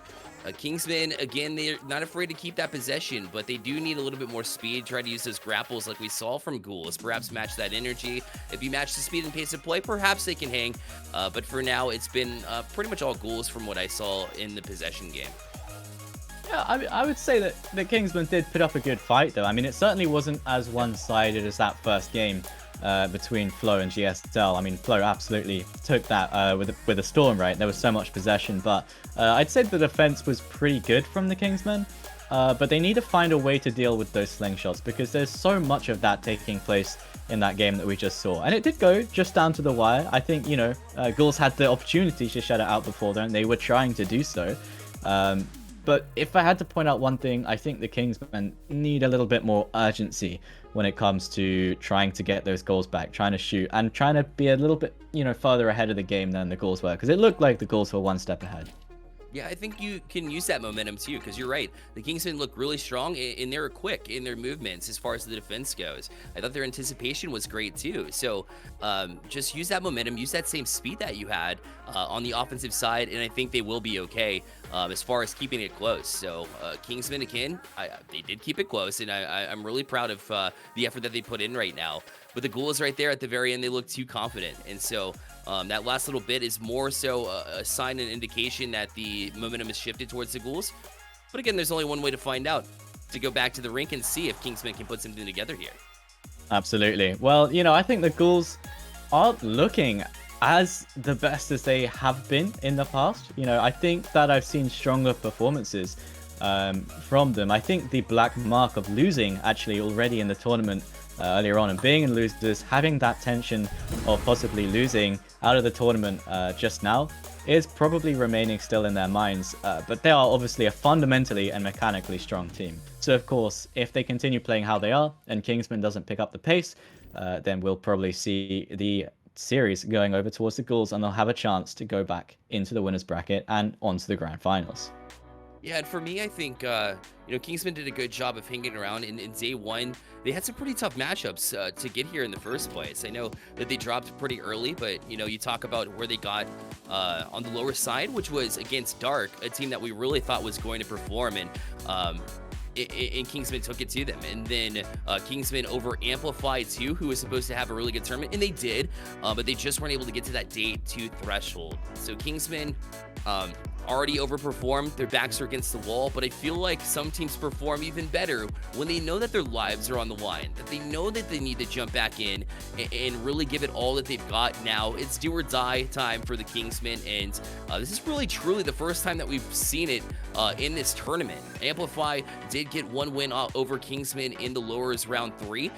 Kingsmen, again, they're not afraid to keep that possession, but they do need a little bit more speed. Try to use those grapples like we saw from Ghouls. Perhaps match that energy. If you match the speed and pace of play, perhaps they can hang. But for now, it's been pretty much all Ghouls from what I saw in the possession game. Yeah, I would say that the Kingsmen did put up a good fight, though. I mean, it certainly wasn't as one-sided as that first game between Flo and GSL. I mean, Flo absolutely took that with a storm, right? There was so much possession, but I'd say the defense was pretty good from the Kingsmen. But they need to find a way to deal with those slingshots, because there's so much of that taking place in that game that we just saw. And it did go just down to the wire. I think, you know, Ghouls had the opportunity to shut it out before then. They were trying to do so. But if I had to point out one thing, I think the Kingsmen need a little bit more urgency when it comes to trying to get those goals back, trying to shoot, and trying to be a little bit, you know, further ahead of the game than the Ghouls were, because it looked like the Ghouls were one step ahead. Yeah, I think you can use that momentum too, because you're right. The Kingsmen look really strong and they're quick in their movements as far as the defense goes. I thought their anticipation was great too. So just use that momentum, use that same speed that you had on the offensive side, and I think they will be okay as far as keeping it close. So Kingsmen, again, they did keep it close, and I'm really proud of the effort that they put in right now. But the Ghouls right there at the very end, they look too confident. And so that last little bit is more so a sign and indication that the momentum is shifted towards the Ghouls. But again, there's only one way to find out, to go back to the rink and see if Kingsmen can put something together here. Absolutely. Well, you know, I think the Ghouls aren't looking as the best as they have been in the past. You know, I think that I've seen stronger performances from them. I think the black mark of losing actually already in the tournament earlier on, and being in losers, having that tension of possibly losing out of the tournament just now is probably remaining still in their minds. But they are obviously a fundamentally and mechanically strong team. So of course, if they continue playing how they are and Kingsman doesn't pick up the pace, then we'll probably see the series going over towards the Ghouls, and they'll have a chance to go back into the winners bracket and onto the grand finals. Yeah, and for me, I think, Kingsmen did a good job of hanging around in day one. They had some pretty tough matchups to get here in the first place. I know that they dropped pretty early, but, you talk about where they got on the lower side, which was against Dark, a team that we really thought was going to perform, and Kingsmen took it to them. And then Kingsmen over Amplify too, who was supposed to have a really good tournament, and they did, but they just weren't able to get to that day 2 threshold. So Kingsmen already overperformed. Their backs are against the wall, but I feel like some teams perform even better when they know that their lives are on the line, that they know that they need to jump back in and really give it all that they've got. Now it's do or die time for the Kingsmen, and this is really truly the first time that we've seen it in this tournament. Amplify did get one win over Kingsmen in the lowers round 3,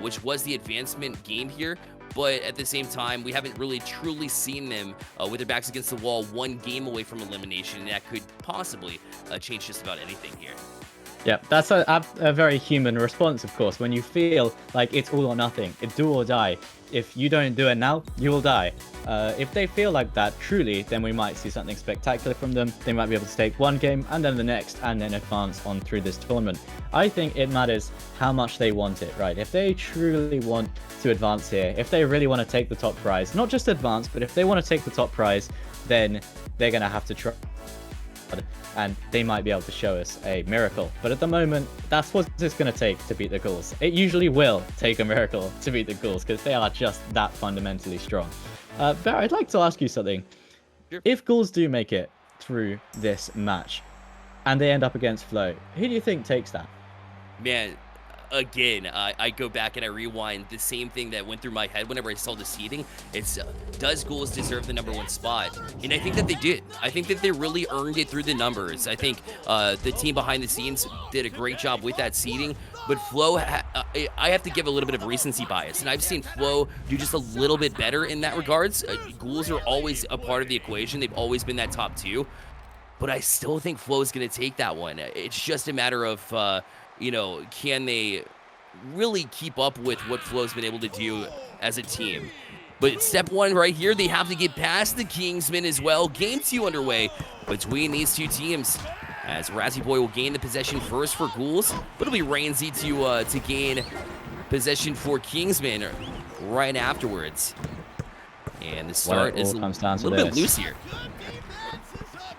which was the advancement game here. But at the same time, we haven't really truly seen them with their backs against the wall, one game away from elimination, and that could possibly change just about anything here. Yeah, that's a very human response, of course. When you feel like it's all or nothing, it's do or die. If you don't do it now, you will die. If they feel like that truly, then we might see something spectacular from them. They might be able to take one game and then the next and then advance on through this tournament. I think it matters how much they want it, right? If they truly want to advance here, if they really want to take the top prize, not just advance, but if they want to take the top prize, then they're going to have to try, and they might be able to show us a miracle. But at the moment, that's what it's going to take to beat the Ghouls. It usually will take a miracle to beat the Ghouls because they are just that fundamentally strong. But I'd like to ask you something. Sure. If Ghouls do make it through this match and they end up against Flo, who do you think takes that? Man, again, I go back and I rewind the same thing that went through my head whenever I saw the seeding. It's, does Ghouls deserve the #1 spot? And I think that they did. I think that they really earned it through the numbers. I think the team behind the scenes did a great job with that seeding. But Flo, I have to give a little bit of recency bias, and I've seen Flo do just a little bit better in that regards. Ghouls are always a part of the equation. They've always been that top 2. But I still think Flo is going to take that one. It's just a matter of, can they really keep up with what Flo's been able to do as a team? But step 1 right here, they have to get past the Kingsmen as well. Game 2 underway between these two teams, as Razzie Boy will gain the possession first for Ghouls, but it'll be Rainsy to gain possession for Kingsmen right afterwards. And the start is a little bit loose here.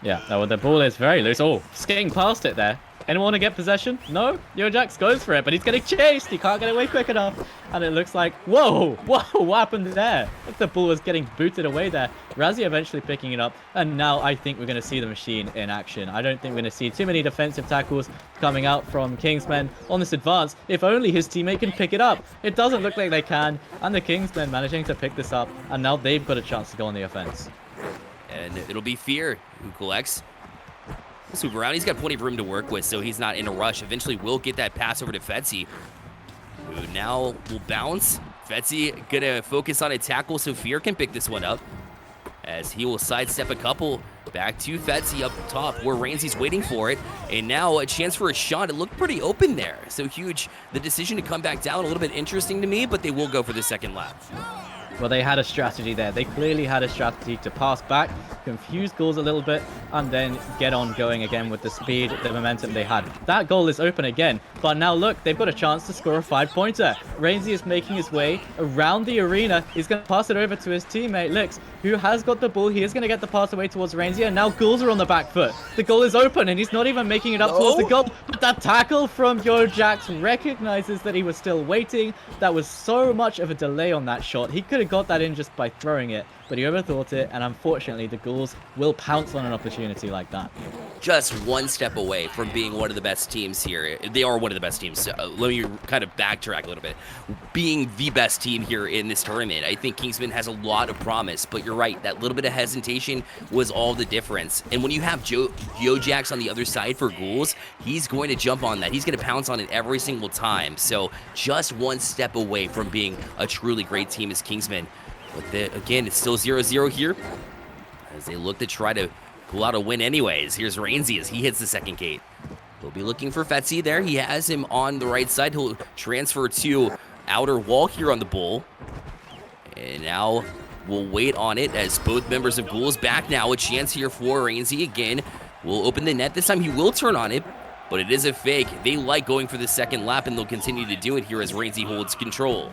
Yeah, well, the ball is very loose. Oh, skating past it there. Anyone want to get possession? No? Yojax goes for it, but he's getting chased. He can't get away quick enough. And it looks like, whoa, what happened there? Like the ball was getting booted away there. Razzie eventually picking it up. And now I think we're going to see the machine in action. I don't think we're going to see too many defensive tackles coming out from Kingsmen on this advance. If only his teammate can pick it up. It doesn't look like they can. And the Kingsmen managing to pick this up. And now they've got a chance to go on the offense. And it'll be Fear who collects. Swoop around. He's got plenty of room to work with, so he's not in a rush. Eventually, we'll get that pass over to Fetzy, who now will bounce. Fetzy gonna focus on a tackle so Fear can pick this one up, as he will sidestep a couple. Back to Fetzy up top, where Rainsy's waiting for it. And now a chance for a shot. It looked pretty open there. So Huge, the decision to come back down, a little bit interesting to me, but they will go for the second lap. Well, they had a strategy there. They clearly had a strategy to pass back, confuse Ghouls a little bit, and then get on going again with the speed, the momentum they had. That goal is open again, but now look, they've got a chance to score a 5-pointer. Rainsy is making his way around the arena. He's going to pass it over to his teammate, Lix, who has got the ball. He is going to get the pass away towards Rainsy, and now Ghouls are on the back foot. The goal is open, and he's not even making it up towards the goal. But that tackle from Yojax recognizes that he was still waiting. That was so much of a delay on that shot. He could have got that in just by throwing it, but he overthought it, and unfortunately the Ghouls will pounce on an opportunity like that. Just one step away from being one of the best teams here. They are one of the best teams. Let me kind of backtrack a little bit. Being the best team here in this tournament, I think Kingsman has a lot of promise, but you're right, that little bit of hesitation was all the difference. And when you have Yojax on the other side for Ghouls, he's going to jump on that. He's going to pounce on it every single time. So just one step away from being a truly great team as Kingsman. But again, it's still 0-0 here, as they look to try to pull out a win anyways. Here's Rainsy as he hits the second gate. He'll be looking for Fetzy there. He has him on the right side. He'll transfer to outer wall here on the bull. And now We'll wait on it as both members of Ghouls back now. A chance here for Rainsy again. Will open the net. This time he will turn on it, but it is a fake. They like going for the second lap, and they'll continue to do it here as Rainsy holds control.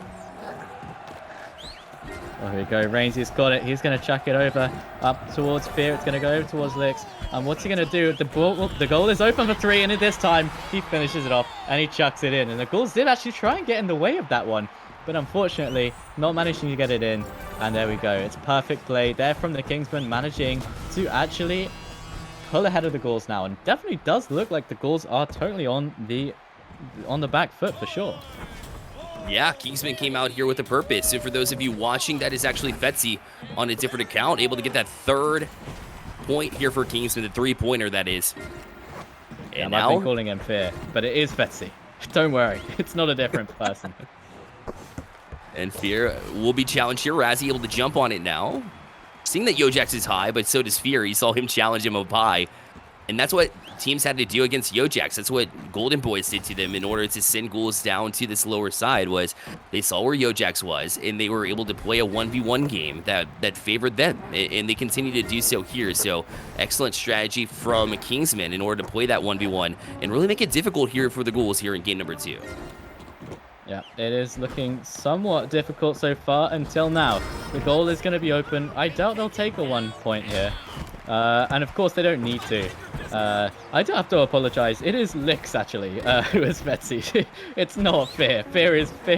There we go. Rainsy's got it. He's going to chuck it over up towards Fear. It's going to go over towards Lix. And what's he going to do? The goal is open for 3, and this time he finishes it off and he chucks it in. And the Ghouls did actually try and get in the way of that one, but unfortunately not managing to get it in. And there we go. It's perfect play there from the Kingsmen, managing to actually pull ahead of the Ghouls now. And definitely does look like the Ghouls are totally on the back foot for sure. Yeah, Kingsman came out here with a purpose. And for those of you watching, that is actually Fetzy on a different account, able to get that 3rd point here for Kingsman, the 3-pointer that is. And I've been calling him Fear, but it is Fetzy. Don't worry, it's not a different person. And Fear will be challenged here. Razzie able to jump on it now. Seeing that Yojax is high, but so does Fear. You saw him challenge him up high. And that's what teams had to do against Yojax. That's what Golden Boys did to them in order to send Ghouls down to this lower side, was they saw where Yojax was, and they were able to play a 1v1 game that favored them. And they continue to do so here. So excellent strategy from Kingsmen in order to play that 1v1 and really make it difficult here for the Ghouls here in game number 2. Yeah, it is looking somewhat difficult so far until now. The goal is going to be open. I doubt they'll take a 1 point here. And of course they don't need to. I do have to apologize. It is Lix actually, who is Betsy. It's not Fear. Fear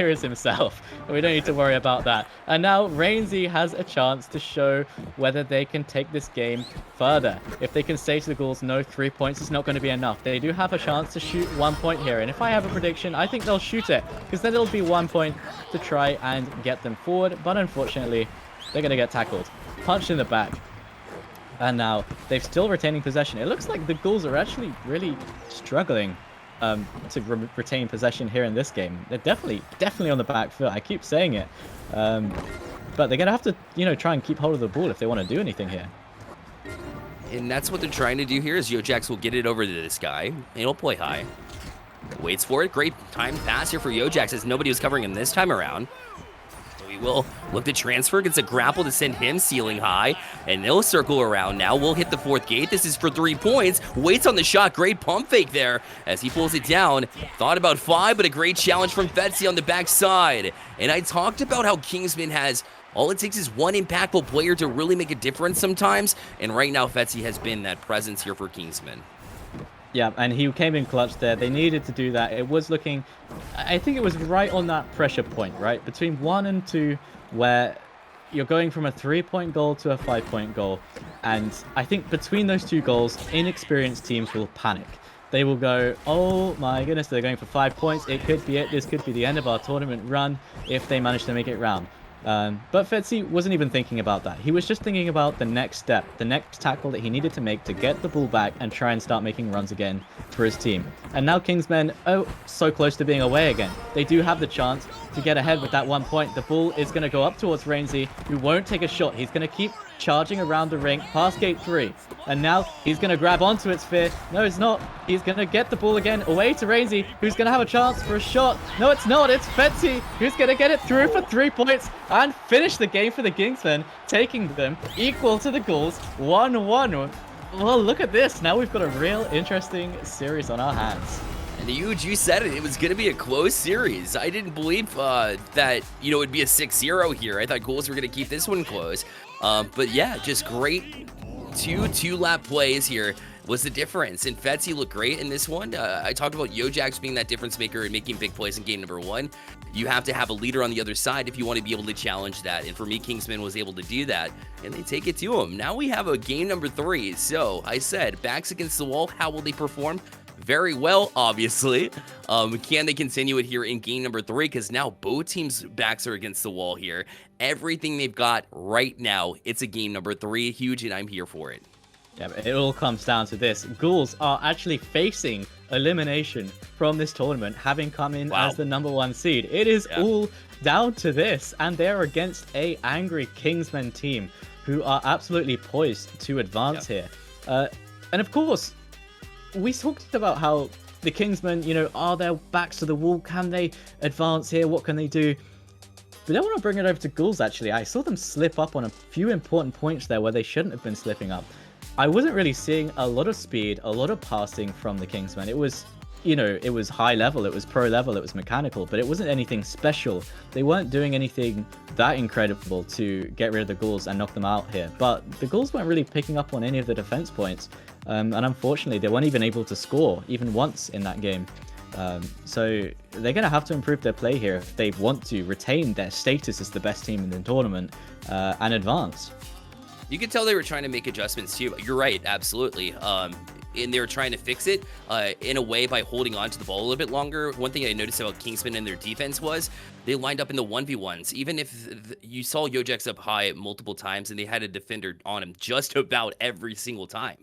is himself. We don't need to worry about that. And now Rainsy has a chance to show whether they can take this game further. If they can say to the Ghouls, no, 3 points is not going to be enough. They do have a chance to shoot 1 point here. And if I have a prediction, I think they'll shoot it, because then it'll be 1 point to try and get them forward. But unfortunately, they're going to get tackled. Punched in the back. And now they're still retaining possession. It looks like the Ghouls are actually really struggling to retain possession here in this game. They're definitely on the back foot. I keep saying it. But they're going to have to, try and keep hold of the ball if they want to do anything here. And that's what they're trying to do here, is Yojax will get it over to this guy. And he'll play high. Waits for it. Great time pass here for Yojax, as nobody was covering him this time around. We will look to transfer, gets a grapple to send him ceiling high, and they'll circle around now. We'll hit the 4th gate. This is for 3 points. Waits on the shot. Great pump fake there as he pulls it down. Thought about 5, but a great challenge from Fetzy on the backside. And I talked about how Kingsman has all it takes is one impactful player to really make a difference sometimes, and right now Fetzy has been that presence here for Kingsman. Yeah, and he came in clutch there. They needed to do that. It was looking, I think it was right on that pressure point, right? Between 1 and 2, where you're going from a 3-point goal to a 5-point goal. And I think between those 2 goals, inexperienced teams will panic. They will go, oh my goodness, they're going for 5 points. It could be it. This could be the end of our tournament run if they manage to make it round. But Fetzy wasn't even thinking about that. He was just thinking about the next step, the next tackle that he needed to make to get the ball back and try and start making runs again for his team. And now Kingsmen, so close to being away again. They do have the chance to get ahead with that 1 point. The ball is going to go up towards Rainsy, who won't take a shot. He's going to keep charging around the ring past gate 3. And now he's going to grab onto it, Sphere. No, it's not. He's going to get the ball again away to Rainsy, who's going to have a chance for a shot. No, it's not. It's Fetzy, who's going to get it through for 3 points and finish the game for the Kingsmen, taking them equal to the Ghouls, 1-1. Well, look at this. Now we've got a real interesting series on our hands. And you said it. It was going to be a close series. I didn't believe that, it'd be a 6-0 here. I thought Ghouls were going to keep this one close. But yeah, just great two-lap plays here was the difference. And Fetzy looked great in this one. I talked about Yojax being that difference maker and making big plays in game number 1. You have to have a leader on the other side if you want to be able to challenge that. And for me, Kingsman was able to do that, and they take it to him. Now we have a game number 3. So I said, backs against the wall. How will they perform? Very well, obviously. Can they continue it here in game number 3? Because now both teams' backs are against the wall here. Everything they've got right now, it's a game number 3. Huge, and I'm here for it. Yeah, but it all comes down to this. Ghouls are actually facing elimination from this tournament, having come in as the number 1 seed. It is all down to this, and they're against a angry Kingsmen team who are absolutely poised to advance here. And of course, we talked about how the Kingsmen, are their backs to the wall. Can they advance here? What can they do? But I want to bring it over to Ghouls, actually. I saw them slip up on a few important points there where they shouldn't have been slipping up. I wasn't really seeing a lot of speed, a lot of passing from the Kingsmen. It was, you know, it was high level, it was pro level, it was mechanical, but it wasn't anything special. They weren't doing anything that incredible to get rid of the Ghouls and knock them out here. But the Ghouls weren't really picking up on any of the defense points. And unfortunately, they weren't even able to score even once in that game. So they're going to have to improve their play here if they want to retain their status as the best team in the tournament and advance. You could tell they were trying to make adjustments too. You're right, absolutely. And they were trying to fix it in a way by holding on to the ball a little bit longer. One thing I noticed about Kingsmen and their defense was they lined up in the 1v1s. Even if you saw Yojax up high multiple times and they had a defender on him just about every single time.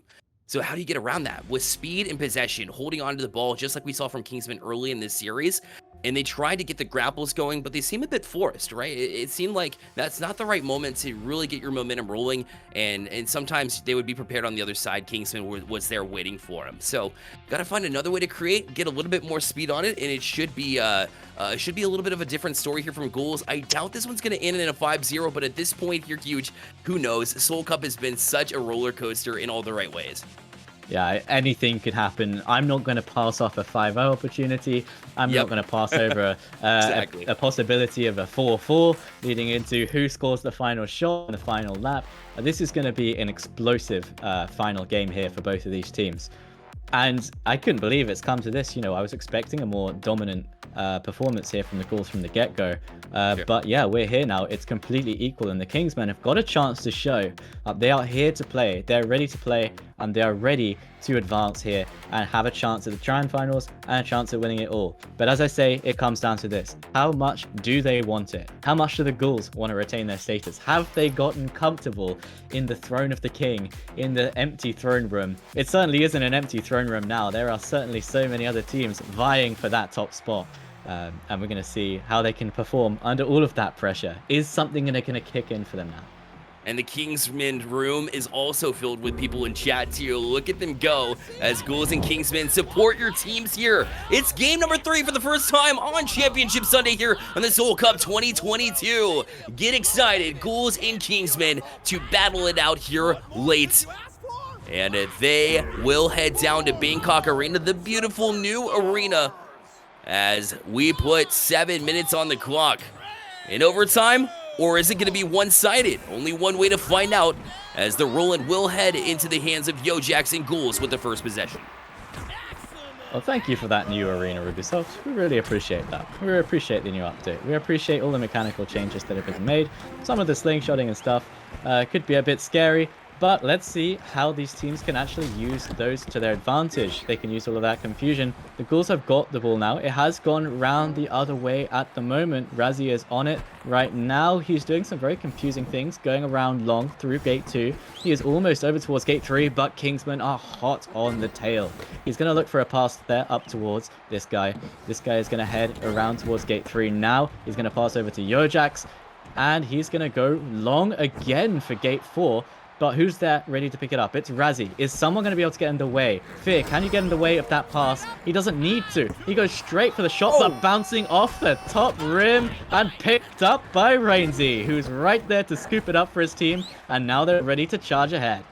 So how do you get around that? With speed and possession, holding on to the ball, just like we saw from Kingsmen early in this series. And they tried to get the grapples going, but they seem a bit forced, right? It seemed like that's not the right moment to really get your momentum rolling. And sometimes they would be prepared on the other side. Kingsman was there waiting for them. So got to find another way to create, get a little bit more speed on it, and it should be a little bit of a different story here from Ghouls. I doubt this one's going to end in a 5-0, but at this point here, huge, who knows? Solcup has been such a roller coaster in all the right ways. Yeah, anything could happen. I'm not going to pass off a 5-0 opportunity. I'm not going to pass over a possibility of a 4-4 leading into who scores the final shot in the final lap. This is going to be an explosive final game here for both of these teams. And I couldn't believe it's come to this. You know, I was expecting a more dominant performance here from the Ghouls from the get-go. But yeah, we're here now. It's completely equal, and the Kingsmen have got a chance to show they are here to play. They're ready to play, and they are ready to advance here and have a chance at the Grand Finals and a chance at winning it all. But as I say, it comes down to this. How much do they want it? How much do the Ghouls want to retain their status? Have they gotten comfortable in the throne of the king, in the empty throne room? It certainly isn't an empty throne room now. There are certainly so many other teams vying for that top spot. And we're going to see how they can perform under all of that pressure. Is something going to kick in for them now? And the Kingsmen room is also filled with people in chat too. Look at them go as Ghouls and Kingsmen support your teams here. It's game number 3 for the first time on Championship Sunday here on the Solcup 2022. Get excited, Ghouls and Kingsmen, to battle it out here late. And they will head down to Bangkok Arena, the beautiful new arena, as we put 7 minutes on the clock. In overtime, or is it going to be one-sided? Only one way to find out, as the Roland will head into the hands of Yojax and Ghouls with the first possession. Well, thank you for that new arena, Ubisoft. We really appreciate that. We really appreciate the new update. We appreciate all the mechanical changes that have been made. Some of the slingshotting and stuff could be a bit scary, but let's see how these teams can actually use those to their advantage. They can use all of that confusion. The Ghouls have got the ball now. It has gone round the other way at the moment. Razzie is on it right now. He's doing some very confusing things, going around long through gate 2. He is almost over towards gate 3, but Kingsmen are hot on the tail. He's going to look for a pass there up towards this guy. This guy is going to head around towards gate 3 now. He's going to pass over to Yojax, and he's going to go long again for gate 4. But who's there ready to pick it up? It's Razzie. Is someone going to be able to get in the way? Fear, can you get in the way of that pass? He doesn't need to. He goes straight for the shot, but bouncing off the top rim and picked up by Rainsy, who's right there to scoop it up for his team. And now they're ready to charge ahead.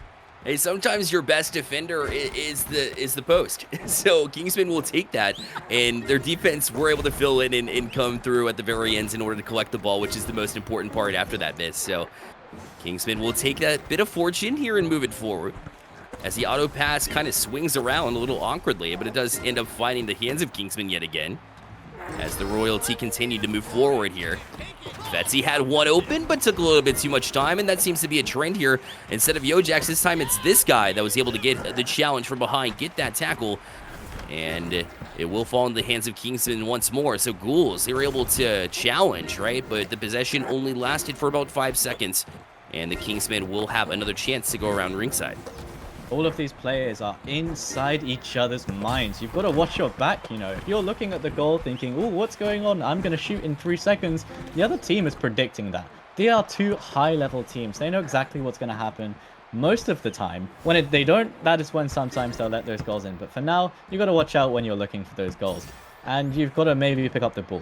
Hey, sometimes your best defender is the post. So Kingsmen will take that, and their defense were able to fill in and come through at the very ends in order to collect the ball, which is the most important part after that miss. So Kingsmen will take that bit of fortune here and move it forward, as the auto pass kind of swings around a little awkwardly, but it does end up finding the hands of Kingsmen yet again, as the royalty continued to move forward here. Betsy had one open, but took a little bit too much time, and that seems to be a trend here. Instead of Yojax, this time it's this guy that was able to get the challenge from behind, get that tackle, and it will fall in the hands of Kingsmen once more. So Ghouls, they were able to challenge, right? But the possession only lasted for about 5 seconds, and the Kingsmen will have another chance to go around ringside. All of these players are inside each other's minds. You've got to watch your back, you know. If you're looking at the goal thinking, oh, what's going on? I'm going to shoot in 3 seconds. The other team is predicting that. They are 2 high-level teams. They know exactly what's going to happen most of the time. When they don't, that is when sometimes they'll let those goals in. But for now, you got to watch out when you're looking for those goals. and you've got to maybe pick up the ball.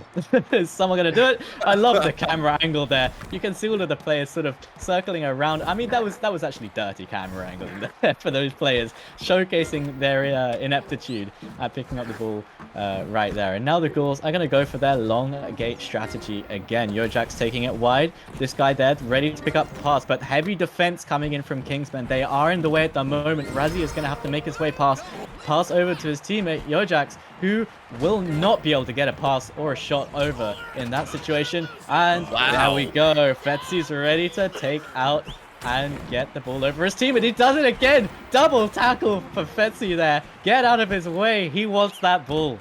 Is someone going to do it? I love the camera angle there. You can see all of the players sort of circling around. I mean, that was actually dirty camera angle there for those players, showcasing their ineptitude at picking up the ball right there. And now the Ghouls are going to go for their long gate strategy again. Yojack's taking it wide. This guy there ready to pick up the pass, but heavy defense coming in from Kingsmen. They are in the way at the moment. Razzie is going to have to make his way pass over to his teammate Yojax, who will not be able to get a pass or a shot over in that situation. And there we go. Fetsy's ready to take out and get the ball over his team, and he does it again. Double tackle for Fetsy there. Get out of his way. He wants that ball.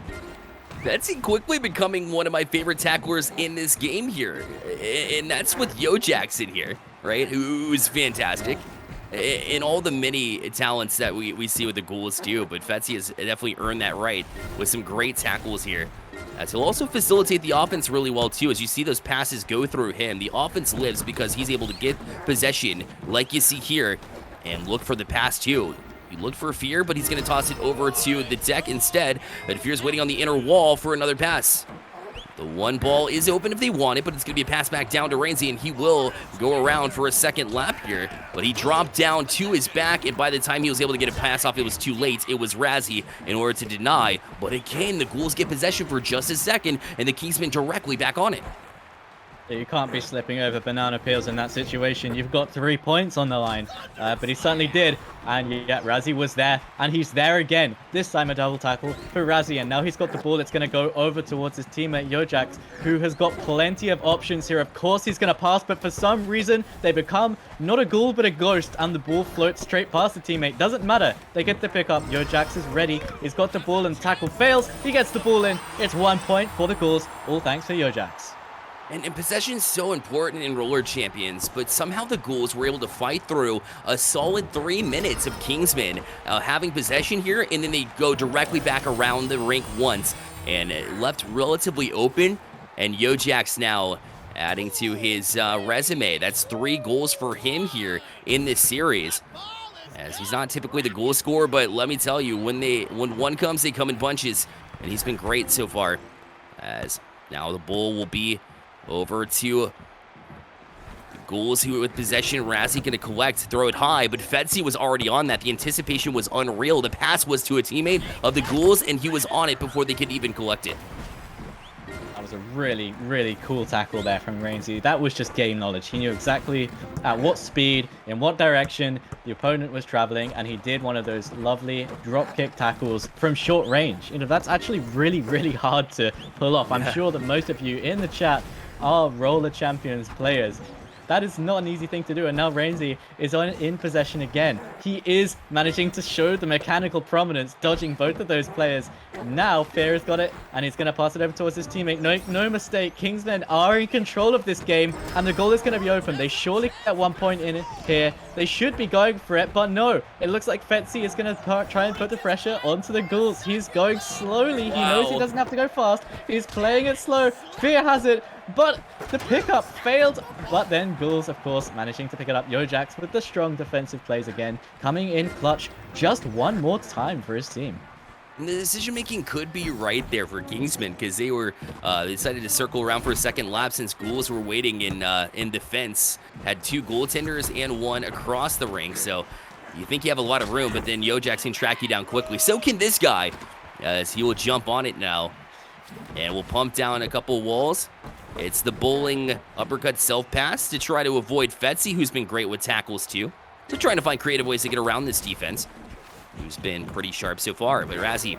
Fetsy quickly becoming one of my favorite tacklers in this game here. And that's with Yojax in here, right? Who's fantastic. And all the many talents that we see with the Ghouls too, but Fetsy has definitely earned that right with some great tackles here. As he'll also facilitate the offense really well too. As you see those passes go through him, the offense lives because he's able to get possession like you see here and look for the pass too. He looked for Fear, but he's going to toss it over to the deck instead. But Fear's waiting on the inner wall for another pass. The one ball is open if they want it, but it's going to be a pass back down to Rainsy, and he will go around for a second lap here. But he dropped down to his back, and by the time he was able to get a pass off, it was too late. It was Razzie in order to deny. But again, the Ghouls get possession for just a second, and the Kingsmen directly back on it. You can't be slipping over banana peels in that situation. You've got 3 points on the line, but he certainly did. And yeah, Razzie was there, and he's there again. This time a double tackle for Razzie, and now he's got the ball that's going to go over towards his teammate Yojax, who has got plenty of options here. Of course he's going to pass, but for some reason they become not a ghoul but a ghost, and the ball floats straight past the teammate. Doesn't matter. They get the pick up. Yojax is ready. He's got the ball, and the tackle fails. He gets the ball in. It's 1 point for the Ghouls, all thanks to Yojax. And possession is so important in Roller Champions, but somehow the Ghouls were able to fight through a solid 3 minutes of Kingsmen having possession here, and then they go directly back around the rink once, and it left relatively open, and Yojax now adding to his resume. That's 3 goals for him here in this series. As he's not typically the goal scorer, but let me tell you, when one comes, they come in bunches, and he's been great so far. As now the ball will be over to the Ghouls, who with possession. Razzie going to collect, throw it high, but Fetsy was already on that. The anticipation was unreal. The pass was to a teammate of the Ghouls, and he was on it before they could even collect it. That was a really, really cool tackle there from Rainsy. That was just game knowledge. He knew exactly at what speed, in what direction the opponent was traveling, and he did one of those lovely drop kick tackles from short range. You know, that's actually really, really hard to pull off. I'm sure that most of you in the chat are Roller Champions players. That is not an easy thing to do, and now Rainsy is in possession again. He is managing to show the mechanical prominence, dodging both of those players. Now Fear has got it, and he's going to pass it over towards his teammate. No mistake, Kingsmen are in control of this game, and the goal is going to be open. They surely get 1 point in it here. They should be going for it, but no. It looks like Fetsy is going to try and put the pressure onto the Ghouls. He's going slowly. He knows he doesn't have to go fast. He's playing it slow. Fear has it, but the pickup failed. But then Ghouls, of course, managing to pick it up. Yojax with the strong defensive plays again, coming in clutch just one more time for his team. And the decision-making could be right there for Kingsmen, because they were decided to circle around for a second lap since Ghouls were waiting in defense. Had 2 goaltenders and 1 across the ring, so you think you have a lot of room, but then Yojax can track you down quickly. So can this guy, as he will jump on it now, and will pump down a couple walls. It's the bowling uppercut self-pass to try to avoid Fetsy, who's been great with tackles too. So trying to find creative ways to get around this defense, who's been pretty sharp so far. But Razzie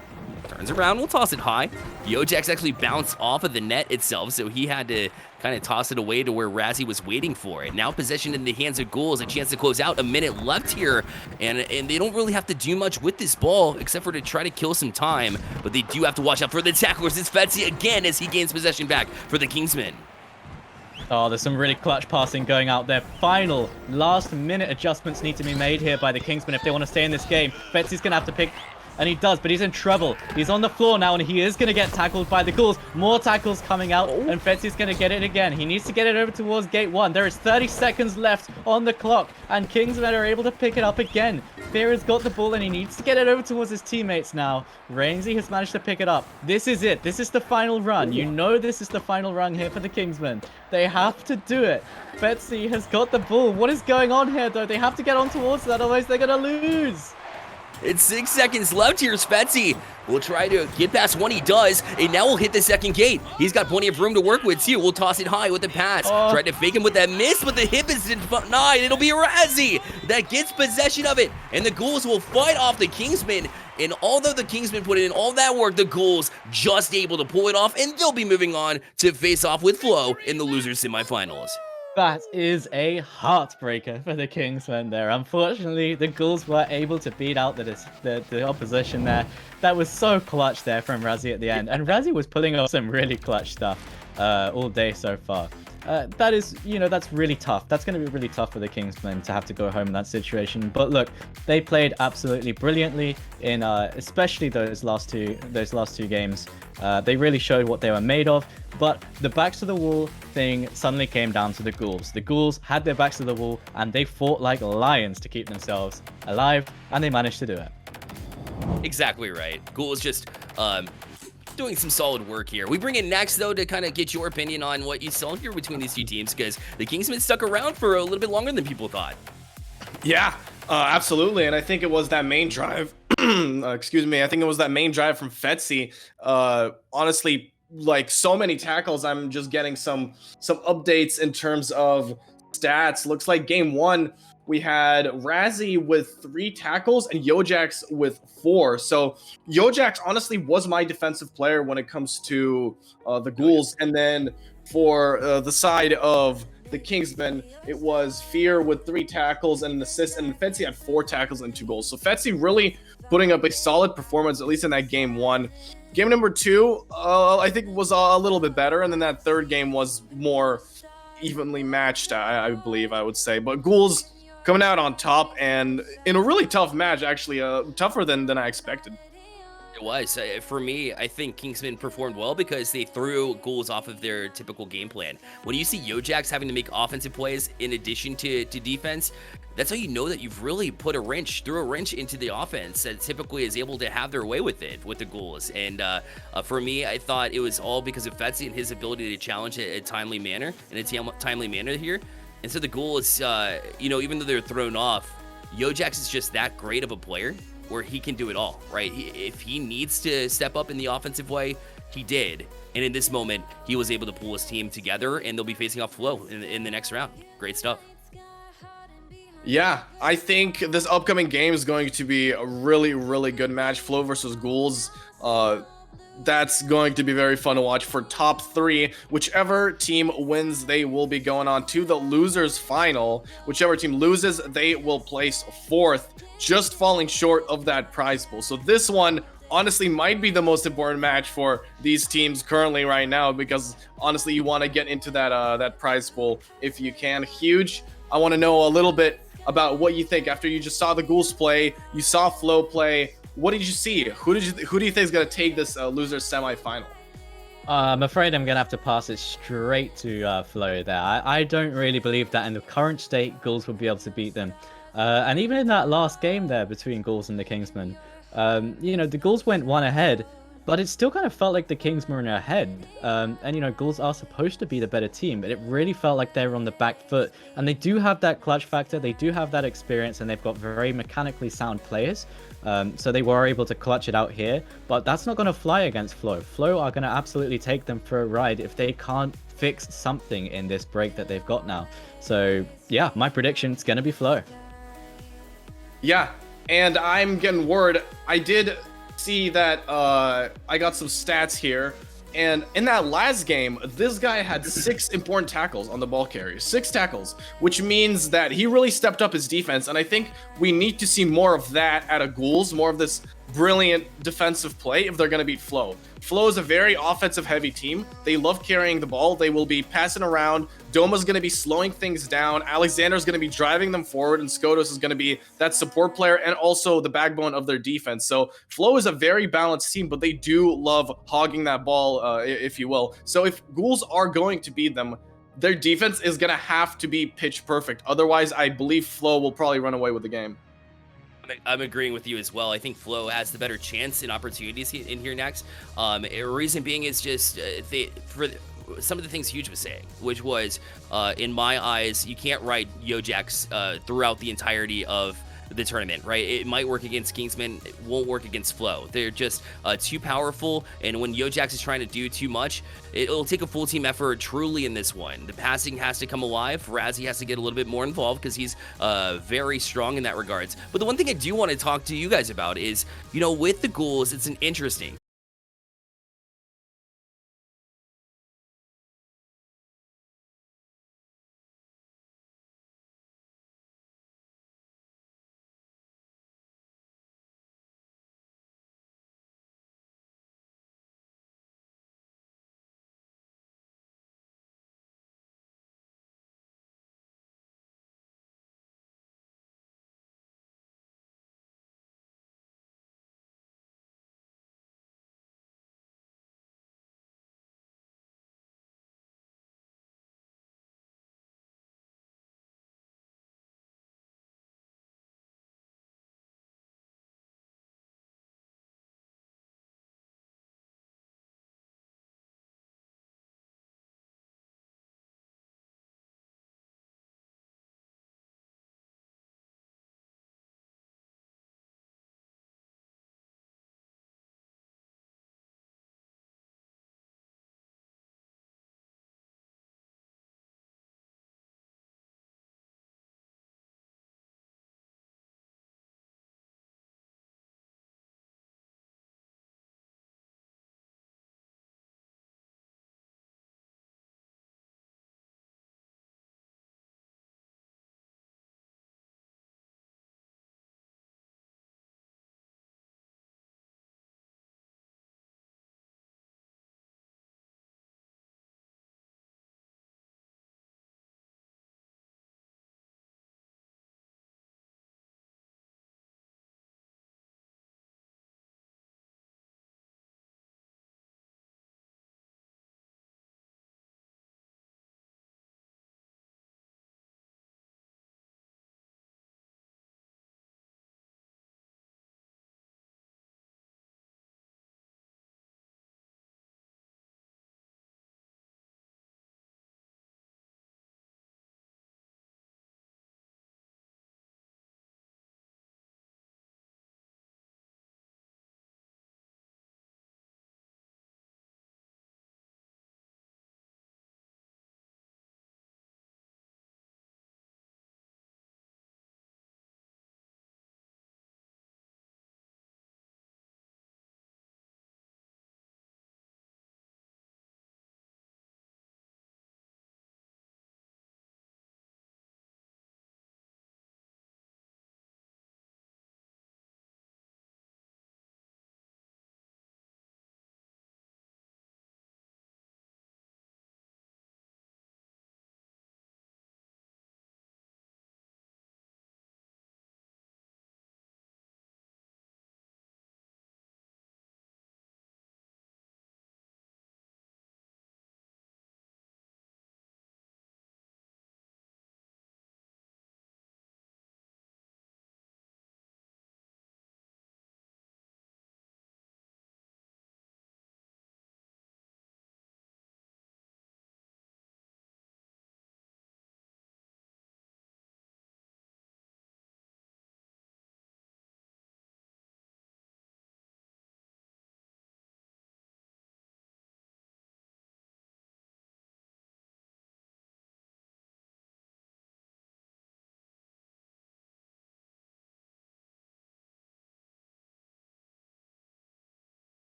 turns around, will toss it high. Yojax actually bounced off of the net itself, so he had to kind of toss it away to where Razzie was waiting for it. Now possession in the hands of Ghouls, a chance to close out. A minute left here, and they don't really have to do much with this ball except for to try to kill some time, but they do have to watch out for the tacklers. It's Fetsy again as he gains possession back for the Kingsmen. Oh, there's some really clutch passing going out there. Final, last-minute adjustments need to be made here by the Kingsmen if they want to stay in this game. Fetsy's going to have to pick and he does, but he's in trouble. He's on the floor now, and he is going to get tackled by the Ghouls. More tackles coming out, and Fetsy's going to get it again. He needs to get it over towards gate 1. There is 30 seconds left on the clock, and Kingsmen are able to pick it up again. Fear has got the ball, and he needs to get it over towards his teammates now. Rainsy has managed to pick it up. This is it. This is the final run. You know this is the final run here for the Kingsmen. They have to do it. Fetsy has got the ball. What is going on here, though? They have to get on towards that, otherwise they're going to lose. It's 6 seconds left here. Spetsy will try to get past one. He does, and now we'll hit the second gate. He's got plenty of room to work with, too. We'll toss it high with the pass. Try to fake him with that miss, but the hip is denied. It'll be Razzie that gets possession of it, and the Ghouls will fight off the Kingsmen. And although the Kingsmen put in all that work, the Ghouls just able to pull it off, and they'll be moving on to face off with Flo in the losers semifinals. That is a heartbreaker for the Kingsmen there. Unfortunately, the Ghouls were able to beat out the opposition there. That was so clutch there from Razzie at the end. And Razzie was pulling off some really clutch stuff all day so far. That is, that's really tough. That's going to be really tough for the Kingsmen to have to go home in that situation. But look, they played absolutely brilliantly in especially those last two games. They really showed what they were made of. But the backs to the wall thing suddenly came down to the Ghouls. The Ghouls had their backs to the wall, and they fought like lions to keep themselves alive, and they managed to do it. Exactly right. Ghouls just doing some solid work here. We bring in next, though, to kind of get your opinion on what you saw here between these two teams, because the Kingsmen stuck around for a little bit longer than people thought. Yeah, absolutely. And I think it was that main drive. Excuse me. I think it was that main drive from Fetsy. Honestly, like so many tackles, I'm just getting some updates in terms of stats. Looks like game 1, we had Razzie with 3 tackles and Yojax with 4. So Yojax honestly was my defensive player when it comes to the Ghouls. And then for the side of the Kingsmen, it was Fear with 3 tackles and an assist, and Fetsy had 4 tackles and 2 goals. So Fetsy really putting up a solid performance, at least in that game 1. Game number 2, I think was a little bit better, and then that third game was more evenly matched, I believe I would say. But Ghouls coming out on top, and in a really tough match, actually, tougher than I expected. It was. For me, I think Kingsmen performed well because they threw Ghouls off of their typical game plan. When you see Yojax having to make offensive plays in addition to defense, that's how you know that you've really threw a wrench into the offense that typically is able to have their way with it, with the Ghouls. And for me, I thought it was all because of Fetsy and his ability to challenge it in a timely manner, here. And so the Ghouls, even though they're thrown off, Yojax is just that great of a player where he can do it all, right? If he needs to step up in the offensive way, he did. And in this moment, he was able to pull his team together, and they'll be facing off Flo in the next round. Great stuff. Yeah, I think this upcoming game is going to be a really, really good match. Flo versus Ghouls. That's going to be very fun to watch for top 3. Whichever team wins, they will be going on to the losers final. Whichever team loses, they will place 4th, just falling short of that prize pool. So this one honestly might be the most important match for these teams currently right now, because honestly you want to get into that prize pool if you can. Huge. I want to know a little bit about what you think after you just saw the Ghouls play, you saw Flo play. What did you see? Who do you think is going to take this losers semifinal? I'm afraid I'm going to have to pass it straight to Flo there. I don't really believe that in the current state, Ghouls will be able to beat them. And even in that last game there between Ghouls and the Kingsmen, the Ghouls went 1 ahead, but it still kind of felt like the Kingsmen were ahead. And Ghouls are supposed to be the better team, but it really felt like they were on the back foot. And they do have that clutch factor, they do have that experience, and they've got very mechanically sound players. So they were able to clutch it out here, but that's not going to fly against Flo. Flo are going to absolutely take them for a ride if they can't fix something in this break that they've got now. So yeah, my prediction is going to be Flo. Yeah, and I'm getting word. I did see that I got some stats here, and in that last game, this guy had 6 important tackles on the ball carrier. 6 tackles, which means that he really stepped up his defense, and I think we need to see more of that out of Ghouls, more of this brilliant defensive play if they're going to beat Flow. Flow is a very offensive heavy team. They love carrying the ball. They will be passing around. Doma's going to be slowing things down. Alexander's going to be driving them forward, and Skotos is going to be that support player and also the backbone of their defense. So Flow is a very balanced team, but they do love hogging that ball, if you will. So if Ghouls are going to beat them, their defense is going to have to be pitch perfect. Otherwise, I believe Flow will probably run away with the game. I'm agreeing with you as well. I think Flow has the better chance and opportunities in here next. Reason being is just some of the things Huge was saying, which was, in my eyes, you can't ride Yojax throughout the entirety of the tournament, right? It might work against Kingsmen, it won't work against Flow. They're just too powerful, and when Yojax is trying to do too much, it'll take a full team effort truly in this one. The passing has to come alive. Razzie has to get a little bit more involved because he's very strong in that regards. But the one thing I do want to talk to you guys about is, you know, with the Ghouls, it's an interesting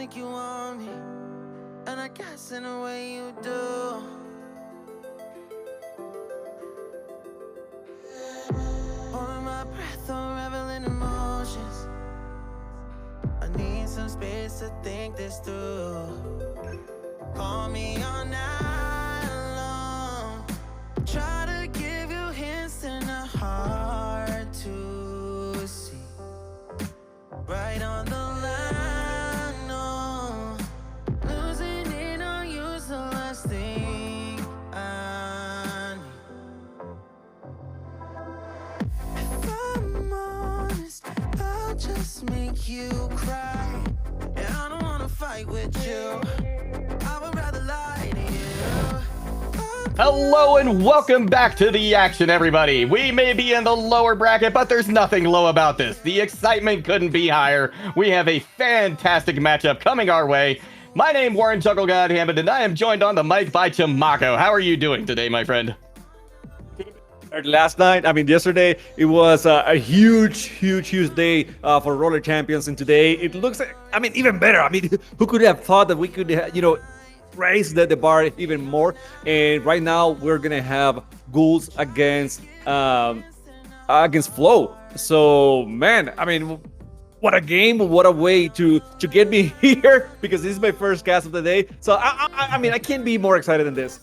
like you want me, and I guess in a way you do. Holding my breath, unraveling emotions. I need some space to think this through. Call me all night long. Try to give you hints and a hard to see. Right on the line, no. Losing it on you's the last thing I need. If I'm honest, I'll just make you cry. And I don't wanna fight with you. I would rather lie to you. Hello and welcome back to the action, everybody. We may be in the lower bracket, but there's nothing low about this. The excitement couldn't be higher. We have a fantastic matchup coming our way. My name Warren Juggle God Hammond, and I am joined on the mic by Chamako. How are you doing today, my friend? Last night, yesterday, it was a huge day for roller champions, and today it looks, even better. Who could have thought that we could, raise the bar even more? And right now, we're gonna have Ghouls against Flow. So, man, what a game! What a way to get me here, because this is my first cast of the day. So, I can't be more excited than this.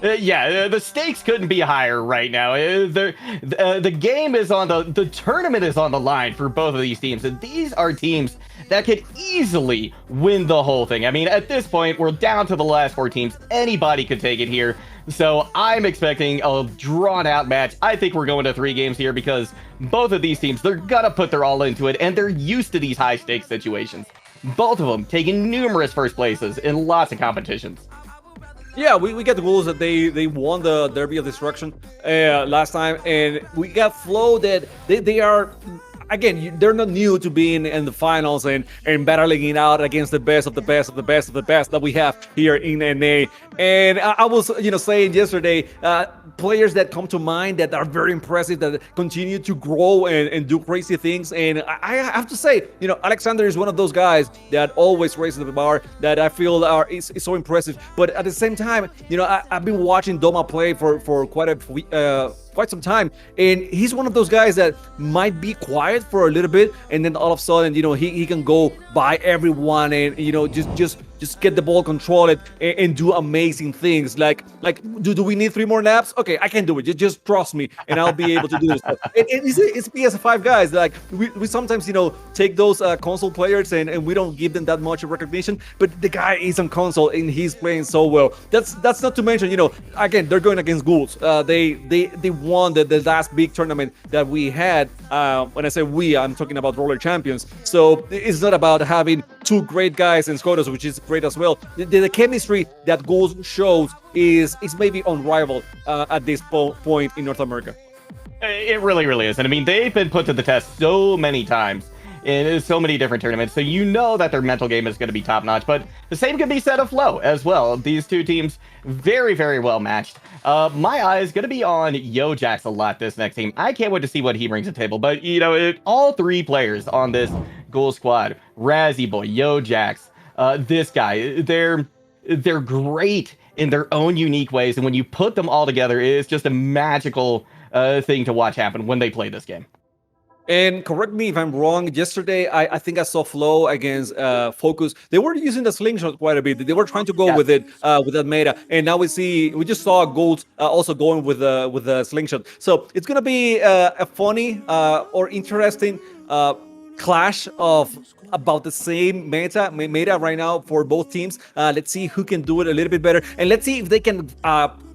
The stakes couldn't be higher right now. The game is on the tournament is on the line for both of these teams, and these are teams that could easily win the whole thing. At this point, we're down to the last 4 teams. Anybody could take it here. So I'm expecting a drawn-out match. I think we're going to 3 games here because both of these teams, they're gonna put their all into it, and they're used to these high-stakes situations. Both of them taking numerous first places in lots of competitions. Yeah, we get the Ghouls that they won the Derby of Destruction last time, and we got Flow that they are, again, they're not new to being in the finals and battling it out against the best of the best of the best of the best that we have here in NA. And I was, saying yesterday, players that come to mind that are very impressive, that continue to grow and do crazy things. And I have to say, Alexander is one of those guys that always raises the bar, that I feel is so impressive. But at the same time, I've been watching Doma play for quite some time, and he's one of those guys that might be quiet for a little bit, and then all of a sudden, he can go by everyone and just get the ball, control it, and do amazing things. Like do we need 3 more naps? Okay, I can do it. Just trust me, and I'll be able to do this. It's PS5 guys. Like we sometimes take those console players and we don't give them that much recognition, but the guy is on console and he's playing so well. That's not to mention, again, they're going against Ghouls. They won the last big tournament that we had. When I say we, I'm talking about roller champions. So it's not about having 2 great guys in Skotos, which is great as well. The chemistry that Ghouls shows is maybe unrivaled at this point in North America. It really is. And they've been put to the test so many times in so many different tournaments, so that their mental game is going to be top notch. But the same can be said of Flow as well. These 2 teams, very, very well matched. My eye is going to be on Yojax a lot this next team. I can't wait to see what he brings to the table. But all 3 players on this Ghoul squad, Razzie Boy, Yojax, this guy, they're great in their own unique ways, and when you put them all together, it's just a magical thing to watch happen when they play this game. And correct me if I'm wrong, yesterday I think I saw Flow against Focus. They were using the slingshot quite a bit. They were trying to go with it, with that meta. And now we just saw Ghouls also going with the slingshot. So it's going to be a funny or interesting clash of about the same meta right now for both teams. Let's see who can do it a little bit better. And let's see if they can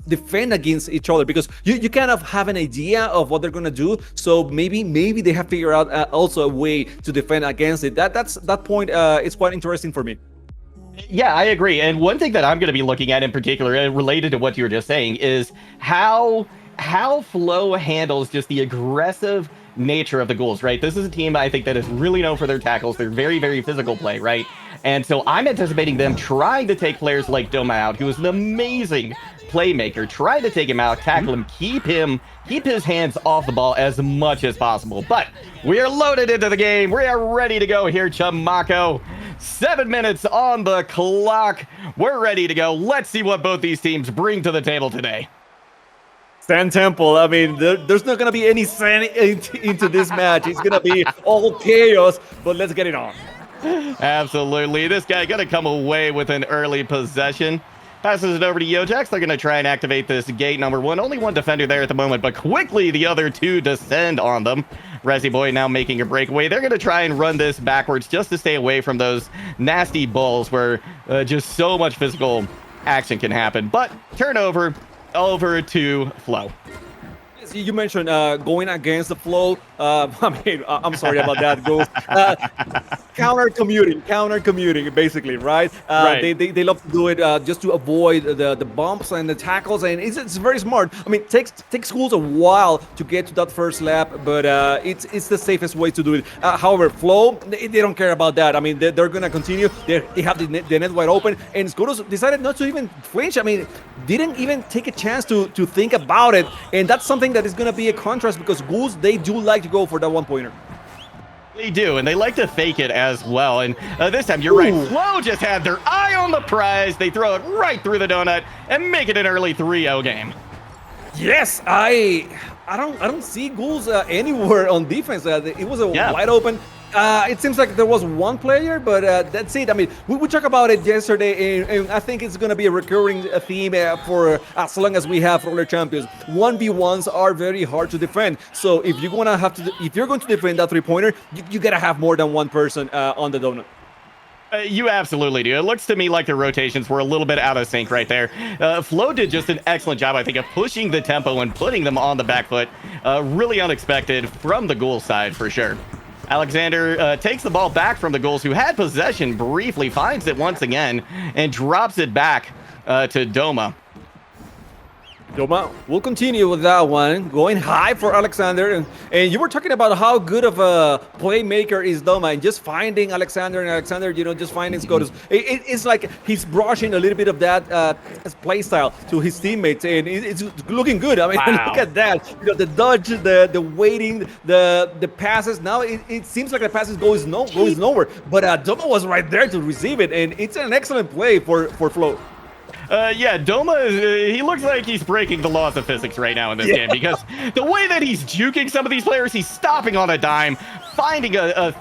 defend against each other, because you kind of have an idea of what they're gonna do, so maybe they have figured out also a way to defend against it. That point is quite interesting for me. Yeah, I agree. And one thing that I'm going to be looking at in particular, related to what you were just saying, is how Flow handles just the aggressive nature of the Ghouls, right? This is a team I think that is really known for their tackles. They're very, very physical play, right? And so I'm anticipating them trying to take players like Doma out, who is an amazing playmaker, try to take him out, tackle him, keep his hands off the ball as much as possible. But we are loaded into the game. We are ready to go here, Chamako. 7 minutes on the clock. We're ready to go. Let's see what both these teams bring to the table today. Sand Temple, I mean, there's not going to be any sand into this match. It's going to be all chaos, but let's get it on. Absolutely. This guy going to come away with an early possession. Passes it over to Yojax. They're going to try and activate this gate number 1. Only one defender there at the moment, but quickly the other 2 descend on them. Resi Boy now making a breakaway. They're going to try and run this backwards just to stay away from those nasty balls where just so much physical action can happen. But turnover over to Flow. You mentioned going against the flow. I mean, I'm sorry about that, Ghouls. Counter commuting, basically, right? Right. They love to do it just to avoid the bumps and the tackles, and it's very smart. I mean, takes Ghouls a while to get to that first lap, but it's the safest way to do it. However, Flow, they don't care about that. I mean, they're gonna continue. They have the net wide open, and Skodos decided not to even flinch. I mean, didn't even take a chance to think about it, and that's something that is gonna be a contrast because Ghouls, they do like to go for that one-pointer. They do, and they like to fake it as well. And this time, you're right, Flow just had their eye on the prize. They throw it right through the donut and make it an early 3-0 game. Yes, I don't see Ghouls anywhere on defense. It was a wide open. It seems like there was one player, but that's it. I mean, we talked about it yesterday, and I think it's going to be a recurring theme for as long as we have roller champions. 1v1s are very hard to defend. So if you're going to defend that 3-pointer, you got to have more than one person on the donut. You absolutely do. It looks to me like the rotations were a little bit out of sync right there. Flo did just an excellent job, I think, of pushing the tempo and putting them on the back foot. Really unexpected from the Ghoul side, for sure. Alexander takes the ball back from the Ghouls, who had possession briefly, finds it once again, and drops it back to Doma. Doma will continue with that one, going high for Alexander. And you were talking about how good of a playmaker is Doma, and just finding Alexander, just finding Skodos. It's like he's brushing a little bit of that play style to his teammates, and it's looking good. I mean, look at that. The dodge, the waiting, the passes. Now it seems like the passes goes nowhere, but Doma was right there to receive it, and it's an excellent play for Flo. Yeah, Doma, he looks like he's breaking the laws of physics right now in this game, because the way that he's juking some of these players, he's stopping on a dime, finding a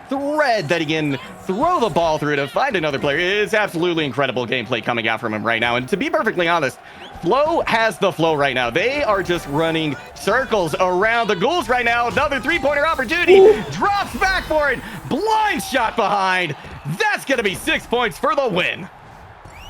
thread that he can throw the ball through to find another player. It's absolutely incredible gameplay coming out from him right now. And to be perfectly honest, Flow has the flow right now. They are just running circles around the Ghouls right now. Another 3-pointer opportunity. Drops back for it. Blind shot behind. That's going to be 6 points for the win.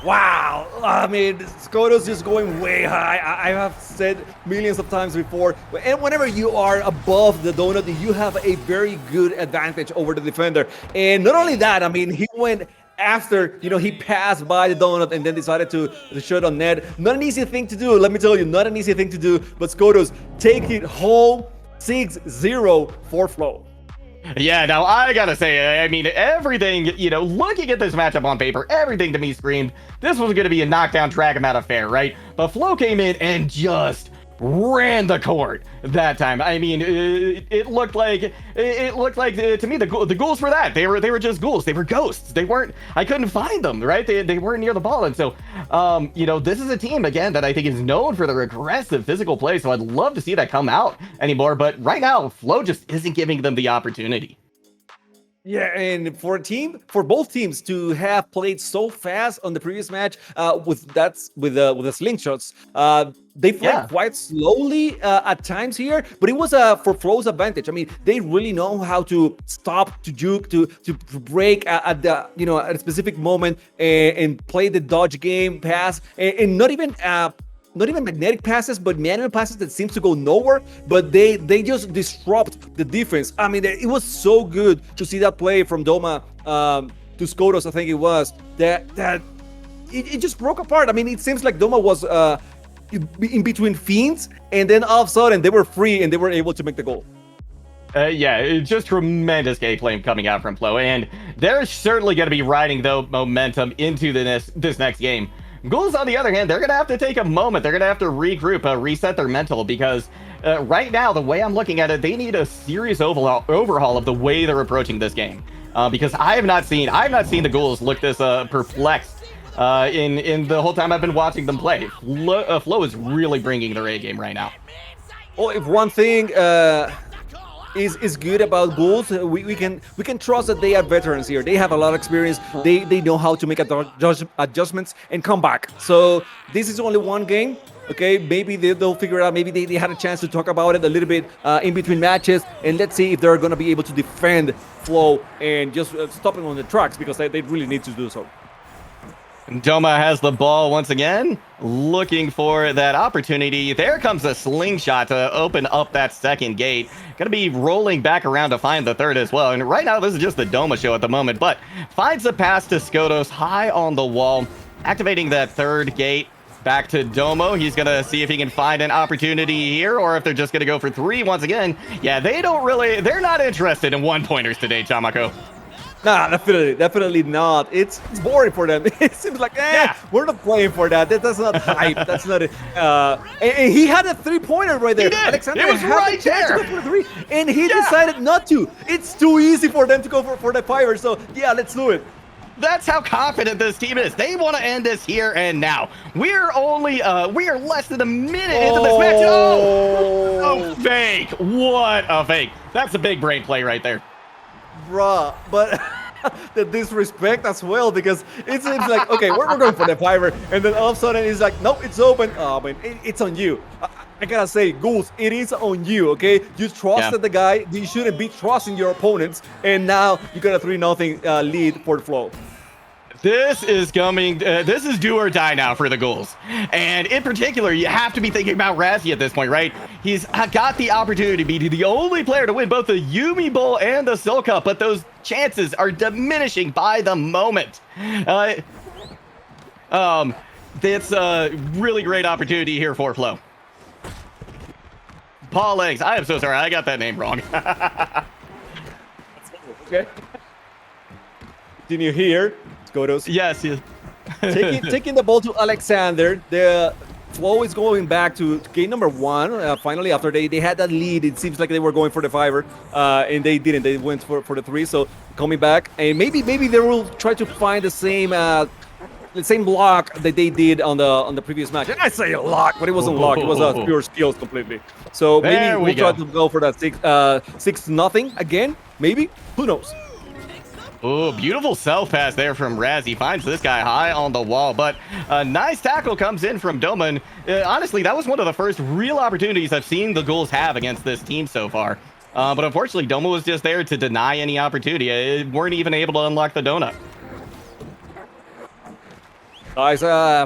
Wow, I mean, Skodos just going way high. I have said millions of times before, and whenever you are above the donut, you have a very good advantage over the defender. And not only that, I mean, he went after, he passed by the donut and then decided to shoot on net. Not an easy thing to do, let me tell you, not an easy thing to do, but Skodos take it home 6-0 for Flow. Yeah, now I gotta say, I mean, everything, looking at this matchup on paper, everything to me screamed this was gonna be a knockdown, drag him out affair, right? But Flo came in and just ran the court that time. I mean, it looked like to me the Ghouls were that. They were just Ghouls. They were ghosts. They weren't. I couldn't find them. Right? They weren't near the ball. And so, this is a team again that I think is known for their aggressive physical play. So I'd love to see that come out anymore. But right now, Flo just isn't giving them the opportunity. Yeah, and for both teams to have played so fast on the previous match with the slingshots, they played quite slowly at times here, but it was for Flo's advantage. I mean, they really know how to stop, to juke, to break at the at a specific moment and play the dodge game, pass, and not even magnetic passes, but manual passes that seems to go nowhere, but they just disrupt the defense. I mean, it was so good to see that play from Doma to Skodos, I think it was, that it just broke apart. I mean, it seems like Doma was in between fiends, and then all of a sudden they were free and they were able to make the goal. It's just tremendous gameplay coming out from Flo, and they're certainly going to be riding the momentum into this next game. Ghouls, on the other hand, they're going to have to take a moment. They're going to have to regroup, reset their mental, because right now, the way I'm looking at it, they need a serious overhaul of the way they're approaching this game. because I have not seen the Ghouls look this perplexed in the whole time I've been watching them play. Flow is really bringing their A game right now. Well, if one thing is good about Ghouls, we can trust that they are veterans here. They have a lot of experience. They know how to make adjustments and come back. So this is only one game. Okay, maybe they'll figure it out. Maybe they had a chance to talk about it a little bit in between matches, and let's see if they're going to be able to defend Flow and just stop them on the tracks, because they really need to do so. Doma has the ball once again, looking for that opportunity. There comes a slingshot to open up that second gate. Going to be rolling back around to find the third as well. And right now, this is just the Doma show at the moment, but finds a pass to Skodos high on the wall, activating that third gate. Back to Domo. He's going to see if he can find an opportunity here, or if they're just going to go for three once again. Yeah, they're not interested in one-pointers today, Chamako. Nah, definitely not. It's boring for them. It seems like, we're not playing for that. That's not hype. That's not it. And he had a three-pointer right there. He did. Alexander it was right there. To go for three, and he decided not to. It's too easy for them to go for the fiver. So yeah, let's do it. That's how confident this team is. They want to end this here and now. We are less than a minute into this match. Oh, fake. What a fake. That's a big brain play right there. Bruh, but the disrespect as well, because it seems like, okay, we're going for the fiver, and then all of a sudden he's like, nope, it's open. Oh, man, it's on you. I gotta say, Ghouls, it is on you, okay? You trusted the guy. You shouldn't be trusting your opponents, and now you got a 3-0 lead for the Flow. This is coming. This is do or die now for the Ghouls. And in particular, you have to be thinking about Razzie at this point, right? He's got the opportunity to be the only player to win both the Yumi Bowl and the Solcup, but those chances are diminishing by the moment. It's a really great opportunity here for Flow. Paul Legs. I am so sorry. I got that name wrong. Okay. Continue here. Skodos. Yes. taking the ball to Alexander. The Flow is going back to game number one. Finally, after they had that lead, it seems like they were going for the fiver, and they didn't. They went for the three. So coming back, and maybe they will try to find the same block that they did on the previous match. And I say a lock, but it wasn't lock. It was pure skills completely. So maybe we'll try to go for that 6-0 again. Maybe. Who knows? Oh, beautiful self-pass there from Razzie. Finds this guy high on the wall, but a nice tackle comes in from Doman. Honestly, that was one of the first real opportunities I've seen the Ghouls have against this team so far. But unfortunately, Doma was just there to deny any opportunity. Weren't even able to unlock the donut. Guys,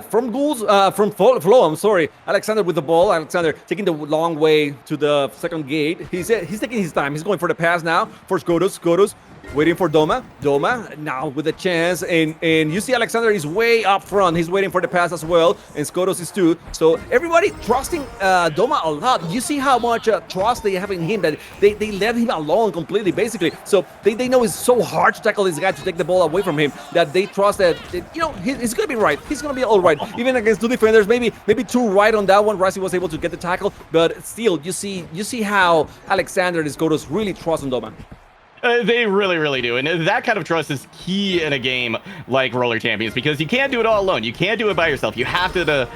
from Ghouls, from Flow, I'm sorry. Alexander with the ball. Alexander taking the long way to the second gate. He's taking his time. He's going for the pass now for Skodos. Skodos waiting for Doma. Doma now with a chance, and you see Alexander is way up front. He's waiting for the pass as well, and Skodos is too. So everybody trusting Doma a lot. You see how much trust they have in him, that they let him alone completely, basically. So they know it's so hard to tackle this guy, to take the ball away from him, that they trust that he's gonna be right. He's gonna be all right. Even against two defenders, maybe two right on that one. Razzie was able to get the tackle, but still, you see how Alexander and Skodos really trust on Doma. They really, really do. And that kind of trust is key in a game like Roller Champions, because you can't do it all alone. You can't do it by yourself. You have to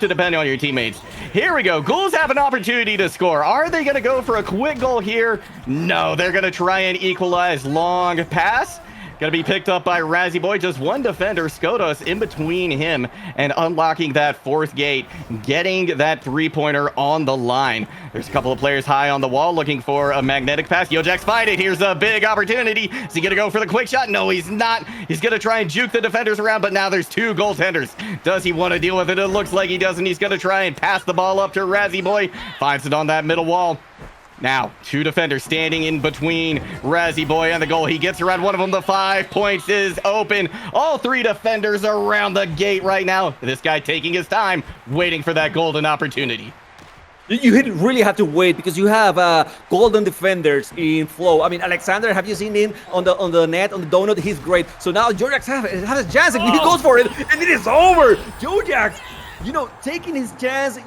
depend on your teammates. Here we go. Ghouls have an opportunity to score. Are they going to go for a quick goal here? No, they're going to try and equalize. Long pass. Going to be picked up by Razzie Boy. Just one defender, Skodos, in between him and unlocking that fourth gate, getting that three-pointer on the line. There's a couple of players high on the wall looking for a magnetic pass. Yojack's find it. Here's a big opportunity. Is he going to go for the quick shot? No, he's not. He's going to try and juke the defenders around, but now there's two goaltenders. Does he want to deal with it? It looks like he doesn't. He's going to try and pass the ball up to Razzie Boy. Finds it on that middle wall. Now, two defenders standing in between Razzie Boy and the goal. He gets around one of them. The 5 points is open. All three defenders around the gate right now. This guy taking his time, waiting for that golden opportunity. You really have to wait, because you have golden defenders in Flow. I mean, Alexander, have you seen him on the net, on the donut? He's great. So now Jojax has a chance, and he goes for it, and it is over. Jojax taking his chance.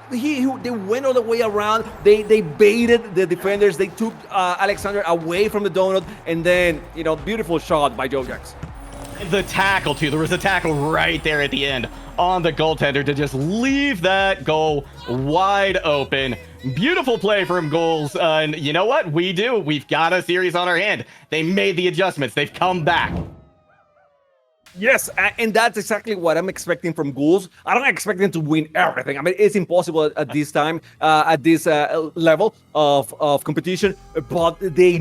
They went all the way around. They baited the defenders. They took Alexander away from the donut, and then beautiful shot by Jojax. The tackle too. There was a tackle right there at the end on the goaltender to just leave that goal wide open. Beautiful play from Ghouls. And you know what? We've got a series on our hand. They made the adjustments. They've come back. Yes, and that's exactly what I'm expecting from Ghouls. I don't expect them to win everything. I mean, it's impossible at this time, at this level of competition, but they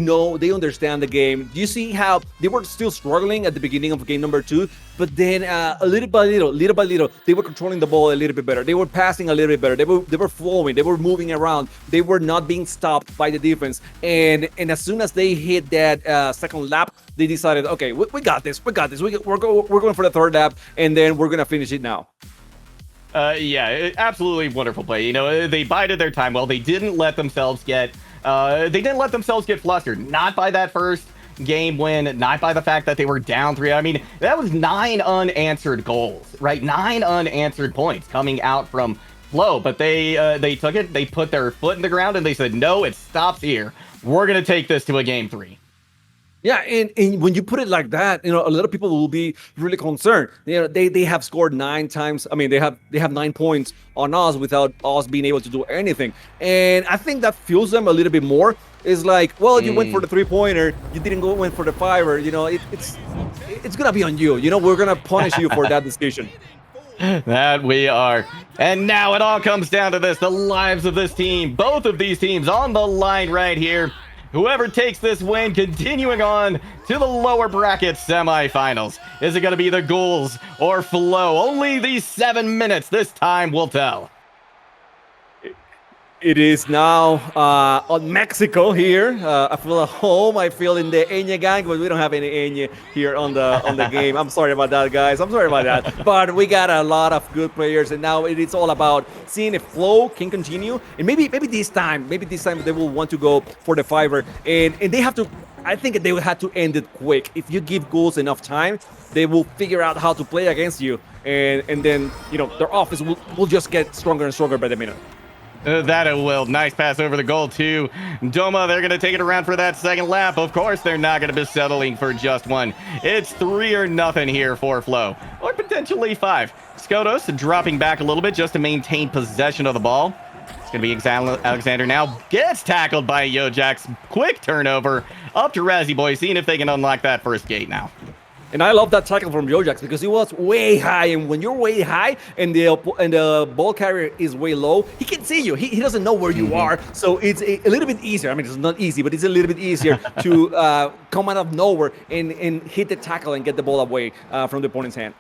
understand the game. Do you see how they were still struggling at the beginning of game number 2, but then little by little, they were controlling the ball a little bit better. They were passing a little bit better. They were flowing. They were moving around. They were not being stopped by the defense. And as soon as they hit that second lap, they decided, okay, we got this. We're going for the third lap, and then we're gonna finish it now. Yeah, absolutely wonderful play. They bided their time well. They didn't let themselves get flustered. Not by that first game win, not by the fact that they were down 3. I mean, that was 9 unanswered goals, right? 9 unanswered points coming out from Flow, but they took it. They put their foot in the ground and they said, no, it stops here. We're gonna take this to a game 3. Yeah, and when you put it like that, a lot of people will be really concerned. They have scored 9 times. I mean, they have 9 points on us without us being able to do anything. And I think that fuels them a little bit more. It's like, well, you went for the 3-pointer, you didn't went for the 5er. It's gonna be on you. We're gonna punish you for that decision. That we are. And now it all comes down to this: the lives of this team. Both of these teams on the line right here. Whoever takes this win, continuing on to the lower bracket semifinals. Is it going to be the Ghouls or Flow? Only these 7 minutes this time will tell. It is now on Mexico here. I feel at home. I feel in the Eñe gang, but we don't have any Eñe here on the game. I'm sorry about that, guys. I'm sorry about that. But we got a lot of good players, and now it's all about seeing if Flow can continue. And maybe this time they will want to go for the 5er, and they have to. I think they will have to end it quick. If you give Ghouls enough time, they will figure out how to play against you, and then their offense will just get stronger and stronger by the minute. That it will. Nice pass over the goal to Doma. They're going to take it around for that second lap. Of course, they're not going to be settling for just 1. It's 3 or nothing here for Flow, or potentially 5. Skodos dropping back a little bit just to maintain possession of the ball. It's going to be Alexander now. Gets tackled by Jojax. Quick turnover up to Razzie Boy, seeing if they can unlock that first gate now. And I love that tackle from Jojax because he was way high, and when you're way high and the ball carrier is way low, he can see you. He doesn't know where you are, so it's a little bit easier. I mean, it's not easy, but it's a little bit easier to come out of nowhere and hit the tackle and get the ball away from the opponent's hand.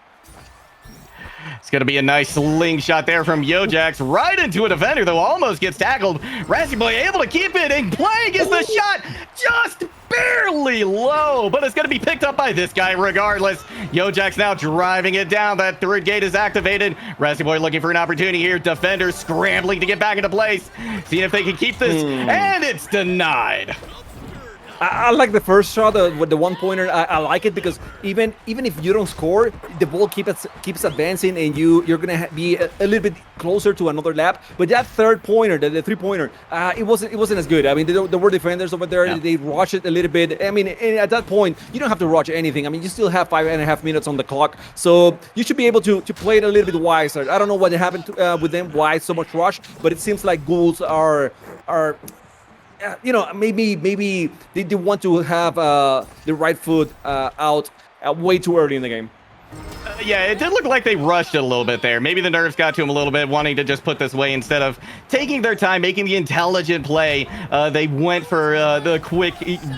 It's going to be a nice slingshot there from Jojax right into a defender, though almost gets tackled. Razzie Boy able to keep it, and playing is the shot just barely low, but it's going to be picked up by this guy regardless. Jojax now driving it down. That third gate is activated. Razzie Boy looking for an opportunity here. Defender scrambling to get back into place, seeing if they can keep this, and it's denied. I like the first shot with the 1-pointer. I like it because even if you don't score, the ball keeps advancing, and you're gonna be a little bit closer to another lap. But that third pointer, the 3-pointer, it wasn't as good. I mean, there were defenders over there. Yeah. They rushed it a little bit. I mean, at that point, you don't have to rush anything. I mean, you still have 5.5 minutes on the clock, so you should be able to play it a little bit wiser. I don't know what happened with them, why so much rush, but it seems like Ghouls are. Maybe they want to have the right foot out way too early in the game. Yeah, it did look like they rushed it a little bit there. Maybe the nerves got to them a little bit, wanting to just put this away instead of taking their time, making the intelligent play. They went for the quick,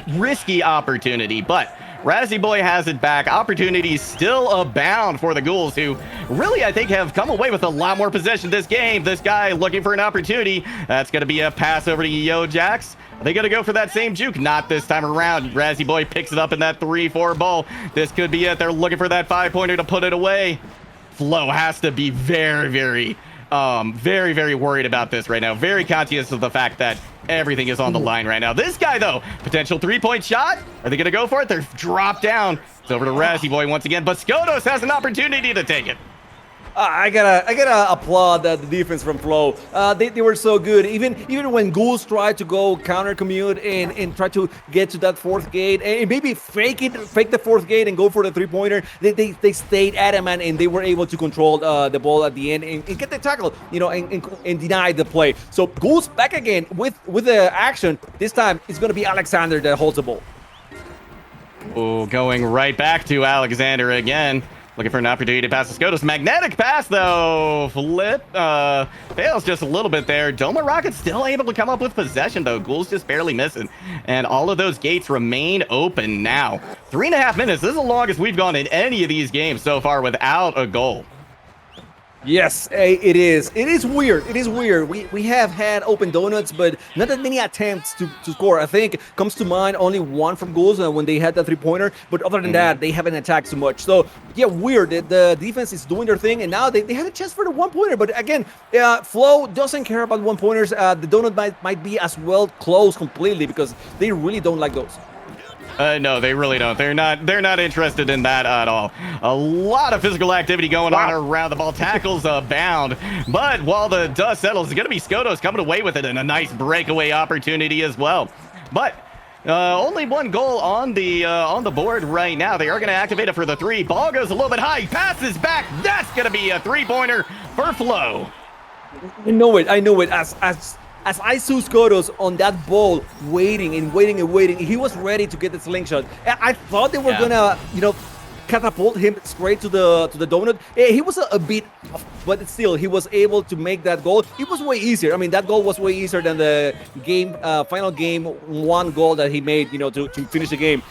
risky opportunity, but Razzie Boy has it back. Opportunities still abound for the Ghouls, who really, I think, have come away with a lot more possession this game. This guy looking for an opportunity. That's going to be a pass over to Jojax. Are they going to go for that same juke? Not this time around. Razzie Boy picks it up in that 3-4 ball. This could be it. They're looking for that 5-pointer to put it away. Flow has to be very, very worried about this right now. Very conscious of the fact that everything is on the line right now. This guy, though, potential 3-point shot. Are they going to go for it? They're dropped down. It's over to Razzie Boy once again, but Skodos has an opportunity to take it. I gotta applaud the defense from Flow. They were so good. Even when Ghouls tried to go counter commute and try to get to that fourth gate and maybe fake the fourth gate and go for the 3-pointer, they stayed adamant and they were able to control the ball at the end and get the tackle, and deny the play. So Ghouls back again with the action. This time it's gonna be Alexander that holds the ball. Oh, going right back to Alexander again. Looking for an opportunity to pass to Skotos. Magnetic pass, though. Flip fails just a little bit there. Doma Rocket still able to come up with possession, though. Ghouls just barely missing. And all of those gates remain open now. 3.5 minutes. This is the longest we've gone in any of these games so far without a goal. Yes, it is. It is weird. It is weird. We have had open donuts, but not that many attempts to score. I think comes to mind only one from Ghouls when they had that 3-pointer. But other than that, they haven't attacked so much. So yeah, weird. The defense is doing their thing, and now they had a chance for the 1-pointer. But again, Flow doesn't care about 1-pointers. The donut might be as well closed completely because they really don't like those. No, they really don't. They're not interested in that at all. A lot of physical activity going on around the ball. Tackles abound. But while the dust settles, it's going to be Skotos coming away with it and a nice breakaway opportunity as well. But only one goal on the board right now. They are going to activate it for the 3. Ball goes a little bit high. Passes back. That's going to be a 3-pointer for Flow. I know it. As I saw Skotos on that ball, waiting, he was ready to get the slingshot. I thought they were gonna, catapult him straight to the donut. He was a bit off, but still, he was able to make that goal. It was way easier. I mean, that goal was way easier than the final game 1 goal that he made, to finish the game.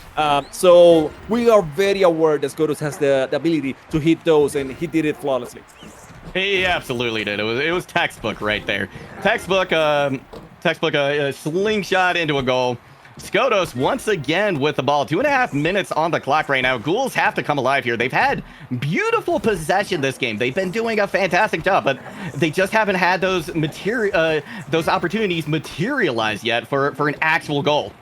So we are very aware that Skotos has the ability to hit those, and he did it flawlessly. He absolutely did. It was textbook right there. Textbook slingshot into a goal. Skotos once again with the ball. 2.5 minutes on the clock right now. Ghouls have to come alive here. They've had beautiful possession this game. They've been doing a fantastic job, but they just haven't had those opportunities materialize yet for an actual goal.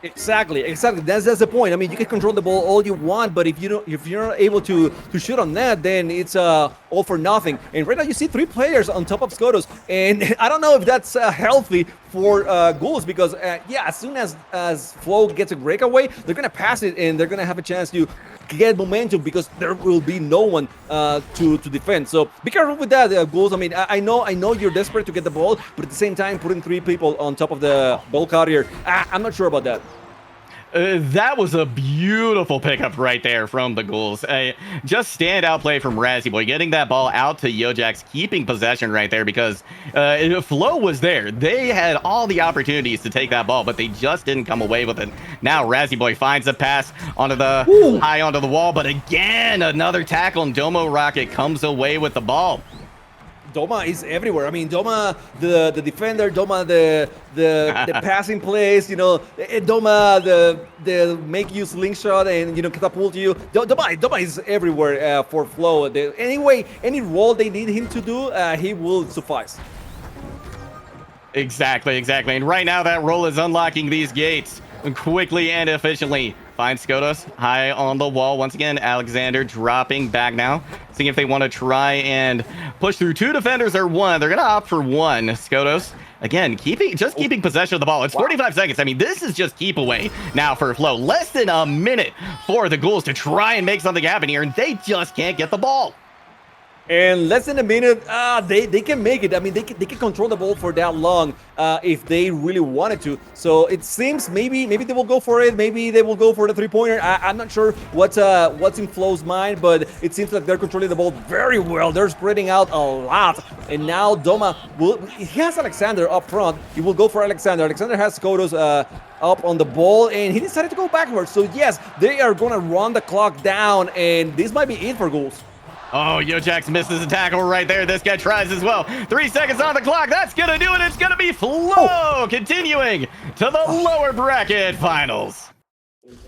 Exactly. That's the point. I mean, you can control the ball all you want, but if you're not able to shoot on that, then it's all for nothing. And right now you see 3 players on top of Skotos, and I don't know if that's healthy for Ghouls because as soon as Flow gets a breakaway, they're gonna pass it and they're gonna have a chance to get momentum because there will be no one to defend. So be careful with that, Ghouls. I mean, I know you're desperate to get the ball, but at the same time, putting 3 people on top of the ball carrier, I'm not sure about that. That was a beautiful pickup right there from the Ghouls. Just standout play from Razzie Boy, getting that ball out to Yojax, keeping possession right there because Flow was there. They had all the opportunities to take that ball, but they just didn't come away with it. Now Razzie Boy finds a pass onto high onto the wall, but again, another tackle, and Domo Rocket comes away with the ball. Doma is everywhere. I mean, Doma, the defender, Doma, the passing plays, Doma, the make you slingshot and catapult you. Doma is everywhere for Flow. Anyway, any role they need him to do, he will suffice. Exactly. And right now, that role is unlocking these gates quickly and efficiently. Finds Skotos high on the wall. Once again, Alexander dropping back now. Seeing if they want to try and push through 2 defenders or 1. They're going to opt for 1. Skotos, again, keeping possession of the ball. It's 45 seconds. I mean, this is just keep away now for Flow. Less than a minute for the Ghouls to try and make something happen here, and they just can't get the ball. And less than a minute, they can make it. I mean, they can control the ball for that long if they really wanted to. So it seems maybe they will go for it. Maybe they will go for the 3-pointer. I'm not sure what's in Flow's mind, but it seems like they're controlling the ball very well. They're spreading out a lot. And now Doma he has Alexander up front. He will go for Alexander. Alexander has Skotos up on the ball, and he decided to go backwards. So yes, they are gonna run the clock down, and this might be it for Ghouls. Oh, Yojax misses a tackle right there. This guy tries as well. 3 seconds on the clock. That's going to do it. It's going to be Flow continuing to the lower bracket finals.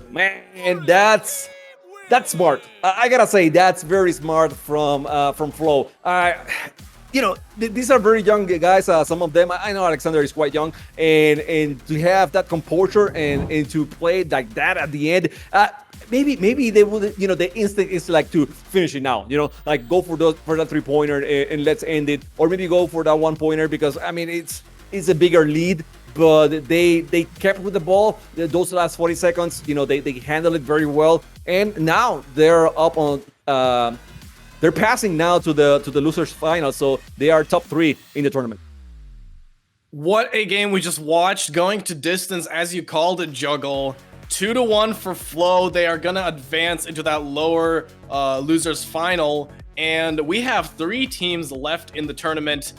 Man, that's smart. I gotta say, that's very smart from Flow. you know, these are very young guys. Some of them, I know Alexander is quite young, and to have that composure and to play like that at the end, maybe they would, you know, the instinct is like to finish it now, you know, like go for that 3-pointer and let's end it, or maybe go for that 1-pointer, because I mean it's a bigger lead. But they kept with the ball those last 40 seconds. You know, they handled it very well, and now they're up on. They're passing now to the losers final, so they are top 3 in the tournament. What a game we just watched, going to distance, as you called it, Juggle. 2-1 for Flow. They are gonna advance into that lower losers final, and we have 3 teams left in the tournament.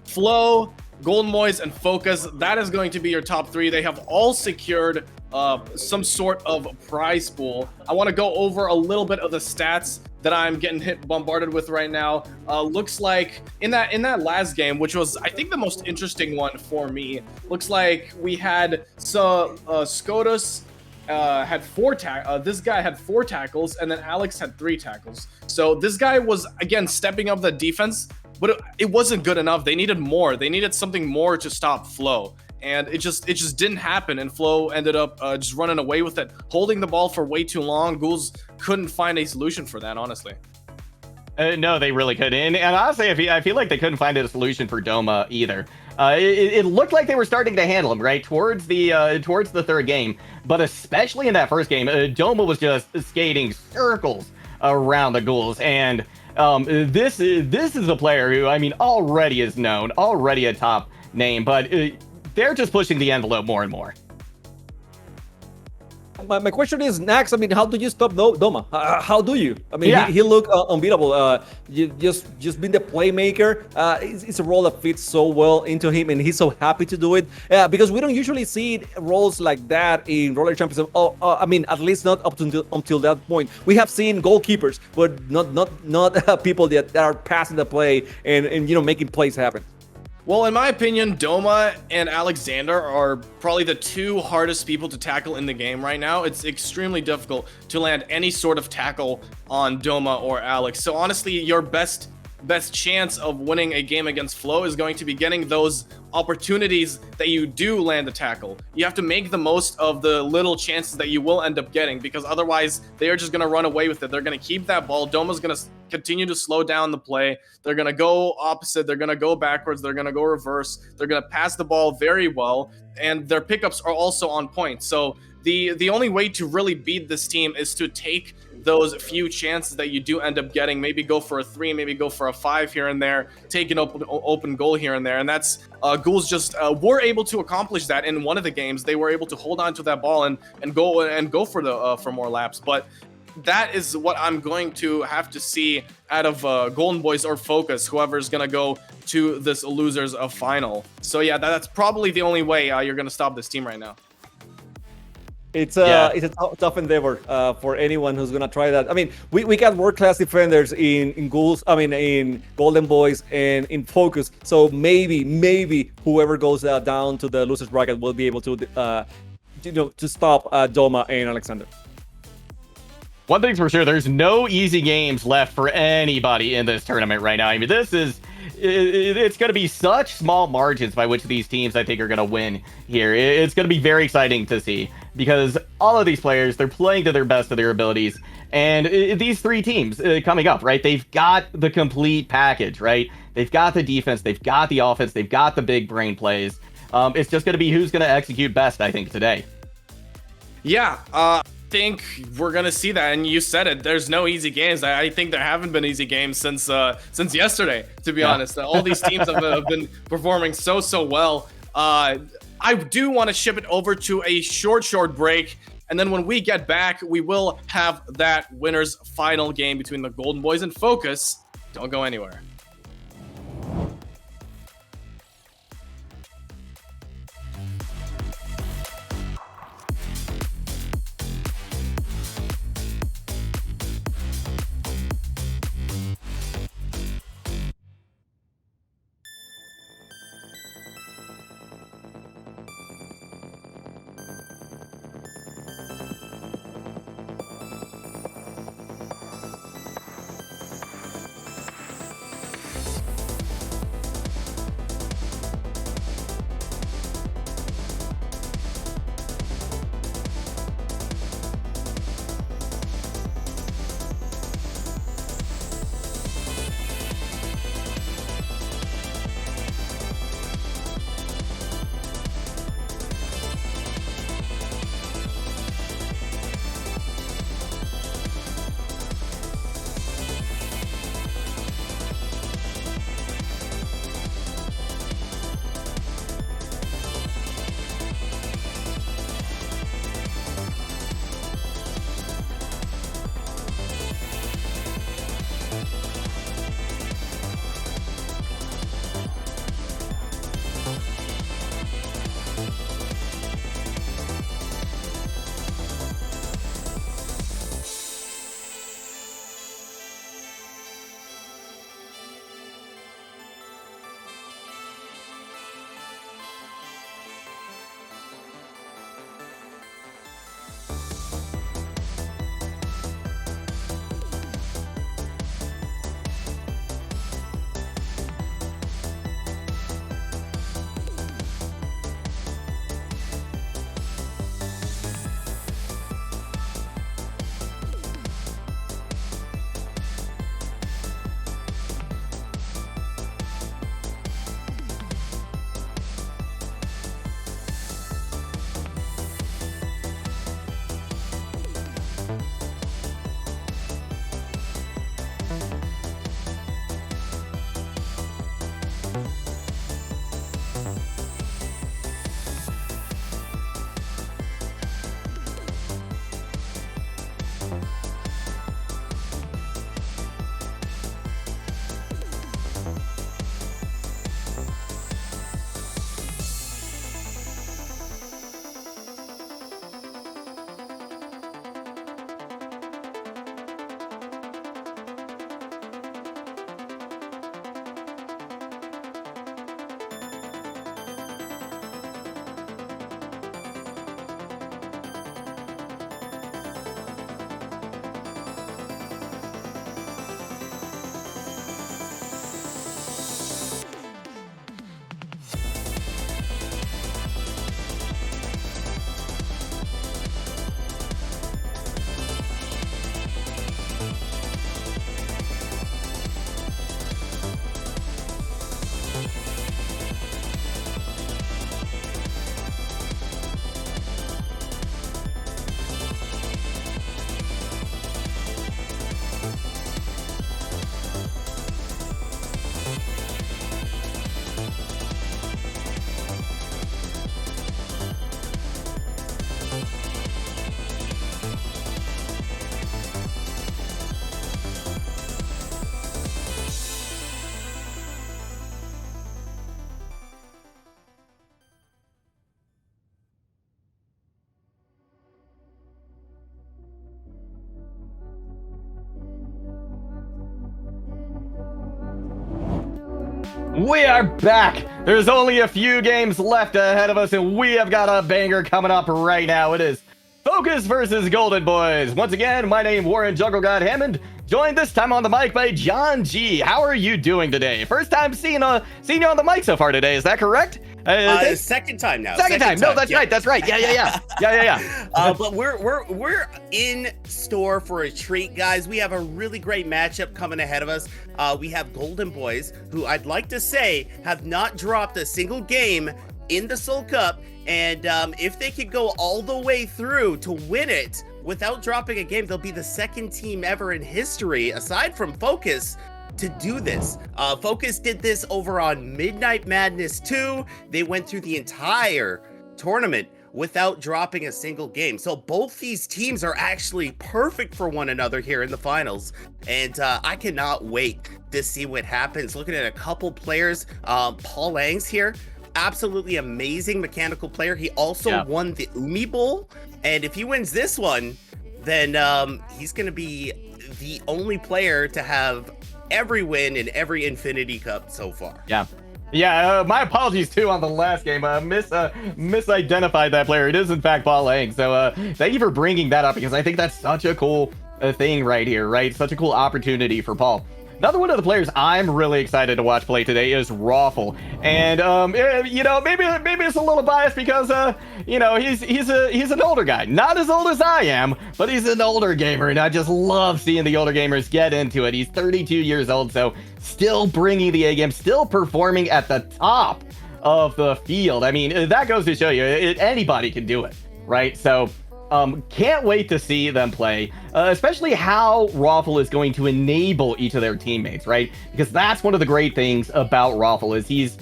Flow, Golden Boys, and Focus. That is going to be your top 3. They have all secured some sort of prize pool. I want to go over a little bit of the stats that I'm getting bombarded with right now. Looks like in that last game, which was I think the most interesting one for me, looks like we had Scotus had 4 this guy had 4 tackles, and then Alex had 3 tackles. So this guy was again stepping up the defense, but it wasn't good enough. They needed more. They needed something more to stop Flow. And it just didn't happen, and Flow ended up just running away with it, holding the ball for way too long. Ghouls couldn't find a solution for that, honestly. No, they really couldn't. And honestly, I feel like they couldn't find a solution for Doma either. It looked like they were starting to handle him, right, towards the 3rd game. But especially in that first game, Doma was just skating circles around the Ghouls. And this is a player who, I mean, already is known, already a top name, but they're just pushing the envelope more and more. My question is, Nax, I mean, how do you stop Doma? How do you? I mean, he looked unbeatable. You just being the playmaker. It's a role that fits so well into him, and he's so happy to do it. Because we don't usually see roles like that in Roller Championship. I mean, at least not up until that point. We have seen goalkeepers, but not people that are passing the play and you know, making plays happen. Well, in my opinion, Doma and Alexander are probably the 2 hardest people to tackle in the game right now. It's extremely difficult to land any sort of tackle on Doma or Alex. So honestly, your best chance of winning a game against Flow is going to be getting those opportunities that you do land a tackle. You have to make the most of the little chances that you will end up getting, because otherwise they are just going to run away with it. They're going to keep that ball. Doma's going to continue to slow down the play. They're going to go opposite. They're going to go backwards. They're going to go reverse. They're going to pass the ball very well, and their pickups are also on point. So the only way to really beat this team is to take those few chances that you do end up getting, maybe go for a 3, maybe go for a 5 here and there, take an open goal here and there. And that's Ghouls just were able to accomplish that in one of the games. They were able to hold on to that ball and go for more laps. But that is what I'm going to have to see out of Golden Boys or Focus, whoever's going to go to this losers of final. So yeah, that's probably the only way you're going to stop this team right now. It's a tough endeavor for anyone who's gonna try that. I mean, we got world-class defenders in Ghouls, I mean, in Golden Boys and in Focus. So maybe whoever goes down to the losers bracket will be able to, to stop Doma and Alexander. One thing's for sure, there's no easy games left for anybody in this tournament right now. I mean, it's going to be such small margins by which these teams, I think, are going to win here. It's going to be very exciting to see, because all of these players, they're playing to their best of their abilities. And these 3 teams coming up, right, they've got the complete package, right? They've got the defense, they've got the offense, they've got the big brain plays. It's just going to be who's going to execute best, I think, today. Yeah, I think we're gonna see that, and you said it. There's no easy games. I think there haven't been easy games since yesterday, to be honest. All these teams have been performing so well. I do want to ship it over to a short break, and then when we get back, we will have that winners final game between the Golden Boys and Focus. Don't go anywhere. We are back! There's only a few games left ahead of us, and we have got a banger coming up right now. It is Focus versus Golden Boys. Once again, my name Warren Jungle God Hammond, joined this time on the mic by John G. How are you doing today? First time seeing you on the mic so far today, is that correct? Second time now. Second time. No, that's right. That's right. Yeah. But we're in store for a treat, guys. We have a really great matchup coming ahead of us. We have Golden Boys, who I'd like to say have not dropped a single game in the Solcup, and if they could go all the way through to win it without dropping a game, they'll be the second team ever in history, aside from Focus, to do this. Focus did this over on Midnight Madness 2. They went through the entire tournament without dropping a single game. So both these teams are actually perfect for one another here in the finals. And I cannot wait to see what happens. Looking at a couple players, Paul Lang's here. Absolutely amazing mechanical player. He also won the Umi Bowl. And if he wins this one, then he's going to be the only player to have every win in every Infinity Cup so far. Yeah, my apologies too on the last game. Misidentified that player. It is in fact Paul Lang. So thank you for bringing that up, because I think that's such a cool thing right here, right? Such a cool opportunity for Paul. Another one of the players I'm really excited to watch play today is Rawful. And you know, maybe it's a little biased because you know, he's an older guy. Not as old as I am, but he's an older gamer, and I just love seeing the older gamers get into it. He's 32 years old, so still bringing the A game, still performing at the top of the field. I mean, that goes to show you anybody can do it, right? So can't wait to see them play, especially how Rawful is going to enable each of their teammates, right? Because that's one of the great things about Rawful is he's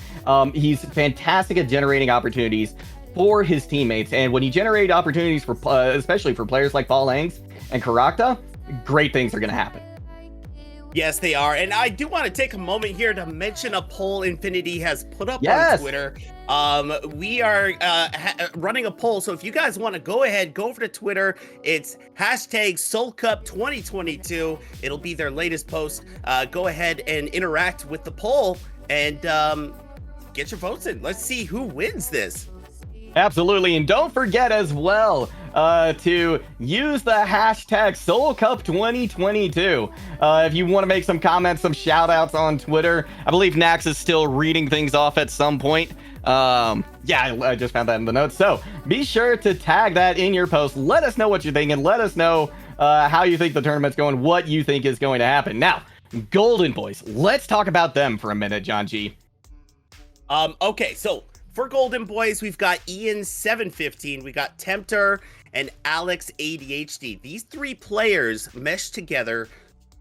fantastic at generating opportunities for his teammates, and when you generate opportunities for especially for players like Paul Langs and Karakta, great things are going to happen. Yes, they are. And I do want to take a moment here to mention a poll Infinity has put up on Twitter. We are running a poll. So if you guys want to go ahead, go over to Twitter. It's hashtag SoulCup2022. It'll be their latest post. Go ahead and interact with the poll and get your votes in. Let's see who wins this. Absolutely. And don't forget as well to use the hashtag SoulCup2022 if you want to make some comments, some shout outs on Twitter. I believe Nax is still reading things off at some point. Yeah, I just found that in the notes. So be sure to tag that in your post. Let us know what you're thinking. Let us know how you think the tournament's going, what you think is going to happen. Now, Golden Boys, let's talk about them for a minute, John G. Okay, so for Golden Boys, we've got Ian715, we got Tempter, and Alex ADHD. These three players mesh together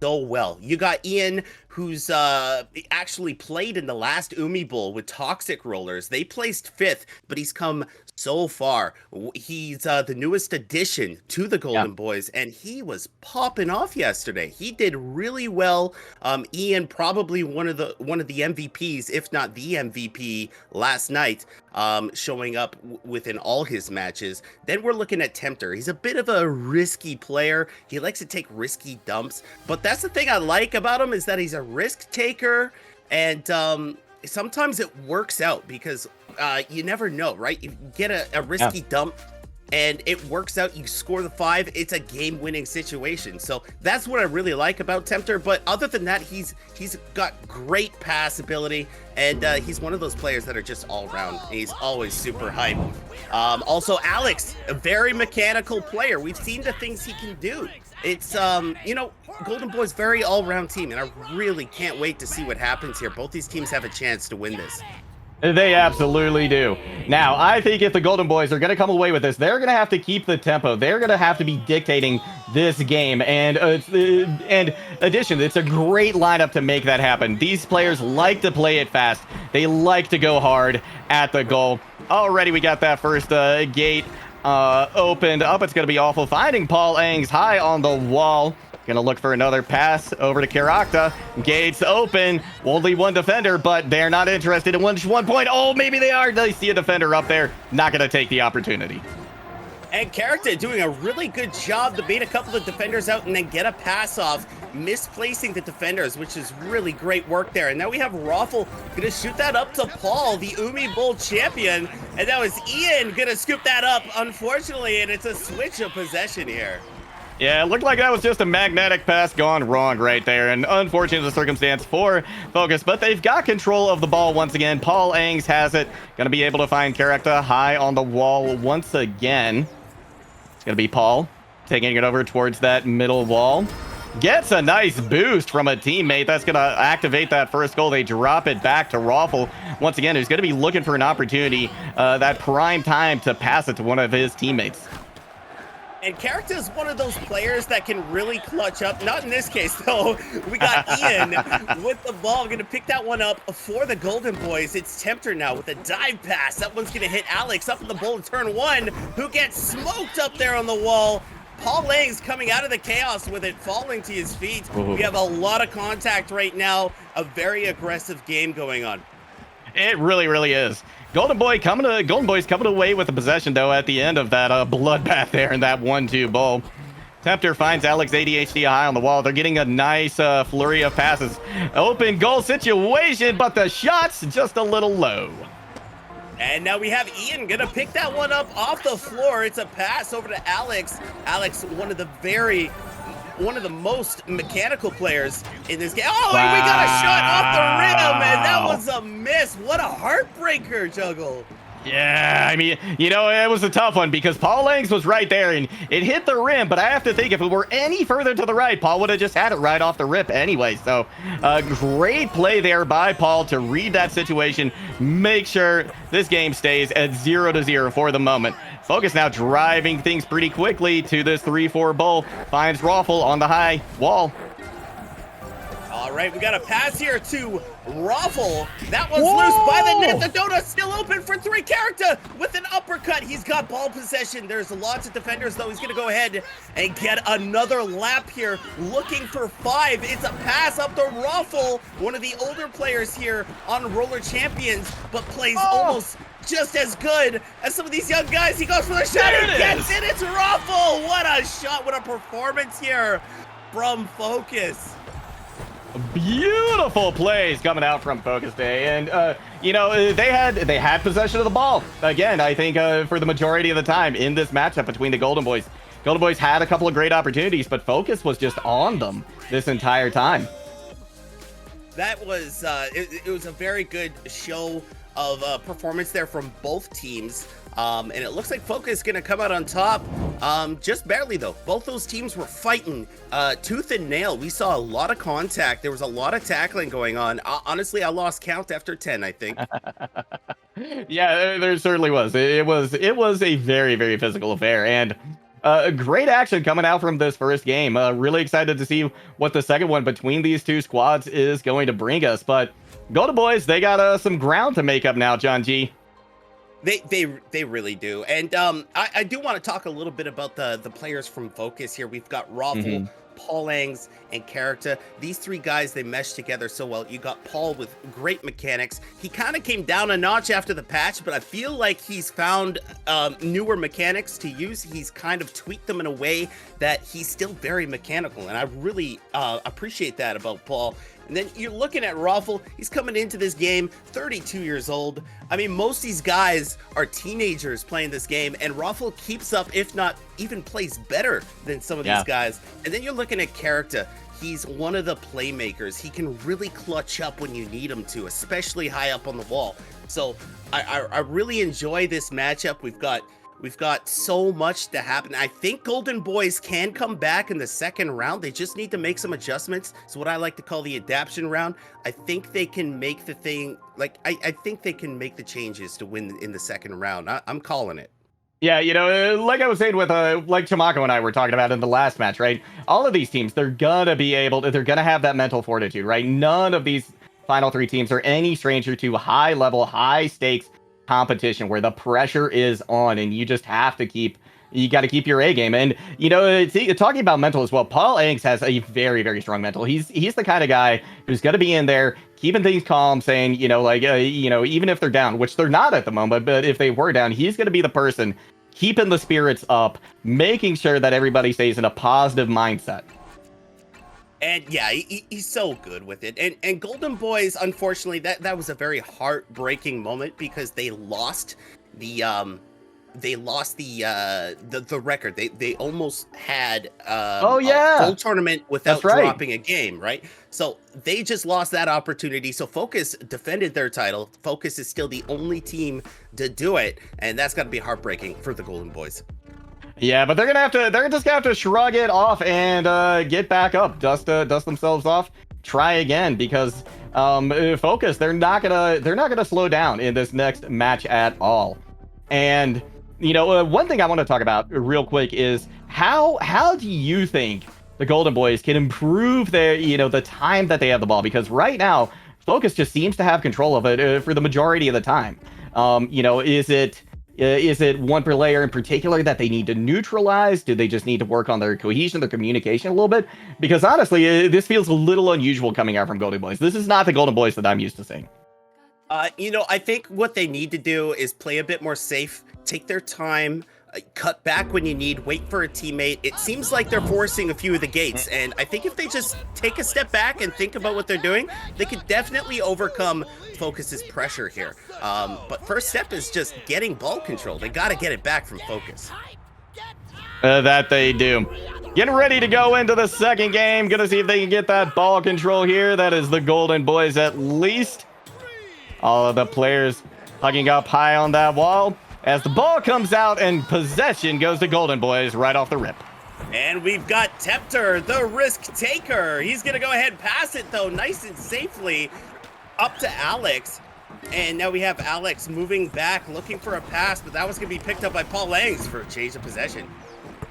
so well. You got Ian, who's actually played in the last Umi Bowl with Toxic Rollers. They placed 5th, but he's come so far. He's the newest addition to the Golden Boys, and he was popping off yesterday. He did really well. Ian, probably one of the MVPs, if not the MVP last night, showing up within all his matches. Then we're looking at Tempter. He's a bit of a risky player. He likes to take risky dumps, but that's the thing I like about him, is that he's a risk taker, and sometimes it works out because you never know, right? You get a risky dump and it works out, you score the 5, it's a game-winning situation. So that's what I really like about Tempter. But other than that, he's got great pass ability, and he's one of those players that are just all-around. He's always super hype. Also, Alex, a very mechanical player. We've seen the things he can do. It's, you know, Golden Boys, very all-round team, and I really can't wait to see what happens here. Both these teams have a chance to win this. They absolutely do. Now, I think if the Golden Boys are going to come away with this, they're going to have to keep the tempo. They're going to have to be dictating this game. And addition, it's a great lineup to make that happen. These players like to play it fast. They like to go hard at the goal. Already we got that first gate opened up. It's going to be awful. Finding Paul Angs high on the wall. Gonna look for another pass over to Karakta. Gates open. Only one defender, but they're not interested in one point. Oh, maybe they are. They see a defender up there. Not gonna take the opportunity. And Karakta doing a really good job to bait a couple of defenders out and then get a pass off, misplacing the defenders, which is really great work there. And now we have Raffle gonna shoot that up to Paul, the Umi Bowl champion. And that was Ian gonna scoop that up, unfortunately, and it's a switch of possession here. Yeah, it looked like that was just a magnetic pass gone wrong right there. And unfortunate circumstance for Focus, but they've got control of the ball once again. Paul Angs has it. Going to be able to find Karakta high on the wall once again. It's going to be Paul taking it over towards that middle wall. Gets a nice boost from a teammate. That's going to activate that first goal. They drop it back to Raffle once again, who's going to be looking for an opportunity, that prime time to pass it to one of his teammates. And Karakta is one of those players that can really clutch up. Not in this case, though. We got Ian with the ball. Going to pick that one up for the Golden Boys. It's Tempter now with a dive pass. That one's going to hit Alex up in the bowl in turn 1, who gets smoked up there on the wall. Paul Lang's coming out of the chaos with it, falling to his feet. We have a lot of contact right now. A very aggressive game going on. It really, really is. Golden Boys coming away with the possession, though, at the end of that bloodbath there in that 1-2 bowl. Tempter finds Alex ADHD high on the wall. They're getting a nice flurry of passes. Open goal situation, but the shot's just a little low. And now we have Ian gonna pick that one up off the floor. It's a pass over to Alex. Alex, one of the most mechanical players in this game. Oh, wow. And we got a shot off the rim, and that was a miss. What a heartbreaker, Juggle. Yeah, I mean, you know, it was a tough one because Paul Langs was right there, and it hit the rim, but I have to think if it were any further to the right, Paul would have just had it right off the rip anyway. So, great play there by Paul to read that situation, make sure this game stays at 0-0 for the moment. Focus now driving things pretty quickly to this 3-4 bowl. Finds Raffle on the high wall. All right, we got a pass here to Raffle. That one's loose by the net. The donut's still open for 3. Karakta with an uppercut. He's got ball possession. There's lots of defenders, though. He's going to go ahead and get another lap here, looking for 5. It's a pass up to Raffle, one of the older players here on Roller Champions, but plays almost just as good as some of these young guys. He goes for the shot and gets it. It's Raffle. What a shot. What a performance here from Focus. Beautiful plays coming out from Focus Day, and you know, they had possession of the ball again. I think for the majority of the time in this matchup between the Golden Boys. Golden Boys had a couple of great opportunities, but Focus was just on them this entire time. That was it was a very good show of performance there from both teams. And it looks like Focus is going to come out on top, just barely, though. Both those teams were fighting tooth and nail. We saw a lot of contact. There was a lot of tackling going on. Honestly, I lost count after 10, I think. Yeah, there certainly was. It was a very, very physical affair. And great action coming out from this first game. Really excited to see what the second one between these two squads is going to bring us. But Golden Boys, they got some ground to make up now, John G. They really do. And I do want to talk a little bit about the players from Focus here. We've got Raffle, Paul Angs, and Character. These three guys, they mesh together so well. You got Paul with great mechanics. He kind of came down a notch after the patch, but I feel like he's found newer mechanics to use. He's kind of tweaked them in a way that he's still very mechanical, and I really appreciate that about Paul. And then you're looking at Raffle. He's coming into this game 32 years old. I mean, most of these guys are teenagers playing this game, and Raffle keeps up, if not even plays better than some of these guys. And then you're looking at Character. He's one of the playmakers. He can really clutch up when you need him to, especially high up on the wall. So I really enjoy this matchup. We've got so much to happen. I think Golden Boys can come back in the second round. They just need to make some adjustments. It's what I like to call the adaptation round. I think they can make the thing, like, I think they can make the changes to win in the second round. I'm calling it. Yeah, you know, like I was saying with, like Tamako and I were talking about in the last match, right? All of these teams, they're gonna be able to, they're gonna have that mental fortitude, right? None of these final three teams are any stranger to high level, high stakes competition where the pressure is on and you just have to keep your A game. And you know, talking about mental as well, Paul Angs has a very, very strong mental. He's the kind of guy who's going to be in there keeping things calm, saying, you know, like you know, even if they're down, which they're not at the moment, but if they were down, he's going to be the person keeping the spirits up, making sure that everybody stays in a positive mindset. And yeah, he's so good with it. And Golden Boys, unfortunately, that was a very heartbreaking moment because they lost the record. They almost had a full tournament without dropping a game, right? So they just lost that opportunity. So Focus defended their title. Focus is still the only team to do it, and that's got to be heartbreaking for the Golden Boys. Yeah, but they're just gonna have to shrug it off and get back up, dust themselves off, try again, because Focus, they're not gonna slow down in this next match at all. And you know, one thing I want to talk about real quick is how do you think the Golden Boys can improve their, you know, the time that they have the ball? Because right now Focus just seems to have control of it for the majority of the time. You know, is it one player in particular that they need to neutralize? Do they just need to work on their cohesion, their communication a little bit? Because honestly, this feels a little unusual coming out from Golden Boys. This is not the Golden Boys that I'm used to seeing. You know, I think what they need to do is play a bit more safe, take their time, cut back when you need, wait for a teammate. It seems like they're forcing a few of the gates, and I think if they just take a step back and think about what they're doing, they could definitely overcome Focus's pressure here. But first step is just getting ball control. They got to get it back from Focus. That they do. Getting ready to go into the second game. Gonna see if they can get that ball control here. That is the Golden Boys at least. All of the players hugging up high on that wall as the ball comes out and possession goes to Golden Boys right off the rip. And we've got Tempter, the risk taker. He's going to go ahead and pass it, though, nice and safely up to Alex. And now we have Alex moving back, looking for a pass, but that was going to be picked up by Paul Langs for a change of possession.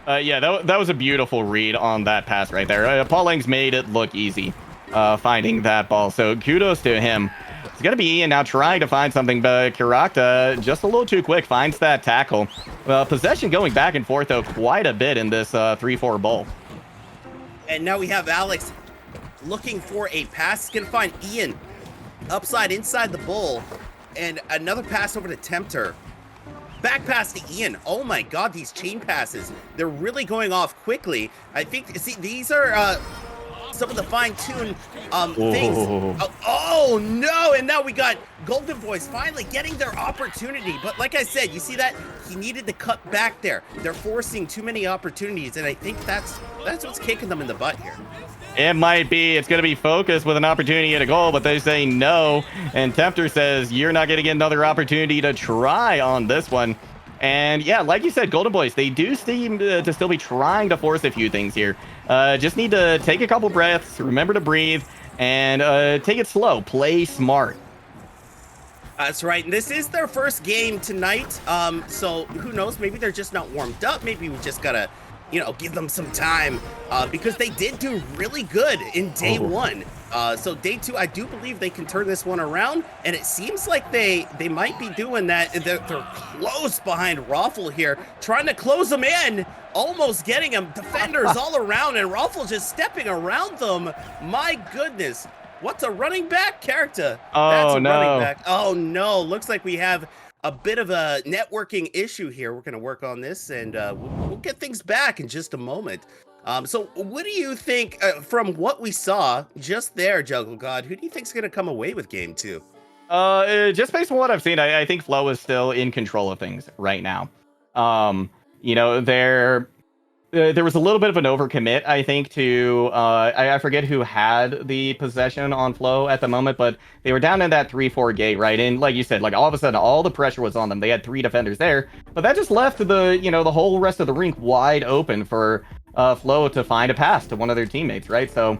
Yeah, that was a beautiful read on that pass right there. Paul Langs made it look easy finding that ball, so kudos to him. It's going to be Ian now trying to find something, but Kirakta just a little too quick, finds that tackle. Possession going back and forth, though, quite a bit in this 3-4 bowl. And now we have Alex looking for a pass. He's going to find Ian upside inside the bowl. And another pass over to Tempter. Back pass to Ian. Oh my god, these chain passes. They're really going off quickly. I think, see, these are some of the fine-tuned things. Oh no, and now we got Golden Boys finally getting their opportunity. But like I said, you see that? He needed to cut back there. They're forcing too many opportunities, and I think that's what's kicking them in the butt here. It might be. It's going to be Focus with an opportunity at a goal, but they say no. And Tempter says, you're not going to get another opportunity to try on this one. And yeah, like you said, Golden Boys, they do seem to still be trying to force a few things here. Just need to take a couple breaths, remember to breathe, and take it slow. Play smart. That's right. And this is their first game tonight. So who knows? Maybe they're just not warmed up. Maybe we just gotta, give them some time because they did do really good in day one. So day two, I do believe they can turn this one around, and it seems like they might be doing that. They're close behind Raffle here, trying to close them in, almost getting him. Defenders all around, and Raffle just stepping around them. My goodness. What's a running back character? That's a running back. Oh no, looks like we have a bit of a networking issue here. We're gonna work on this, and we'll get things back in just a moment. So what do you think, from what we saw just there, Juggle God, who do you think's gonna come away with game 2? Just based on what I've seen, I think Flow is still in control of things right now. There was a little bit of an overcommit, I think, to I forget who had the possession on Flow at the moment, but they were down in that 3-4 gate, right? And like you said, like all of a sudden, all the pressure was on them. They had 3 defenders there, but that just left the whole rest of the rink wide open for Flow to find a pass to one of their teammates, right? So,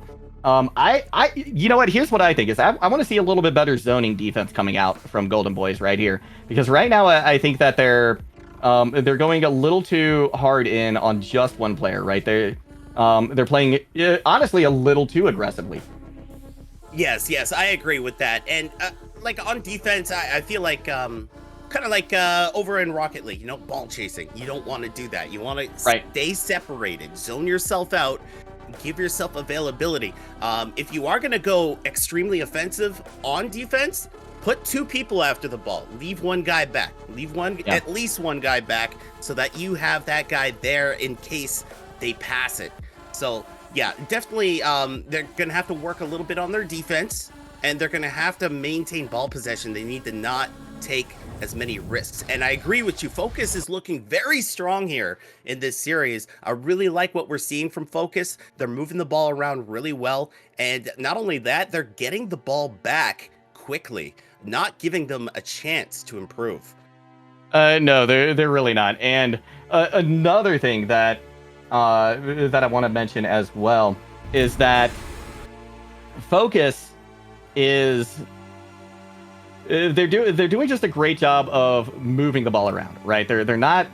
you know what? Here's what I think is I want to see a little bit better zoning defense coming out from Golden Boys right here, because right now I think that they're going a little too hard in on just one player, right? They're playing honestly a little too aggressively. Yes, I agree with that. And like on defense, I feel like kind of like over in Rocket League, ball chasing. You don't want to do that. You want to stay separated, zone yourself out, give yourself availability. If you are going to go extremely offensive on defense, put 2 people after the ball. Leave one guy back. Leave at least one guy back, so that you have that guy there in case they pass it. So yeah, definitely they're gonna have to work a little bit on their defense, and they're gonna have to maintain ball possession. They need to not take as many risks. And I agree with you. Focus is looking very strong here in this series. I really like what we're seeing from Focus. They're moving the ball around really well, and not only that, they're getting the ball back quickly, not giving them a chance to improve. No, they're really not. And another thing that I want to mention as well is that Focus is they're doing just a great job of moving the ball around, right? They're not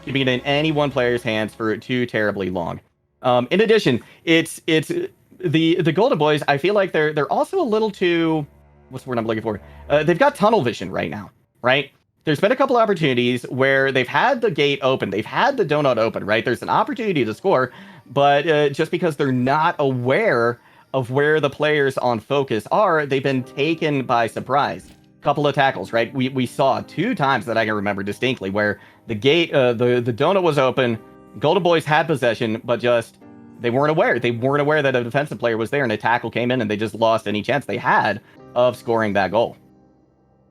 keeping it in any one player's hands for too terribly long. In addition, it's the Golden Boys. I feel like they're also a little too, what's the word I'm looking for? They've got tunnel vision right now, right? There's been a couple opportunities where they've had the gate open, they've had the donut open, right? There's an opportunity to score, but just because they're not aware of where the players on Focus are, they've been taken by surprise. Couple of tackles, right? We saw 2 times that I can remember distinctly where the gate, the donut was open, Golden Boys had possession, but just they weren't aware. They weren't aware that a defensive player was there, and a tackle came in, and they just lost any chance they had of scoring that goal.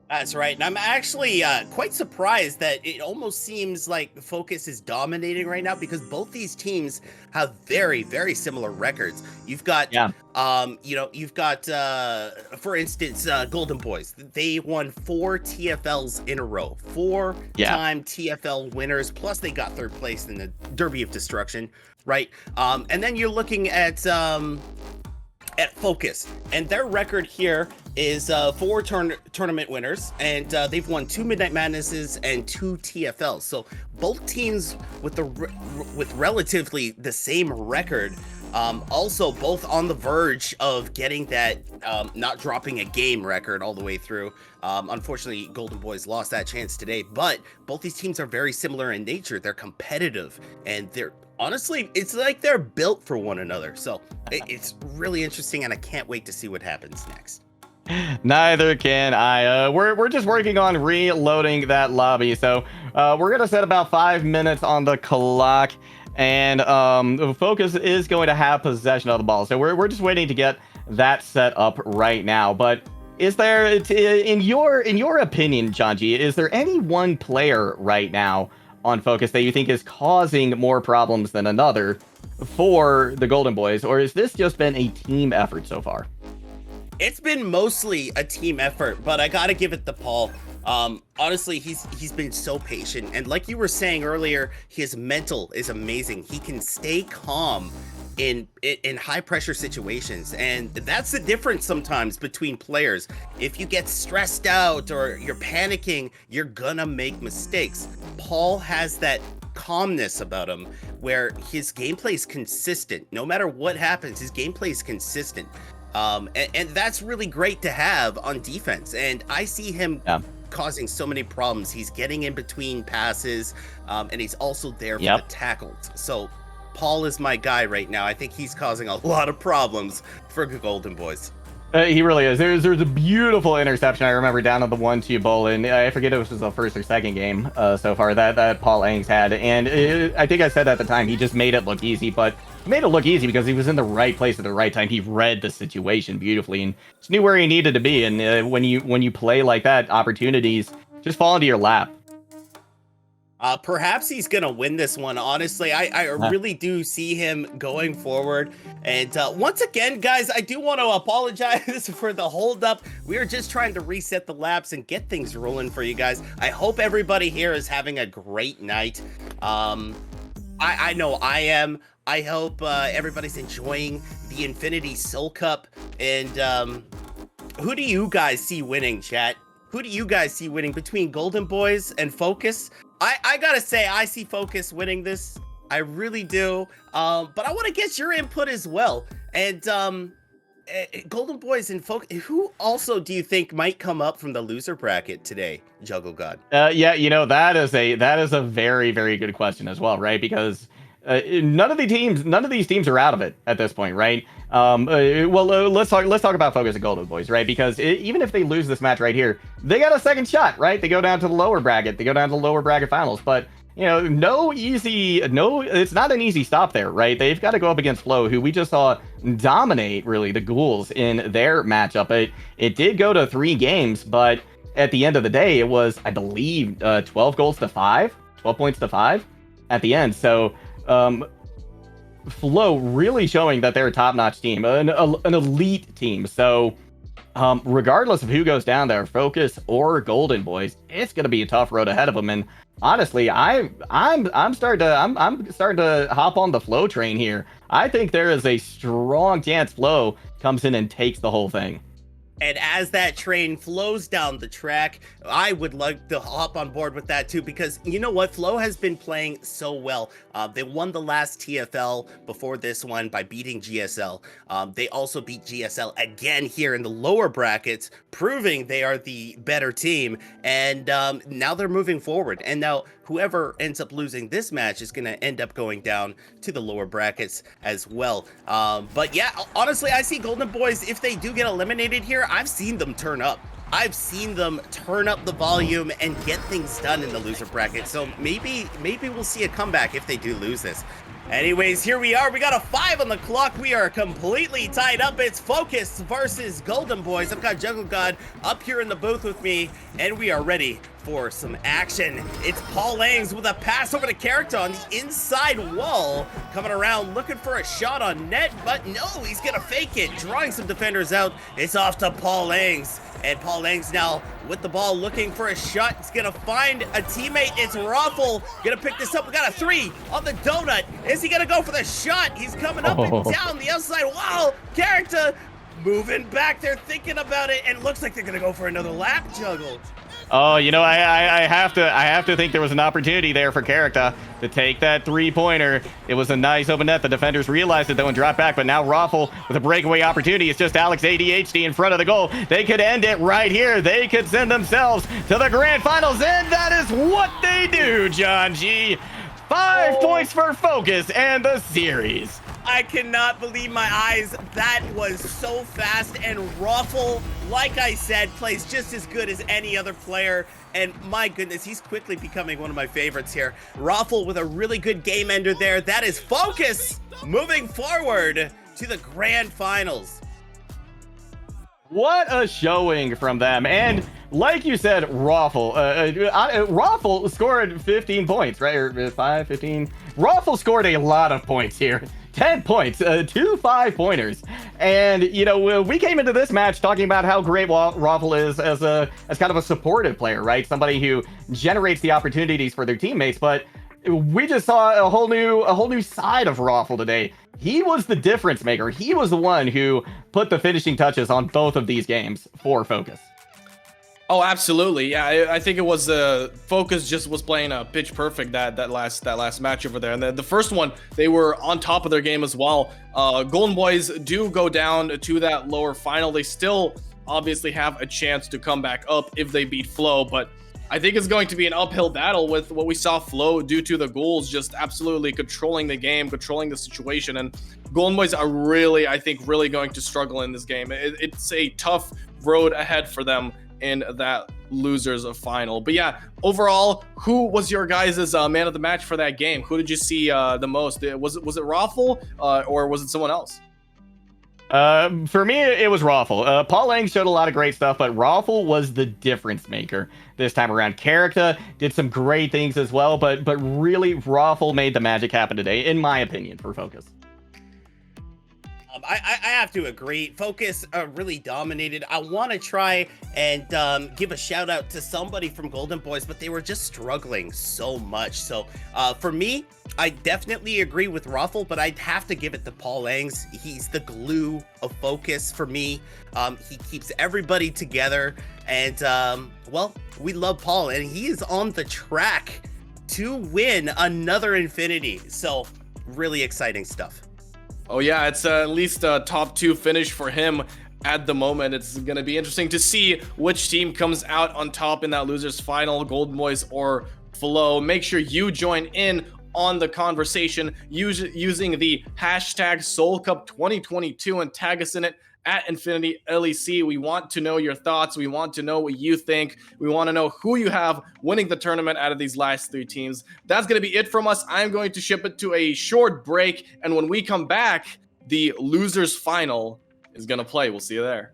That's right. And I'm actually quite surprised that it almost seems like Focus is dominating right now, because both these teams have very, very similar records. You've got, you've got, for instance, Golden Boys. They won 4 TFLs in a row, 4-time TFL winners. Plus they got 3rd place in the Derby of Destruction, right? And then you're looking at Focus, and their record here is 4 tournament winners, and they've won 2 Midnight Madnesses and 2 TFLs. So both teams with relatively the same record, also both on the verge of getting that not dropping a game record all the way through. Unfortunately, Golden Boys lost that chance today, but both these teams are very similar in nature. They're competitive, and honestly, it's like they're built for one another. So it's really interesting, and I can't wait to see what happens next. Neither can I. We're just working on reloading that lobby. So we're going to set about 5 minutes on the clock, and Focus is going to have possession of the ball. So we're just waiting to get that set up right now. But is there, in your opinion, Janji, is there any one player right now on Focus that you think is causing more problems than another for the Golden Boys, or has this just been a team effort so far? It's been mostly a team effort, but I gotta give it to Paul. Honestly, he's been so patient, and like you were saying earlier, his mental is amazing. He can stay calm in high pressure situations, and that's the difference sometimes between players. If you get stressed out or you're panicking, you're gonna make mistakes. Paul has that calmness about him where his gameplay is consistent. No matter what happens, his gameplay is consistent, and that's really great to have on defense. And I see him causing so many problems. He's getting in between passes, and he's also there for the tackles. So Paul is my guy right now. I think he's causing a lot of problems for the Golden Boys. He really is. There's a beautiful interception I remember down on the 1-2 bowl, and I forget if it was the first or second game so far that Paul Angs had. And I think I said at the time, he just made it look easy, but he made it look easy because he was in the right place at the right time. He read the situation beautifully and just knew where he needed to be. And when you play like that, opportunities just fall into your lap. Perhaps he's gonna win this one. Honestly, I really do see him going forward. And once again, guys, I do want to apologize for the holdup. We are just trying to reset the laps and get things rolling for you guys. I hope everybody here is having a great night. I know I am. I hope everybody's enjoying the Infinity Solcup. And who do you guys see winning, chat? Who do you guys see winning between Golden Boys and Focus? I gotta say, I see Focus winning this. I really do. But I want to get your input as well. And Golden Boys and Focus, who also do you think might come up from the loser bracket today, Juggle God? Yeah, you know, that is a very, very good question as well, right? Because none of these teams are out of it at this point, right? Let's talk about Focus and Golden Boys, right? Because even if they lose this match right here, they got a second shot, right? They go down to the lower bracket. They go down to the lower bracket finals. But you know, it's not an easy stop there, right? They've got to go up against Flo, who we just saw dominate really the Ghouls in their matchup. It did go to 3 games, but at the end of the day, it was, I believe, 12 points to 5 at the end. So Flo really showing that they're a top-notch team, an elite team. So regardless of who goes down there, Focus or Golden Boys, it's going to be a tough road ahead of them. And honestly, I'm starting to hop on the Flo train here. I think there is a strong chance Flo comes in and takes the whole thing. And as that train flows down the track, I would like to hop on board with that too, because you know what? Flo has been playing so well. They won the last TFL before this one by beating GSL. They also beat GSL again here in the lower brackets, proving they are the better team. And now they're moving forward. And now whoever ends up losing this match is going to end up going down to the lower brackets as well. But yeah, honestly, I see Golden Boys, if they do get eliminated here, I've seen them turn up. I've seen them turn up the volume and get things done in the loser bracket. So maybe we'll see a comeback if they do lose this. Anyways, here we are. We got a 5 on the clock. We are completely tied up. It's Focus versus Golden Boys. I've got Juggle God up here in the booth with me, and we are ready for some action. It's Paul Angs with a pass over to Character on the inside wall, coming around looking for a shot on net, but no, he's gonna fake it, drawing some defenders out. It's off to Paul Angs, and Paul Angs now with the ball looking for a shot. He's gonna find a teammate. It's Raffle gonna pick this up. We got a 3 on the donut. Is he gonna go for the shot? He's coming up and down the outside wall. Character moving back there, thinking about it, and looks like they're gonna go for another lap juggle. Oh, you know, I have to think there was an opportunity there for Character to take that 3-pointer. It was a nice open net. The defenders realized it though and dropped back, but now Raffle with a breakaway opportunity. It's just Alex ADHD in front of the goal. They could end it right here. They could send themselves to the grand finals, and that is what they do, John G. 5 points for Focus and the series. I cannot believe my eyes. That was so fast, and Raffle, like I said, plays just as good as any other player. And my goodness, he's quickly becoming one of my favorites here. Raffle with a really good game ender there. That is Focus moving forward to the grand finals. What a showing from them. And like you said, Raffle scored 15 points, right? Or 5, 15. Raffle scored a lot of points here. 10 points, 2 5-pointers. And, you know, we came into this match talking about how great Raffle is as kind of a supportive player, right? Somebody who generates the opportunities for their teammates. But we just saw a whole new side of Raffle today. He was the difference maker. He was the one who put the finishing touches on both of these games for Focus. Oh, absolutely. Yeah, I think it was Focus just was playing pitch perfect that last match over there. And the first one, they were on top of their game as well. Golden Boys do go down to that lower final. They still obviously have a chance to come back up if they beat Flow, but I think it's going to be an uphill battle with what we saw Flow do to the Ghouls, just absolutely controlling the game, controlling the situation. And Golden Boys are really, I think, really going to struggle in this game. It's a tough road ahead for them in that losers final. But yeah, overall, who was your guys' man of the match for that game? Who did you see the most? Was it Raffle or was it someone else? For me, it was Raffle. Paul Lang showed a lot of great stuff, but Raffle was the difference maker this time around. Character did some great things as well, but really, Raffle made the magic happen today, in my opinion, for Focus. I have to agree. Focus really dominated. I want to try and give a shout out to somebody from Golden Boys, but they were just struggling so much. So for me, I definitely agree with Raffle, but I'd have to give it to Paul Langs. He's the glue of Focus for me. He keeps everybody together, and well, we love Paul, and he is on the track to win another Infinity. So really exciting stuff. Oh yeah, it's at least a top 2 finish for him at the moment. It's going to be interesting to see which team comes out on top in that losers final, Golden Boys or Flow. Make sure you join in on the conversation using the hashtag Solcup 2022 and tag us in it at InfinityLEC. We want to know your thoughts. We want to know what you think. We want to know who you have winning the tournament out of these last 3 teams. That's going to be it from us. I'm going to ship it to a short break. And when we come back, the losers final is going to play. We'll see you there.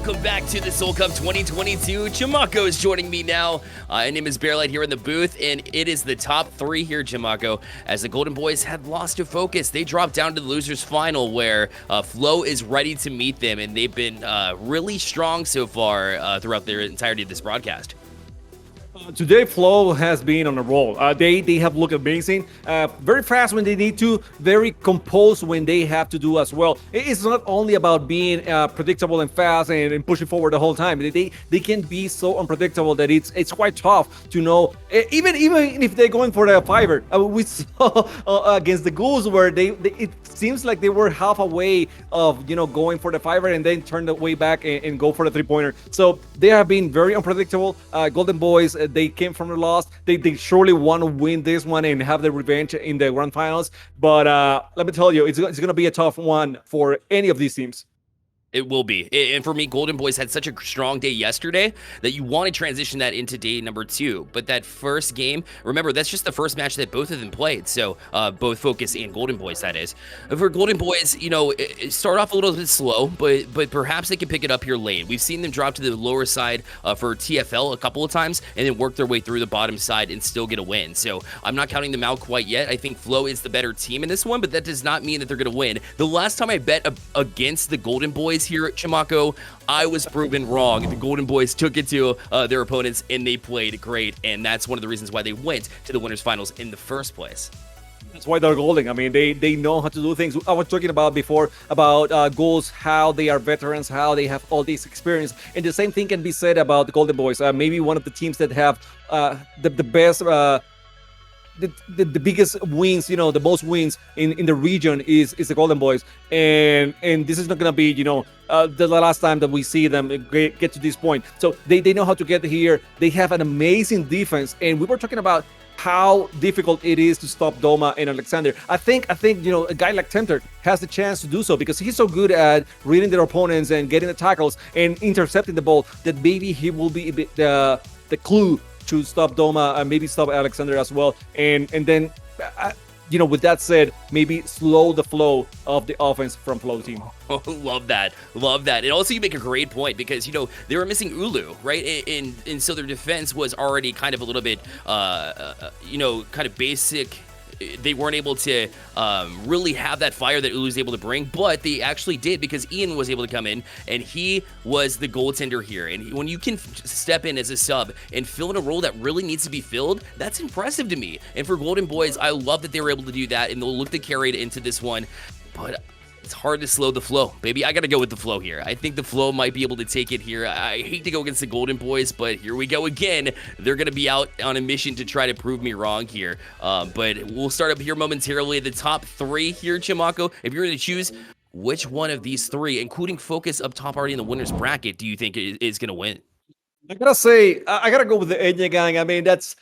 Welcome back to the Soul Cup 2022. Chimako is joining me now. My name is Bearlight here in the booth, and it is the top 3 here, Chimako, as the Golden Boys had lost to focus. They dropped down to the losers final, where Flow is ready to meet them, and they've been really strong so far throughout their entirety of this broadcast. Today, Flow has been on a roll. They have looked amazing. Very fast when they need to. Very composed when they have to do as well. It's not only about being predictable and fast and pushing forward the whole time. They can be so unpredictable that it's quite tough to know. Even if they're going for the fiver, we saw against the Ghouls where it seems like they were half away of going for the fiver and then turn the way back and go for the 3-pointer. So they have been very unpredictable. Golden Boys. They came from the loss. They surely want to win this one and have the revenge in the grand finals. But let me tell you, it's going to be a tough one for any of these teams. It will be. And for me, Golden Boys had such a strong day yesterday that you want to transition that into day number 2. But that first game, remember, that's just the first match that both of them played. So both Focus and Golden Boys, that is. For Golden Boys, start off a little bit slow, but perhaps they can pick it up here late. We've seen them drop to the lower side for TFL a couple of times and then work their way through the bottom side and still get a win. So I'm not counting them out quite yet. I think Flow is the better team in this one, but that does not mean that they're going to win. The last time I bet against the Golden Boys here at Chimako, I was proven wrong. The Golden Boys took it to their opponents and they played great, and that's one of the reasons why they went to the winners finals in the first place. That's why they're golden. I mean, they know how to do things. I was talking about before about Ghouls, how they are veterans, how they have all this experience, and the same thing can be said about the Golden Boys. Maybe one of the teams that have the best the biggest wins, the most wins in the region is the Golden Boys, and this is not gonna be the last time that we see them get to this point. So they know how to get here. They have an amazing defense, and we were talking about how difficult it is to stop Doma and Alexander. I think a guy like Tempter has the chance to do so because he's so good at reading their opponents and getting the tackles and intercepting the ball that maybe he will be the clue to stop Doma and maybe stop Alexander as well, and then with that said, maybe slow the flow of the offense from Flow team. Oh, love that. And also you make a great point because, they were missing Ulu, right? And so their defense was already kind of a little bit, kind of basic. They weren't able to really have that fire that Ulu's able to bring, but they actually did because Ian was able to come in, and he was the goaltender here. And when you can step in as a sub and fill in a role that really needs to be filled, that's impressive to me. And for Golden Boys, I love that they were able to do that, and they'll look to carry it into this one. But it's hard to slow the Flow. Baby, I got to go with the Flow here. I think the Flow might be able to take it here. I hate to go against the Golden Boys, but here we go again. They're going to be out on a mission to try to prove me wrong here. But we'll start up here momentarily. The top 3 here, Chimako. If you're going to choose, which one of these 3, including Focus up top already in the winner's bracket, do you think is going to win? I gotta say, I gotta go with the Enya gang. I mean, that's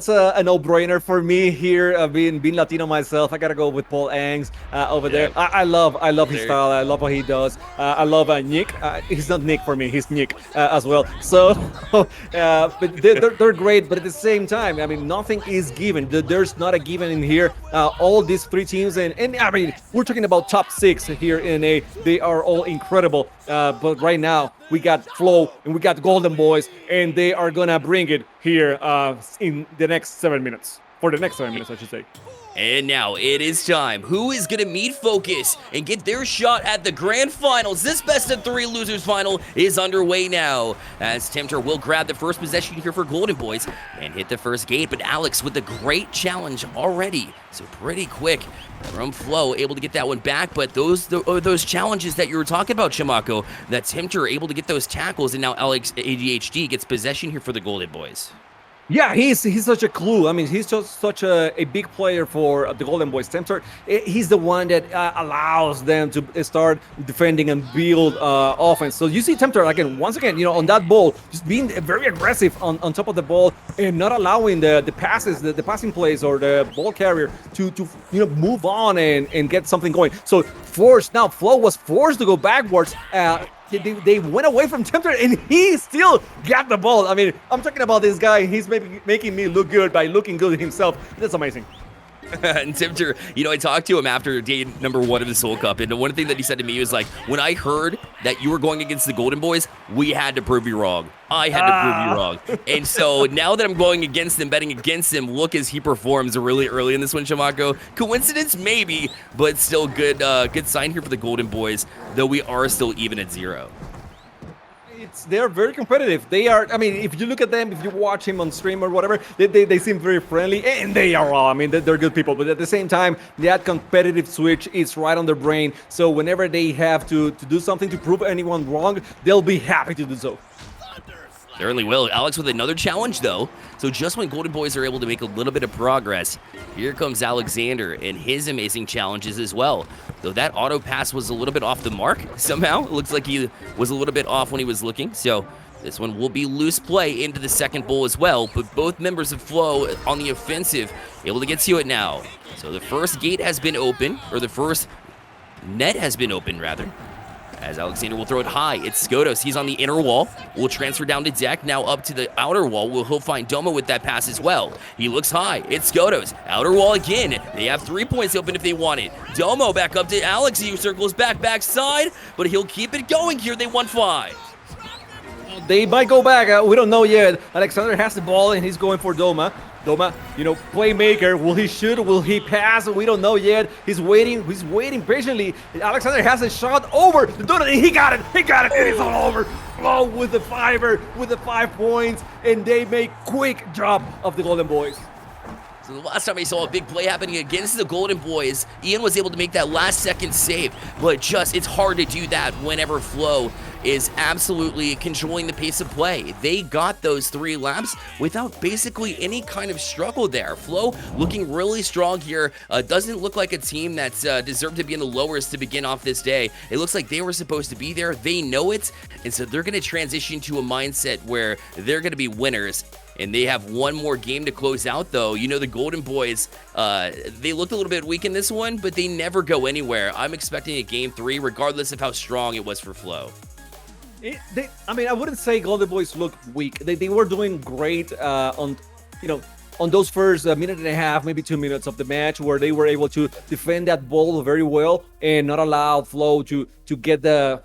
a no-brainer for me here. Being Latino myself, I gotta go with Paul Angs over there. I love his style. I love what he does. I love Nick. He's not Nick for me. He's Nick as well. So, but they're great. But at the same time, I mean, nothing is given. There's not a given in here. All these 3 teams, and I mean, we're talking about top 6 here in A. They are all incredible. But right now, we got Flow and we got Golden Boys, and they are gonna bring it here in the next 7 minutes. For the next 7 minutes, I should say. And now it is time. Who is going to meet Focus and get their shot at the grand finals? This best of 3 losers final is underway now, as Tempter will grab the first possession here for Golden Boys and hit the first gate, but Alex with a great challenge already. So pretty quick from Flow, able to get that one back, but those challenges that you were talking about, Chimako, that Tempter able to get those tackles, and now Alex ADHD gets possession here for the Golden Boys. Yeah, he's such a clue. I mean, he's just such a big player for the Golden Boys. Tempter, he's the one that allows them to start defending and build offense. So you see Tempter, once again, on that ball, just being very aggressive on top of the ball and not allowing the passes, the passing plays or the ball carrier to move on and get something going. So Flow was forced to go backwards. They went away from Tempter, and he still got the ball. I mean, I'm talking about this guy. He's making me look good by looking good himself. That's amazing. And Timter, I talked to him after day number 1 of the Soul Cup, and the one thing that he said to me was like, when I heard that you were going against the Golden Boys, we had to prove you wrong. I had to prove you wrong. And so now that I'm going against him, betting against him, look as he performs really early in this one, Shamako. Coincidence? Maybe, but still good sign here for the Golden Boys, though we are still even at 0. They're very competitive. They are, I mean, if you look at them, if you watch him on stream or whatever, they seem very friendly, and they are all, I mean, they're good people, but at the same time, that competitive switch is right on their brain, so whenever they have to do something to prove anyone wrong, they'll be happy to do so. Certainly will. Alex with another challenge, though. So just when Golden Boys are able to make a little bit of progress, here comes Alexander and his amazing challenges as well. Though that auto pass was a little bit off the mark somehow. It looks like he was a little bit off when he was looking. So this one will be loose play into the second bowl as well. But both members of Flow on the offensive able to get to it now. So the first gate has been open, or the first net has been opened, rather. As Alexander will throw it high, it's Skodos. He's on the inner wall. Will transfer down to deck. Now up to the outer wall. He'll find Doma with that pass as well. He looks high. It's Skodos. Outer wall again. They have 3 points open if they want it. Domo back up to Alex. He circles backside, but he'll keep it going here. They won 5. They might go back. We don't know yet. Alexander has the ball, and he's going for Doma. Doma, playmaker. Will he shoot? Will he pass? We don't know yet. He's waiting patiently. Alexander has a shot over the donut, and he got it. And it's all over. Flow with the 5 points, and they make quick job of the Golden Boys. So the last time I saw a big play happening against the Golden Boys, Ian was able to make that last second save, but it's hard to do that whenever Flow is absolutely controlling the pace of play. They got those 3 laps without basically any kind of struggle there. Flow looking really strong here. Doesn't look like a team that's deserved to be in the lowers to begin off this day. It looks like they were supposed to be there. They know it, and so they're going to transition to a mindset where they're going to be winners. And they have one more game to close out, though. The Golden Boys, they looked a little bit weak in this one, but they never go anywhere. I'm expecting a game 3, regardless of how strong it was for Flow. I wouldn't say Golden Boys look weak. They were doing great on those first minute and a half, maybe 2 minutes of the match, where they were able to defend that ball very well and not allow Flow to get the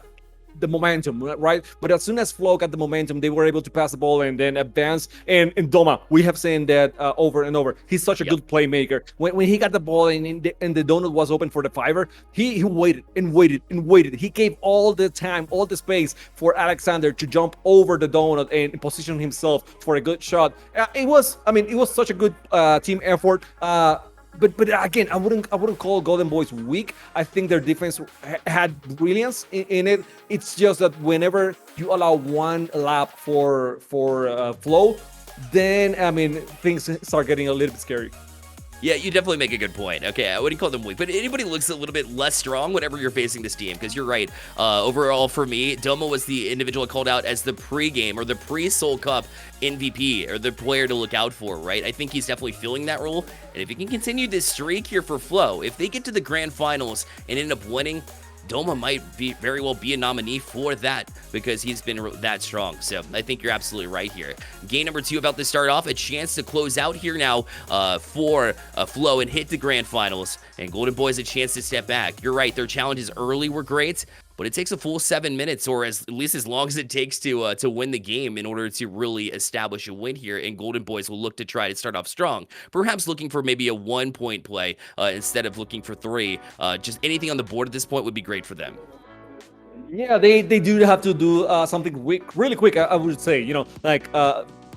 momentum, right? But as soon as Flow got the momentum, they were able to pass the ball and then advance. And Doma, we have seen that over and over. He's such a good playmaker. When he got the ball and the donut was open for the 5er, he waited and waited and waited. He gave all the time, all the space for Alexander to jump over the donut and position himself for a good shot. It was such a good team effort. But again, I wouldn't call Golden Boys weak. I think their defense had brilliance in it. It's just that whenever you allow one lap for Flow, then things start getting a little bit scary. Yeah, you definitely make a good point. Okay, I wouldn't call them weak, but anybody looks a little bit less strong whenever you're facing this team, because you're right. Overall, for me, Domo was the individual called out as the pre-game or the pre-Soul Cup MVP, or the player to look out for, right? I think he's definitely filling that role, and if he can continue this streak here for Flow, if they get to the grand finals and end up winning, Doma might very well be a nominee for that, because he's been that strong. So I think you're absolutely right here. Game number 2 about to start off. A chance to close out here now for Flow and hit the grand finals. And Golden Boys a chance to step back. You're right. Their challenges early were great, but it takes a full 7 minutes, or at least as long as it takes to win the game in order to really establish a win here. And Golden Boys will look to try to start off strong, perhaps looking for maybe a 1-point play instead of looking for 3. Just anything on the board at this point would be great for them. Yeah, they do have to do something really quick. I would say,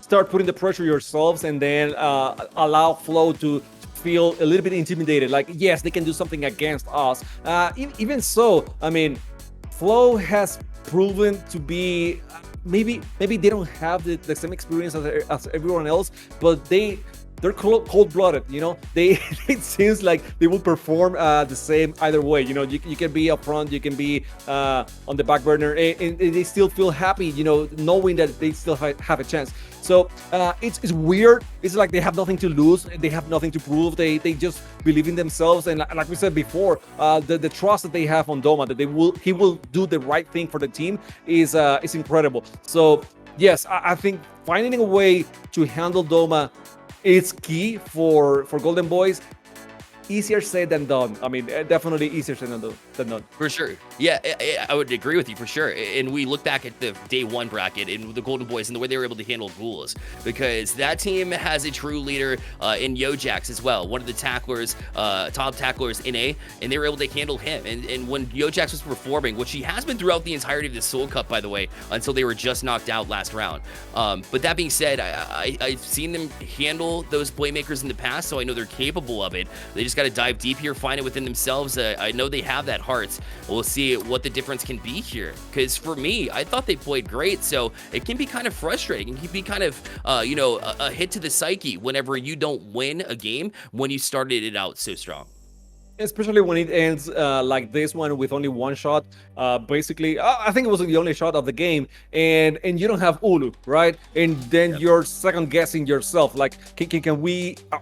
start putting the pressure yourselves, and then allow Flow to feel a little bit intimidated. Like, yes, they can do something against us. Even so, Flow has proven to be maybe they don't have the same experience as everyone else, but they're cold-blooded, it seems like they will perform the same either way. You can be up front, you can be on the back burner, and they still feel happy, knowing that they still have a chance. So it's weird. It's like they have nothing to lose, they have nothing to prove. They just believe in themselves, and like we said before, the trust that they have on Doma, that he will do the right thing for the team is incredible. So yes, I think finding a way to handle Doma is key for Golden Boys. easier said than done. I mean, definitely easier said than done. For sure. Yeah, I would agree with you for sure. And we look back at the day one bracket and the Golden Boys and the way they were able to handle Ghouls, because that team has a true leader in Yojax as well, one of the tacklers, top tacklers in A, and they were able to handle him. And when Yojax was performing, which he has been throughout the entirety of the Solcup, by the way, until they were just knocked out last round. But that being said, I've seen them handle those playmakers in the past, so I know they're capable of it. They just got to dive deep here, find it within themselves. I know they have that heart. We'll see what the difference can be here, because for me, I thought they played great, so it can be kind of frustrating. It can be kind of, a hit to the psyche whenever you don't win a game when you started it out so strong. Especially when it ends like this one with only one shot. Basically, I think it was the only shot of the game, and you don't have Ulu, right? And then you're second guessing yourself. Like,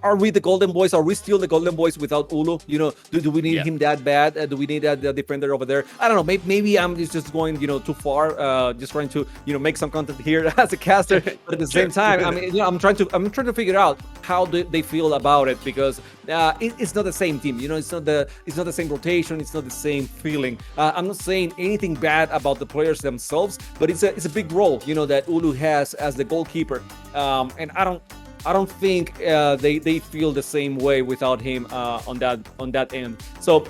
are we the Golden Boys? Are we still the Golden Boys without Ulu? You know, do we need him that bad? Do we need that defender over there? I don't know. Maybe I'm just going, too far. Just trying to, make some content here as a caster. But at the same time, I mean, I'm trying to figure out how they feel about it, because it's not the same team. It's not the same rotation. It's not the same feeling. I'm not saying anything bad about the players themselves, but it's a big role, that Ulu has as the goalkeeper. And I don't think they feel the same way without him on that end. So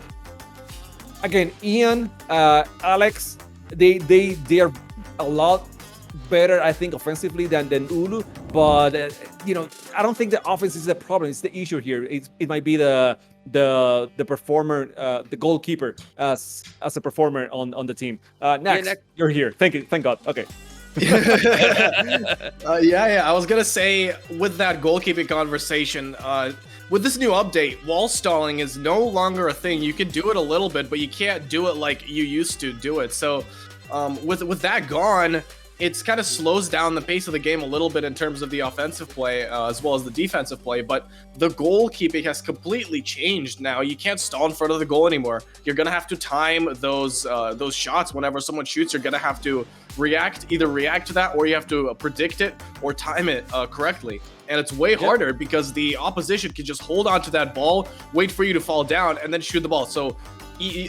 again, Ian, Alex, they are a lot better, I think, offensively than Ulu, but I don't think the offense is the problem. It's the issue here. It might be the performer, the goalkeeper as a performer on the team. Next, you're here. Thank you. Thank God. Okay. Yeah. I was gonna say, with that goalkeeping conversation, with this new update, wall stalling is no longer a thing. You can do it a little bit, but you can't do it like you used to do it. So, with that gone, it's kind of slows down the pace of the game a little bit in terms of the offensive play as well as the defensive play, but the goalkeeping has completely changed now. You can't stall in front of the goal anymore. You're gonna have to time those shots. Whenever someone shoots, you're gonna have to either react to that, or you have to predict it or time it correctly. And it's way harder because the opposition can just hold on to that ball, wait for you to fall down, and then shoot the ball. So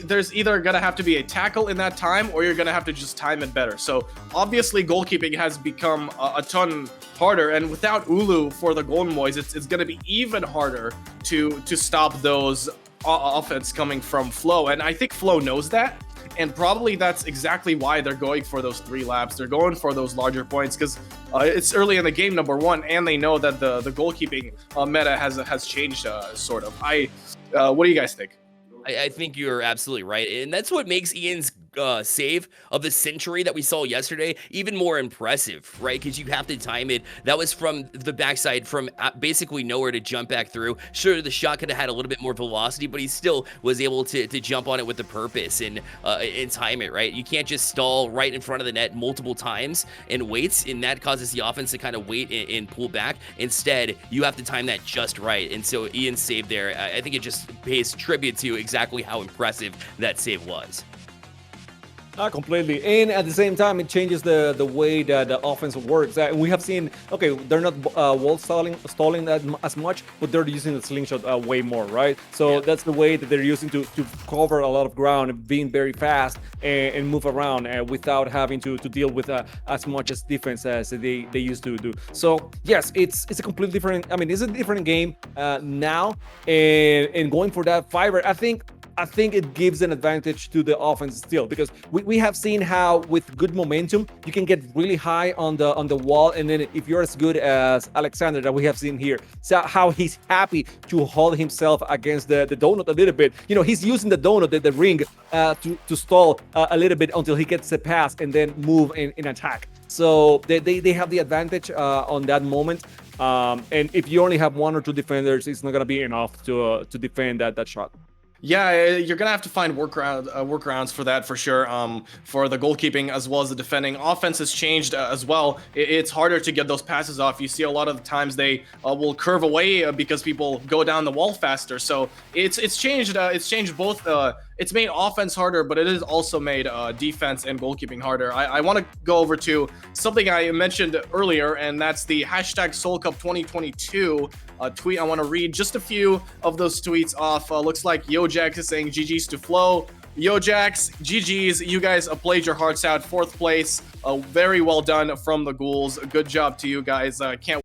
there's either gonna have to be a tackle in that time, or you're gonna have to just time it better. So obviously goalkeeping has become a ton harder, and without Ulu for the Golden Boys, it's gonna be even harder to stop those offense coming from Flo. And I think Flo knows that, and probably that's exactly why they're going for those 3 laps. They're going for those larger points because it's early in the game, number one, and they know that the goalkeeping meta has changed sort of. What do you guys think? I think you're absolutely right, and that's what makes Ian's save of the century that we saw yesterday even more impressive, right? Because you have to time it. That was from the backside, from basically nowhere to jump back through. Sure, the shot could have had a little bit more velocity, but he still was able to jump on it with a purpose and time it, right? You can't just stall right in front of the net multiple times and wait, and that causes the offense to kind of wait and pull back. Instead, you have to time that just right, and so Ian's save there, I think it just pays tribute to exactly how impressive that save was. Completely. And at the same time, it changes the way that the offense works. We have seen, okay, they're not wall stalling as much, but they're using the slingshot way more, right? So that's the way that they're using to cover a lot of ground, being very fast and move around without having to deal with as much as defense as they used to do. So yes, it's a completely different, it's a different game now, and going for that fiber, I think it gives an advantage to the offense still, because we have seen how with good momentum you can get really high on the wall, and then if you're as good as Alexander that we have seen here, so how he's happy to hold himself against the donut a little bit. He's using the donut, the ring, to stall a little bit until he gets the pass and then move in attack. So they have the advantage on that moment. And if you only have 1 or 2 defenders, it's not gonna be enough to defend that shot. Yeah, you're gonna have to find workarounds for that for sure. For the goalkeeping as well as the defending, offense has changed as well. It's harder to get those passes off. You see a lot of the times they will curve away because people go down the wall faster. So it's changed. It's changed both it's made offense harder, but it has also made defense and goalkeeping harder. I want to go over to something I mentioned earlier, and that's the hashtag Solcup 2022 tweet. I want to read just a few of those tweets off. Looks like Yojax is saying GG's to Flow. Yojax, GG's, you guys played your hearts out. 4th place, very well done from the Ghouls. Good job to you guys. Can't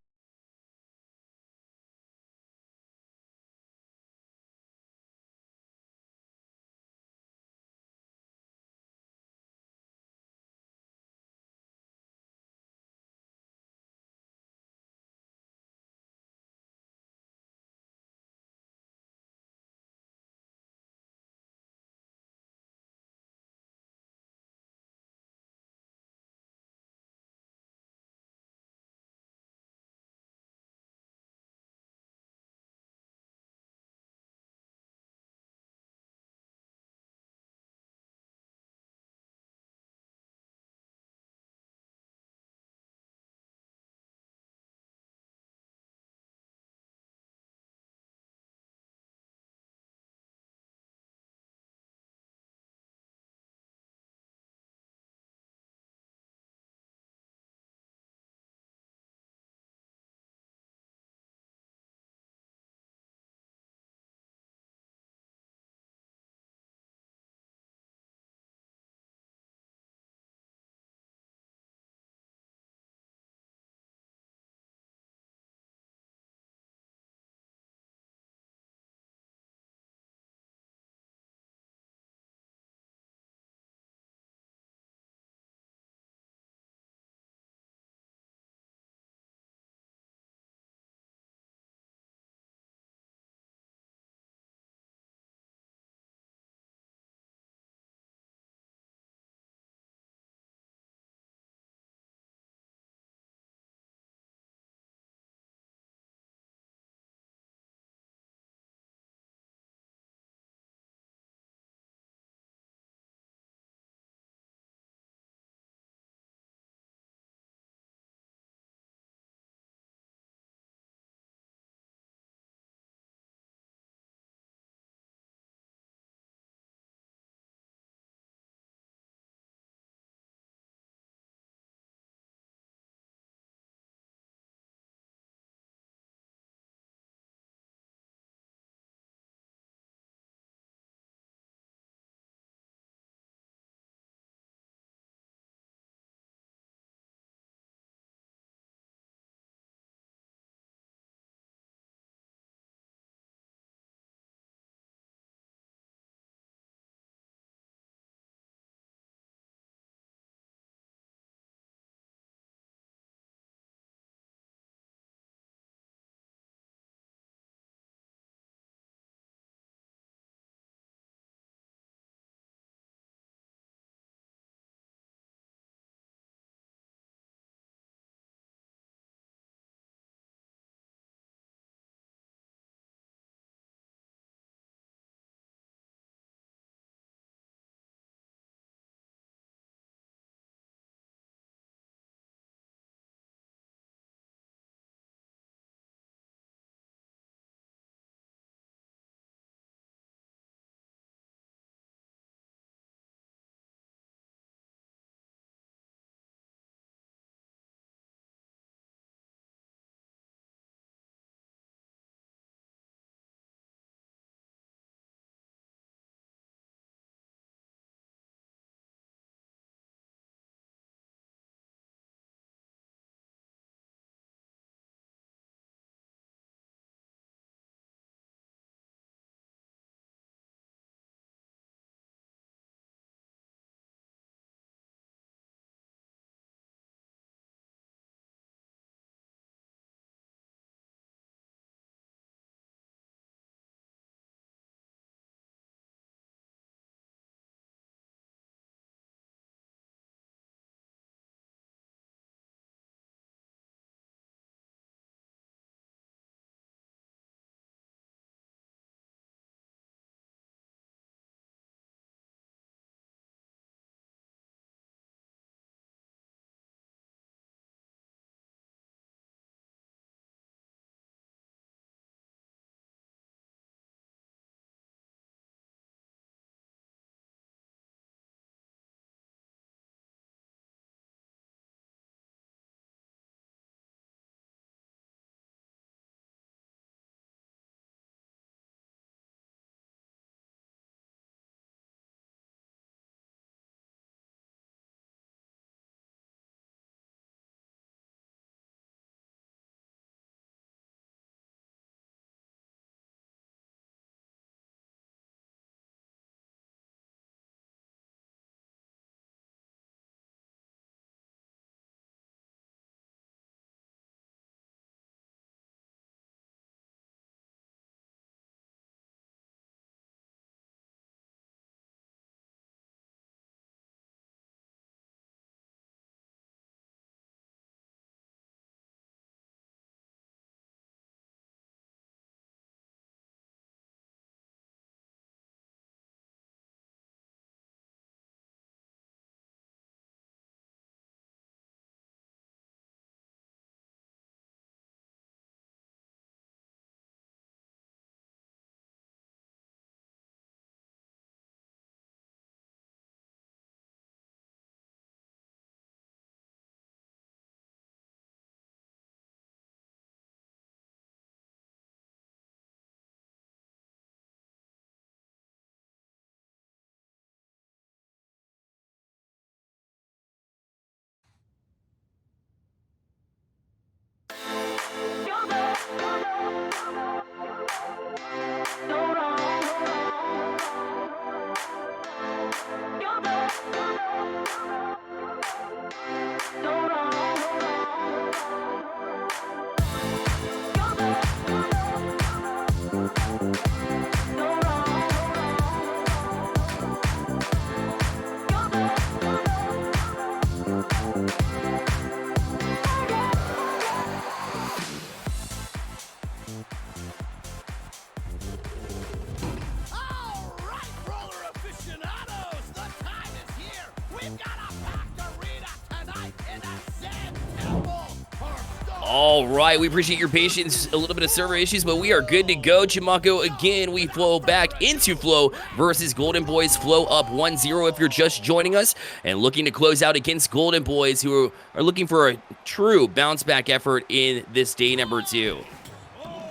All right, we appreciate your patience. A little bit of server issues, but we are good to go. Chimako, again, we flow back into Flow versus Golden Boys. Flow up 1-0 if you're just joining us and looking to close out against Golden Boys, who are looking for a true bounce-back effort in this day number 2.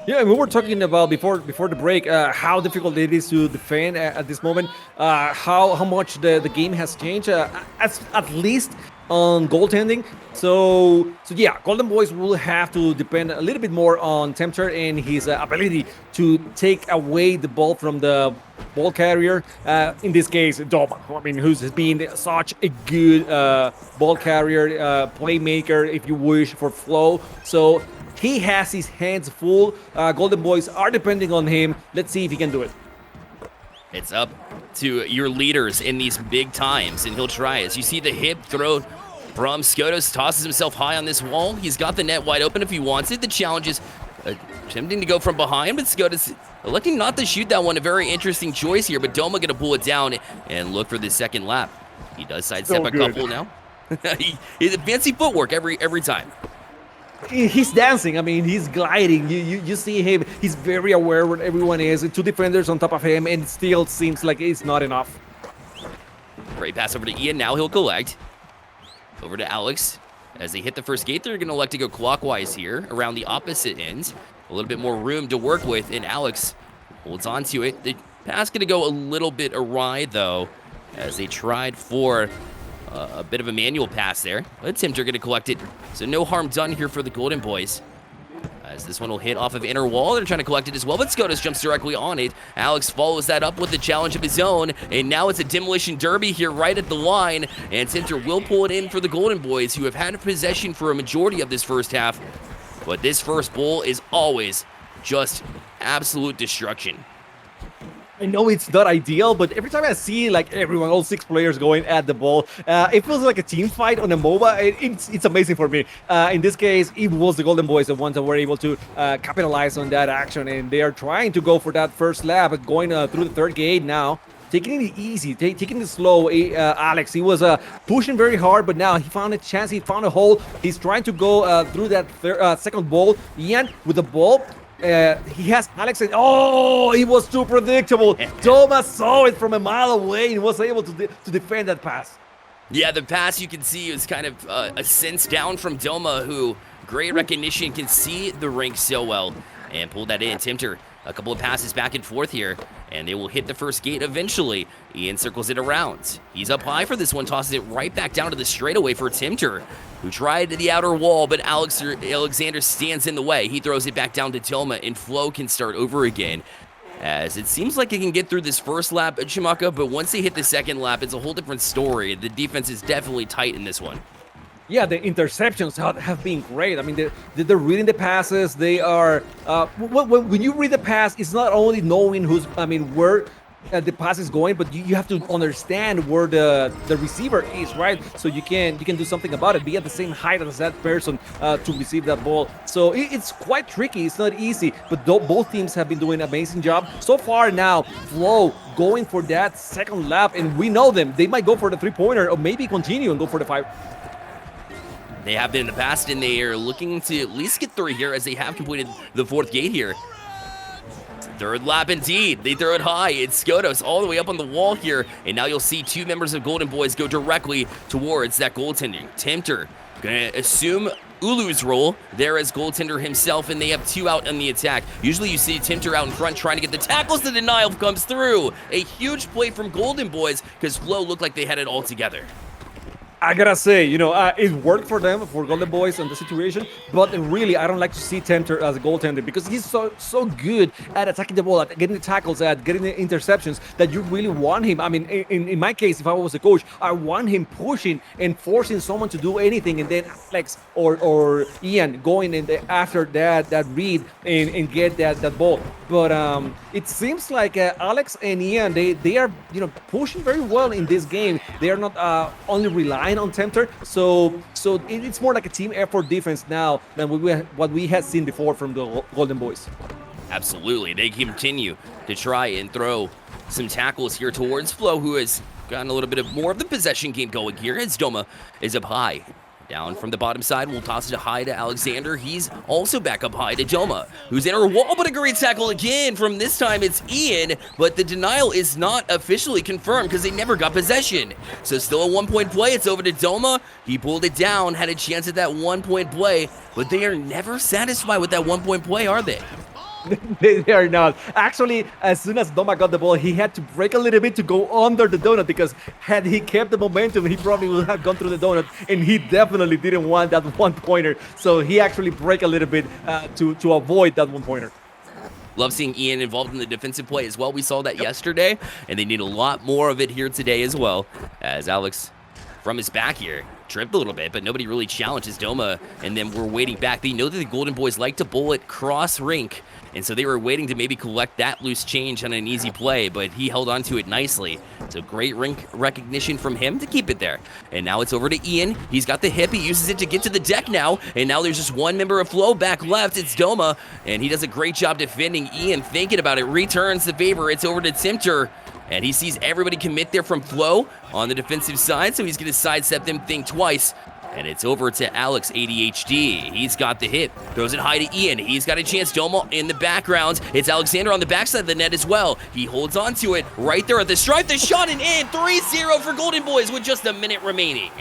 Yeah, we were talking about before the break how difficult it is to defend at this moment, how much the game has changed, at least on goaltending. So yeah, Golden Boys will have to depend a little bit more on Tempter and his ability to take away the ball from the ball carrier. In this case, Doma, I mean, who's been such a good ball carrier, playmaker, if you wish, for Flow. So he has his hands full. Golden Boys are depending on him. Let's see if he can do it. It's up to your leaders in these big times, and he'll try. As you see the hip throw from Skotos, tosses himself high on this wall. He's got the net wide open if he wants it. The challenge is attempting to go from behind, but Skotos electing not to shoot that one. A very interesting choice here, but Doma going to pull it down and look for the second lap. He does sidestep a couple now. He's fancy footwork every time. He's dancing. I mean, he's gliding. You see him. He's very aware where everyone is. 2 defenders on top of him, and it still seems like it's not enough. Great pass over to Ian. Now he'll collect. Over to Alex. As they hit the first gate, they're going to elect to go clockwise here around the opposite ends. A little bit more room to work with, and Alex holds on to it. The pass going to go a little bit awry, though, as they tried for a bit of a manual pass there. But Timter going to collect it. So no harm done here for the Golden Boys. As this one will hit off of inner wall. They're trying to collect it as well, but Skotos jumps directly on it. Alex follows that up with the challenge of his own, and now it's a demolition derby here right at the line, and Timter will pull it in for the Golden Boys, who have had possession for a majority of this first half. But this first bowl is always just absolute destruction. I know it's not ideal, but every time I see like everyone, all 6 players going at the ball, it feels like a team fight on a MOBA. It's amazing for me. In this case, it was the Golden Boys, the ones that were able to capitalize on that action, and they are trying to go for that first lap, going through the third gate now. Taking it easy, taking it slow. Alex, he was pushing very hard, but now he found a chance, he found a hole. He's trying to go through that second ball. Ian with the ball. He has Alex, and oh, it was too predictable. Thomas saw it from a mile away and was able to defend that pass. Yeah, the pass you can see is kind of a sense down from Doma, who great recognition, can see the rink so well, and pulled that in. Timter, a couple of passes back and forth here, and they will hit the first gate eventually. Ian circles it around. He's up high for this one, tosses it right back down to the straightaway for Timter, who tried the outer wall, but Alexander stands in the way. He throws it back down to Doma, and Flo can start over again. As it seems like he can get through this first lap at Chimaka, but once they hit the second lap, it's a whole different story. The defense is definitely tight in this one. Yeah, the interceptions have been great. I mean, they're reading the passes. They are when you read the pass, it's not only knowing where the pass is going, but you have to understand where the receiver is, right? So you can do something about it. Be at the same height as that person to receive that ball. So it's quite tricky. It's not easy, but both teams have been doing an amazing job so far. Now Flo going for that second lap, and we know them. They might go for the 3-pointer or maybe continue and go for the 5. They have been in the past, and they are looking to at least get 3 here, as they have completed the 4th gate here. Third lap indeed. They throw it high. It's Skotos all the way up on the wall here, and now you'll see 2 members of Golden Boys go directly towards that goaltending. Timter gonna assume Ulu's role there as goaltender himself, and they have 2 out on the attack. Usually you see Timter out in front trying to get the tackles. The denial comes through. A huge play from Golden Boys, because Flo looked like they had it all together. I gotta say, it worked for them, for Golden Boys in the situation, but really, I don't like to see Tempter as a goaltender, because he's so good at attacking the ball, at getting the tackles, at getting the interceptions, that you really want him. I mean, in my case, if I was a coach, I want him pushing and forcing someone to do anything, and then Alex or Ian going in after that read and get that ball. But it seems like Alex and Ian, they are pushing very well in this game. They are not only relying on Tempter, so it's more like a team effort defense now than what we had seen before from the Golden Boys. Absolutely, they continue to try and throw some tackles here towards Flo, who has gotten a little bit more of the possession game going here, as Doma is up high. Down from the bottom side, we'll toss it high to Alexander. He's also back up high to Doma, who's in her wall, but a great tackle again. From this time, it's Ian, but the denial is not officially confirmed because they never got possession. So still a 1-point play. It's over to Doma. He pulled it down, had a chance at that 1-point play, but they are never satisfied with that 1-point play, are they? They are not. Actually, as soon as Doma got the ball, he had to break a little bit to go under the donut, because had he kept the momentum, he probably would have gone through the donut, and he definitely didn't want that 1-pointer. So he actually break a little bit to avoid that 1-pointer. Love seeing Ian involved in the defensive play as well. We saw that yesterday, and they need a lot more of it here today as well, as Alex from his back here tripped a little bit, but nobody really challenges Doma, and then we're waiting back. They know that the Golden Boys like to bowl it cross rink, and so they were waiting to maybe collect that loose change on an easy play, but he held on to it nicely. So great rink recognition from him to keep it there. And now it's over to Ian. He's got the hip. He uses it to get to the deck now, and now there's just one member of Flow back left. It's Doma, and he does a great job defending. Ian, thinking about it, returns the favor. It's over to Timter, and he sees everybody commit there from Flow on the defensive side, so he's going to sidestep them, think twice. And it's over to Alex ADHD. He's got the hit. Throws it high to Ian. He's got a chance. Doma in the background. It's Alexander on the backside of the net as well. He holds on to it right there at the stripe. The shot and in. 3-0 for Golden Boys with just a minute remaining.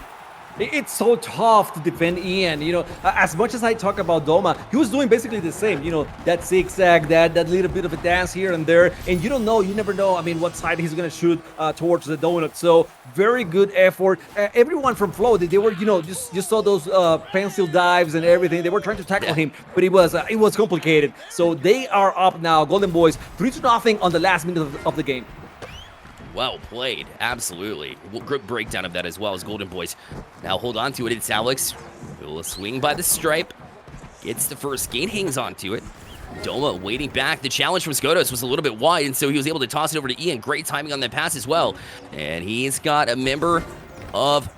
It's so tough to defend Ian. You know, as much as I talk about Doma, he was doing basically the same. You know, that zigzag, that little bit of a dance here and there, and you don't know, you never know. I mean, what side he's gonna shoot towards the donut. So very good effort. Everyone from Flow, they were, you know, just saw those pencil dives and everything. They were trying to tackle him, but it was complicated. So they are up now, Golden Boys, 3-0 on the last minute of the game. Well played, absolutely. Good breakdown of that as well as Golden Boys. Now hold on to it, it's Alex. Will swing by the stripe. Gets the first gate, hangs on to it. Doma waiting back. The challenge from Skodos was a little bit wide, and so he was able to toss it over to Ian. Great timing on that pass as well. And he's got a member of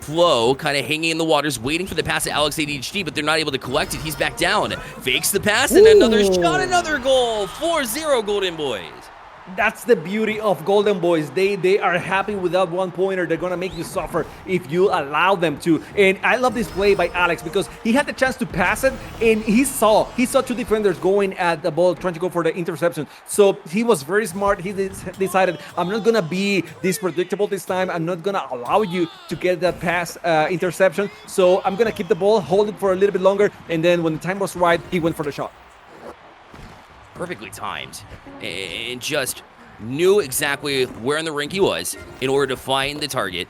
Flow kind of hanging in the waters, waiting for the pass to Alex ADHD, but they're not able to collect it. He's back down. Fakes the pass, and another shot, another goal. 4-0 Golden Boys. That's the beauty of Golden Boys. They are happy with that 1-pointer. They're gonna make you suffer if you allow them to. And I love this play by Alex because he had the chance to pass it, and he saw two defenders going at the ball, trying to go for the interception. So he was very smart. He decided, I'm not gonna be this predictable this time. I'm not gonna allow you to get that pass interception. So I'm gonna keep the ball, hold it for a little bit longer, and then when the time was right, he went for the shot. Perfectly timed, and just knew exactly where in the rink he was in order to find the target,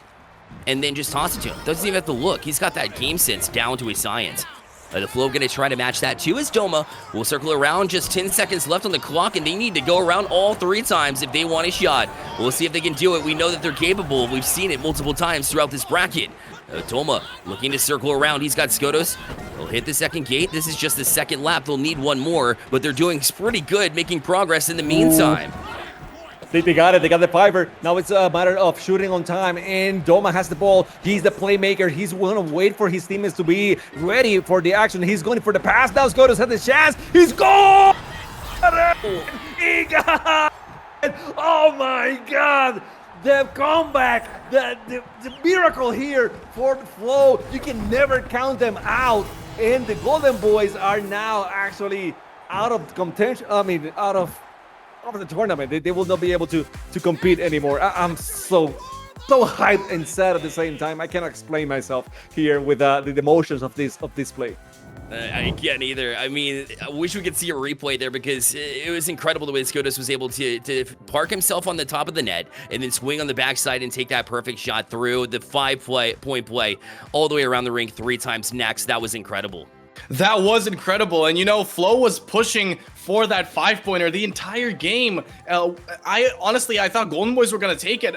and then just toss it to him. Doesn't even have to look. He's got that game sense down to a science. The Flow going to try to match that too as Doma will circle around. Just 10 seconds left on the clock, and they need to go around all 3 times if they want a shot. We'll see if they can do it. We know that they're capable. We've seen it multiple times throughout this bracket. Doma looking to circle around. He's got Skodos. He'll hit the second gate. This is just the second lap. They'll need one more, but they're doing pretty good, making progress in the meantime. They got it. They got the fiber. Now it's a matter of shooting on time, and Doma has the ball. He's the playmaker. He's going to wait for his teammates to be ready for the action. He's going for the pass. Now Skodos has the chance. He's gone! He got it! Oh my God! The comeback, the miracle here for the Flow. You can never count them out. And the Golden Boys are now actually out of contention. I mean, out of the tournament. They will not be able to compete anymore. I'm so hyped and sad at the same time. I cannot explain myself here with the emotions of this play. I can't either. I mean, I wish we could see a replay there because it was incredible the way Skodos was able to park himself on the top of the net and then swing on the backside and take that perfect shot through the 5-point play all the way around the rink 3 times next. That was incredible. That was incredible. And, you know, Flow was pushing for that 5-pointer the entire game. I thought Golden Boys were going to take it,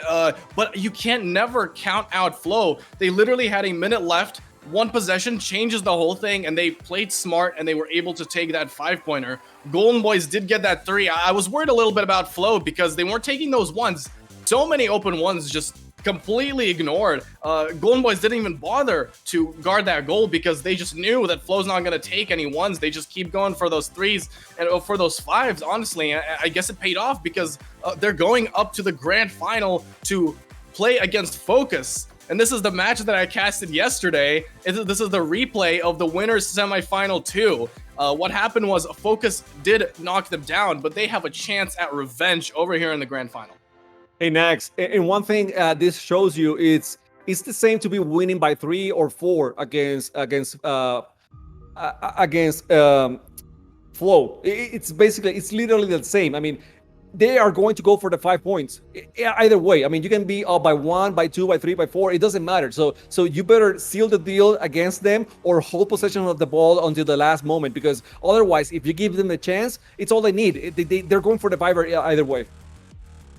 but you can't never count out Flow. They literally had a minute left. One possession changes the whole thing, and they played smart, and they were able to take that 5-pointer. Golden Boys did get that 3. I was worried a little bit about Flow because they weren't taking those ones. So many open ones just completely ignored. Golden Boys didn't even bother to guard that goal because they just knew that Flow's not going to take any ones. They just keep going for those 3s and for those 5s. Honestly, I guess it paid off because they're going up to the grand final to play against Focus. and this is the match that I casted yesterday. This is the replay of the winners semifinal 2. What happened was Focus did knock them down, but they have a chance at revenge over here in the grand final. Hey, Nax, and one thing this shows you, it's the same to be winning by 3 or 4 against Flow. It's literally the same. I mean, they are going to go for the 5 points either way. I mean, you can be up by 1, by 2, by 3, by 4. It doesn't matter. So you better seal the deal against them or hold possession of the ball until the last moment, because otherwise, if you give them the chance, it's all they need. They're going for the 5 either way.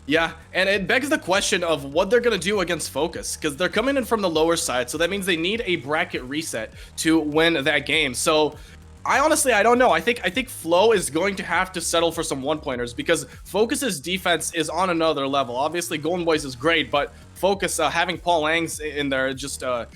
Yeah, and it begs the question of what they're going to do against Focus, because they're coming in from the lower side, so that means they need a bracket reset to win that game. So I don't know. I think Flow is going to have to settle for some one-pointers, because Focus's defense is on another level. Obviously, Golden Boys is great, but Focus having Paul Langs in there just I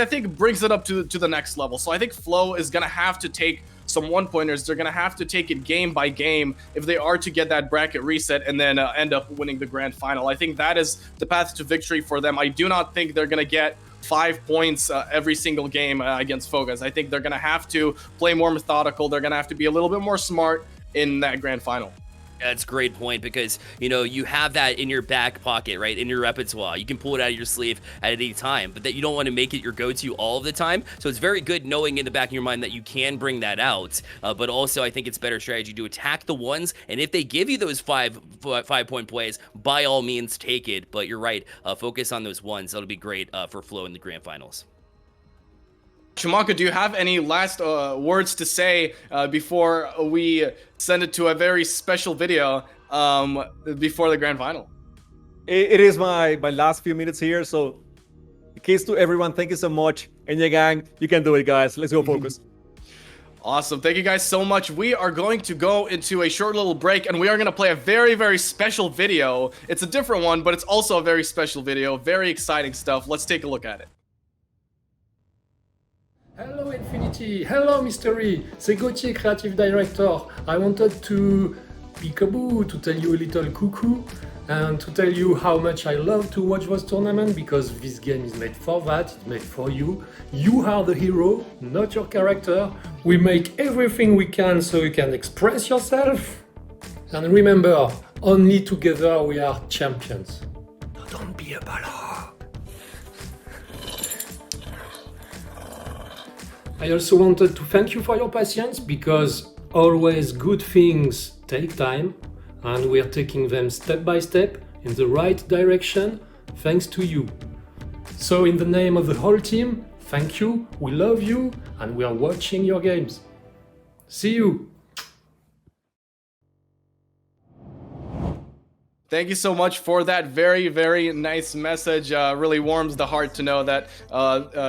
think brings it up to the next level. So I think Flow is going to have to take some one-pointers. They're going to have to take it game by game if they are to get that bracket reset and then end up winning the grand final. I think that is the path to victory for them. I do not think they're going to get 5 points every single game against Focus. I think they're going to have to play more methodical. They're going to have to be a little bit more smart in that grand final. That's a great point, because, you know, you have that in your back pocket, right? In your repertoire. You can pull it out of your sleeve at any time, but that you don't want to make it your go-to all of the time. So it's very good knowing in the back of your mind that you can bring that out. But also, I think it's better strategy to attack the ones. And if they give you those 5-point plays, by all means, take it. But you're right. Focus on those ones. That'll be great for Flow in the grand finals. Shamanka, do you have any last words to say before we send it to a very special video before the grand final? It is my last few minutes here, so in case to everyone, thank you so much. And yeah, gang, you can do it, guys. Let's go Focus. Awesome. Thank you guys so much. We are going to go into a short little break, and we are going to play a very, very special video. It's a different one, but it's also a very special video. Very exciting stuff. Let's take a look at it. Hello Infinity, hello Mystery, c'est Gauthier, Creative Director. I wanted to peekaboo, to tell you a little cuckoo, and to tell you how much I love to watch this tournament, because this game is made for that, it's made for you. You are the hero, not your character. We make everything we can so you can express yourself. And remember, only together we are champions. Don't be a ballad. I also wanted to thank you for your patience, because always good things take time, and we are taking them step by step in the right direction thanks to you. So in the name of the whole team, thank you, we love you, and we are watching your games. See you! Thank you so much for that very, very nice message. Really warms the heart to know that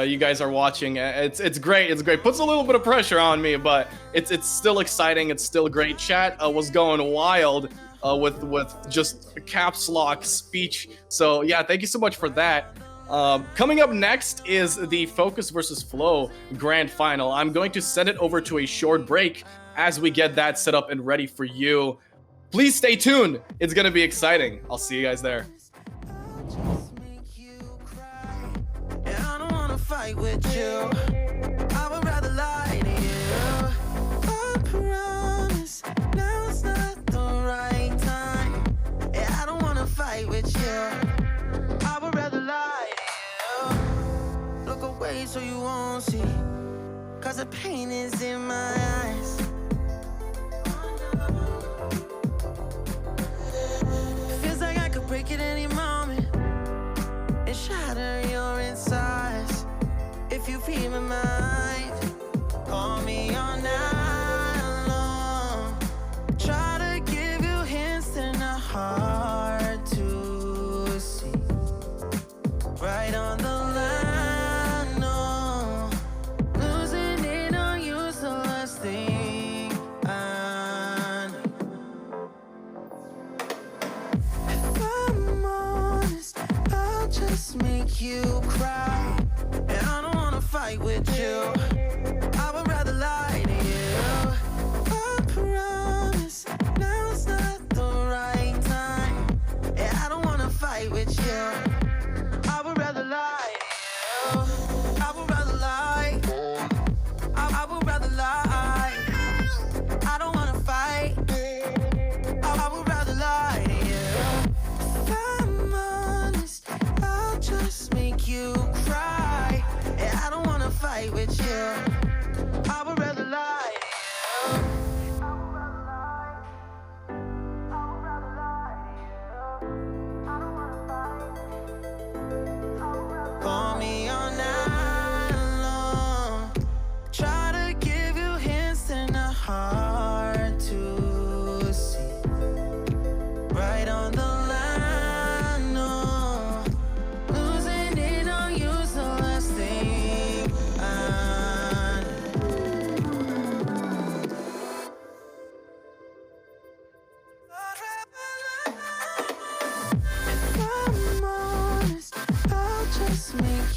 you guys are watching. It's great. It's great. Puts a little bit of pressure on me, but it's still exciting. It's still great. Chat was going wild with just caps lock speech. So yeah, thank you so much for that. Coming up next is the Focus versus Flow grand final. I'm going to send it over to a short break as we get that set up and ready for you. Please stay tuned. It's going to be exciting. I'll see you guys there. I don't wanna fight with you. I would rather lie to you. I promise now's not the right time. Yeah, I don't wanna fight with you. I would rather lie to you. Look away so you won't see, 'cause the pain is in my eyes. Feels like I could break at any moment and shatter your insides. If you feel my mind, call me all night long. Try to give you hints that are not hard to see. Right on the line, no. Losing it on you's the last thing I know. If I'm honest, I'll just make you cry. And I don't wanna fight with you. I would rather lie to you. I promise now's not the right time. And I don't wanna fight with you. I would rather lie.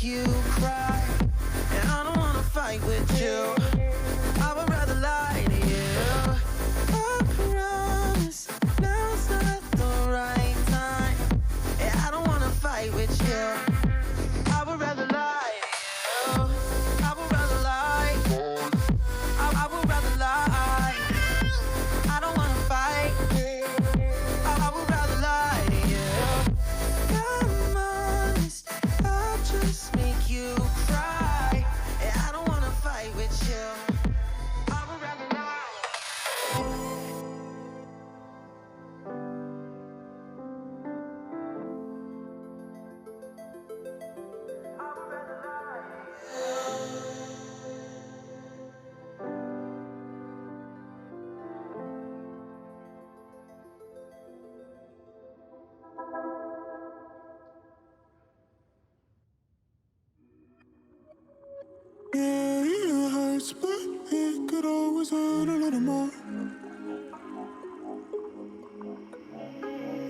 you cry, and I don't wanna fight with you. I would rather lie to you. I promise now's not the right time, and I don't wanna fight with you. I would rather lie to you. I would rather lie. I would rather lie. I don't wanna fight. I would rather lie to you. I'm honest, I'll just make you cry, and I don't wanna fight with you. I would rather lie. Yeah, it hurts, but it could always hurt a little more.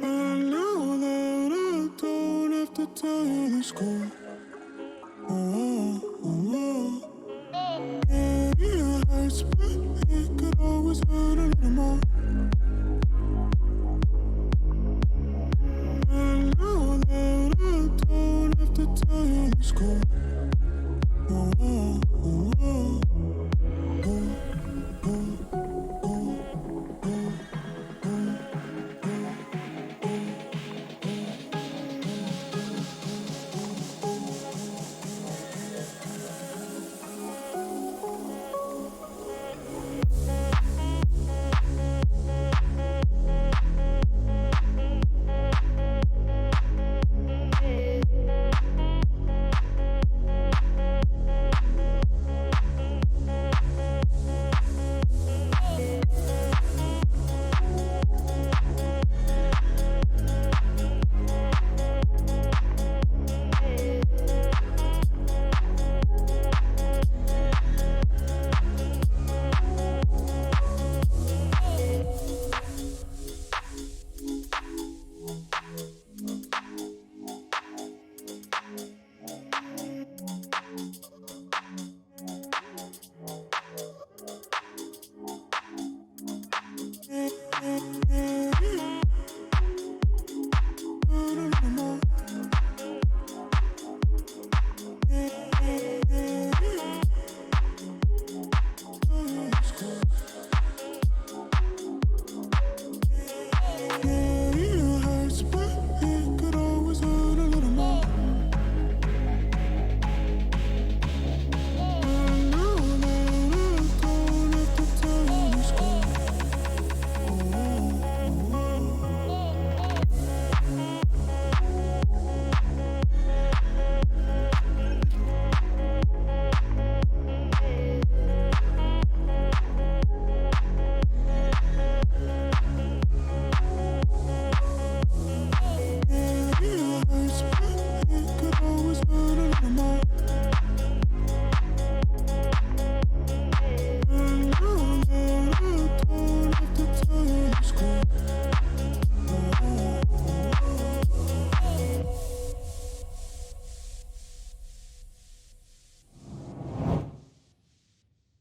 And now that I don't have to tell you the score. Oh, oh, oh. Yeah, it hurts, but it could always hurt a little more. And now that I don't have to tell you the score. Oh, oh, oh, oh.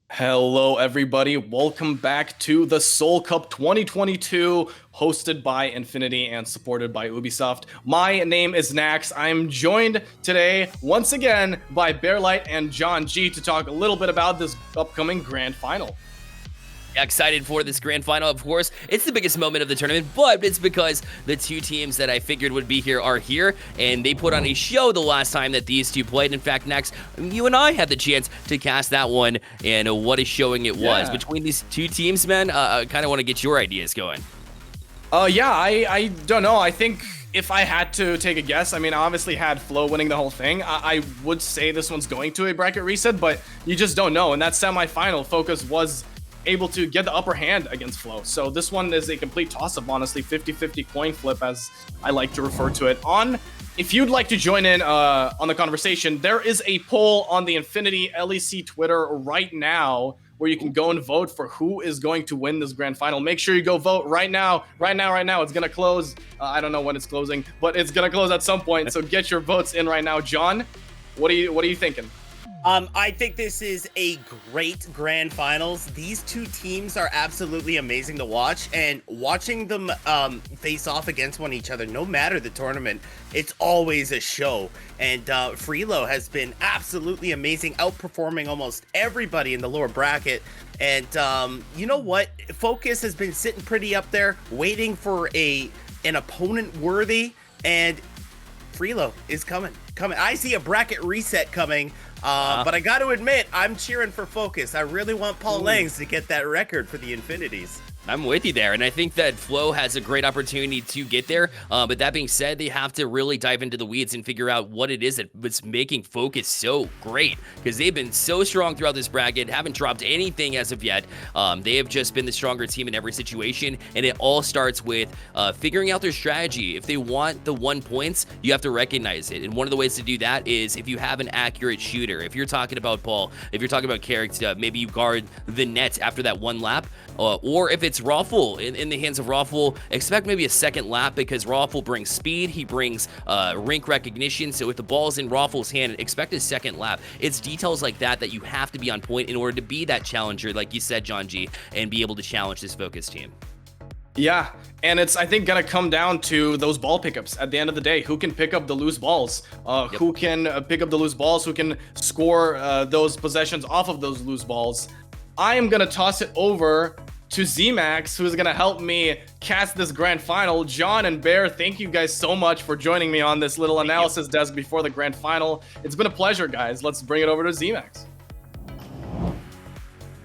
Hello, everybody. Welcome back to the Solcup 2022, hosted by Infinity and supported by Ubisoft. My name is Nax. I'm joined today, once again, by Bearlight and John G to talk a little bit about this upcoming Grand Final. Excited for this grand final, of course. It's the biggest moment of the tournament, but it's because the two teams that I figured would be here are here, and they put on a show the last time that these two played. In fact, Next, you and I had the chance to cast that one, and what a showing it was. Between these two teams, man, I kind of want to get your ideas going. I don't know. I think if I had to take a guess, I mean, I obviously had Flo winning the whole thing. I would say this one's going to a bracket reset, but you just don't know. In that semifinal, Focus was able to get the upper hand against Flo. So this one is a complete toss-up, honestly, 50-50 coin flip, as I like to refer to it. If you'd like to join in on the conversation, there is a poll on the InfinityLEC Twitter right now where you can go and vote for who is going to win this grand final. Make sure you go vote right now. Right now. It's going to close. I don't know when it's closing, but it's going to close at some point. So get your votes in right now. John, What are you thinking? I think this is a great grand finals. These two teams are absolutely amazing to watch, and watching them face off against one each other, no matter the tournament, it's always a show. And Freelo has been absolutely amazing, outperforming almost everybody in the lower bracket. And you know what? Focus has been sitting pretty up there, waiting for an opponent worthy, and Freelo is coming. I see a bracket reset coming. But I got to admit, I'm cheering for Focus. I really want Paul Langs to get that record for the Infinities. I'm with you there, and I think that Flow has a great opportunity to get there. But that being said, they have to really dive into the weeds and figure out what it is that's making Focus so great, because they've been so strong throughout this bracket, haven't dropped anything as of yet. They have just been the stronger team in every situation, and it all starts with figuring out their strategy. If they want the 1 points, you have to recognize it, and one of the ways to do that is if you have an accurate shooter. If you're talking about Paul, if you're talking about character, maybe you guard the net after that one lap, or if it's Raffle, in the hands of Raffle, expect maybe a second lap, because Raffle brings speed, he brings rink recognition. So if the ball's in Raffle's hand, expect a second lap. It's details like that that you have to be on point in order to be that challenger, like you said, John G, and be able to challenge this Focus team. Yeah, and it's, I think, gonna come down to those ball pickups at the end of the day. Who can pick up the loose balls? Who can pick up the loose balls? Who can score those possessions off of those loose balls? I am gonna toss it over to Z-Max, who's gonna help me cast this grand final. John and Bear, thank you guys so much for joining me on this little analysis desk before the grand final. It's been a pleasure, guys. Let's bring it over to Z-Max.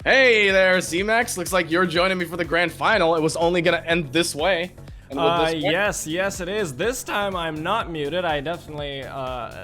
Hey there, Z-Max. Looks like you're joining me for the grand final. It was only gonna end this way. Yes, it is. This time I'm not muted. I definitely,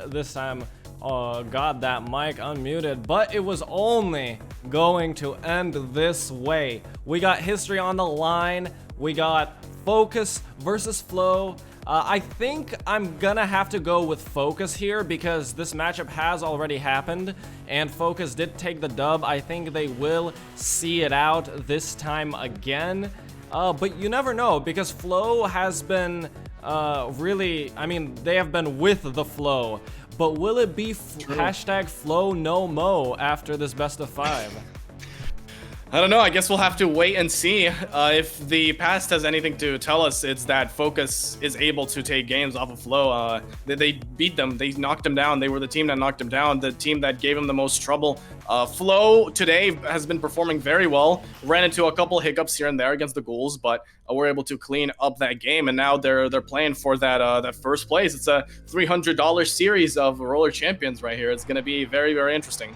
this time, got that mic unmuted, but it was only going to end this way. We got history on the line. We got Focus versus Flow. I think I'm gonna have to go with Focus here, because this matchup has already happened and Focus did take the dub. I think they will see it out this time again. But you never know, because Flow has been really, I mean, they have been with the flow. But will it be hashtag Flow No Mo after this best of 5? I don't know. I guess we'll have to wait and see. If the past has anything to tell us, it's that Focus is able to take games off of Flow. They beat them. They knocked them down. They were the team that knocked them down, the team that gave them the most trouble. Flow today has been performing very well. Ran into a couple hiccups here and there against the Ghouls, but we're able to clean up that game, and now they're playing for that first place. It's a $300 series of Roller Champions right here. It's going to be very, very interesting.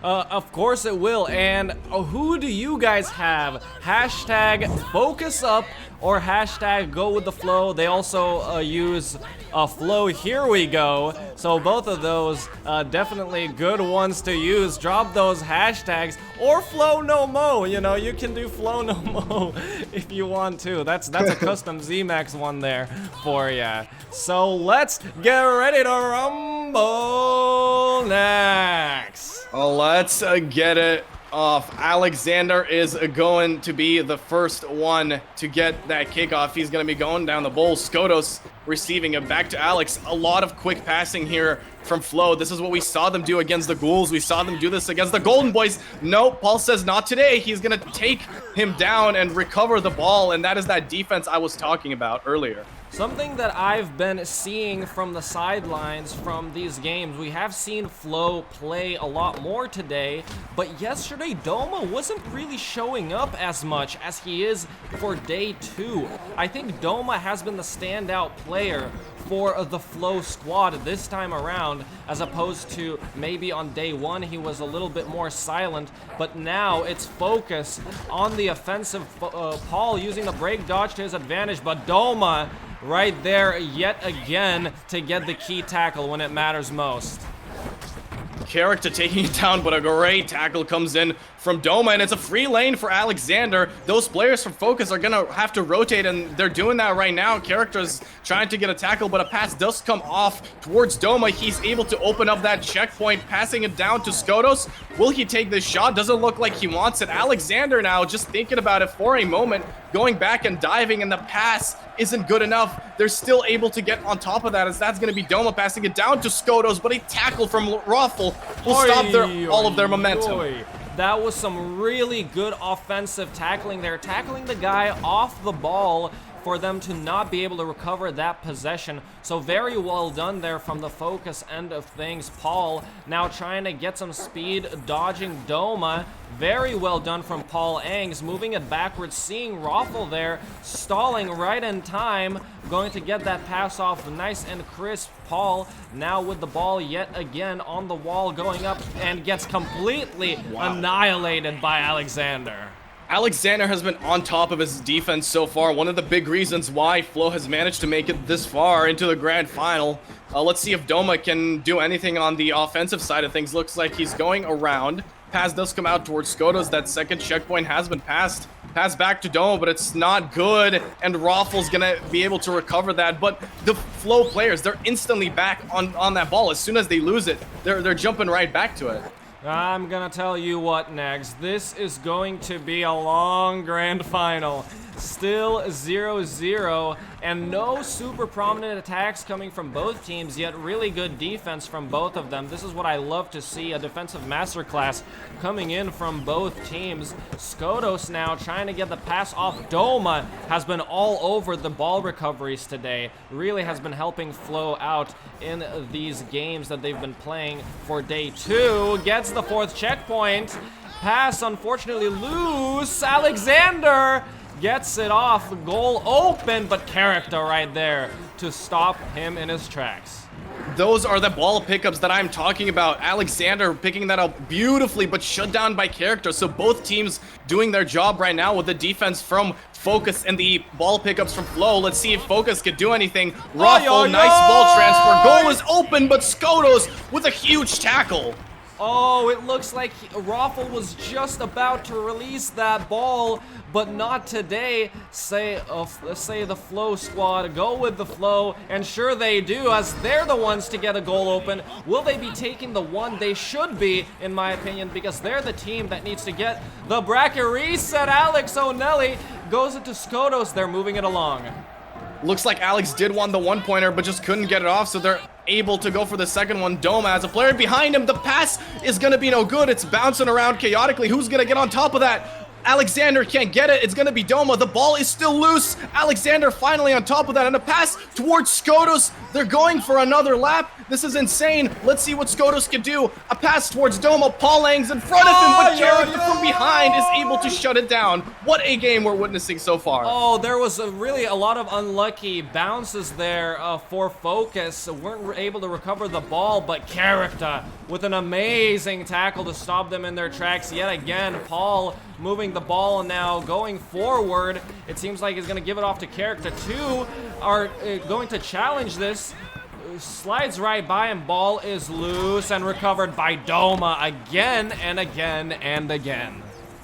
Of course it will. And who do you guys have? Hashtag Focus Up or hashtag Go With The Flow. They also use Flow Here We Go. So both of those definitely good ones to use. Drop those hashtags, or Flow No Mo. You know, you can do Flow No Mo if you want to. That's a custom Z-Max one there for ya. So let's get ready to rumble next. Let's get it off. Alexander is going to be the first one to get that kickoff. He's going to be going down the bowl. Skodos receiving it back to Alex. A lot of quick passing here from Flow. This is what we saw them do against the Ghouls. We saw them do this against the Golden Boys. No, Paul says not today. He's going to take him down and recover the ball, and that is that defense I was talking about earlier. Something that I've been seeing from the sidelines from these games, we have seen Flow play a lot more today, but yesterday Doma wasn't really showing up as much as he is for day 2. I think Doma has been the standout player for the Flow squad this time around, as opposed to maybe on day 1 he was a little bit more silent, but now it's Focus on the offensive. Paul using the break dodge to his advantage, but Doma right there yet again to get the key tackle when it matters most. Character taking it down, but a great tackle comes in from Doma, and it's a free lane for Alexander. Those players from Focus are gonna have to rotate, and they're doing that right now. Character's trying to get a tackle, but a pass does come off towards Doma. He's able to open up that checkpoint, passing it down to Skodos. Will he take this shot? Doesn't look like he wants it. Alexander now just thinking about it for a moment, going back and diving, and the pass isn't good enough. They're still able to get on top of that, as that's going to be Doma passing it down to Skodos, but a tackle from Raffle will stop all of their momentum. That was some really good offensive tackling there, tackling the guy off the ball for them to not be able to recover that possession. So very well done there from the Focus end of things. Paul now trying to get some speed, dodging Doma. Very well done from Paul Angs, moving it backwards, seeing Raffle there, stalling right in time, going to get that pass off nice and crisp. Paul now with the ball yet again on the wall, going up, and gets completely annihilated by Alexander. Alexander has been on top of his defense so far. One of the big reasons why Flo has managed to make it this far into the grand final. Let's see if Doma can do anything on the offensive side of things. Looks like he's going around. Pass does come out towards Skodos. That second checkpoint has been passed. Pass back to Doma, but it's not good. And Raffle's gonna be able to recover that. But the Flo players, they're instantly back on that ball. As soon as they lose it, they're jumping right back to it. I'm gonna tell you what next. This is going to be a long grand final. Still 0-0, and no super prominent attacks coming from both teams, yet really good defense from both of them. This is what I love to see, a defensive masterclass coming in from both teams. Skodos now trying to get the pass off. Doma has been all over the ball recoveries today. Really has been helping Flo out in these games that they've been playing for day 2. Gets the 4th checkpoint. Pass unfortunately loose. Alexander gets it off. Goal open, but Character right there to stop him in his tracks. Those are the ball pickups that I'm talking about. Alexander picking that up beautifully, but shut down by Character. So both teams doing their job right now with the defense from Focus and the ball pickups from Flo. Let's see if Focus could do anything. Raffle, nice ball transfer. Goal is open, but Skodos with a huge tackle. Oh, it looks like Raffle was just about to release that ball, but not today. Say the Flo squad go with the Flo, and sure they do, as they're the ones to get a goal open. Will they be taking the one? They should be, in my opinion, because they're the team that needs to get the bracket reset. Alex O'Nelly goes into Skodos. They're moving it along. Looks like Alex did want the one-pointer, but just couldn't get it off, so they're able to go for the second one. Doma has a player behind him. The pass is going to be no good. It's bouncing around chaotically. Who's going to get on top of that? Alexander can't get it. It's going to be Doma. The ball is still loose. Alexander finally on top of that, and a pass towards Skodos. They're going for another lap. This is insane. Let's see what Skodos can do. A pass towards Doma. Paul Lang's in front of him, but Character from behind is able to shut it down. What a game we're witnessing so far. Oh, there was really a lot of unlucky bounces there for Focus. Weren't able to recover the ball, but Character with an amazing tackle to stop them in their tracks yet again. Paul moving the ball now, going forward. It seems like he's going to give it off to Character. 2 are going to challenge this. Slides right by him. Ball is loose and recovered by Doma again and again and again.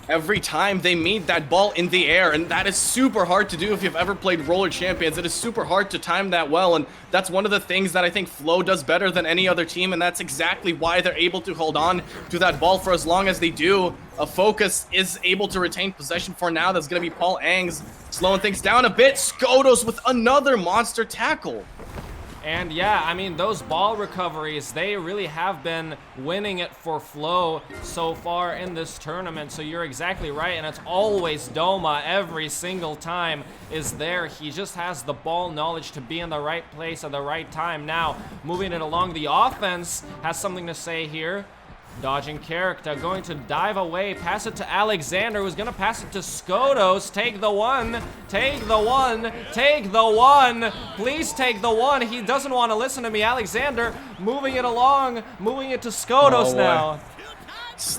Every time they meet that ball in the air, and that is super hard to do if you've ever played Roller Champions. It is super hard to time that well, and that's one of the things that I think Flo does better than any other team, and that's exactly why they're able to hold on to that ball for as long as they do. Focus is able to retain possession for now. That's going to be Paul Angs slowing things down a bit. Skodos with another monster tackle. And yeah, I mean, those ball recoveries, they really have been winning it for Flo so far in this tournament. So you're exactly right, and it's always Doma every single time is there. He just has the ball knowledge to be in the right place at the right time. Now, moving it along, the offense has something to say here. Dodging Character, going to dive away, pass it to Alexander, who's going to pass it to Skodos. Take the one, take the one, take the one. Please take the one. He doesn't want to listen to me. Alexander moving it along, moving it to Skodos now.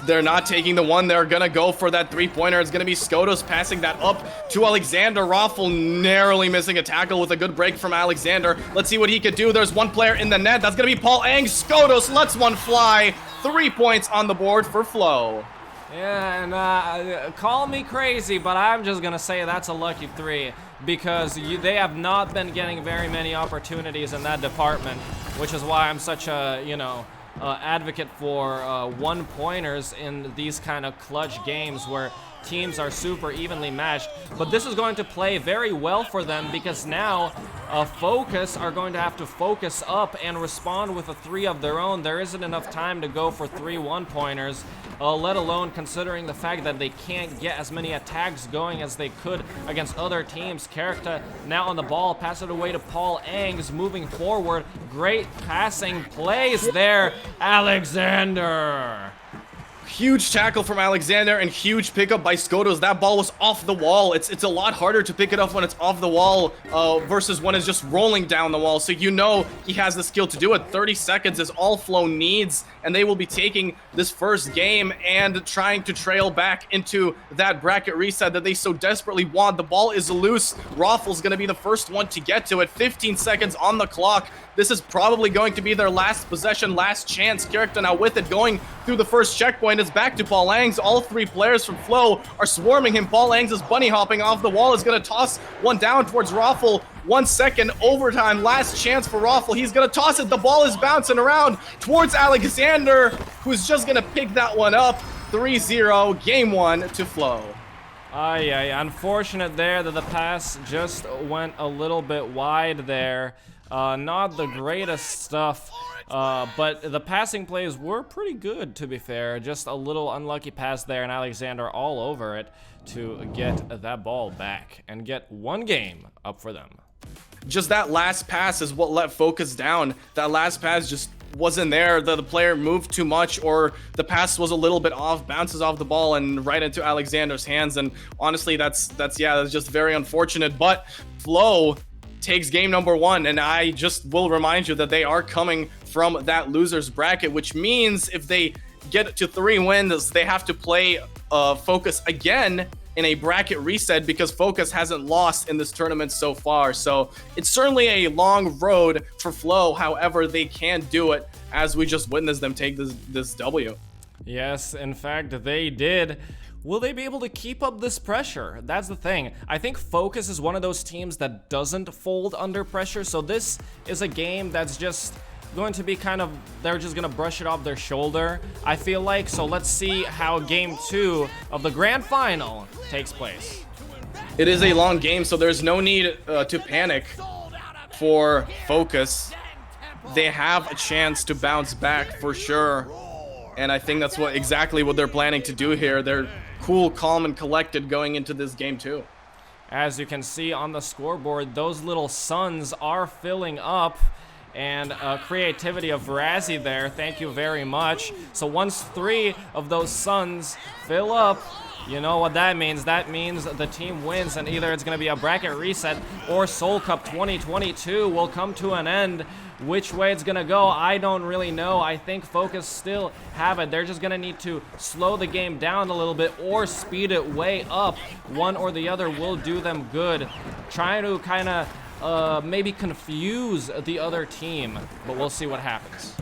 They're not taking the one. They're going to go for that three-pointer. It's going to be Skodos passing that up to Alexander. Raffle narrowly missing a tackle with a good break from Alexander. Let's see what he could do. There's one player in the net. That's going to be Paul Ang. Skodos lets one fly. 3 points on the board for Flo. Yeah, and call me crazy, but I'm just gonna say that's a lucky 3 because they have not been getting very many opportunities in that department, which is why I'm such a, advocate for one-pointers in these kind of clutch games where teams are super evenly matched. But this is going to play very well for them because now Focus are going to have to focus up and respond with a 3 of their own. There isn't enough time to go for 3 one-pointers, let alone considering the fact that they can't get as many attacks going as they could against other teams. Character now on the ball, pass it away to Paul Angs, moving forward. Great passing plays there, Alexander. Huge tackle from Alexander and huge pickup by Skodos. That ball was off the wall. It's a lot harder to pick it up when it's off the wall versus when it's just rolling down the wall. So you know he has the skill to do it. 30 seconds is all Flo needs, and they will be taking this first game and trying to trail back into that bracket reset that they so desperately want. The ball is loose. Raffle's going to be the first one to get to it. 15 seconds on the clock. This is probably going to be their last possession, last chance. Character now with it, going through the first checkpoint. It's back to Paul Angs. All 3 players from Flo are swarming him. Paul Angs is bunny hopping off the wall. Is going to toss one down towards Raffle. 1 second overtime, last chance for Raffle. He's going to toss it. The ball is bouncing around towards Alexander, who's just going to pick that one up. 3-0, game 1 to Flo. Unfortunate there that the pass just went a little bit wide there. Not the greatest stuff, but the passing plays were pretty good, to be fair. Just a little unlucky pass there, and Alexander all over it to get that ball back and get 1 game up for them. Just that last pass is what let Focus down. That last pass just wasn't there. The player moved too much, or the pass was a little bit off, bounces off the ball and right into Alexander's hands. And honestly, that's just very unfortunate. But Flo takes game number 1, and I just will remind you that they are coming from that loser's bracket, which means if they get to 3 wins, they have to play Focus again in a bracket reset because Focus hasn't lost in this tournament so far. So it's certainly a long road for Flo. However, they can do it, as we just witnessed them take this W. Yes, in fact, they did. Will they be able to keep up this pressure? That's the thing. I think Focus is one of those teams that doesn't fold under pressure, so this is a game that's just going to be they're just gonna brush it off their shoulder, I feel like. So let's see how game 2 of the grand final takes place. It is a long game, so there's no need to panic for Focus. They have a chance to bounce back for sure, and I think that's exactly what they're planning to do here. They're cool, calm, and collected going into this game too. As you can see on the scoreboard, those little suns are filling up, and creativity of Razzie there, thank you very much. So once 3 of those suns fill up, you know what that means. That means the team wins, and either it's going to be a bracket reset or Solcup 2022 will come to an end. Which way it's gonna go, I don't really know. I think Focus still have it. They're just gonna need to slow the game down a little bit or speed it way up. One or the other will do them good. Trying to kind of maybe confuse the other team, but we'll see what happens.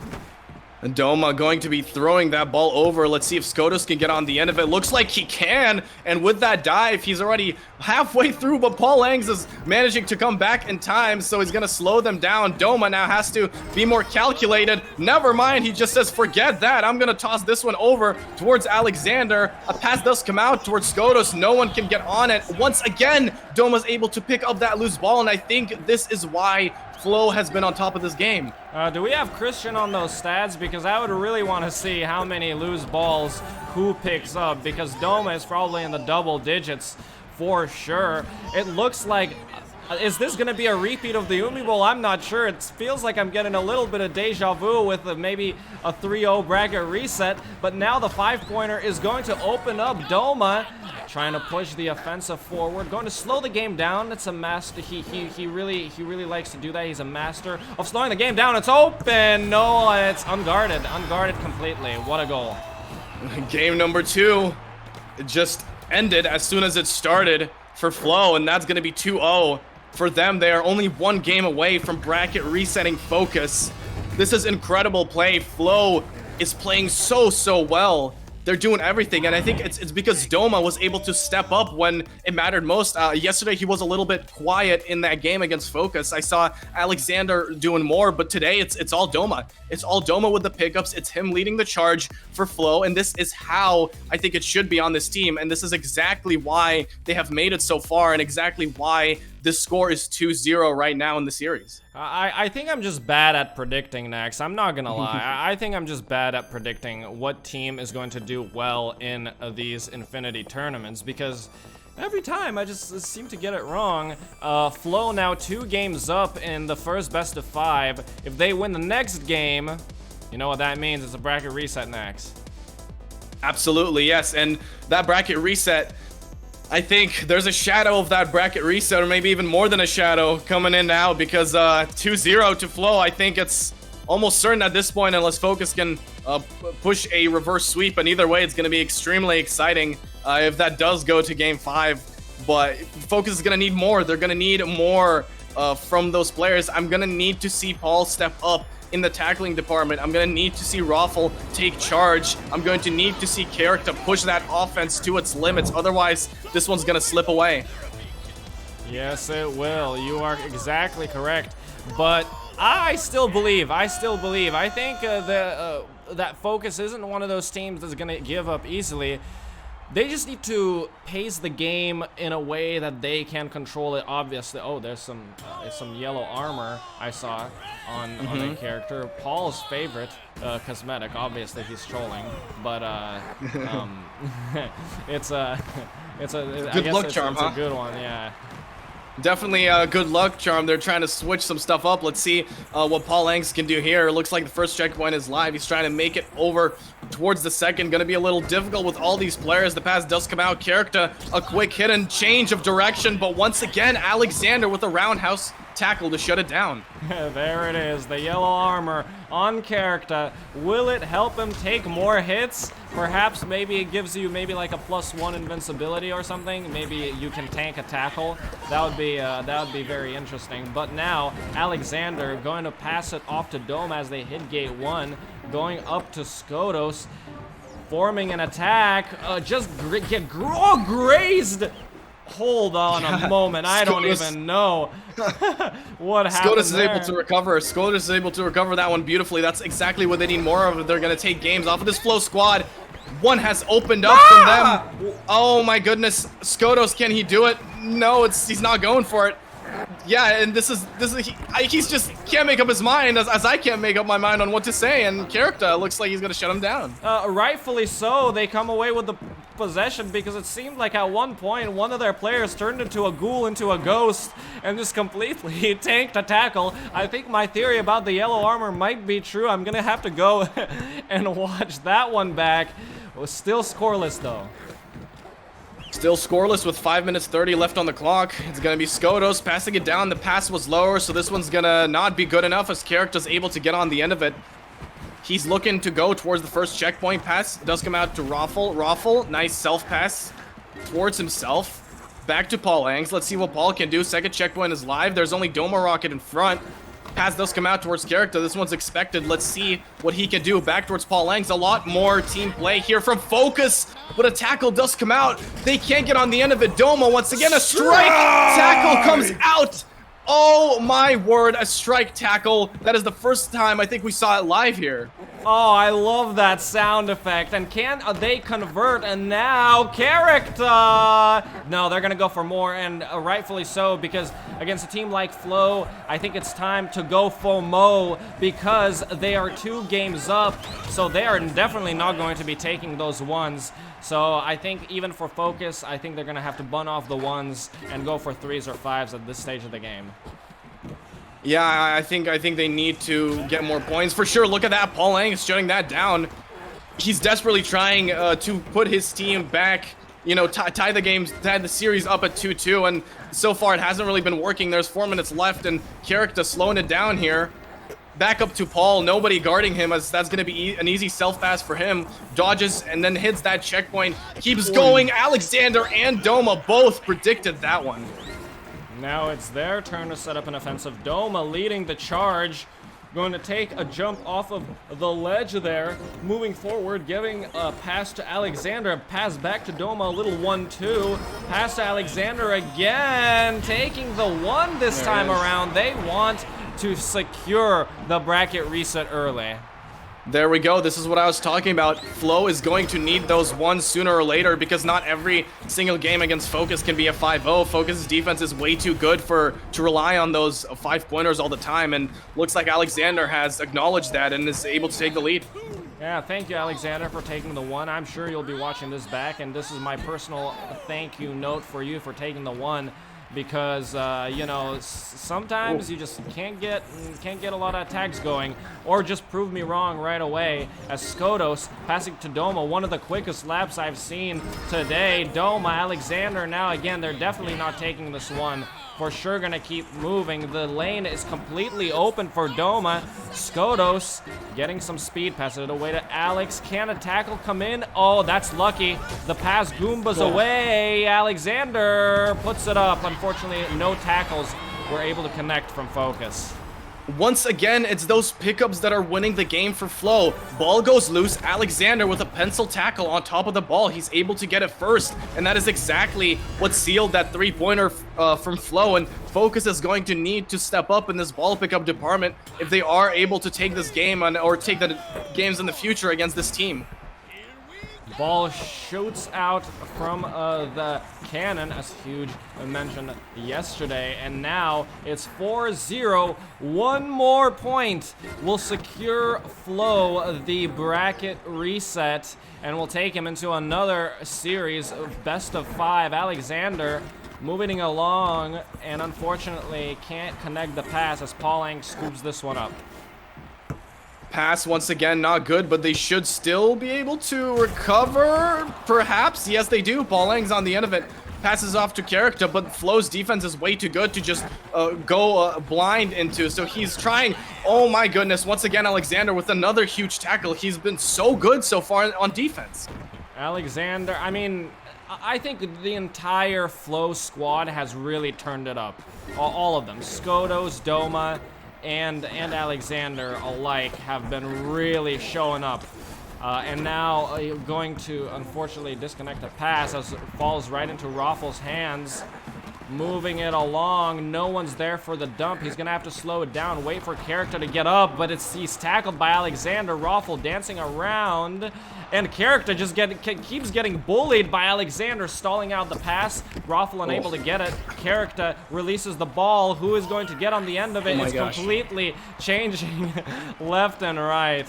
And Doma going to be throwing that ball over. Let's see if Skodos can get on the end of it. Looks like he can. And with that dive, he's already halfway through, but Paul Angs is managing to come back in time, so he's going to slow them down. Doma now has to be more calculated. Never mind, he just says, forget that. I'm going to toss this one over towards Alexander. A pass does come out towards Skodos. No one can get on it. Once again, Doma's able to pick up that loose ball, and I think this is why Flo has been on top of this game. Do we have Christian on those stats? Because I would really want to see how many loose balls who picks up, because Doma is probably in the double digits for sure. It looks like, is this going to be a repeat of the Umi Bowl? I'm not sure. It feels like I'm getting a little bit of deja vu with maybe a 3-0 bracket reset, but now the 5-pointer is going to open up. Doma trying to push the offensive forward, going to slow the game down. It's a master. He really likes to do that. He's a master of slowing the game down. It's open. No, it's unguarded completely. What a goal. Game number 2 it just ended as soon as it started for Flow, and that's going to be 2-0 for them. They are only 1 game away from bracket resetting Focus. This is incredible play. Flow is playing so well. They're doing everything, and I think it's because Doma was able to step up when it mattered most. Yesterday, he was a little bit quiet in that game against Focus. I saw Alexander doing more, but today it's all Doma. It's all Doma with the pickups. It's him leading the charge for Flow, and this is how I think it should be on this team, and this is exactly why they have made it so far, and exactly why this score is 2-0 right now in the series. I think I'm just bad at predicting next. I'm not gonna lie. I think I'm just bad at predicting what team is going to do well in these Infinity tournaments, because every time I just seem to get it wrong. Flow now 2 games up in the first best of 5. If they win the next game, you know what that means. It's a bracket reset next. Absolutely, yes. And that bracket reset, I think there's a shadow of that bracket reset, or maybe even more than a shadow, coming in now, because 2-0 to Flow, I think it's almost certain at this point, unless Focus can push a reverse sweep, and either way, it's going to be extremely exciting if that does go to Game 5. But Focus is going to need more. They're going to need more from those players. I'm going to need to see Paul step up in the tackling department. I'm going to need to see Raffle take charge. I'm going to need to see Character push that offense to its limits. Otherwise, this one's going to slip away. Yes, it will. You are exactly correct. But I still believe. I think that Focus isn't one of those teams that's going to give up easily. They just need to pace the game in a way that they can control it. Obviously, oh, there's some yellow armor I saw on the character. Paul's favorite cosmetic. Obviously, he's trolling, but it's a good luck charm, it's a good one, yeah. Definitely a good luck charm. They're trying to switch some stuff up. Let's see what Paul Angst can do here. It looks like the first checkpoint is live. He's trying to make it over towards the second. Going to be a little difficult with all these players. The pass does come out. Character, a quick hit and change of direction. But once again, Alexander with a roundhouse tackle to shut it down. There it is. The yellow armor on Character. Will it help him take more hits? Perhaps maybe it gives you maybe like a +1 invincibility or something. Maybe you can tank a tackle. That would be very interesting. But now Alexander going to pass it off to Dome as they hit gate 1, going up to Skodos, forming an attack. Just get grazed. Hold on a moment. I don't even know what happened. Skodos is able to recover. Skodos is able to recover that one beautifully. That's exactly what they need more of. They're going to take games off of this Flow squad. One has opened up from them. Oh my goodness. Skodos, can he do it? No, he's not going for it. Yeah, and he's just can't make up his mind, as I can't make up my mind on what to say, and Character looks like he's gonna shut him down. Rightfully so. They come away with the possession because it seemed like at one point one of their players turned into a ghoul, into a ghost, and just completely tanked a tackle. I think my theory about the yellow armor might be true. I'm gonna have to go and watch that one back. It was still scoreless though. Still scoreless with 5 minutes 30 left on the clock. It's going to be Skodos passing it down. The pass was lower, so this one's going to not be good enough as Character's able to get on the end of it. He's looking to go towards the first checkpoint. Pass does come out to Raffle. Raffle, nice self-pass towards himself. Back to Paul Angst. Let's see what Paul can do. Second checkpoint is live. There's only Doma Rocket in front. Pass does come out towards Character. This one's expected. Let's see what he can do. Back towards Paul Angst. A lot more team play here from Focus, but a tackle does come out. They can't get on the end of it. Doma, once again, a strike tackle comes out. Oh my word, a strike tackle. That is the first time I think we saw it live here. Oh, I love that sound effect. And can they convert? And now Character. No, they're gonna go for more, and rightfully so, because against a team like Flow, I think it's time to go FOMO because they are 2 games up. So they are definitely not going to be taking those ones. So I think even for Focus, I think they're gonna have to bun off the ones and go for 3s or 5s at this stage of the game. Yeah, I think they need to get more points for sure. Look at that, Paul Angst shutting that down. He's desperately trying to put his team back, you know, tie the series up at 2-2, and so far it hasn't really been working. There's 4 minutes left, and Character slowing it down here. back up to Paul. Nobody guarding him, as that's going to be an easy self-pass for him. Dodges and then hits that checkpoint. Keeps going. Alexander and Doma both predicted that one. Now it's their turn to set up an offensive. Doma leading the charge. Going to take a jump off of the ledge there. Moving forward, giving a pass to Alexander. Pass back to Doma, a little 1-2. Pass to Alexander again. Taking the 1 this time around. They want to secure the bracket reset early. There we go. This is what I was talking about. Flow is going to need those 1s sooner or later because not every single game against Focus can be a 5-0. Focus's defense is way too good to rely on those 5-pointers all the time, and looks like Alexander has acknowledged that and is able to take the lead. Yeah, thank you, Alexander, for taking the 1. I'm sure you'll be watching this back, and this is my personal thank you note for you for taking the 1. Because you know, sometimes you just can't get a lot of attacks going, or just prove me wrong right away. As Skodos passing to Doma, one of the quickest laps I've seen today. Doma, Alexander, now again, they're definitely not taking this one. For sure gonna keep moving. The lane is completely open for Doma. Skodos getting some speed, passes it away to Alex. Can a tackle come in? Oh, that's lucky. The pass Goombas away. Alexander puts it up. Unfortunately, no tackles were able to connect from Focus. Once again, it's those pickups that are winning the game for Flow. Ball goes loose. Alexander with a pencil tackle on top of the ball. He's able to get it first, and that is exactly what sealed that 3-pointer from Flow. And Focus is going to need to step up in this ball pickup department if they are able to take this game or take the games in the future against this team. Ball shoots out from the cannon, as Huge mentioned yesterday, and now it's 4-0. 1 more point will secure Flow the bracket reset, and will take him into another series of best of 5. Alexander moving along, and unfortunately can't connect the pass as Pauling scoops this one up. Pass once again, not good, but they should still be able to recover, perhaps. Yes, they do. Pauling's on the end of it. Passes off to Character, but Flow's defense is way too good to just go blind into. So he's trying. Oh my goodness. Once again, Alexander with another huge tackle. He's been so good so far on defense. Alexander, I mean, I think the entire Flow squad has really turned it up. All of them. Skodos, Doma, and Alexander alike have been really showing up. And now going to unfortunately disconnect the pass as it falls right into Raffle's hands. Moving it along, no one's there for the dump. He's gonna have to slow it down, wait for Character to get up, but he's tackled by Alexander. Raffle dancing around, and Character just keeps getting bullied by Alexander, stalling out the pass. Raffle unable to get it. Character releases the ball. Who is going to get on the end of it? It's completely changing left and right.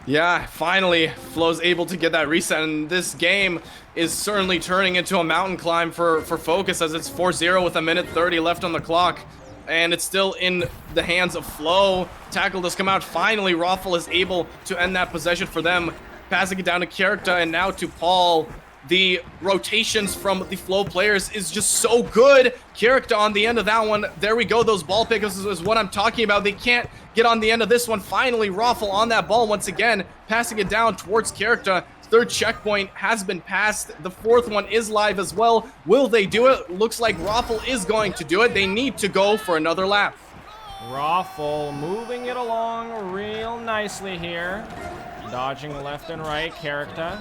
Yeah, finally, Flow's able to get that reset, and this game is certainly turning into a mountain climb for Focus, as it's 4-0 with 1:30 left on the clock, and it's still in the hands of Flow. Tackle does come out. Finally, Raffle is able to end that possession for them, passing it down to Character and now to Paul. The rotations from the Flow players is just so good. Character on the end of that one. There we go. Those ball pickups is what I'm talking about. They can't get on the end of this one. Finally, Raffle on that ball once again, passing it down towards Character. Third checkpoint has been passed. The fourth one is live as well. Will they do it? Looks like Raffle is going to do it. They need to go for another lap. Raffle moving it along real nicely here. Dodging left and right. Character.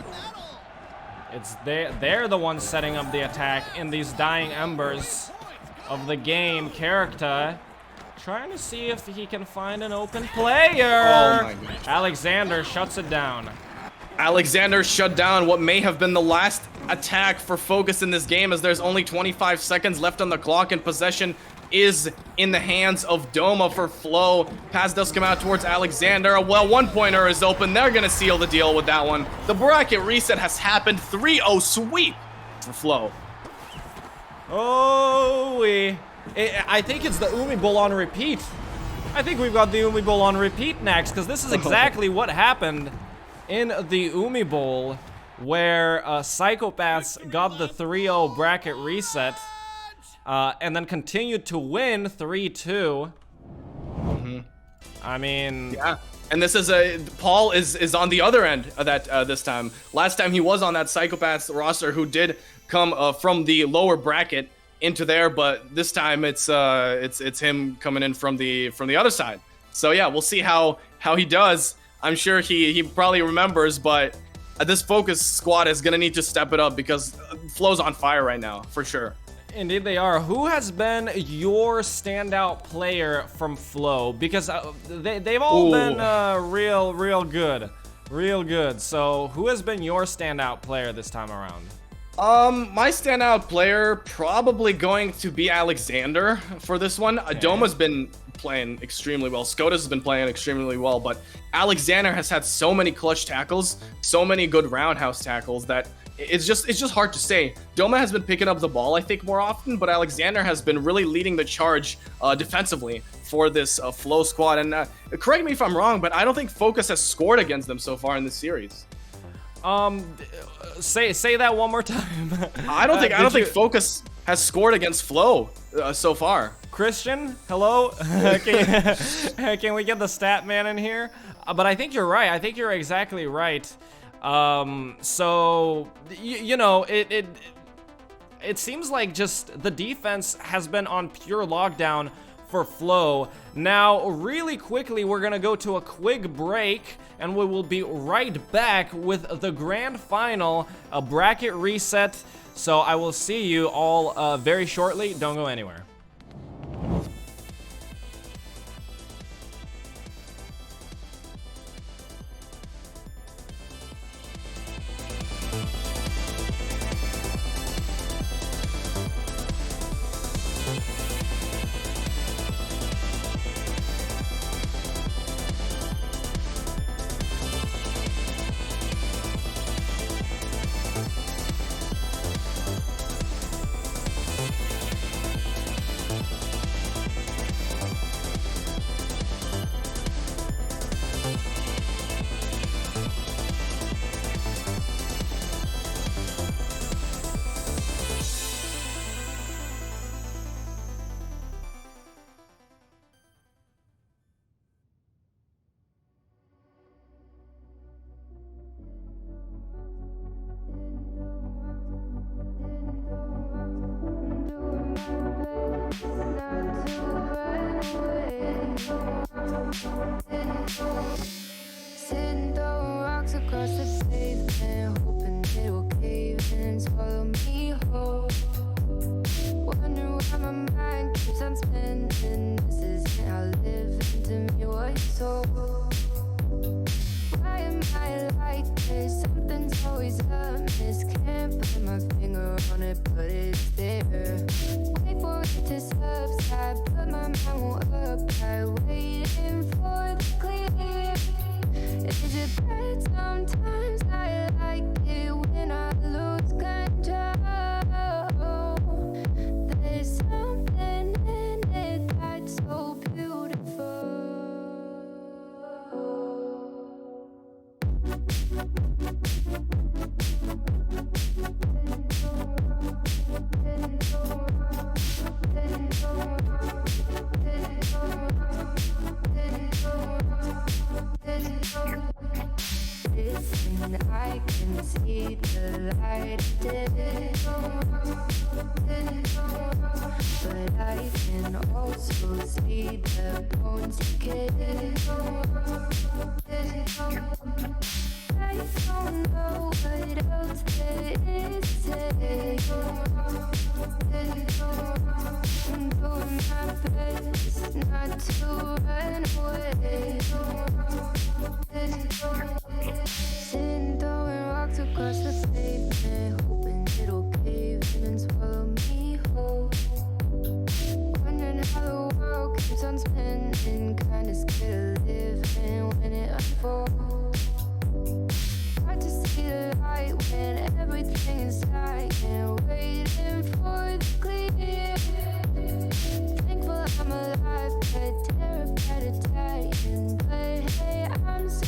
They're the ones setting up the attack in these dying embers of the game. Character trying to see if he can find an open player. Oh my goodness. Alexander shuts it down. Alexander shut down what may have been the last attack for Focus in this game, as there's only 25 seconds left on the clock and possession is in the hands of Doma for Flow. Pass does come out towards Alexander. Well, 1-pointer is open. They're going to seal the deal with that one. The bracket reset has happened. 3-0 sweep for Flow. Oh, I think it's the Umi Bowl on repeat. I think we've got the Umi Bowl on repeat next, because this is exactly what happened in the Umi Bowl, where Psychopaths got the 3-0 bracket reset. And then continued to win 3-2. I mean, yeah. And this is Paul is on the other end of that this time. Last time he was on that Psychopaths roster who did come from the lower bracket into there, but this time it's him coming in from the other side. So yeah, we'll see how he does. I'm sure he probably remembers, but this Focus squad is gonna need to step it up because Flow's on fire right now for sure. Indeed they are. Who has been your standout player from Flow? Because they've all been real good. Real good. So who has been your standout player this time around? My standout player probably going to be Alexander for this one. Doma's been playing extremely well. Skodas has been playing extremely well, but Alexander has had so many clutch tackles, so many good roundhouse tackles that it's just hard to say. Doma has been picking up the ball, I think, more often, but Alexander has been really leading the charge defensively for this Flow squad. And correct me if I'm wrong, but I don't think Focus has scored against them so far in this series. Say that one more time. I don't think Focus has scored against Flow so far. Christian, hello. Can we get the stat man in here? But I think you're right. I think you're exactly right. So you know, it seems like just the defense has been on pure lockdown for Flow. Now, really quickly, we're gonna go to a quick break, and we will be right back with the grand final, a bracket reset. So I will see you all very shortly. Don't go anywhere. Sitting throwing rocks across the pavement, hoping it'll cave and swallow me whole. Wondering why my mind keeps on spinning. This isn't how living to me was told. Why am I like this? Something's always amiss. Can't put my finger on it, but it's there. Wait for it to subside, but my mind won't apply. Waiting for the clear. Is it bad sometimes? I like it when I lose control. There's something in it that's so beautiful. Listen, I can see the light dim, but I can also see the bones decay. I don't know what else there is to say. I'm doing my best not to run away. Sitting throwing rocks across the pavement, hoping it'll cave and swallow me whole. Wondering how the world keeps on spinning, kinda scared of living when it unfolds. Hard to see the light when everything is silent, waiting for the clear. Thankful I'm alive, but terrified of dying. But hey, I'm so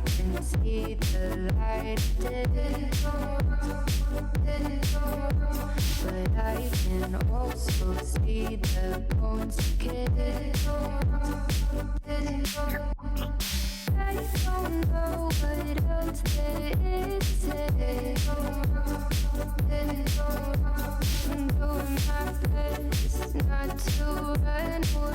can see the light but I can also see the bones decay. I don't know what else there is to say. I'm doing my best not to run away.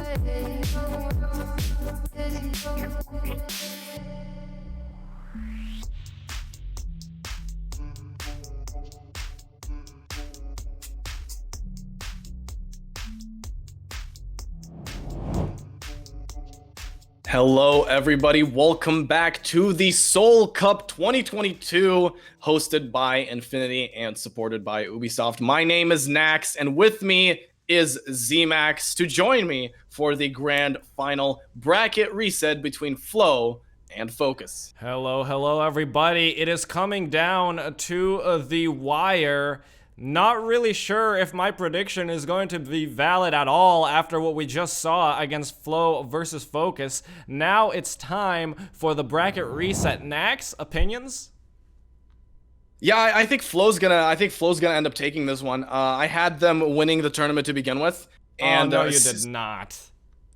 Hello, everybody. Welcome back to the Solcup 2022, hosted by Infinity and supported by Ubisoft. My name is Nax, and with me is ZMax to join me for the grand final bracket reset between Flow and Focus. Hello, everybody. It is coming down to the wire. Not really sure if my prediction is going to be valid at all after what we just saw against Flow versus Focus. Now it's time for the bracket reset. Nax, opinions? Yeah, I think Flow's gonna end up taking this one. I had them winning the tournament to begin with. And no, you did not.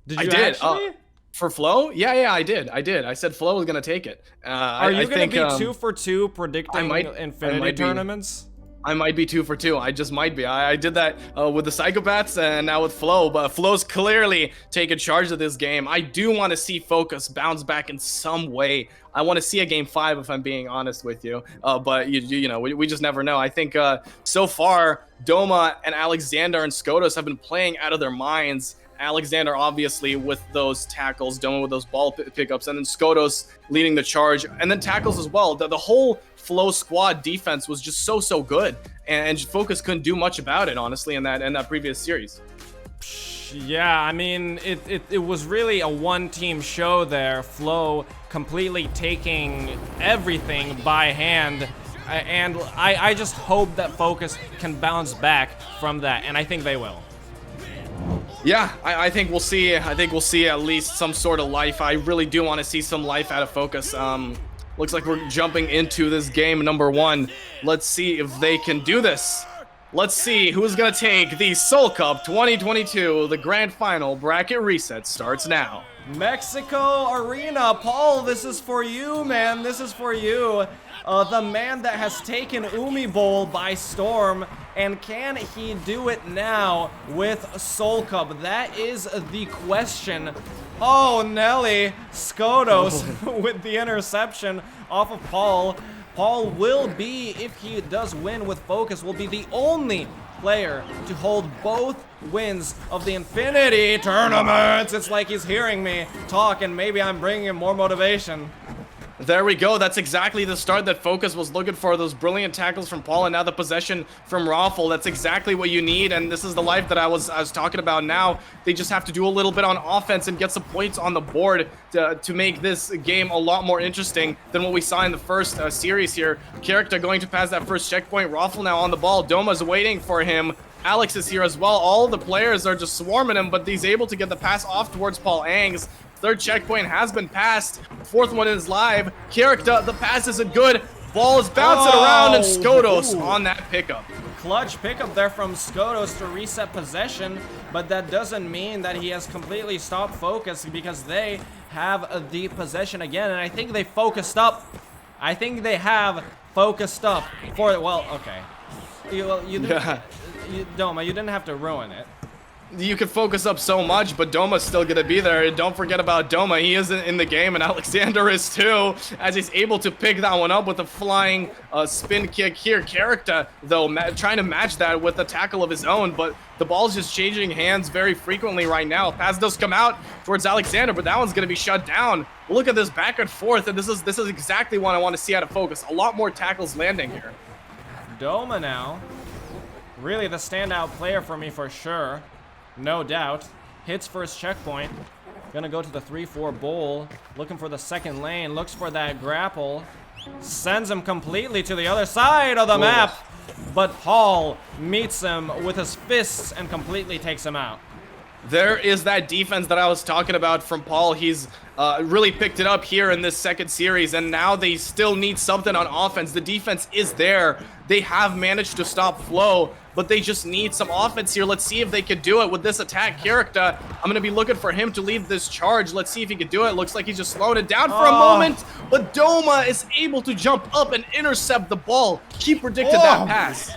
Did you I did. actually? For Flow? Yeah, I did. I said Flow was gonna take it. Are you gonna be 2 for 2 predicting Infinity tournaments? I might be 2 for 2. I just might be. I did that with the Psychopaths and now with Flow, but Flow's clearly taking charge of this game. I do want to see Focus bounce back in some way. I want to see a game 5 if I'm being honest with you. But you know, we just never know. I think so far Doma and Alexander and Skotos have been playing out of their minds. Alexander obviously with those tackles, Doma with those ball pickups, and then Skotos leading the charge, and then tackles as well. The whole Flow squad defense was just so good, and Focus couldn't do much about it, honestly, in that previous series. Yeah, I mean, it was really a one-team show there. Flow completely taking everything by hand, and I just hope that Focus can bounce back from that, and I think they will. Yeah, I think we'll see. I think we'll see at least some sort of life. I really do want to see some life out of Focus. Looks like we're jumping into this game number 1. Let's see if they can do this. Let's see who's gonna take the Solcup 2022. The grand final bracket reset starts now. Mexico Arena, Paul, this is for you, man. This is for you. The man that has taken Umi Bowl by storm, and can he do it now with Solcup? That is the question. Oh, Nelly, Skotos with the interception off of Paul. Paul will be, if he does win with Focus, will be the only player to hold both wins of the Infinity tournaments. It's like he's hearing me talk, and maybe I'm bringing him more motivation. There we go. That's exactly the start that Focus was looking for. Those brilliant tackles from Paul, and now the possession from Raffle. That's exactly what you need, and this is the life that I was talking about. Now they just have to do a little bit on offense and get some points on the board to make this game a lot more interesting than what we saw in the first series here. Character going to pass that first checkpoint. Raffle now on the ball. Doma's waiting for him. Alex is here as well. All the players are just swarming him, but he's able to get the pass off towards Paul Angs. Third checkpoint has been passed. Fourth one is live. Character, the pass isn't good. Ball is bouncing around, and Skotos on that pickup. Clutch pickup there from Skotos to reset possession, but that doesn't mean that he has completely stopped Focus, because they have the possession again, and I think they focused up. I think they have focused up for it. Well, okay. Doma, you didn't have to ruin it. You can focus up so much, but Doma's still gonna be there. Don't forget about Doma. He isn't in the game, and Alexander is too, as he's able to pick that one up with a flying spin kick here. Character, though, trying to match that with a tackle of his own, but the ball's just changing hands very frequently right now. Pass does come out towards Alexander, but that one's gonna be shut down. Look at this back and forth, and this is exactly what I want to see out of Focus. A lot more tackles landing here. Doma now, really the standout player for me for sure. No doubt. Hits first checkpoint. Gonna go to the 3-4 bowl. Looking for the second lane. Looks for that grapple. Sends him completely to the other side of the map. But Paul meets him with his fists and completely takes him out. There is that defense that I was talking about from Paul. He's really picked it up here in this second series, and now they still need something on offense. The defense is there. They have managed to stop Flow, but they just need some offense here. Let's see if they could do it with this attack character. I'm going to be looking for him to lead this charge. Let's see if he could do it. Looks like he's just slowing it down for a moment, but Doma is able to jump up and intercept the ball. He predicted that pass.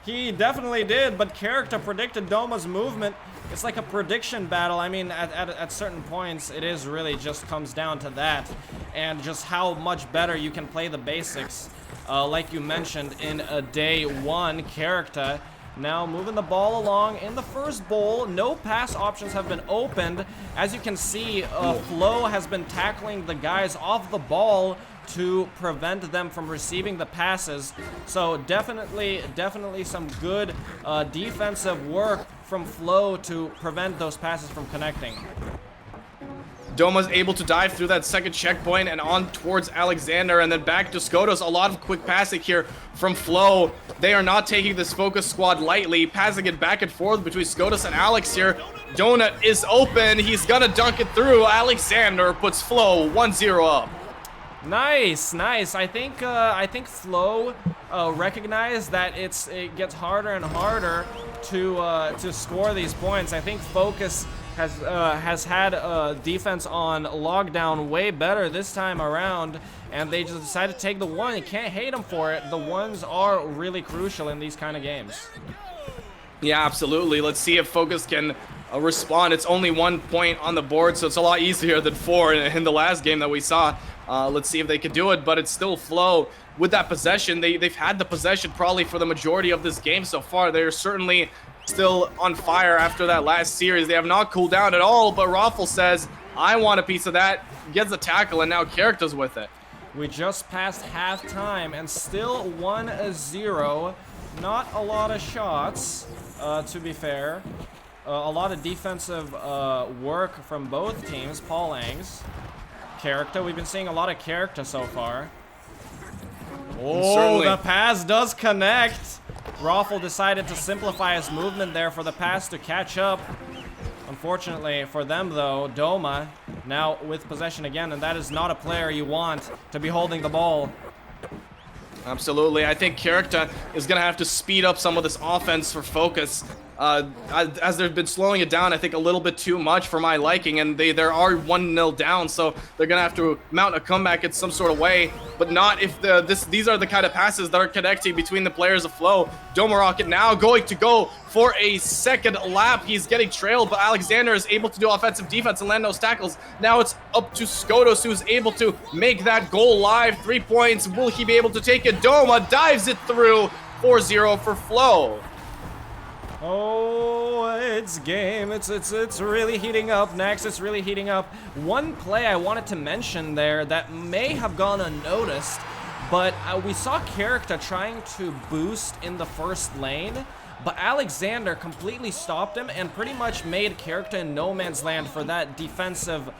He definitely did, but character predicted Doma's movement. It's like a prediction battle. I mean, at certain points, it is really just comes down to that, and just how much better you can play the basics. Like you mentioned, in a day one, character now moving the ball along in the first bowl. No pass options have been opened. As you can see, Flo has been tackling the guys off the ball to prevent them from receiving the passes. So definitely some good defensive work from Flo to prevent those passes from connecting. Doma's able to dive through that second checkpoint and on towards Alexander, and then back to Skotos. A lot of quick passing here from Flo. They are not taking this focus squad lightly, passing it back and forth between Skotos and Alex here. Donut is open. He's gonna dunk it through. Alexander puts Flo 1-0 up. Nice. I think Flo recognized that it gets harder and harder to score these points. I think Focus has had defense on lockdown way better this time around, and they just decided to take the one. You can't hate them for it. The ones are really crucial in these kind of games. Yeah, absolutely. Let's see if Focus can respond. It's only 1 point on the board, so it's a lot easier than 4 in the last game that we saw. Let's see if they can do it, but it's still Flo with that possession. They've had the possession probably for the majority of this game so far. They're certainly still on fire after that last series. They have not cooled down at all, but Raffle says, I want a piece of that. Gets a tackle, and now Character's with it. We just passed halftime, and still 1-0. Not a lot of shots, to be fair. A lot of defensive work from both teams. Paul Angs. Character. We've been seeing a lot of character so far. Oh, the pass does connect. Raffle decided to simplify his movement there for the pass to catch up. Unfortunately for them, though, Doma now with possession again, and that is not a player you want to be holding the ball. Absolutely. I think Character is going to have to speed up some of this offense for Focus. As they've been slowing it down, I think a little bit too much for my liking, and they are 1-0 down, so they're gonna have to mount a comeback in some sort of way, but not if these are the kind of passes that are connecting between the players of Flow. Doma Rocket now going to go for a second lap. He's getting trailed, but Alexander is able to do offensive defense and land those tackles. Now it's up to Skotos, who's able to make that goal live. 3 points. Will he be able to take it? Doma dives it through. 4-0 for Flow. Oh, it's game. It's really heating up. Next, it's really heating up. One play I wanted to mention there that may have gone unnoticed, but we saw Character trying to boost in the first lane, but Alexander completely stopped him and pretty much made Character in no man's land for that defensive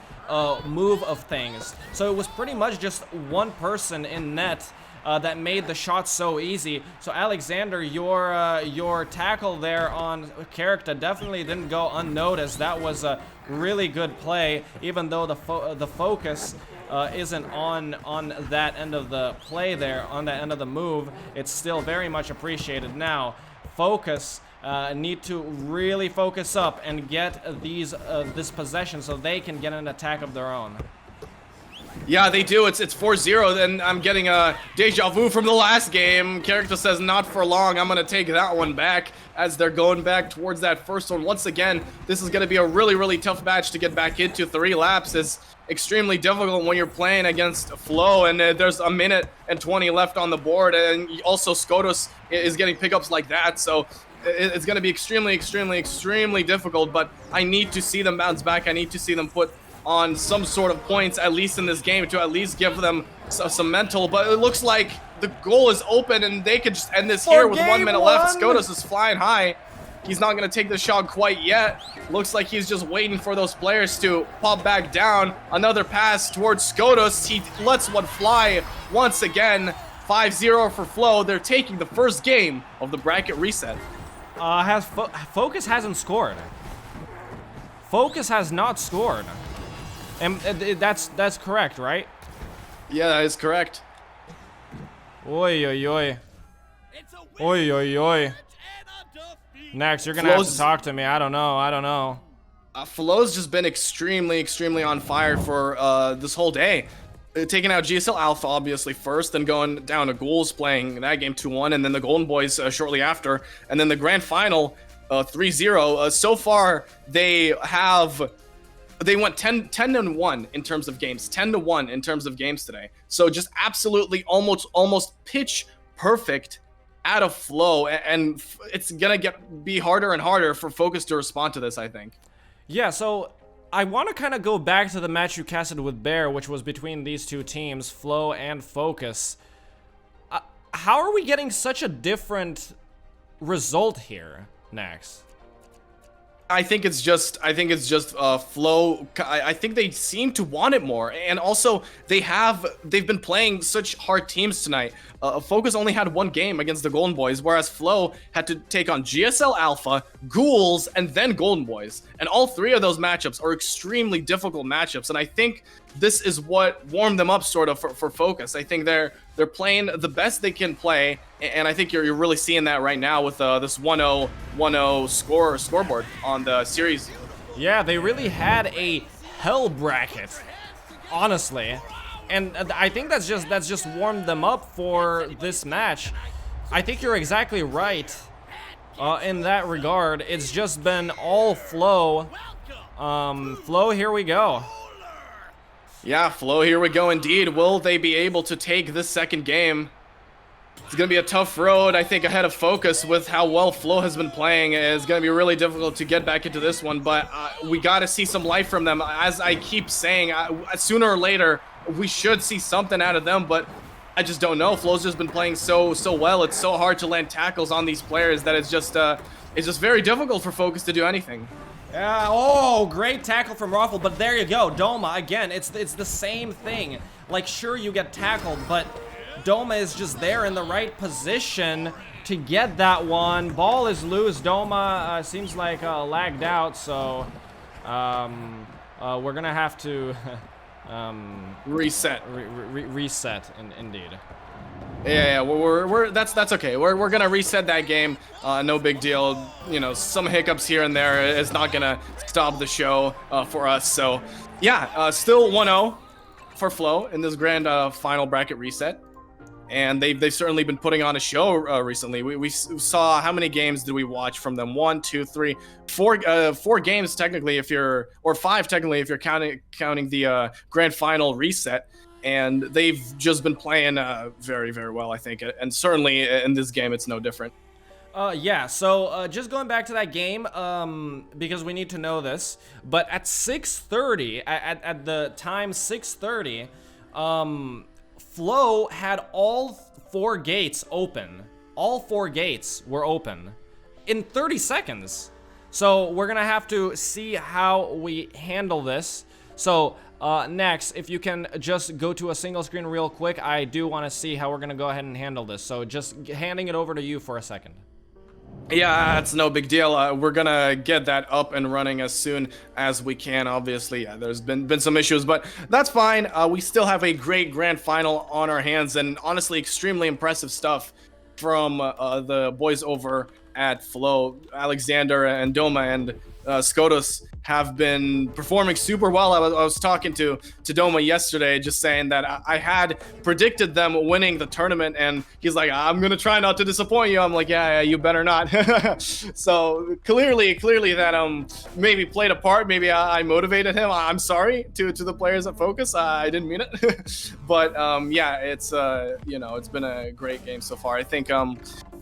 move of things. So it was pretty much just one person in net that made the shot so easy. So Alexander, your tackle there on Character definitely didn't go unnoticed. That was a really good play, even though the focus isn't on that end of the play there, on that end of the move. It's still very much appreciated. Now, Focus need to really focus up and get this possession so they can get an attack of their own. Yeah, they do. It's 4-0. Then I'm getting a deja vu from the last game. Character says not for long. I'm going to take that one back as they're going back towards that first one. Once again, this is going to be a really, really tough match to get back into. 3 laps is extremely difficult when you're playing against Flow, and there's 1 minute and 20 left on the board, and also Skotos is getting pickups like that, so it's going to be extremely, extremely, extremely difficult, but I need to see them bounce back. I need to see them put on some sort of points, at least in this game, to at least give them some mental. But it looks like the goal is open, and they could just end this here with 1 minute left. Skotos is flying high. He's not going to take the shot quite yet. Looks like he's just waiting for those players to pop back down. Another pass towards Skotos. He lets one fly once again. 5-0 for Flow. They're taking the first game of the bracket reset. Focus hasn't scored. Focus has not scored. And that's correct, right? Yeah, that is correct. Oi, oi, oi. Oi, oi, oi. Next, you're gonna have to talk to me. I don't know. Flo's just been extremely on fire for this whole day. Taking out GSL Alpha, obviously, first, then going down to Ghouls, playing that game 2-1, and then the Golden Boys shortly after. And then the grand final, 3-0. So far, they went 10-1 in terms of games, 10-1 in terms of games today. So just absolutely almost pitch perfect out of Flo, and it's gonna be harder and harder for Focus to respond to this, I think. Yeah, so I want to kind of go back to the match you casted with Bear, which was between these two teams, Flo and Focus. How are we getting such a different result here, Nax? I think it's just Flo. I think they seem to want it more, and also they've been playing such hard teams tonight. Focus only had one game against the Golden Boys, whereas Flo had to take on GSL Alpha, Ghouls, and then Golden Boys, and all three of those matchups are extremely difficult matchups. And I think this is what warmed them up sort of for Focus. I think they're playing the best they can play, and I think you're really seeing that right now with this 1-0 scoreboard on the series. Yeah, they really had a hell bracket, honestly, and I think that's just warmed them up for this match. I think you're exactly right in that regard. It's just been all Flo. Flo, here we go. Yeah, Flo, here we go indeed. Will they be able to take this second game? It's going to be a tough road, I think, ahead of Focus with how well Flo has been playing. It's going to be really difficult to get back into this one, but we got to see some life from them. As I keep saying, sooner or later, we should see something out of them, but I just don't know. Flo's just been playing so well. It's so hard to land tackles on these players that it's just very difficult for Focus to do anything. Yeah, oh, great tackle from Raffle, but there you go. Doma, again, it's the same thing. Like, sure, you get tackled, but Doma is just there in the right position to get that one. Ball is loose. Doma seems like lagged out, so we're gonna have to reset. Reset, indeed. Yeah, we're that's okay. We're gonna reset that game. No big deal. You know, some hiccups here and there is not gonna stop the show for us. So, yeah, still 1-0 for Flo in this grand final bracket reset, and they've certainly been putting on a show recently. We saw, how many games did we watch from them? 1, 2, 3, 4 games technically, or 5 technically if you're counting the grand final reset. And they've just been playing very well, I think, and certainly in this game it's no different. Yeah, so just going back to that game, because we need to know this, but at 6:30, at the time 6:30, Flo had all 4 gates open. All 4 gates were open in 30 seconds. So we're gonna have to see how we handle this. So next, if you can just go to a single screen real quick, I do want to see how we're gonna go ahead and handle this. So just handing it over to you for a second. Yeah, it's no big deal. We're gonna get that up and running as soon as we can. Obviously, yeah, there's been some issues, but that's fine. We still have a great grand final on our hands, and honestly, extremely impressive stuff from the boys over at Flo. Alexander and Doma and Skotos have been performing super well. I was talking to Doma yesterday, just saying that I had predicted them winning the tournament, and he's like, I'm gonna try not to disappoint you. I'm like, yeah, you better not. So clearly that maybe played a part. Maybe I motivated him. I'm sorry to the players at Focus. I didn't mean it. But yeah, it's it's been a great game so far. I think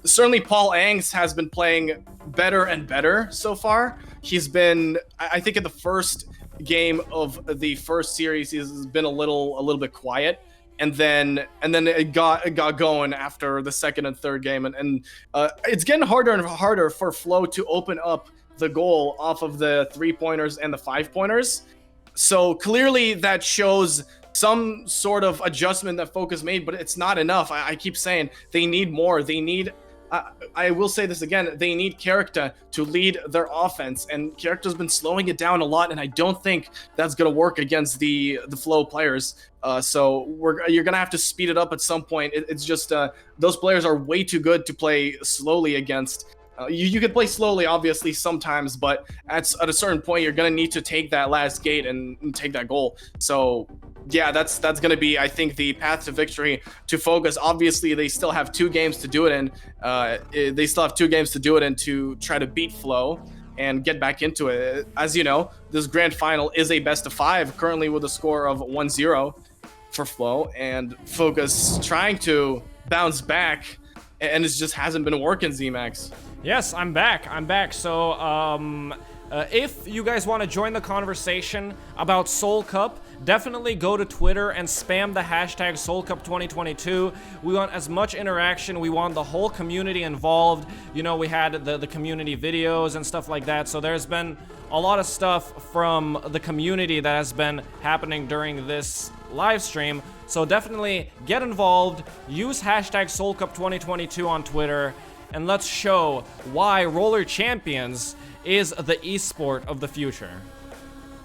certainly Paul Angs has been playing better and better so far. He's been, I think, in the first game of the first series, he's been a little bit quiet, and then it got going after the second and third game, and it's getting harder and harder for Flo to open up the goal off of the 3-pointers and the 5-pointers. So clearly that shows some sort of adjustment that Focus made, but it's not enough. I keep saying they need more. They need I will say this again, they need character to lead their offense, and character's been slowing it down a lot, and I don't think that's going to work against the flow players. So you're going to have to speed it up at some point. It's just those players are way too good to play slowly against. You could play slowly, obviously, sometimes, but at a certain point, you're going to need to take that last gate and take that goal. So, yeah, that's going to be, I think, the path to victory to Focus. Obviously, they still have 2 games to do it in. They still have 2 games to do it in to try to beat Flow and get back into it. As you know, this grand final is a best of 5, currently with a score of 1-0 for Flow, and Focus trying to bounce back, and it just hasn't been working, ZMax. Yes, I'm back. So, if you guys want to join the conversation about Solcup, definitely go to Twitter and spam the hashtag Solcup2022. We want as much interaction. We want the whole community involved. You know, we had the community videos and stuff like that. So there's been a lot of stuff from the community that has been happening during this live stream. So definitely get involved. Use hashtag Solcup2022 on Twitter. And let's show why Roller Champions is the esport of the future.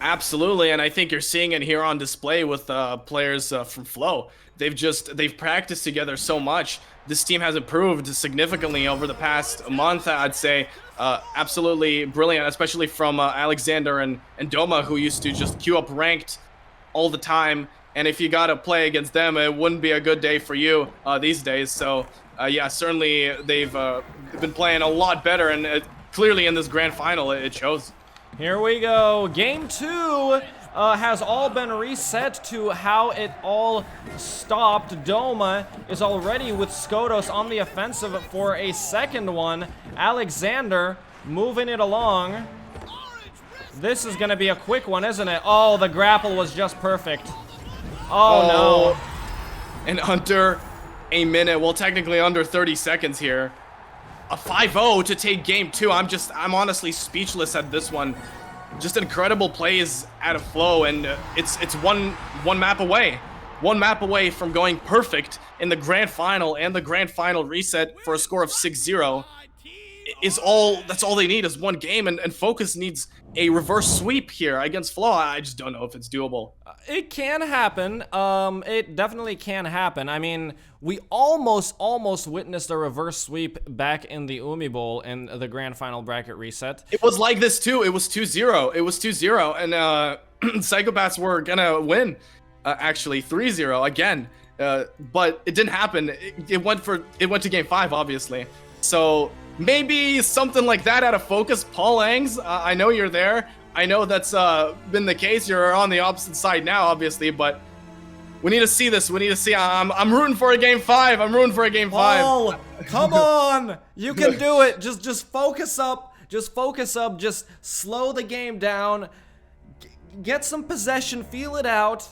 Absolutely, and I think you're seeing it here on display with players from Flow. They've practiced together so much. This team has improved significantly over the past month, I'd say. Absolutely brilliant, especially from Alexander and Doma, who used to just queue up ranked all the time. And if you gotta play against them, it wouldn't be a good day for you these days. So yeah, certainly they've been playing a lot better, and clearly in this grand final, it shows. Here we go. Game 2 has all been reset to how it all stopped. Doma is already with Skodos on the offensive for a second one. Alexander moving it along. This is going to be a quick one, isn't it? Oh, the grapple was just perfect. Oh, no. And under a minute, well, technically under 30 seconds here. A 5-0 to take game 2. I'm honestly speechless at this one. Just incredible plays out of Flow, and it's one map away. 1 map away from going perfect in the grand final, and the grand final reset for a score of 6-0 that's all they need is 1 game, and Focus needs a reverse sweep here against Flow. I just don't know if it's doable. It can happen. It definitely can happen. I mean, we almost witnessed a reverse sweep back in the Umi Bowl in the grand final bracket reset. It was like this too. It was 2-0. It was 2-0, and Psychopaths were gonna win. Actually, 3-0 again. But it didn't happen. It went to game 5, obviously. So maybe something like that out of Focus. Paul Angs, I know you're there. I know that's been the case. You're on the opposite side now, obviously, but we need to see this. We need to see. I'm rooting for a game 5. I'm rooting for a game 5. Paul, come on. You can do it. Just focus up. Just focus up. Just slow the game down. Get some possession. Feel it out.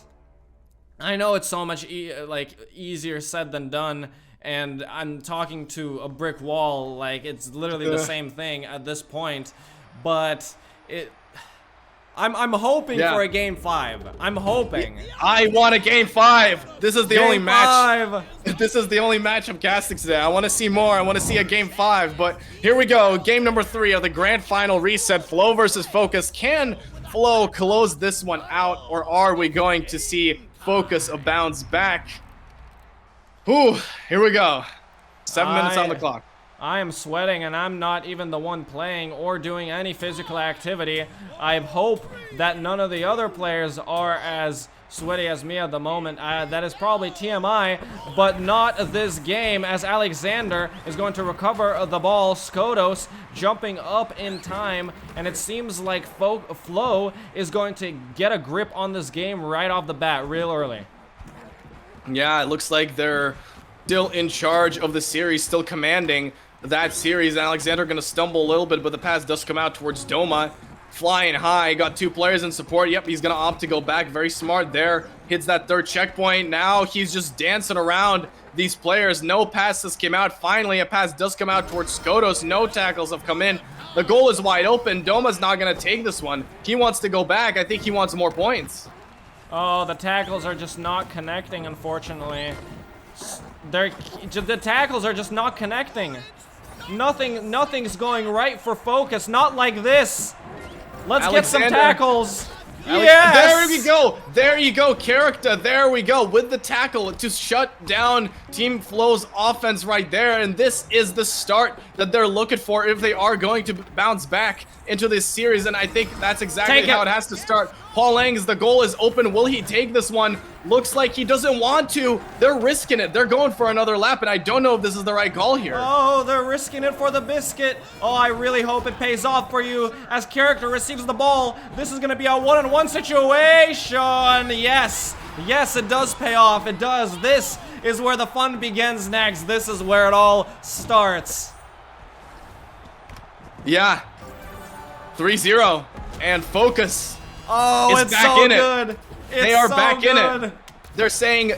I know it's so much easier said than done, and I'm talking to a brick wall. Like, it's literally the same thing at this point, but I'm hoping for a game 5. I'm hoping. I want a game 5. This is the only match. This is the only match I'm casting today. I want to see more. I want to see a game 5. But here we go. Game number 3 of the grand final reset. Flow versus Focus. Can Flow close this one out, or are we going to see Focus a bounce back? Ooh, here we go. 7 minutes on the clock. I am sweating, and I'm not even the one playing or doing any physical activity. I hope that none of the other players are as sweaty as me at the moment. That is probably TMI, but not this game, as Alexander is going to recover the ball. Skodos jumping up in time, and it seems like Flow is going to get a grip on this game right off the bat real early. Yeah, it looks like they're still in charge of the series, still commanding that series. Alexander gonna stumble a little bit, but the pass does come out towards Doma. Flying high, got 2 players in support. Yep, he's gonna opt to go back. Very smart there. Hits that 3rd checkpoint. Now he's just dancing around these players. No passes came out. Finally, a pass does come out towards Skodos. No tackles have come in. The goal is wide open. Doma's not gonna take this one. He wants to go back. I think he wants more points. Oh, the tackles are just not connecting, unfortunately. The tackles are just not connecting. Nothing's going right for Focus. Not like this. Let's get some Alexander. tackles. There Yes! we go. There you go, character. There we go with the tackle to shut down Team Flow's offense right there. And this is the start that they're looking for if they are going to bounce back into this series. And I think that's exactly how it has to start. Paul Langs, the goal is open. Will he take this one? Looks like he doesn't want to. They're risking it. They're going for another lap, and I don't know if this is the right call here. Oh, they're risking it for the biscuit. Oh, I really hope it pays off for you as character receives the ball. This is going to be a one-on-one situation. Yes. Yes, it does pay off. It does. This is where the fun begins next. This is where it all starts. Yeah. 3-0. And Focus Oh, is it's back so in good. it. It's They are so back in good. it. They're saying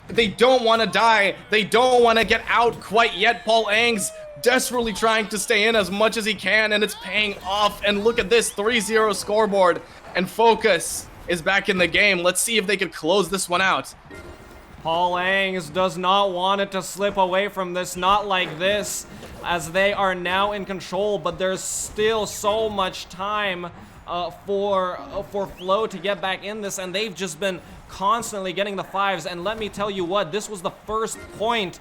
they don't want to die. They don't want to get out quite yet. Paul Angs desperately trying to stay in as much as he can, and it's paying off. And look at this 3-0 scoreboard. And Focus is back in the game. Let's see if they can close this one out. Paul Angs does not want it to slip away from this, not like this, as they are now in control, but there's still so much time for Flow to get back in this, and they've just been constantly getting the fives. And let me tell you what, this was the first points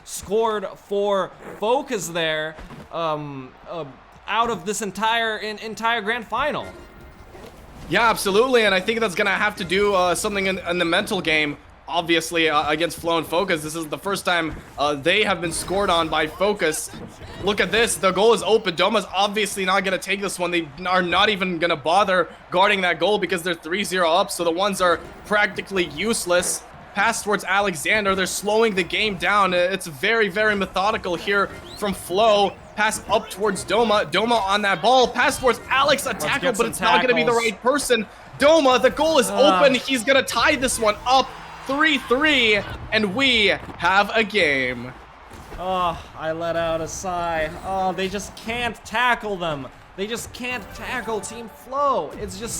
scored for Focus there out of this entire grand final. Yeah, absolutely, and I think that's gonna have to do something in the mental game. Obviously, against Flow and Focus, this is the first time they have been scored on by Focus. Look at this, the goal is open. Doma's obviously not gonna take this one. They are not even gonna bother guarding that goal because they're 3-0 up, so the ones are practically useless. Pass towards Alexander, they're slowing the game down. It's very, very methodical here from Flow. Pass up towards Doma. Doma on that ball. Pass towards Alex. A tackle, but it's not going to be the right person. Doma, the goal is open. He's going to tie this one up. 3-3, and we have a game. Oh, I let out a sigh. Oh, they just can't tackle them. They just can't tackle Team Flow. It's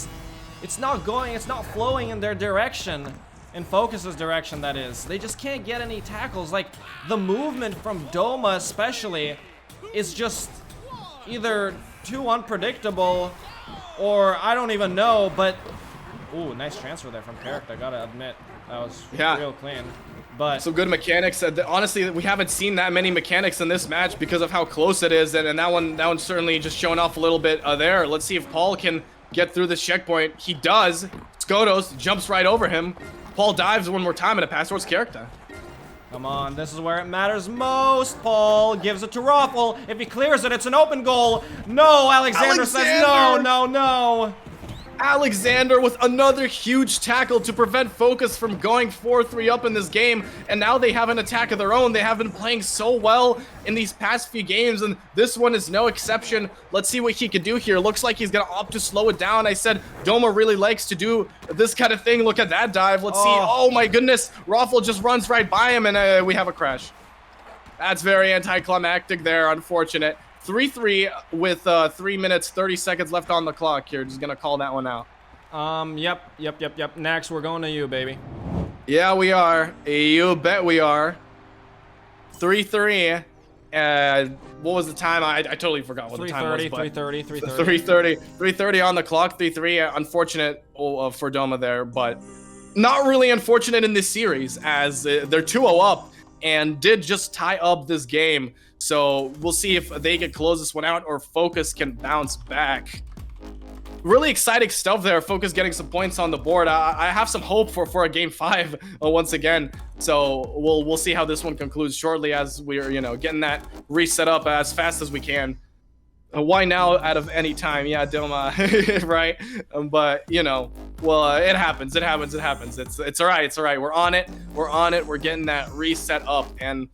not flowing in their direction. In Focus's direction, that is. They just can't get any tackles. Like, the movement from Doma especially is just either too unpredictable or I don't even know, but ooh, nice transfer there from character, I gotta admit. That was real clean. But some good mechanics. Honestly, we haven't seen that many mechanics in this match because of how close it is, and that one's certainly just showing off a little bit there. Let's see if Paul can get through this checkpoint. He does. Skodos jumps right over him. Paul dives one more time and a pass towards character. Come on, this is where it matters most. Paul gives it to Raffle. If he clears it, it's an open goal. No, Alexander says no. Alexander with another huge tackle to prevent Focus from going 4-3 up in this game, and now they have an attack of their own. They have been playing so well in these past few games, and this one is no exception. Let's see what he can do here. Looks like he's gonna opt to slow it down. I said Doma really likes to do this kind of thing. Look at that dive. Let's see. Oh my goodness, Raffle just runs right by him, and we have a crash. That's very anticlimactic there, unfortunate. 3-3 with 3 minutes 30 seconds left on the clock here. Just gonna call that one out. Yep. Next, we're going to you, baby. Yeah, we are. You bet we are. 3-3. What was the time? I totally forgot what the time was. 3:30 on the clock. 3-3. Unfortunate for Doma there, but not really unfortunate in this series as they're 2-0 up and did just tie up this game. So we'll see if they can close this one out or Focus can bounce back. Really exciting stuff there. Focus getting some points on the board. I have some hope for a game 5 once again. So we'll see how this one concludes shortly as we're getting that reset up as fast as we can. Why now out of any time? Yeah, Doma, right? But well, it happens. It's all right. It's all right. We're on it. We're getting that reset up. And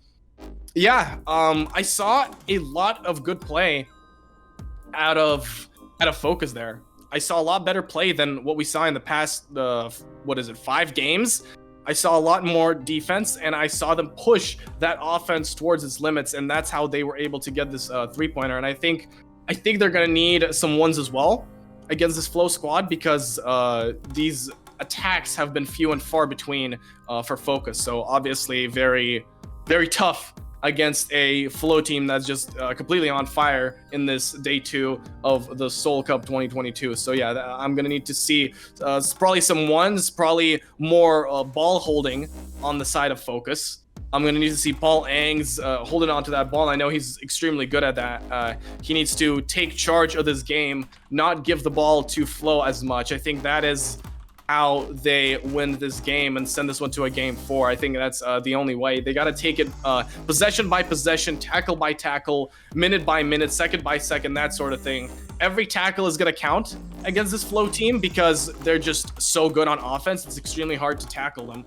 yeah, I saw a lot of good play out of Focus there. I saw a lot better play than what we saw in the past, 5 games. I saw a lot more defense, and I saw them push that offense towards its limits, and that's how they were able to get this 3-pointer. And I think they're gonna need some ones as well against this Flow squad because these attacks have been few and far between for Focus. So obviously very, very tough against a Flow team that's just completely on fire in this day 2 of the Soul Cup 2022. So yeah, I'm gonna need to see probably some ones, probably more ball holding on the side of Focus. I'm gonna need to see Paul Angs holding on to that ball. I know he's extremely good at that. He needs to take charge of this game, not give the ball to Flow as much. I think that is how they win this game and send this one to a game 4. I think that's the only way. They got to take it possession by possession, tackle by tackle, minute by minute, second by second, that sort of thing. Every tackle is going to count against this Flow team because they're just so good on offense. It's extremely hard to tackle them.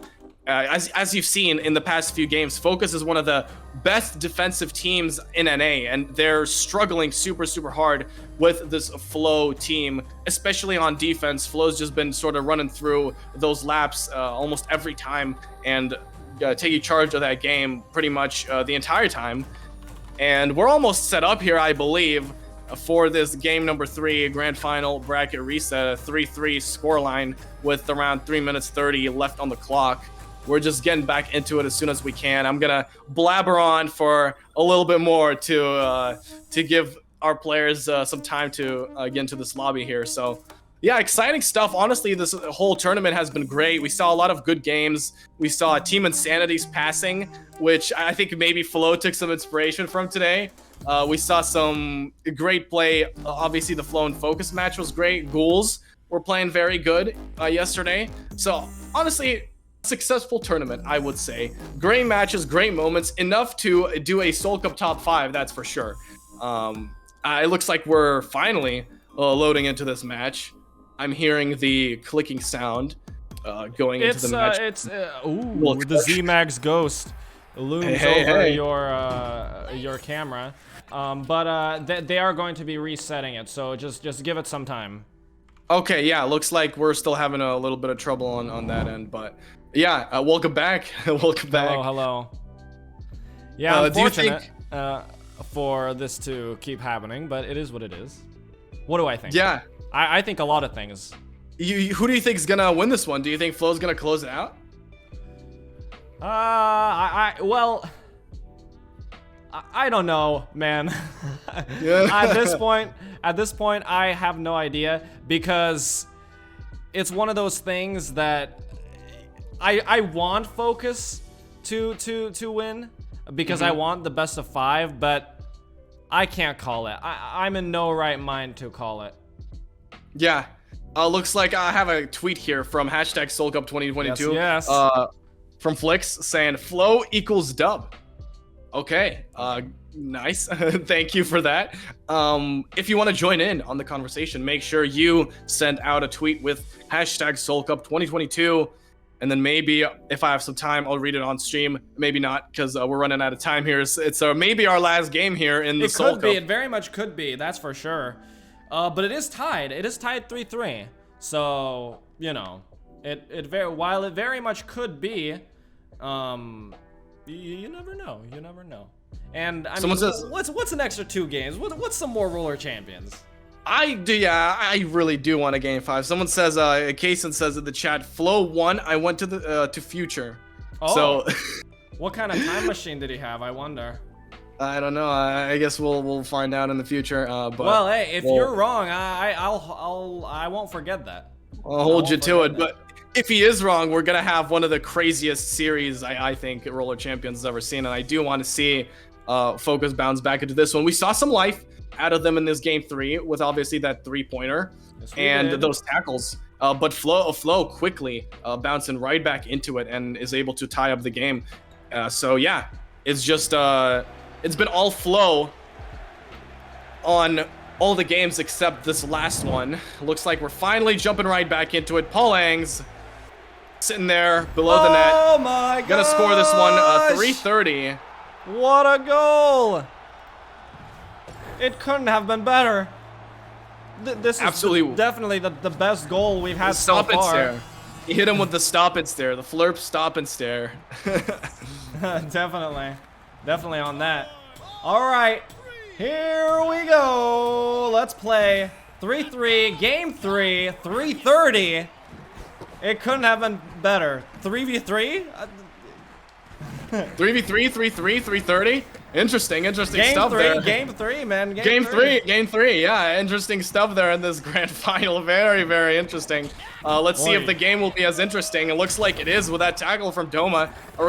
As you've seen in the past few games, Focus is one of the best defensive teams in NA, and they're struggling super hard with this Flow team, especially on defense. Flow's just been sort of running through those laps almost every time and taking charge of that game pretty much the entire time. And we're almost set up here, I believe, for this game number 3, grand final bracket reset, a 3-3 scoreline with around 3 minutes 30 left on the clock. We're just getting back into it as soon as we can. I'm gonna blabber on for a little bit more to give our players some time to get into this lobby here. So yeah, exciting stuff. Honestly, this whole tournament has been great. We saw a lot of good games. We saw Team Insanity's passing, which I think maybe Flow took some inspiration from today. We saw some great play. Obviously, the Flow and Focus match was great. Ghouls were playing very good yesterday. So honestly, successful tournament, I would say. Great matches, great moments, enough to do a Soul Cup top 5, that's for sure. It looks like we're finally loading into this match. I'm hearing the clicking sound going into the match. Ooh, the Z-Max Ghost looms over your camera. But they are going to be resetting it, so just give it some time. Okay, yeah, looks like we're still having a little bit of trouble on that end, but yeah, welcome back. Welcome back. Hello. Yeah, unfortunate for this to keep happening, but it is what it is. What do I think? Yeah. I think a lot of things. Who do you think is gonna win this one? Do you think Flow's gonna close it out? Well, I don't know, man. At this point, I have no idea, because it's one of those things that I want Focus to win, because I want the best of 5, but I can't call it. I'm in no right mind to call it. Yeah. Looks like I have a tweet here from #SoulCup2022. Yes. From Flix saying Flow equals dub. Okay. Nice. Thank you for that. If you want to join in on the conversation, make sure you send out a tweet with #SoulCup2022. And then maybe if I have some time, I'll read it on stream. Maybe not, because we're running out of time here. It's maybe our last game here in the Soul Cup. It very much could be. That's for sure. But it is tied. It is tied 3-3. So, you know, while it very much could be, you never know. You never know. And I mean, what's an extra 2 games? What's some more Roller Champions? I do, yeah. I really do want a game 5. Someone says, Kaysen says in the chat, Flow won. I went to the to Future. Oh. So, what kind of time machine did he have? I wonder. I don't know. I guess we'll find out in the future. But well, hey, if you're wrong, I won't forget that. I'll hold you to it. But if he is wrong, we're gonna have one of the craziest series I think Roller Champions has ever seen, and I do want to see Focus bounce back into this one. We saw some life out of them in this game 3 with obviously that 3-pointer and those tackles. But Flow quickly bouncing right back into it and is able to tie up the game. So yeah, it's just it's been all Flow on all the games except this last one. Looks like we're finally jumping right back into it. Paul Angs sitting there below the net. Oh my god! Gonna score this one 3:30. What a goal! It couldn't have been better. This is definitely the best goal we've had so far. Stare. He hit him with the stop and stare, the flurp stop and stare. Definitely on that. All right, here we go. Let's play 3-3, game 3, 3:30. It couldn't have been better. 3v3? 3v3, 3-3, 330. Interesting Game stuff three, there. game three, man. Game three. Yeah, interesting stuff there in this grand final. Very, very interesting. Let's see if the game will be as interesting. It looks like it is with that tackle from Doma. A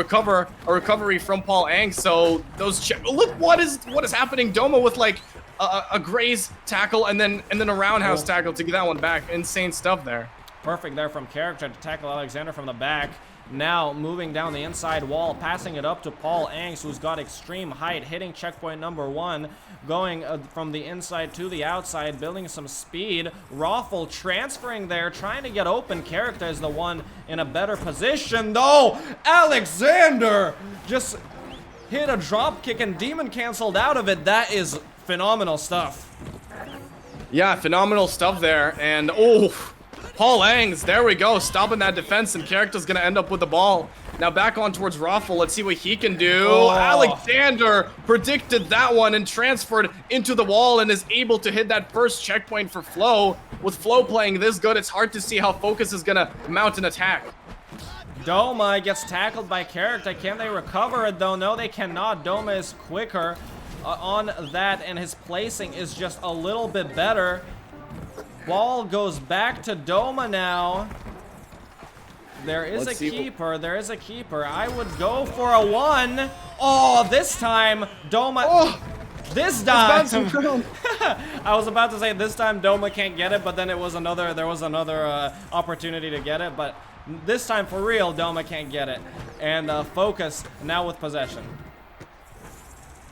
recovery from Paul Ang. So those look what is happening. Doma with like a graze tackle and then a roundhouse tackle to get that one back. Insane stuff there. Perfect there from Character to tackle Alexander from the back. Now moving down the inside wall, passing it up to Paul Angs, who's got extreme height, hitting checkpoint number 1, going from the inside to the outside, building some speed. Raffle transferring there, trying to get open. Character is the one in a better position, though. Alexander just hit a drop kick and demon canceled out of it. That is phenomenal stuff. Yeah, phenomenal stuff there. And Paul Angs, there we go, stopping that defense, and Character's gonna end up with the ball. Now back on towards Raffle, let's see what he can do. Alexander predicted that one and transferred into the wall and is able to hit that first checkpoint for Flo. With Flo playing this good, it's hard to see how Focus is gonna mount an attack. Doma gets tackled by Character. Can they recover it though? No, they cannot. Doma is quicker on that, and his placing is just a little bit better. Ball goes back to Doma now. There is a keeper. There is a keeper. I would go for a 1. Oh, this time Doma. This time. I was about to say this time Doma can't get it, but then there was another opportunity to get it, but this time for real Doma can't get it. And Focus now with possession.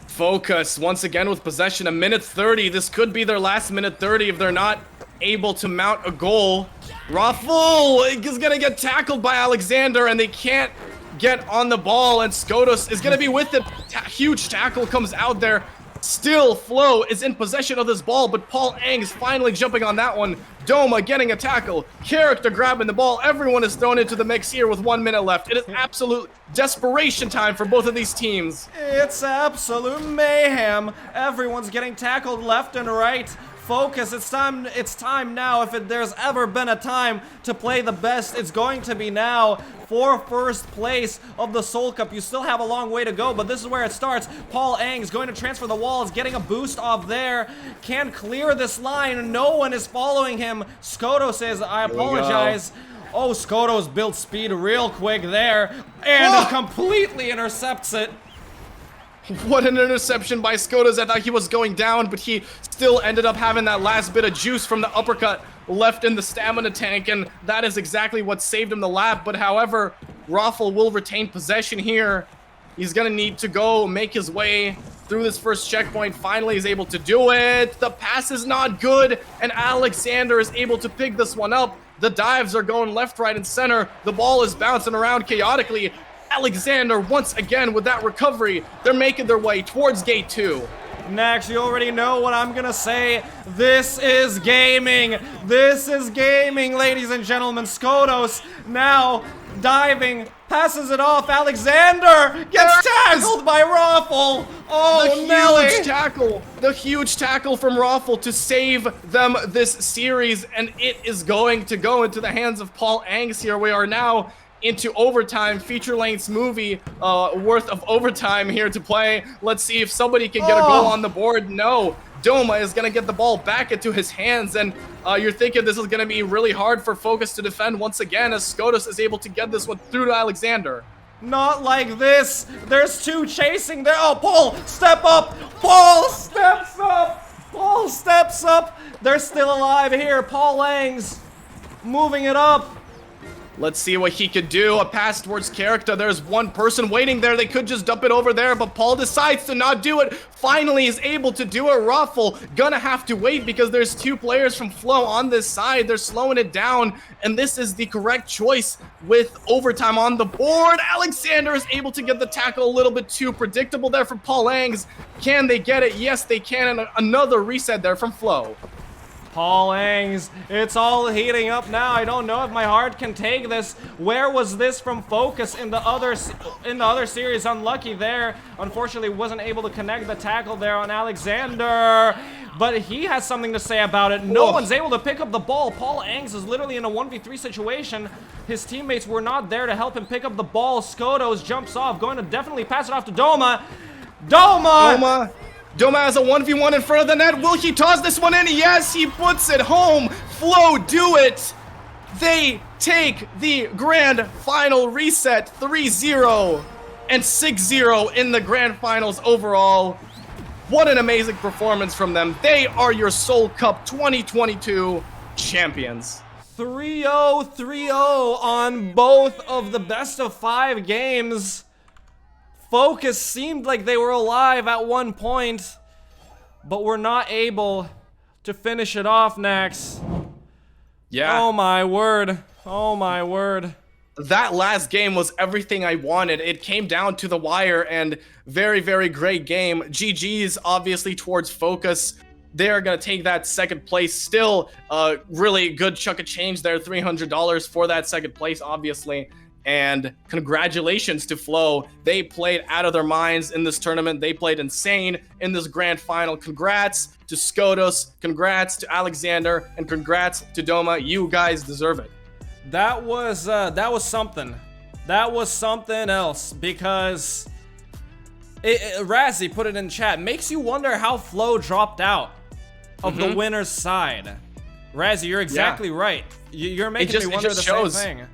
Focus once again with possession. A minute 30. This could be their last minute 30 if they're not able to mount a goal. Raffle is gonna get tackled by Alexander, and they can't get on the ball, and Skodos is gonna be with it. Huge tackle comes out there. Still, Flo is in possession of this ball, but Paul Ang is finally jumping on that one. Doma getting a tackle. Character grabbing the ball. Everyone is thrown into the mix here with 1 minute left. It is absolute desperation time for both of these teams. It's absolute mayhem. Everyone's getting tackled left and right. Focus, it's time now. If there's ever been a time to play the best, it's going to be now. For first place of the Solcup. You still have a long way to go, but this is where it starts. Paul Ang's going to transfer the walls, getting a boost off there. Can clear this line. No one is following him. Skodo says, I apologize. Oh, Skodo's built speed real quick there, and completely intercepts it. What an interception by Skodas. I thought he was going down, but he still ended up having that last bit of juice from the uppercut left in the stamina tank, and that is exactly what saved him the lap. But however, Raffle will retain possession here. He's gonna need to go make his way through this first checkpoint. Finally, he's able to do it. The pass is not good, and Alexander is able to pick this one up. The dives are going left, right, and center. The ball is bouncing around chaotically. Alexander once again with that recovery. They're making their way towards gate 2. Next, you already know what I'm gonna say. This is gaming. This is gaming, ladies and gentlemen. Skodos now diving, passes it off. Alexander gets tackled by Raffle. Oh, Nelly. The huge tackle from Raffle to save them this series, and it is going to go into the hands of Paul Angs here. We are now into overtime. Feature-length movie worth of overtime here to play. Let's see if somebody can get a goal on the board. No, Doma is gonna get the ball back into his hands, and you're thinking this is gonna be really hard for Focus to defend once again, as Skodas is able to get this one through to Alexander. Not like this. There's two chasing there. Oh, Paul, step up. Paul steps up. Paul steps up. They're still alive here. Paul Langs moving it up. Let's see what he could do. A pass towards Character. There's one person waiting there. They could just dump it over there, but Paul decides to not do it. Finally is able to do it. Raffle gonna have to wait because there's two players from Flow on this side. They're slowing it down, and this is the correct choice with overtime on the board. Alexander is able to get the tackle. A little bit too predictable there from Paul Angs. Can they get it? Yes, they can, and another reset there from Flow. Paul Angs, it's all heating up now. I don't know if my heart can take this. Where was this from Focus in the other series? Unlucky there. Unfortunately, wasn't able to connect the tackle there on Alexander. But he has something to say about it. No one's able to pick up the ball. Paul Angs is literally in a 1v3 situation. His teammates were not there to help him pick up the ball. Skodos jumps off, going to definitely pass it off to Doma. Doma has a 1v1 in front of the net. Will he toss this one in? Yes, he puts it home. Flow do it. They take the grand final reset 3-0 and 6-0 in the grand finals overall. What an amazing performance from them. They are your Soul Cup 2022 champions. 3-0, 3-0 on both of the best of 5 games. Focus seemed like they were alive at one point, but were not able to finish it off, Nax. Yeah. Oh my word. Oh my word. That last game was everything I wanted. It came down to the wire, and very, very great game. GG's obviously towards Focus. They're going to take that second place. Still a really good chunk of change there, $300 for that second place, obviously. And congratulations to Flow. They played out of their minds in this tournament. They played insane in this grand final. Congrats to Skodos, congrats to Alexander, and congrats to Doma. You guys deserve it. That was something. That was something else, because Razzie put it in chat. Makes you wonder how Flow dropped out of the winner's side. Razzie, you're exactly right. You're making me wonder the same thing.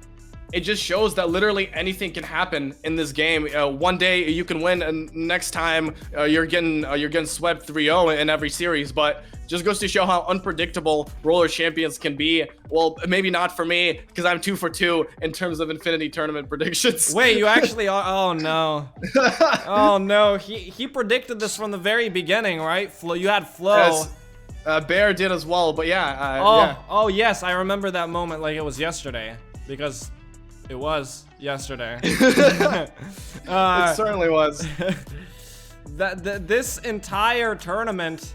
It just shows that literally anything can happen in this game. One day you can win, and next time you're getting swept 3-0 in every series. But just goes to show how unpredictable roller champions can be. Well, maybe not for me, because I'm 2 for 2 in terms of Infinity tournament predictions. Wait, you actually are? Oh no! Oh no! He predicted this from the very beginning, right? Flow, you had Flow. Yes, Bear did as well. But yeah. Oh yes, I remember that moment like it was yesterday, because it was yesterday. It certainly was. This entire tournament,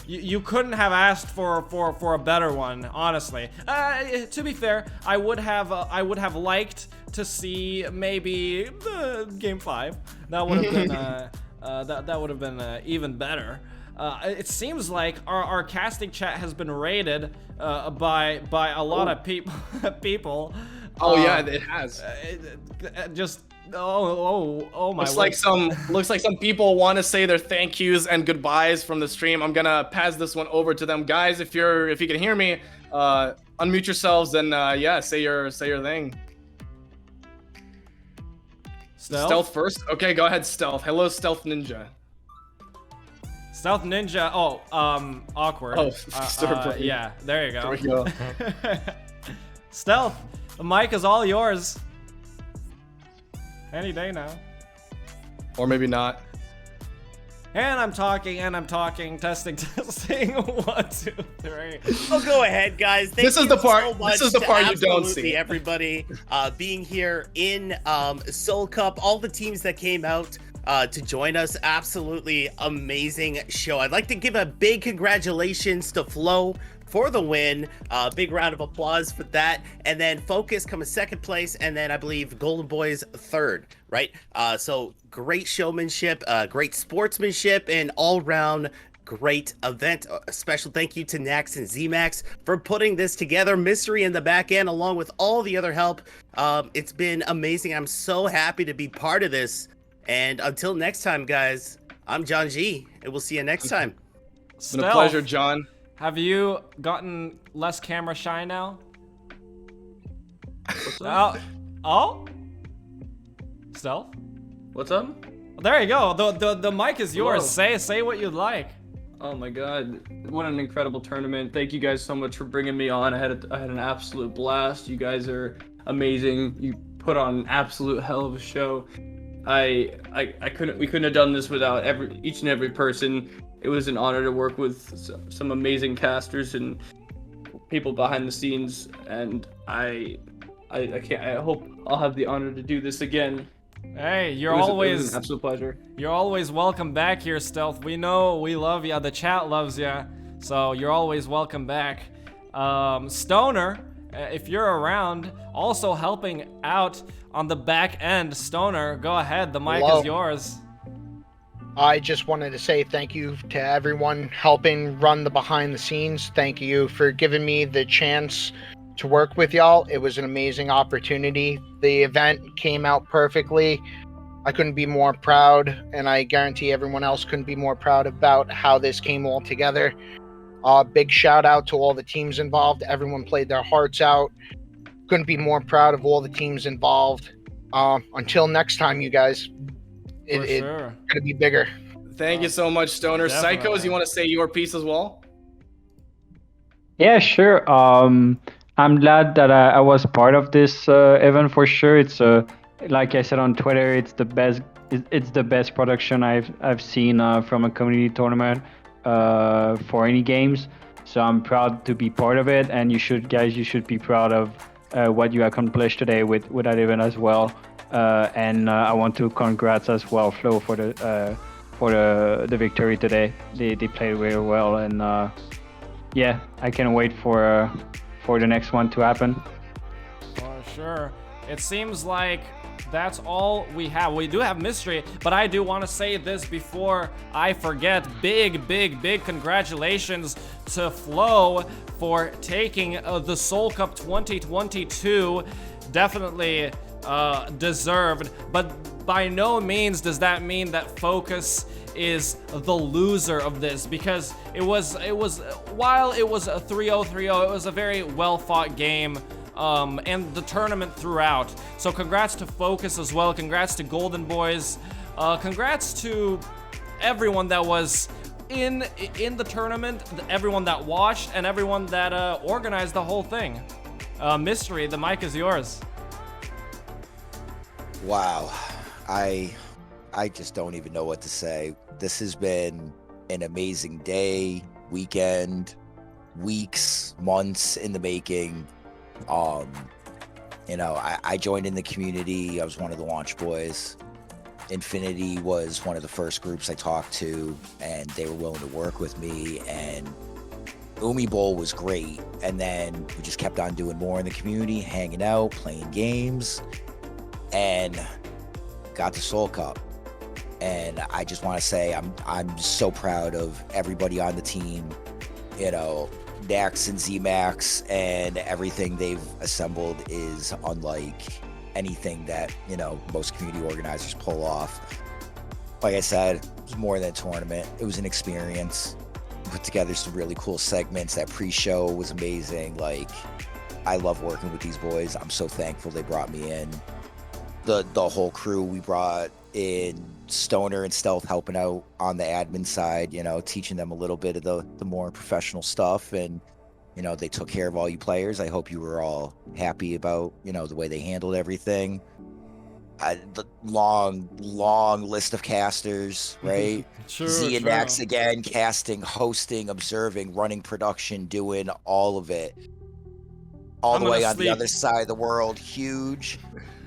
you couldn't have asked for a better one, honestly. To be fair, I would have liked to see maybe game 5. That would have been that would have been even better. It seems like our casting chat has been raided by a lot of people. Oh yeah, it has. Oh my. Looks like some people want to say their thank yous and goodbyes from the stream. I'm gonna pass this one over to them, guys. If you can hear me, unmute yourselves and yeah, say your thing. Stealth first. Okay, go ahead, Stealth. Hello, Stealth Ninja. Stealth Ninja. Oh, awkward. Oh, yeah. There you go. There we go. Stealth, the mic is all yours. Any day now. Or maybe not. And I'm talking, testing. 1, 2, 3. Oh, go ahead, guys. Thank This is the part you don't see. Everybody being here in Soul Cup, all the teams that came out to join us. Absolutely amazing show. I'd like to give a big congratulations to Flo for the win. Big round of applause for that. And then Focus come in second place, and then I believe Golden Boys third, right? So great showmanship, great sportsmanship, and all-round great event. A special thank you to Nax and ZMax for putting this together. Mystery in the back end, along with all the other help. It's been amazing. I'm so happy to be part of this. And until next time, guys, I'm John G, and we'll see you next time. It's been a pleasure, John. Have you gotten less camera shy now? What's up? Oh? Stealth? What's up? There you go. The mic is yours. Whoa. Say what you'd like. Oh my god, what an incredible tournament. Thank you guys so much for bringing me on. I had an absolute blast. You guys are amazing. You put on an absolute hell of a show. We couldn't have done this without each and every person. It was an honor to work with some amazing casters and people behind the scenes, and I hope I'll have the honor to do this again. Hey, it was an absolute pleasure. You're always welcome back here, Stealth. We know, we love ya. The chat loves ya. So you're always welcome back. Stoner, if you're around, also helping out on the back end. Stoner, go ahead. The mic Hello. is yours. I just wanted to say thank you to everyone helping run the behind the scenes. Thank you for giving me the chance to work with y'all. It was an amazing opportunity. The event came out perfectly. I couldn't be more proud, and I guarantee everyone else couldn't be more proud about how this came all together. Big shout out to all the teams involved. Everyone played their hearts out. Couldn't be more proud of all the teams involved. Until next time, you guys. It's gonna be bigger. Thank you so much, Stoner. Definitely. Psychos, you want to say your piece as well? Yeah, sure. I'm glad that I was part of this event for sure. It's like I said on Twitter, it's the best. It's the best production I've seen from a community tournament for any games. So I'm proud to be part of it, and you should be proud of what you accomplished today with that event as well. And I want to congrats as well, Flo, for the victory today. They played very well, and yeah, I can't wait for the next one to happen. For sure. It seems like that's all we have. We do have mystery, but I do want to say this before I forget. Big congratulations to Flo for taking the Solcup 2022. Definitely deserved, but by no means does that mean that Focus is the loser of this, because it was while it was a 3-0, it was a very well fought game, and the tournament throughout. So congrats to Focus as well. Congrats to Golden Boys. Congrats to everyone that was in the tournament, everyone that watched, and everyone that organized the whole thing. Mystery, the mic is yours. Wow, I just don't even know what to say. This has been an amazing day, weekend, weeks, months in the making. You know, I joined in the community. I was one of the launch boys. Infinity was one of the first groups I talked to, and they were willing to work with me. And Umi Bowl was great. And then we just kept on doing more in the community, hanging out, playing games, and got to Solcup. And I just want to say I'm so proud of everybody on the team. You know, Dax and Z-Max and everything they've assembled is unlike anything that, you know, most community organizers pull off. Like I said, it was more than a tournament. It was an experience. We put together some really cool segments. That pre-show was amazing. Like, I love working with these boys. I'm so thankful they brought me in. The whole crew we brought in, Stoner and Stealth helping out on the admin side, you know, teaching them a little bit of the more professional stuff. And, you know, they took care of all you players. I hope you were all happy about, you know, the way they handled everything. The long list of casters, right? Z and Max again, casting, hosting, observing, running production, doing all of it. All the way on the other side of the world, huge.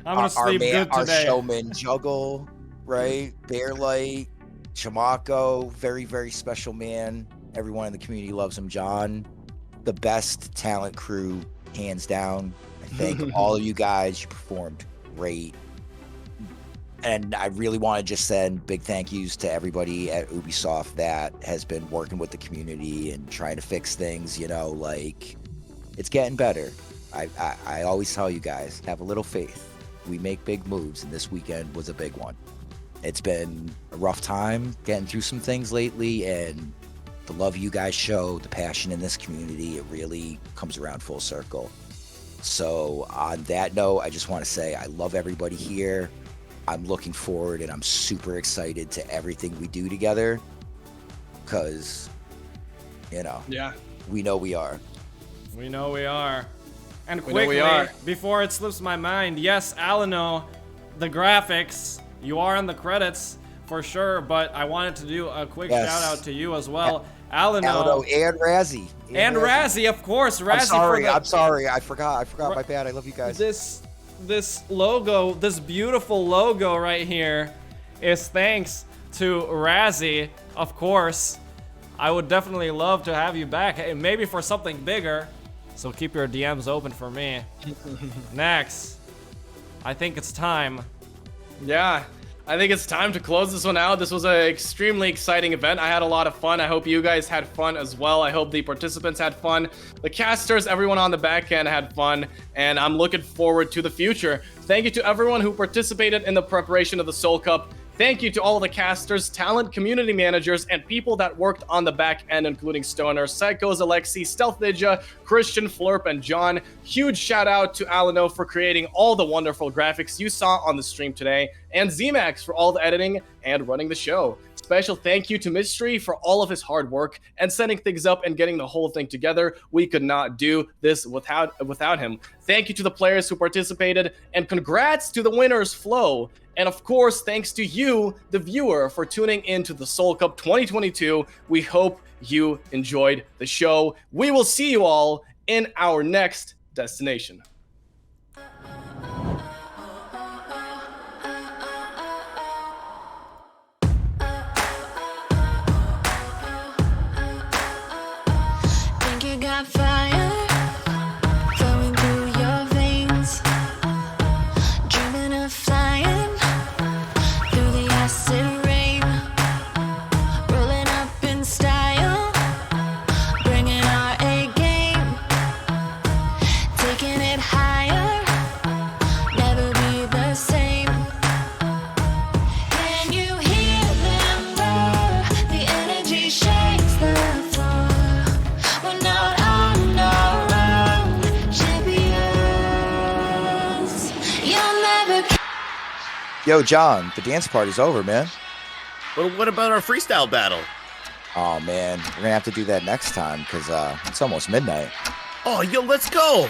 I'm gonna sleep good today. Our showman Juggle, right? Bearlight, Chamako, very, very special man. Everyone in the community loves him. John, the best talent crew, hands down. I thank all of you guys. You performed great. And I really want to just send big thank yous to everybody at Ubisoft that has been working with the community and trying to fix things. You know, like, it's getting better. I always tell you guys, have a little faith. We make big moves, and this weekend was a big one. It's been a rough time getting through some things lately, and the love you guys show, the passion in this community, it really comes around full circle. So on that note, I just want to say I love everybody here. I'm looking forward, and I'm super excited to everything we do together, because, you know, we know we are. We know we are. And quickly, before it slips my mind, yes, Alano, the graphics, you are in the credits for sure, but I wanted to do a quick shout out to you as well. Alano and Razzie. And Razzie, of course. Razzie, I'm sorry. I forgot. My bad. I love you guys. This logo, this beautiful logo right here is thanks to Razzie, of course. I would definitely love to have you back, maybe for something bigger. So keep your DMs open for me. Next, I think it's time. Yeah, I think it's time to close this one out. This was an extremely exciting event. I had a lot of fun. I hope you guys had fun as well. I hope the participants had fun. The casters, everyone on the back end had fun, and I'm looking forward to the future. Thank you to everyone who participated in the preparation of the Soul Cup. Thank you to all the casters, talent, community managers, and people that worked on the back end, including Stoner, Psychos, Alexi, Stealth Ninja, Christian, Flurp, and John. Huge shout out to Alano for creating all the wonderful graphics you saw on the stream today, and ZMax for all the editing and running the show. Special thank you to Mystery for all of his hard work and setting things up and getting the whole thing together. We could not do this without him. Thank you to the players who participated, and congrats to the winners, Flo. And of course, thanks to you, the viewer, for tuning in to the Soul Cup 2022. We hope you enjoyed the show. We will see you all in our next destination. Think you got fire flowing through your veins, dreaming of flying through the acid rain, rolling up in style, bringing our A game, taking it higher, never be the same. Can you hear them roar? The energy shakes the floor. We're not on our own, champions. You'll never. Yo, John, the dance party's over, man. What about our freestyle battle? Oh man, we're gonna have to do that next time because it's almost midnight. Oh, yo, let's go.